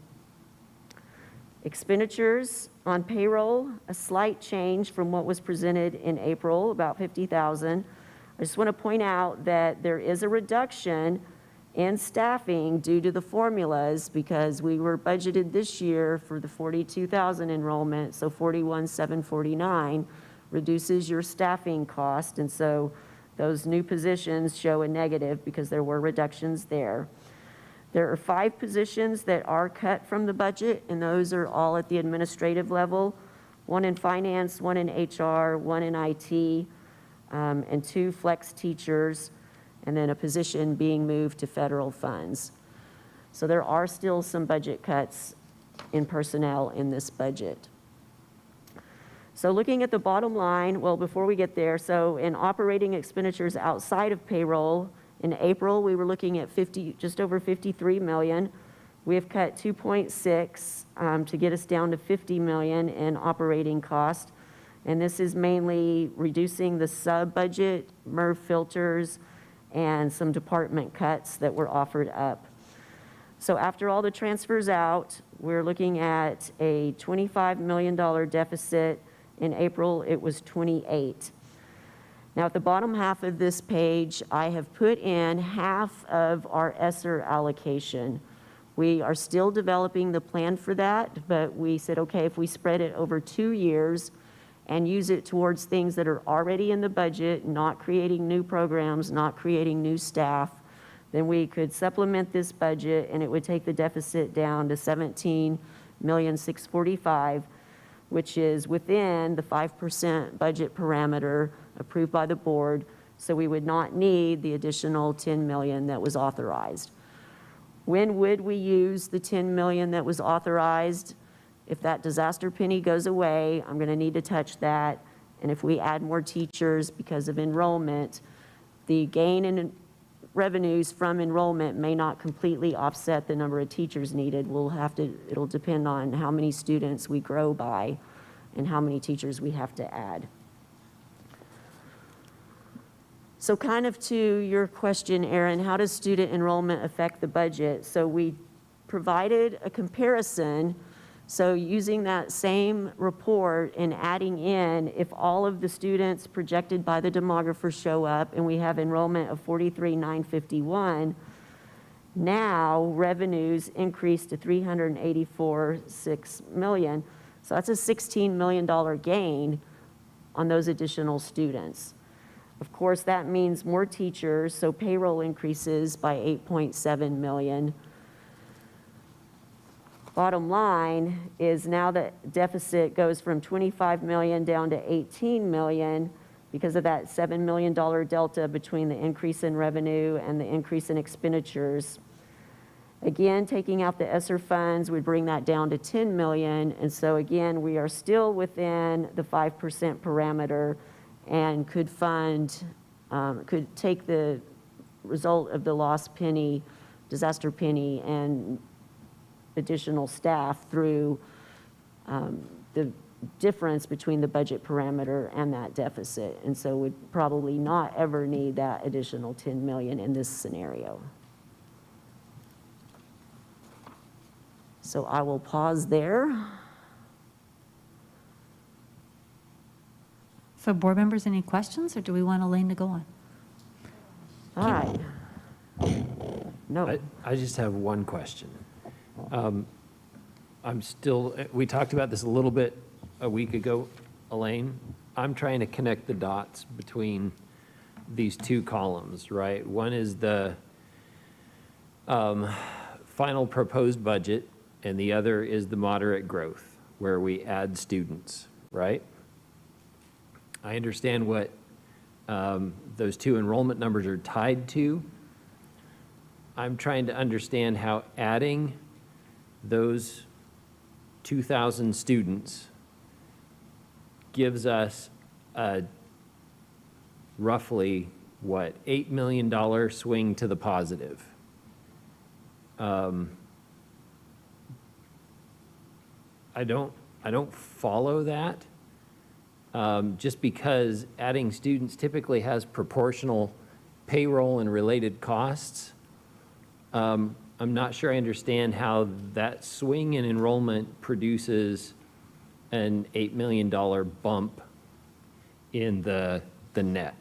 Expenditures on payroll, a slight change from what was presented in April, about 50,000. I just want to point out that there is a reduction in staffing due to the formulas because we were budgeted this year for the 42,000 enrollment, so 41,749 reduces your staffing cost, and so those new positions show a negative because there were reductions there. There are 5 positions that are cut from the budget, and those are all at the administrative level, 1 in finance, 1 in HR, 1 in IT, and 2 flex teachers, and then a position being moved to federal funds. So there are still some budget cuts in personnel in this budget. So looking at the bottom line, well, before we get there, so in operating expenditures outside of payroll, in April, we were looking at just over 53 million. We have cut 2.6 to get us down to 50 million in operating cost. And this is mainly reducing the sub-budget, MERV filters, and some department cuts that were offered up. So after all the transfers out, we're looking at a $25 million deficit. In April, it was 28. Now at the bottom half of this page, I have put in half of our ESSER allocation. We are still developing the plan for that, but we said, okay, if we spread it over 2 years and use it towards things that are already in the budget, not creating new programs, not creating new staff, then we could supplement this budget and it would take the deficit down to 17,645,000, which is within the 5% budget parameter approved by the board, so we would not need the additional 10 million that was authorized. When would we use the 10 million that was authorized? If that disaster penny goes away, I'm going to need to touch that, and if we add more teachers because of enrollment, the gain in revenues from enrollment may not completely offset the number of teachers needed. It'll depend on how many students we grow by and how many teachers we have to add. So kind of to your question, Aaron, how does student enrollment affect the budget? So we provided a comparison. So using that same report and adding in, if all of the students projected by the demographer show up and we have enrollment of 43,951, now revenues increase to 384.6 million. So that's a $16 million gain on those additional students. Of course, that means more teachers, so payroll increases by 8.7 million. Bottom line is now the deficit goes from 25 million down to 18 million because of that $7 million delta between the increase in revenue and the increase in expenditures. Again, taking out the ESSER funds would bring that down to 10 million. And so again, we are still within the 5% parameter and could fund, could take the result of the lost penny, disaster penny, and additional staff through the difference between the budget parameter and that deficit. And so would probably not ever need that additional 10 million in this scenario. So I will pause there. So board members, any questions, or do we want Elaine to go on? All right. No. I just have one question. We talked about this a little bit a week ago, Elaine. I'm trying to connect the dots between these two columns, right? One is the final proposed budget, and the other is the moderate growth, where we add students, right? I understand what those two enrollment numbers are tied to. I'm trying to understand how adding those 2,000 students gives us a roughly, what, $8 million swing to the positive. I don't follow that, just because adding students typically has proportional payroll and related costs. I'm not sure I understand how that swing in enrollment produces an $8 million bump in the net.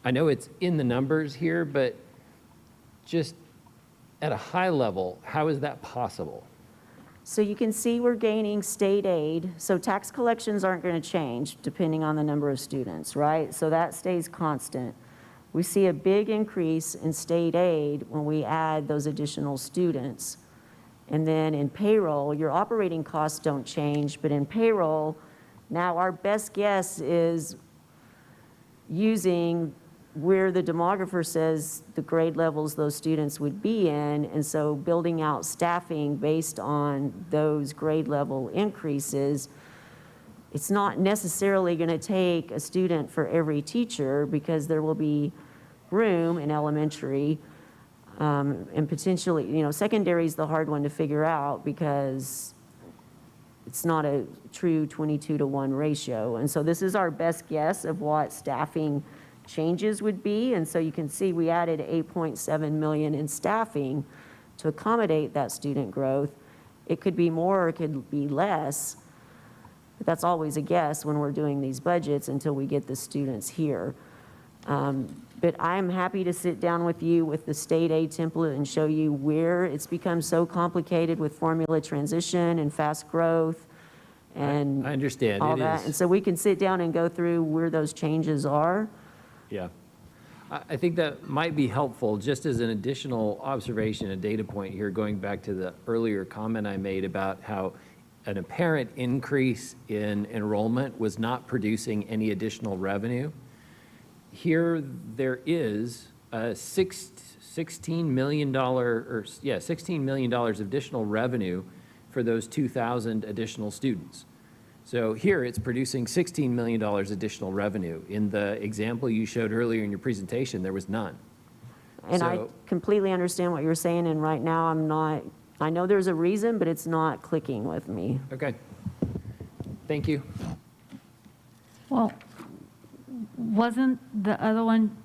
I know it's in the numbers here, but just at a high level, how is that possible? So you can see we're gaining state aid. So tax collections aren't going to change depending on the number of students, right? So that stays constant. We see a big increase in state aid when we add those additional students. And then in payroll, your operating costs don't change, but in payroll, now our best guess is using where the demographer says the grade levels those students would be in, and so building out staffing based on those grade level increases. It's not necessarily going to take a student for every teacher because there will be room in elementary and potentially, you know, secondary is the hard one to figure out because it's not a true 22-to-1 ratio. And so this is our best guess of what staffing changes would be. And so you can see we added 8.7 million in staffing to accommodate that student growth. It could be more or it could be less, but that's always a guess when we're doing these budgets until we get the students here. But I'm happy to sit down with you with the state aid template and show you where it's become so complicated with formula transition and fast growth and I understand. all it that. Is. And so we can sit down and go through where those changes are. Yeah. I think that might be helpful just as an additional observation, a data point here, going back to the earlier comment I made about how an apparent increase in enrollment was not producing any additional revenue. Here there is a $16 million additional revenue for those 2,000 additional students. So here it's producing $16 million additional revenue. In the example you showed earlier in your presentation, there was none. And I completely understand what you're saying, and right now I'm not, I know there's a reason, but it's not clicking with me. Okay. Thank you. Well, wasn't the other one,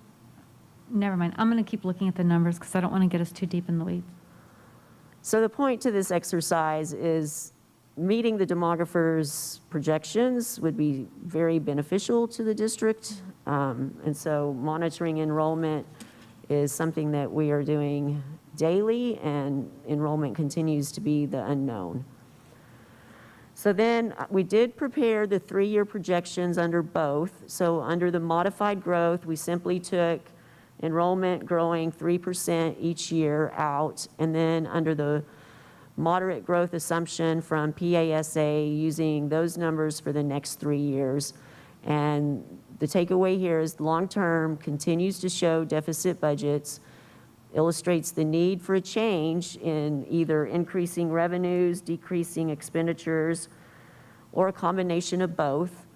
never mind. I'm going to keep looking at the numbers because I don't want to get us too deep in the weeds. So the point to this exercise is meeting the demographer's projections would be very beneficial to the district. And so monitoring enrollment is something that we are doing daily, and enrollment continues to be the unknown. So then we did prepare the 3-year projections under both. So under the modified growth, we simply took enrollment growing 3% each year out, and then under the moderate growth assumption from PASA using those numbers for the next 3 years. And the takeaway here is long-term continues to show deficit budgets, illustrates the need for a change in either increasing revenues, decreasing expenditures, or a combination of both.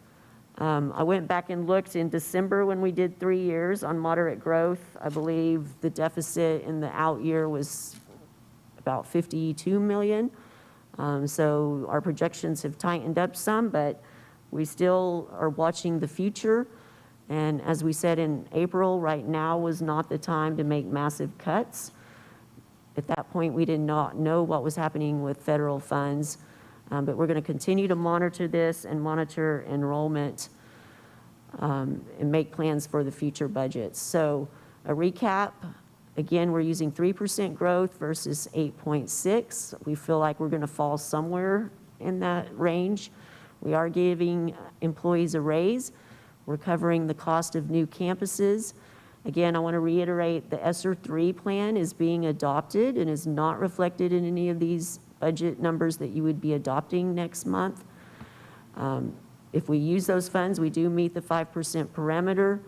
I went back and looked in December when we did 3 years on moderate growth. I believe the deficit in the out year was about 52 million. So our projections have tightened up some, but we still are watching the future. And as we said in April, right now was not the time to make massive cuts. At that point, we did not know what was happening with federal funds. But we're going to continue to monitor this and monitor enrollment and make plans for the future budgets. So a recap, again, we're using 3% growth versus 8.6. We feel like we're going to fall somewhere in that range. We are giving employees a raise. We're covering the cost of new campuses. Again, I want to reiterate the ESSER 3 plan is being adopted and is not reflected in any of these budget numbers that you would be adopting next month. If we use those funds, we do meet the 5% parameter.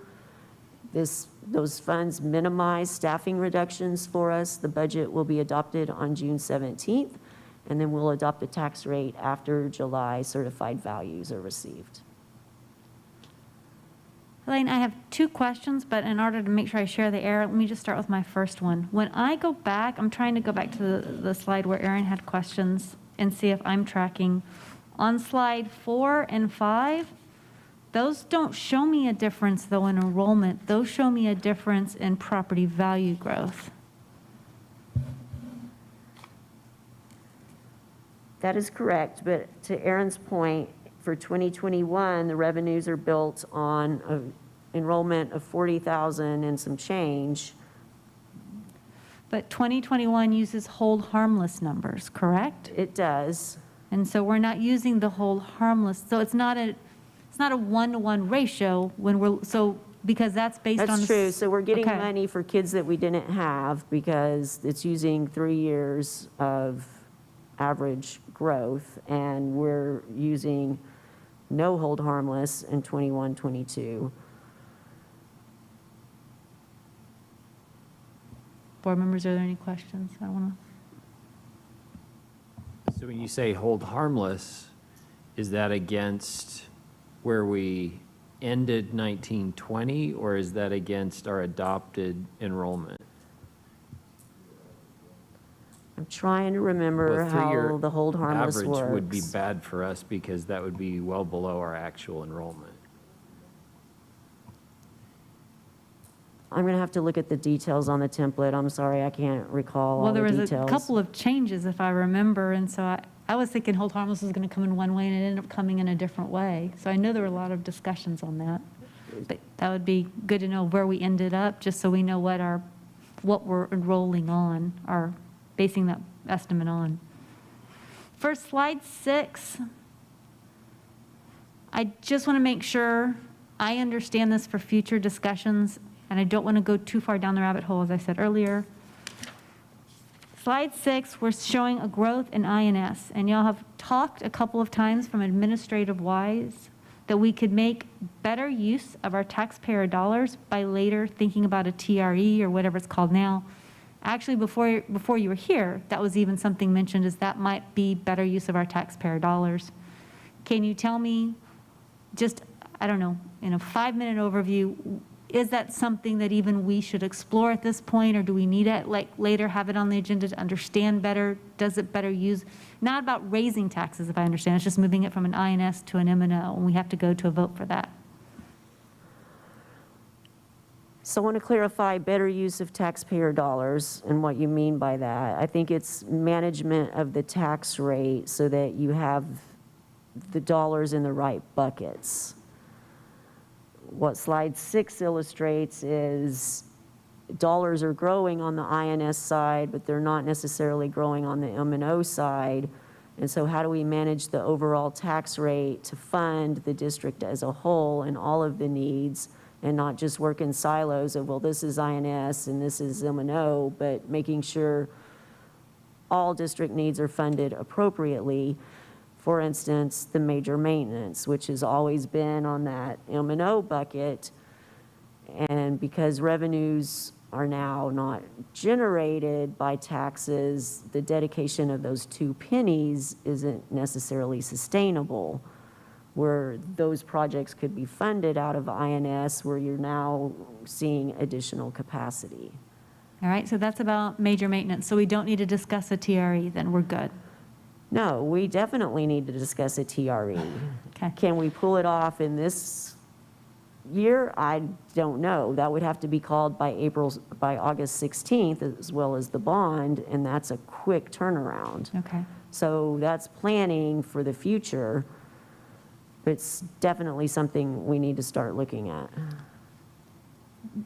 Those funds minimize staffing reductions for us. The budget will be adopted on June 17th, and then we'll adopt a tax rate after July certified values are received. Elaine, I have 2 questions, but in order to make sure I share the air, let me just start with my first one. When I go back, I'm trying to go back to the slide where Aaron had questions and see if I'm tracking. On slide 4 and 5, those don't show me a difference, though, in enrollment. Those show me a difference in property value growth. That is correct, but to Aaron's point, for 2021, the revenues are built on an enrollment of 40,000 and some change. But 2021 uses hold harmless numbers, correct? It does. And so we're not using the hold harmless. So it's not a 1-to-1 ratio when we're, so because that's based on. That's true. So we're getting okay. money for kids that we didn't have because it's using 3 years of average growth, and we're using no hold harmless in 21, 22. Board members, are there any questions? I want So when you say hold harmless, is that against where we ended 1920, or is that against our adopted enrollment? I'm trying to remember how the hold harmless average works. would be bad for us because that would be well below our actual enrollment. I'm going to have to look at the details on the template. I'm sorry, I can't recall Well, all the there details. was a couple of changes, if I remember, and so I was thinking hold harmless was going to come in one way, and it ended up coming in a different way. So I know there were a lot of discussions on that. But that would be good to know where we ended up, just so we know what we're enrolling on, or basing that estimate on. For slide 6, I just want to make sure I understand this for future discussions, and I don't want to go too far down the rabbit hole, as I said earlier. Slide 6, we're showing a growth in INS, and y'all have talked a couple of times from administrative-wise that we could make better use of our taxpayer dollars by later thinking about a TRE or whatever it's called now. Actually, before you were here, that was even something mentioned, is that might be better use of our taxpayer dollars. Can you tell me, just, I don't know, in a 5-minute overview, is that something that even we should explore at this point, or do we need it, like later have it on the agenda to understand better? Does it better use, not about raising taxes, if I understand, it's just moving it from an INS to an M&O, and we have to go to a vote for that. So I want to clarify better use of taxpayer dollars and what you mean by that. I think it's management of the tax rate so that you have the dollars in the right buckets. What slide 6 illustrates is dollars are growing on the INS side, but they're not necessarily growing on the M&O side. And so how do we manage the overall tax rate to fund the district as a whole and all of the needs, and not just work in silos of, well, this is INS and this is M&O, but making sure all district needs are funded appropriately. For instance, the major maintenance, which has always been on that M&O bucket. And because revenues are now not generated by taxes, the dedication of those 2 pennies isn't necessarily sustainable, where those projects could be funded out of INS, where you're now seeing additional capacity. All right, so that's about major maintenance. So we don't need to discuss a TRE, then we're good. No, we definitely need to discuss a TRE. Okay. Can we pull it off in this year? I don't know. That would have to be called by August 16th, as well as the bond, and that's a quick turnaround. Okay. So that's planning for the future. It's definitely something we need to start looking at.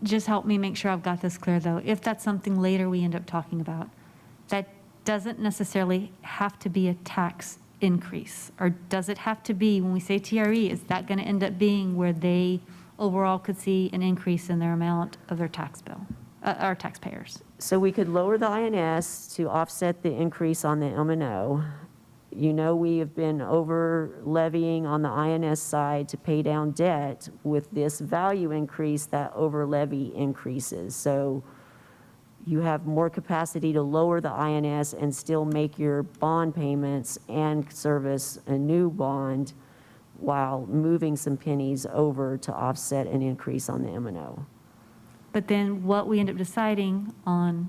Just help me make sure I've got this clear, though. If that's something later we end up talking about, that doesn't necessarily have to be a tax increase, or does it have to be, when we say TRE, is that going to end up being where they overall could see an increase in their amount of their tax bill, our taxpayers? So we could lower the INS to offset the increase on the M&O. You know, we have been over levying on the INS side to pay down debt. With this value increase, that over levy increases. So you have more capacity to lower the INS and still make your bond payments and service a new bond while moving some pennies over to offset an increase on the M&O. But then what we end up deciding on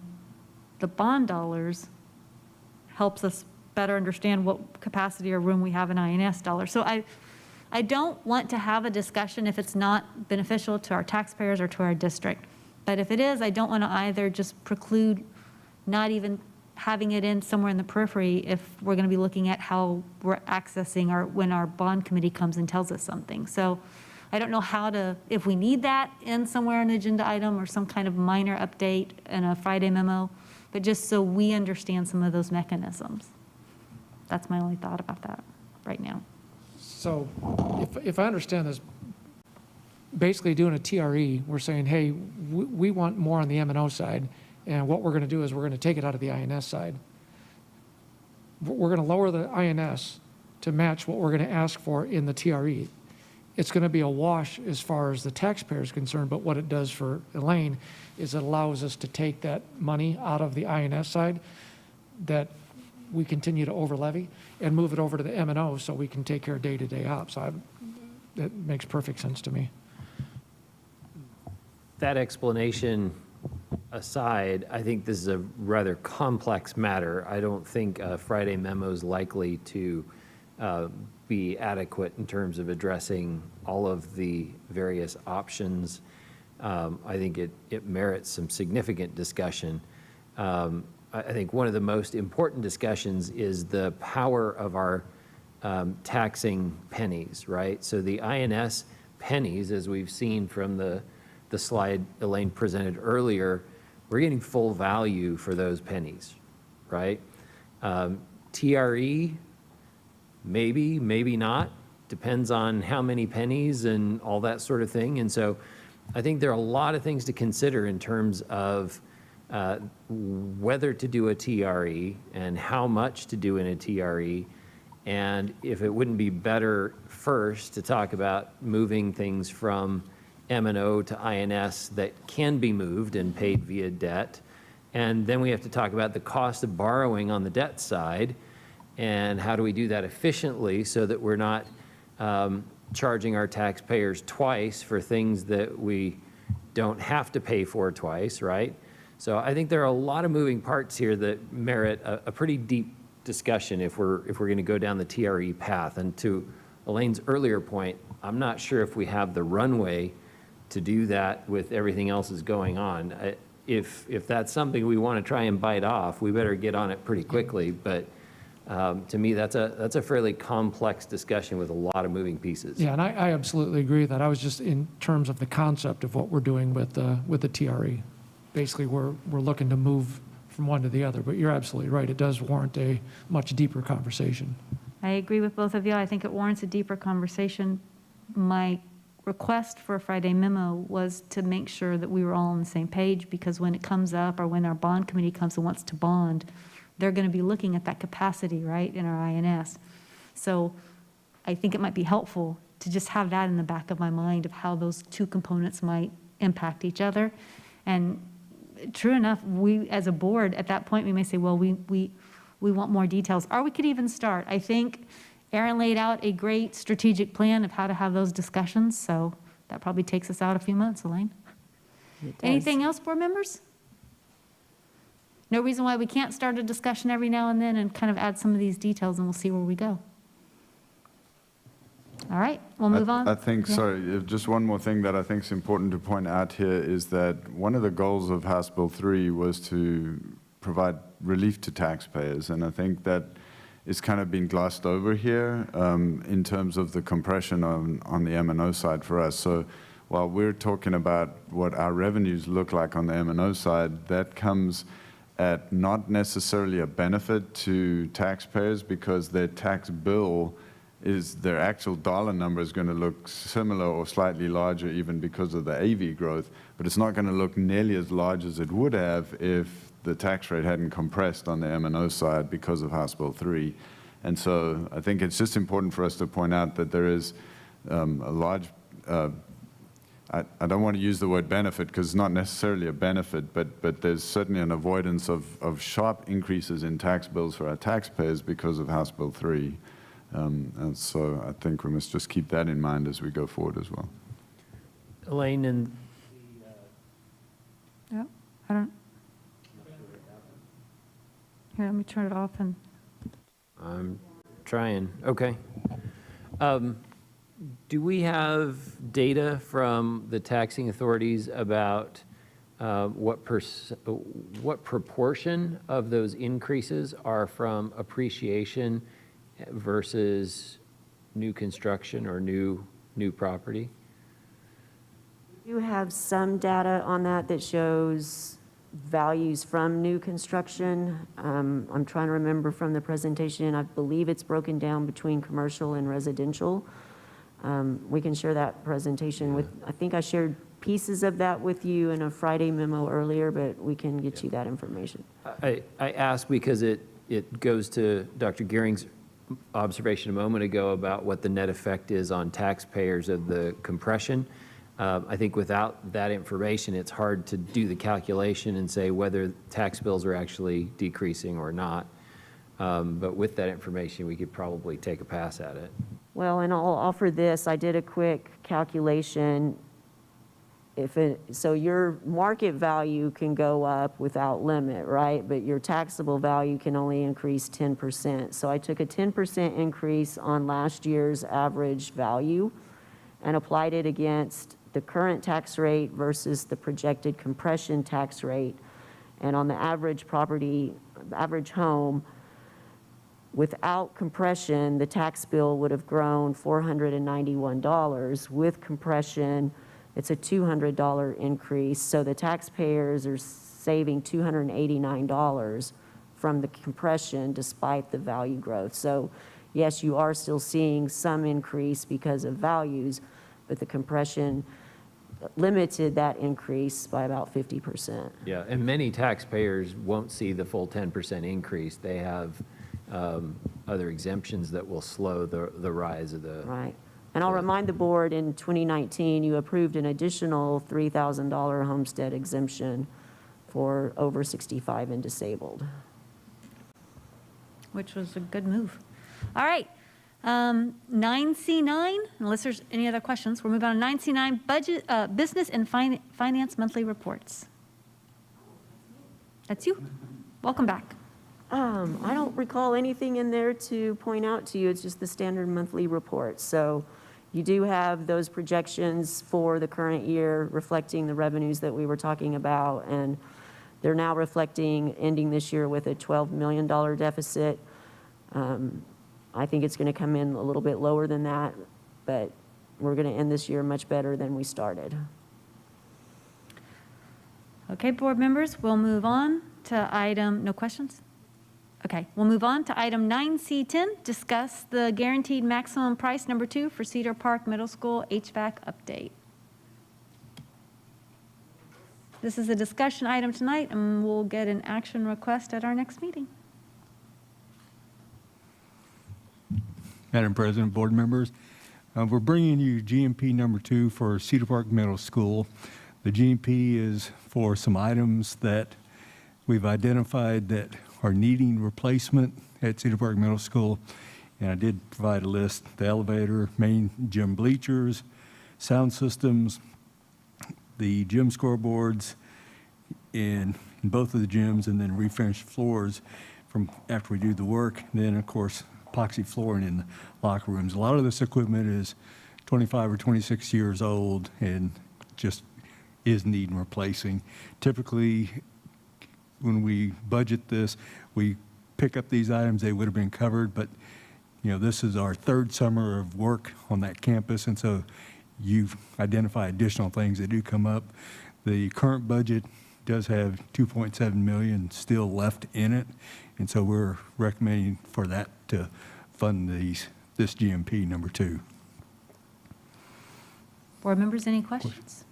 the bond dollars helps us better understand what capacity or room we have in INS dollars. So I don't want to have a discussion if it's not beneficial to our taxpayers or to our district. But if it is, I don't want to either just preclude not even having it in somewhere in the periphery if we're going to be looking at how we're accessing when our bond committee comes and tells us something. So I don't know how to, if we need that in somewhere in an agenda item or some kind of minor update in a Friday memo, but just so we understand some of those mechanisms. That's my only thought about that right now. So if I understand this, basically doing a TRE, we're saying, hey, we want more on the M&O side, and what we're going to do is we're going to take it out of the INS side. We're going to lower the INS to match what we're going to ask for in the TRE. It's going to be a wash as far as the taxpayer is concerned, but what it does for Elaine is it allows us to take that money out of the INS side that we continue to over levy and move it over to the M&O so we can take care of day-to-day ops. That makes perfect sense to me. That explanation aside, I think this is a rather complex matter. I don't think a Friday memo is likely to be adequate in terms of addressing all of the various options. I think it merits some significant discussion. I think one of the most important discussions is the power of our taxing pennies, right? So the INS pennies, as we've seen from the slide Elaine presented earlier, we're getting full value for those pennies, right? TRE, maybe, maybe not, depends on how many pennies and all that sort of thing. And so I think there are a lot of things to consider in terms of whether to do a TRE and how much to do in a TRE, and if it wouldn't be better first to talk about moving things from M&O to INS that can be moved and paid via debt. And then we have to talk about the cost of borrowing on the debt side and how do we do that efficiently so that we're not charging our taxpayers twice for things that we don't have to pay for twice, right? So I think there are a lot of moving parts here that merit a pretty deep discussion if we're going to go down the TRE path. And to Elaine's earlier point, I'm not sure if we have the runway to do that with everything else is going on. If that's something we want to try and bite off, we better get on it pretty quickly. But to me, that's a fairly complex discussion with a lot of moving pieces. Yeah, and I absolutely agree with that. I was just in terms of the concept of what we're doing with the TRE. Basically, we're looking to move from one to the other, but you're absolutely right. It does warrant a much deeper conversation. I agree with both of you. I think it warrants a deeper conversation. My request for a Friday memo was to make sure that we were all on the same page, because when it comes up or when our bond committee comes and wants to bond, they're going to be looking at that capacity, right, in our INS. So I think it might be helpful to just have that in the back of my mind of how those two components might impact each other. And true enough, we as a board at that point, we may say, well, we want more details, or we could even start. I think Aaron laid out a great strategic plan of how to have those discussions, so that probably takes us out a few months, Elaine. Anything else, board members? No reason why we can't start a discussion every now and then and kind of add some of these details, and we'll see where we go. All right, we'll move on. I think, Yeah. sorry, just one more thing that I think is important to point out here is that one of the goals of House Bill 3 was to provide relief to taxpayers, and I think that it's kind of been glossed over here in terms of the compression on the M&O side for us. So while we're talking about what our revenues look like on the M&O side, that comes at not necessarily a benefit to taxpayers because their tax bill is, their actual dollar number is going to look similar or slightly larger even because of the AV growth, but it's not going to look nearly as large as it would have if the tax rate hadn't compressed on the M&O side because of House Bill 3. And so I think it's just important for us to point out that there is a large, I don't want to use the word benefit because it's not necessarily a benefit, but there's certainly an avoidance of sharp increases in tax bills for our taxpayers because of House Bill 3. And so I think we must just keep that in mind as we go forward as well. Elaine, and Yeah, I don't. Here, let me turn it off and. I'm trying. Okay. Do we have data from the taxing authorities about what proportion of those increases are from appreciation versus new construction or new property? You have some data on that shows values from new construction. I'm trying to remember from the presentation, I believe it's broken down between commercial and residential. We can share that presentation with, I think I shared pieces of that with you in a Friday memo earlier, but we can get you that information. I ask because it goes to Dr. Gearing's observation a moment ago about what the net effect is on taxpayers of the compression. I think without that information, it's hard to do the calculation and say whether tax bills are actually decreasing or not. But with that information, we could probably take a pass at it. Well, and I'll offer this. I did a quick calculation. So your market value can go up without limit, right? But your taxable value can only increase 10%. So I took a 10% increase on last year's average value and applied it against the current tax rate versus the projected compression tax rate. And on the average property, average home, without compression, the tax bill would have grown $491. With compression, it's a $200 increase. So the taxpayers are saving $289 from the compression despite the value growth. So yes, you are still seeing some increase because of values, but the compression limited that increase by about 50%. Yeah, and many taxpayers won't see the full 10% increase. They have other exemptions that will slow the rise of the. Right. And I'll remind the board in 2019, you approved an additional $3,000 homestead exemption for over 65 and disabled. Which was a good move. All right, 9C9, unless there's any other questions, we'll move on to 9C9, budget, business and finance monthly reports. That's you. Welcome back. I don't recall anything in there to point out to you. It's just the standard monthly report. So you do have those projections for the current year reflecting the revenues that we were talking about, and they're now reflecting ending this year with a $12 million deficit. I think it's going to come in a little bit lower than that, but we're going to end this year much better than we started. Okay, board members, we'll move on to item, no questions? Okay, we'll move on to item 9C10, discuss the guaranteed maximum price number 2 for Cedar Park Middle School HVAC update. This is a discussion item tonight, and we'll get an action request at our next meeting. Madam President, board members. We're bringing you GMP number 2 for Cedar Park Middle School. The GMP is for some items that we've identified that are needing replacement at Cedar Park Middle School. And I did provide a list: the elevator, main gym bleachers, sound systems, the gym scoreboards in both of the gyms, and then refinish floors from after we do the work. And then, of course, epoxy flooring in the locker rooms. A lot of this equipment is 25 or 26 years old and just is needing replacing. Typically, when we budget this, we pick up these items, they would have been covered, but this is our 3rd summer of work on that campus, and so you've identified additional things that do come up. The current budget does have $2.7 million still left in it, and so we're recommending for that to fund this GMP number 2. Board members, any questions?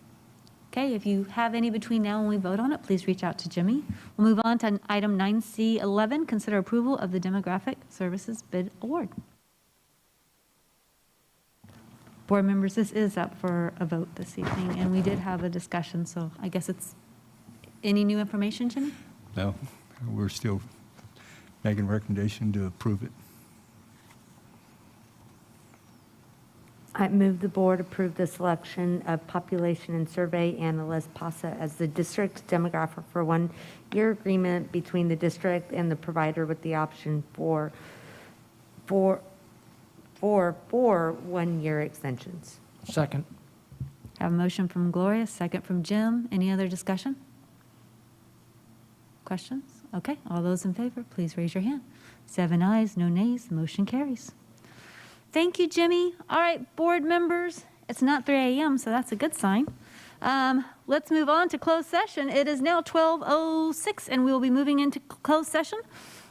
Okay, if you have any between now and we vote on it, please reach out to Jimmy. We'll move on to item 9C11, consider approval of the demographic services bid award. Board members, this is up for a vote this evening, and we did have a discussion, so I guess it's, any new information, Jimmy? No, we're still making a recommendation to approve it. I move the board approve the selection of population and survey analyst PASA as the district demographic for 1-year agreement between the district and the provider with the option for 1-year extensions. Second. Have a motion from Gloria, second from Jim. Any other discussion? Questions? Okay, all those in favor, please raise your hand. 7 ayes, no nays, motion carries. Thank you, Jimmy. All right, board members, it's not 3 a.m., so that's a good sign. Let's move on to closed session. It is now 12:06, and we will be moving into closed session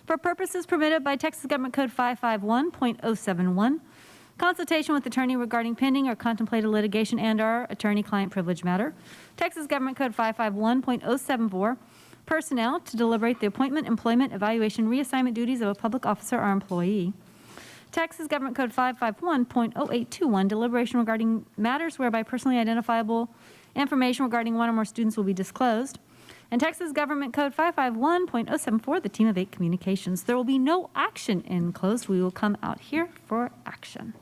for purposes permitted by Texas Government Code 551.071, consultation with attorney regarding pending or contemplated litigation and/or attorney-client privilege matter. Texas Government Code 551.074, personnel to deliberate the appointment, employment, evaluation, reassignment duties of a public officer or employee. Texas Government Code 551.0821, deliberation regarding matters whereby personally identifiable information regarding 1 or more students will be disclosed. And Texas Government Code 551.074, the Team of 8 communications. There will be no action in closed. We will come out here for action.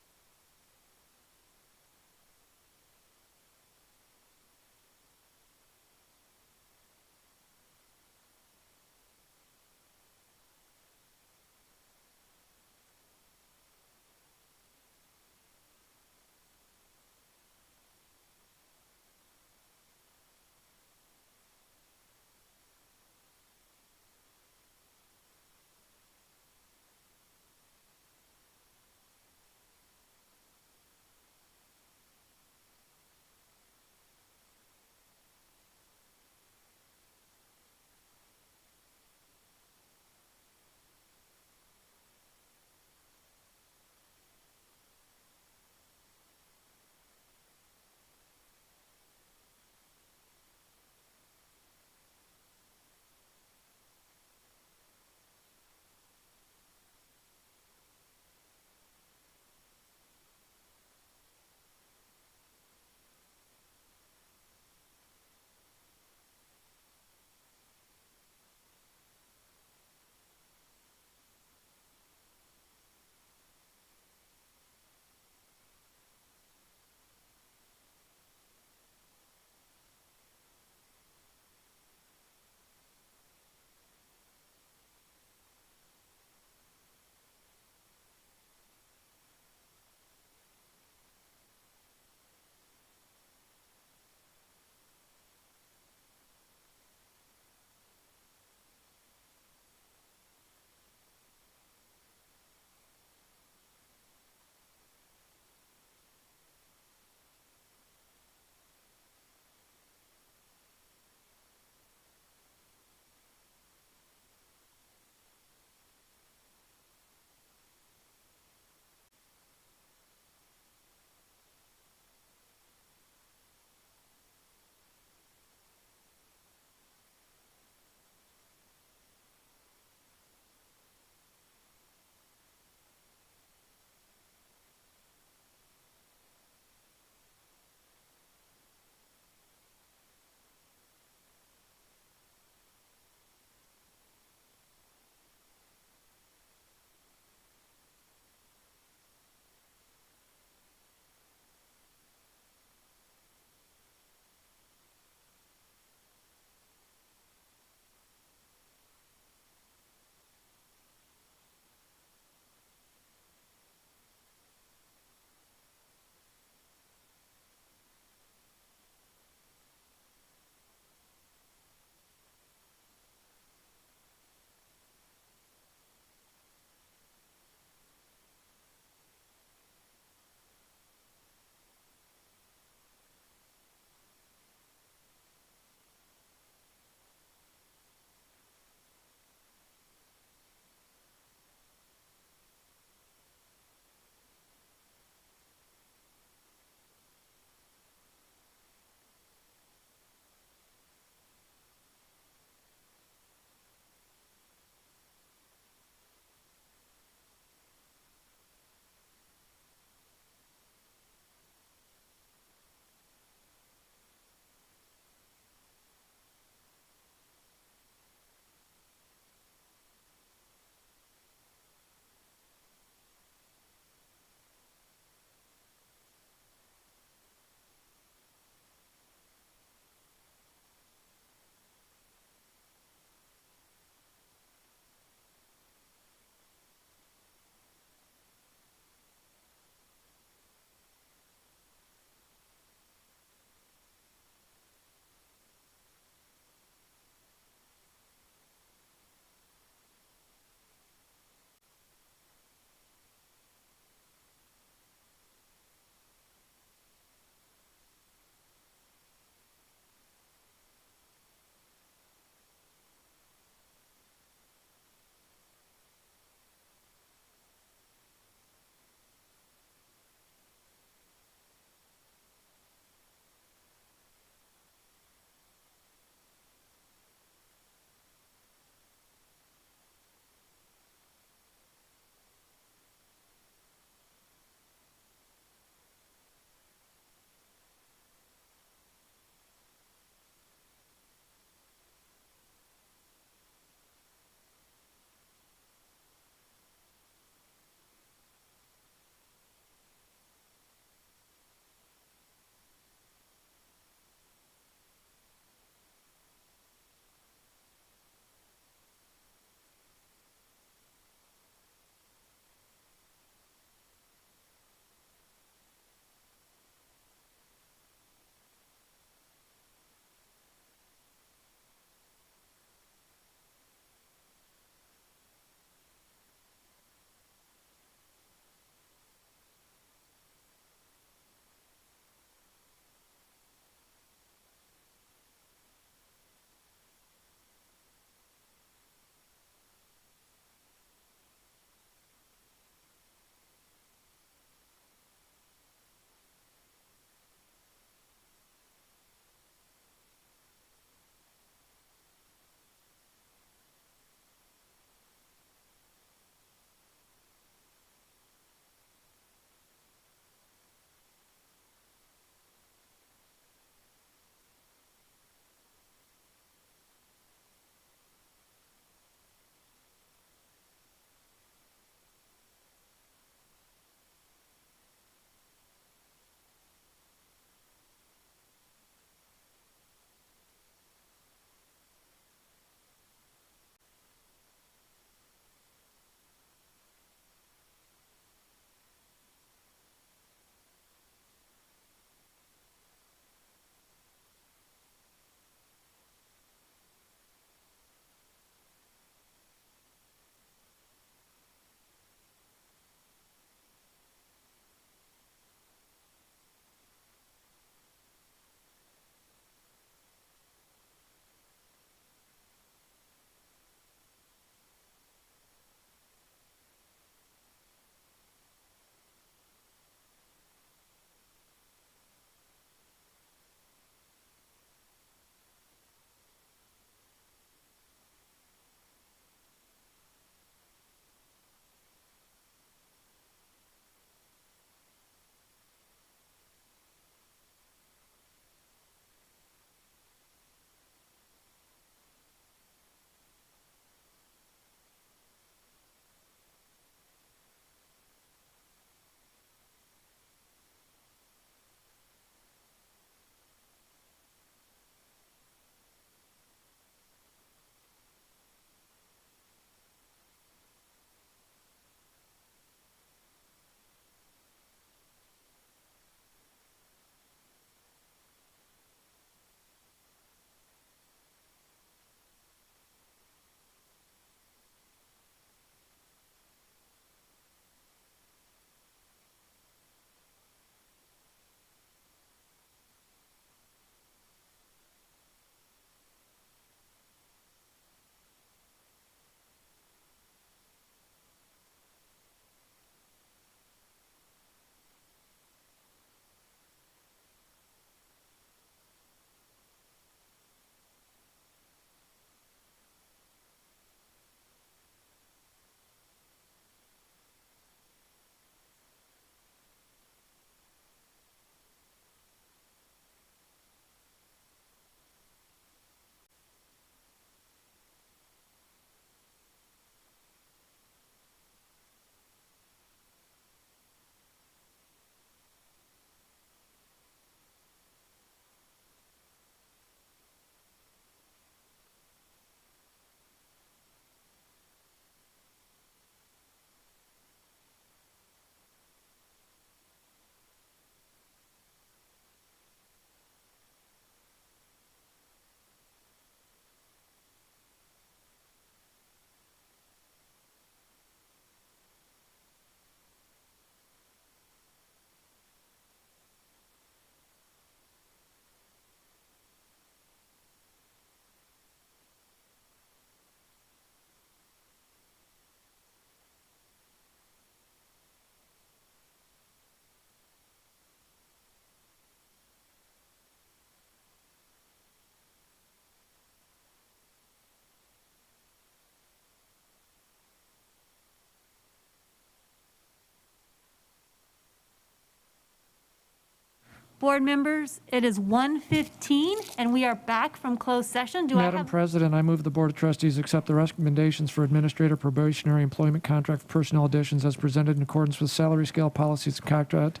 Board members, it is 1:15 and we are back from closed session. Do I Madam have? President, I move the Board of Trustees accept the recommendations for administrative probationary employment contract for personnel additions as presented in accordance with salary scale policies and contract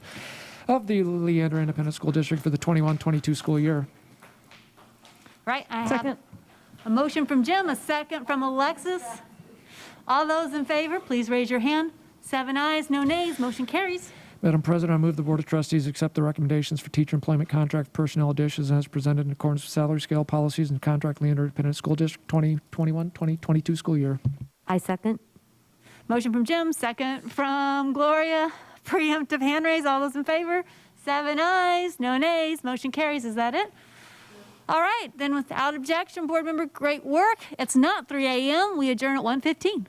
of the Leander Independent School District for the 21-22 school year. Right, I have a motion from Jim, a second from Alexis. All those in favor, please raise your hand. 7 ayes, no nays, motion carries. Madam President, I move the Board of Trustees accept the recommendations for teacher employment contract personnel additions as presented in accordance with salary scale policies and contract Leander Independent School District 2021-2022 school year. I second. Motion from Jim, second from Gloria. Preemptive hand raise, all those in favor? 7 ayes, no nays, motion carries. Is that it? All right, then without objection, board member, great work. It's not 3 a.m. We adjourn at 1:15.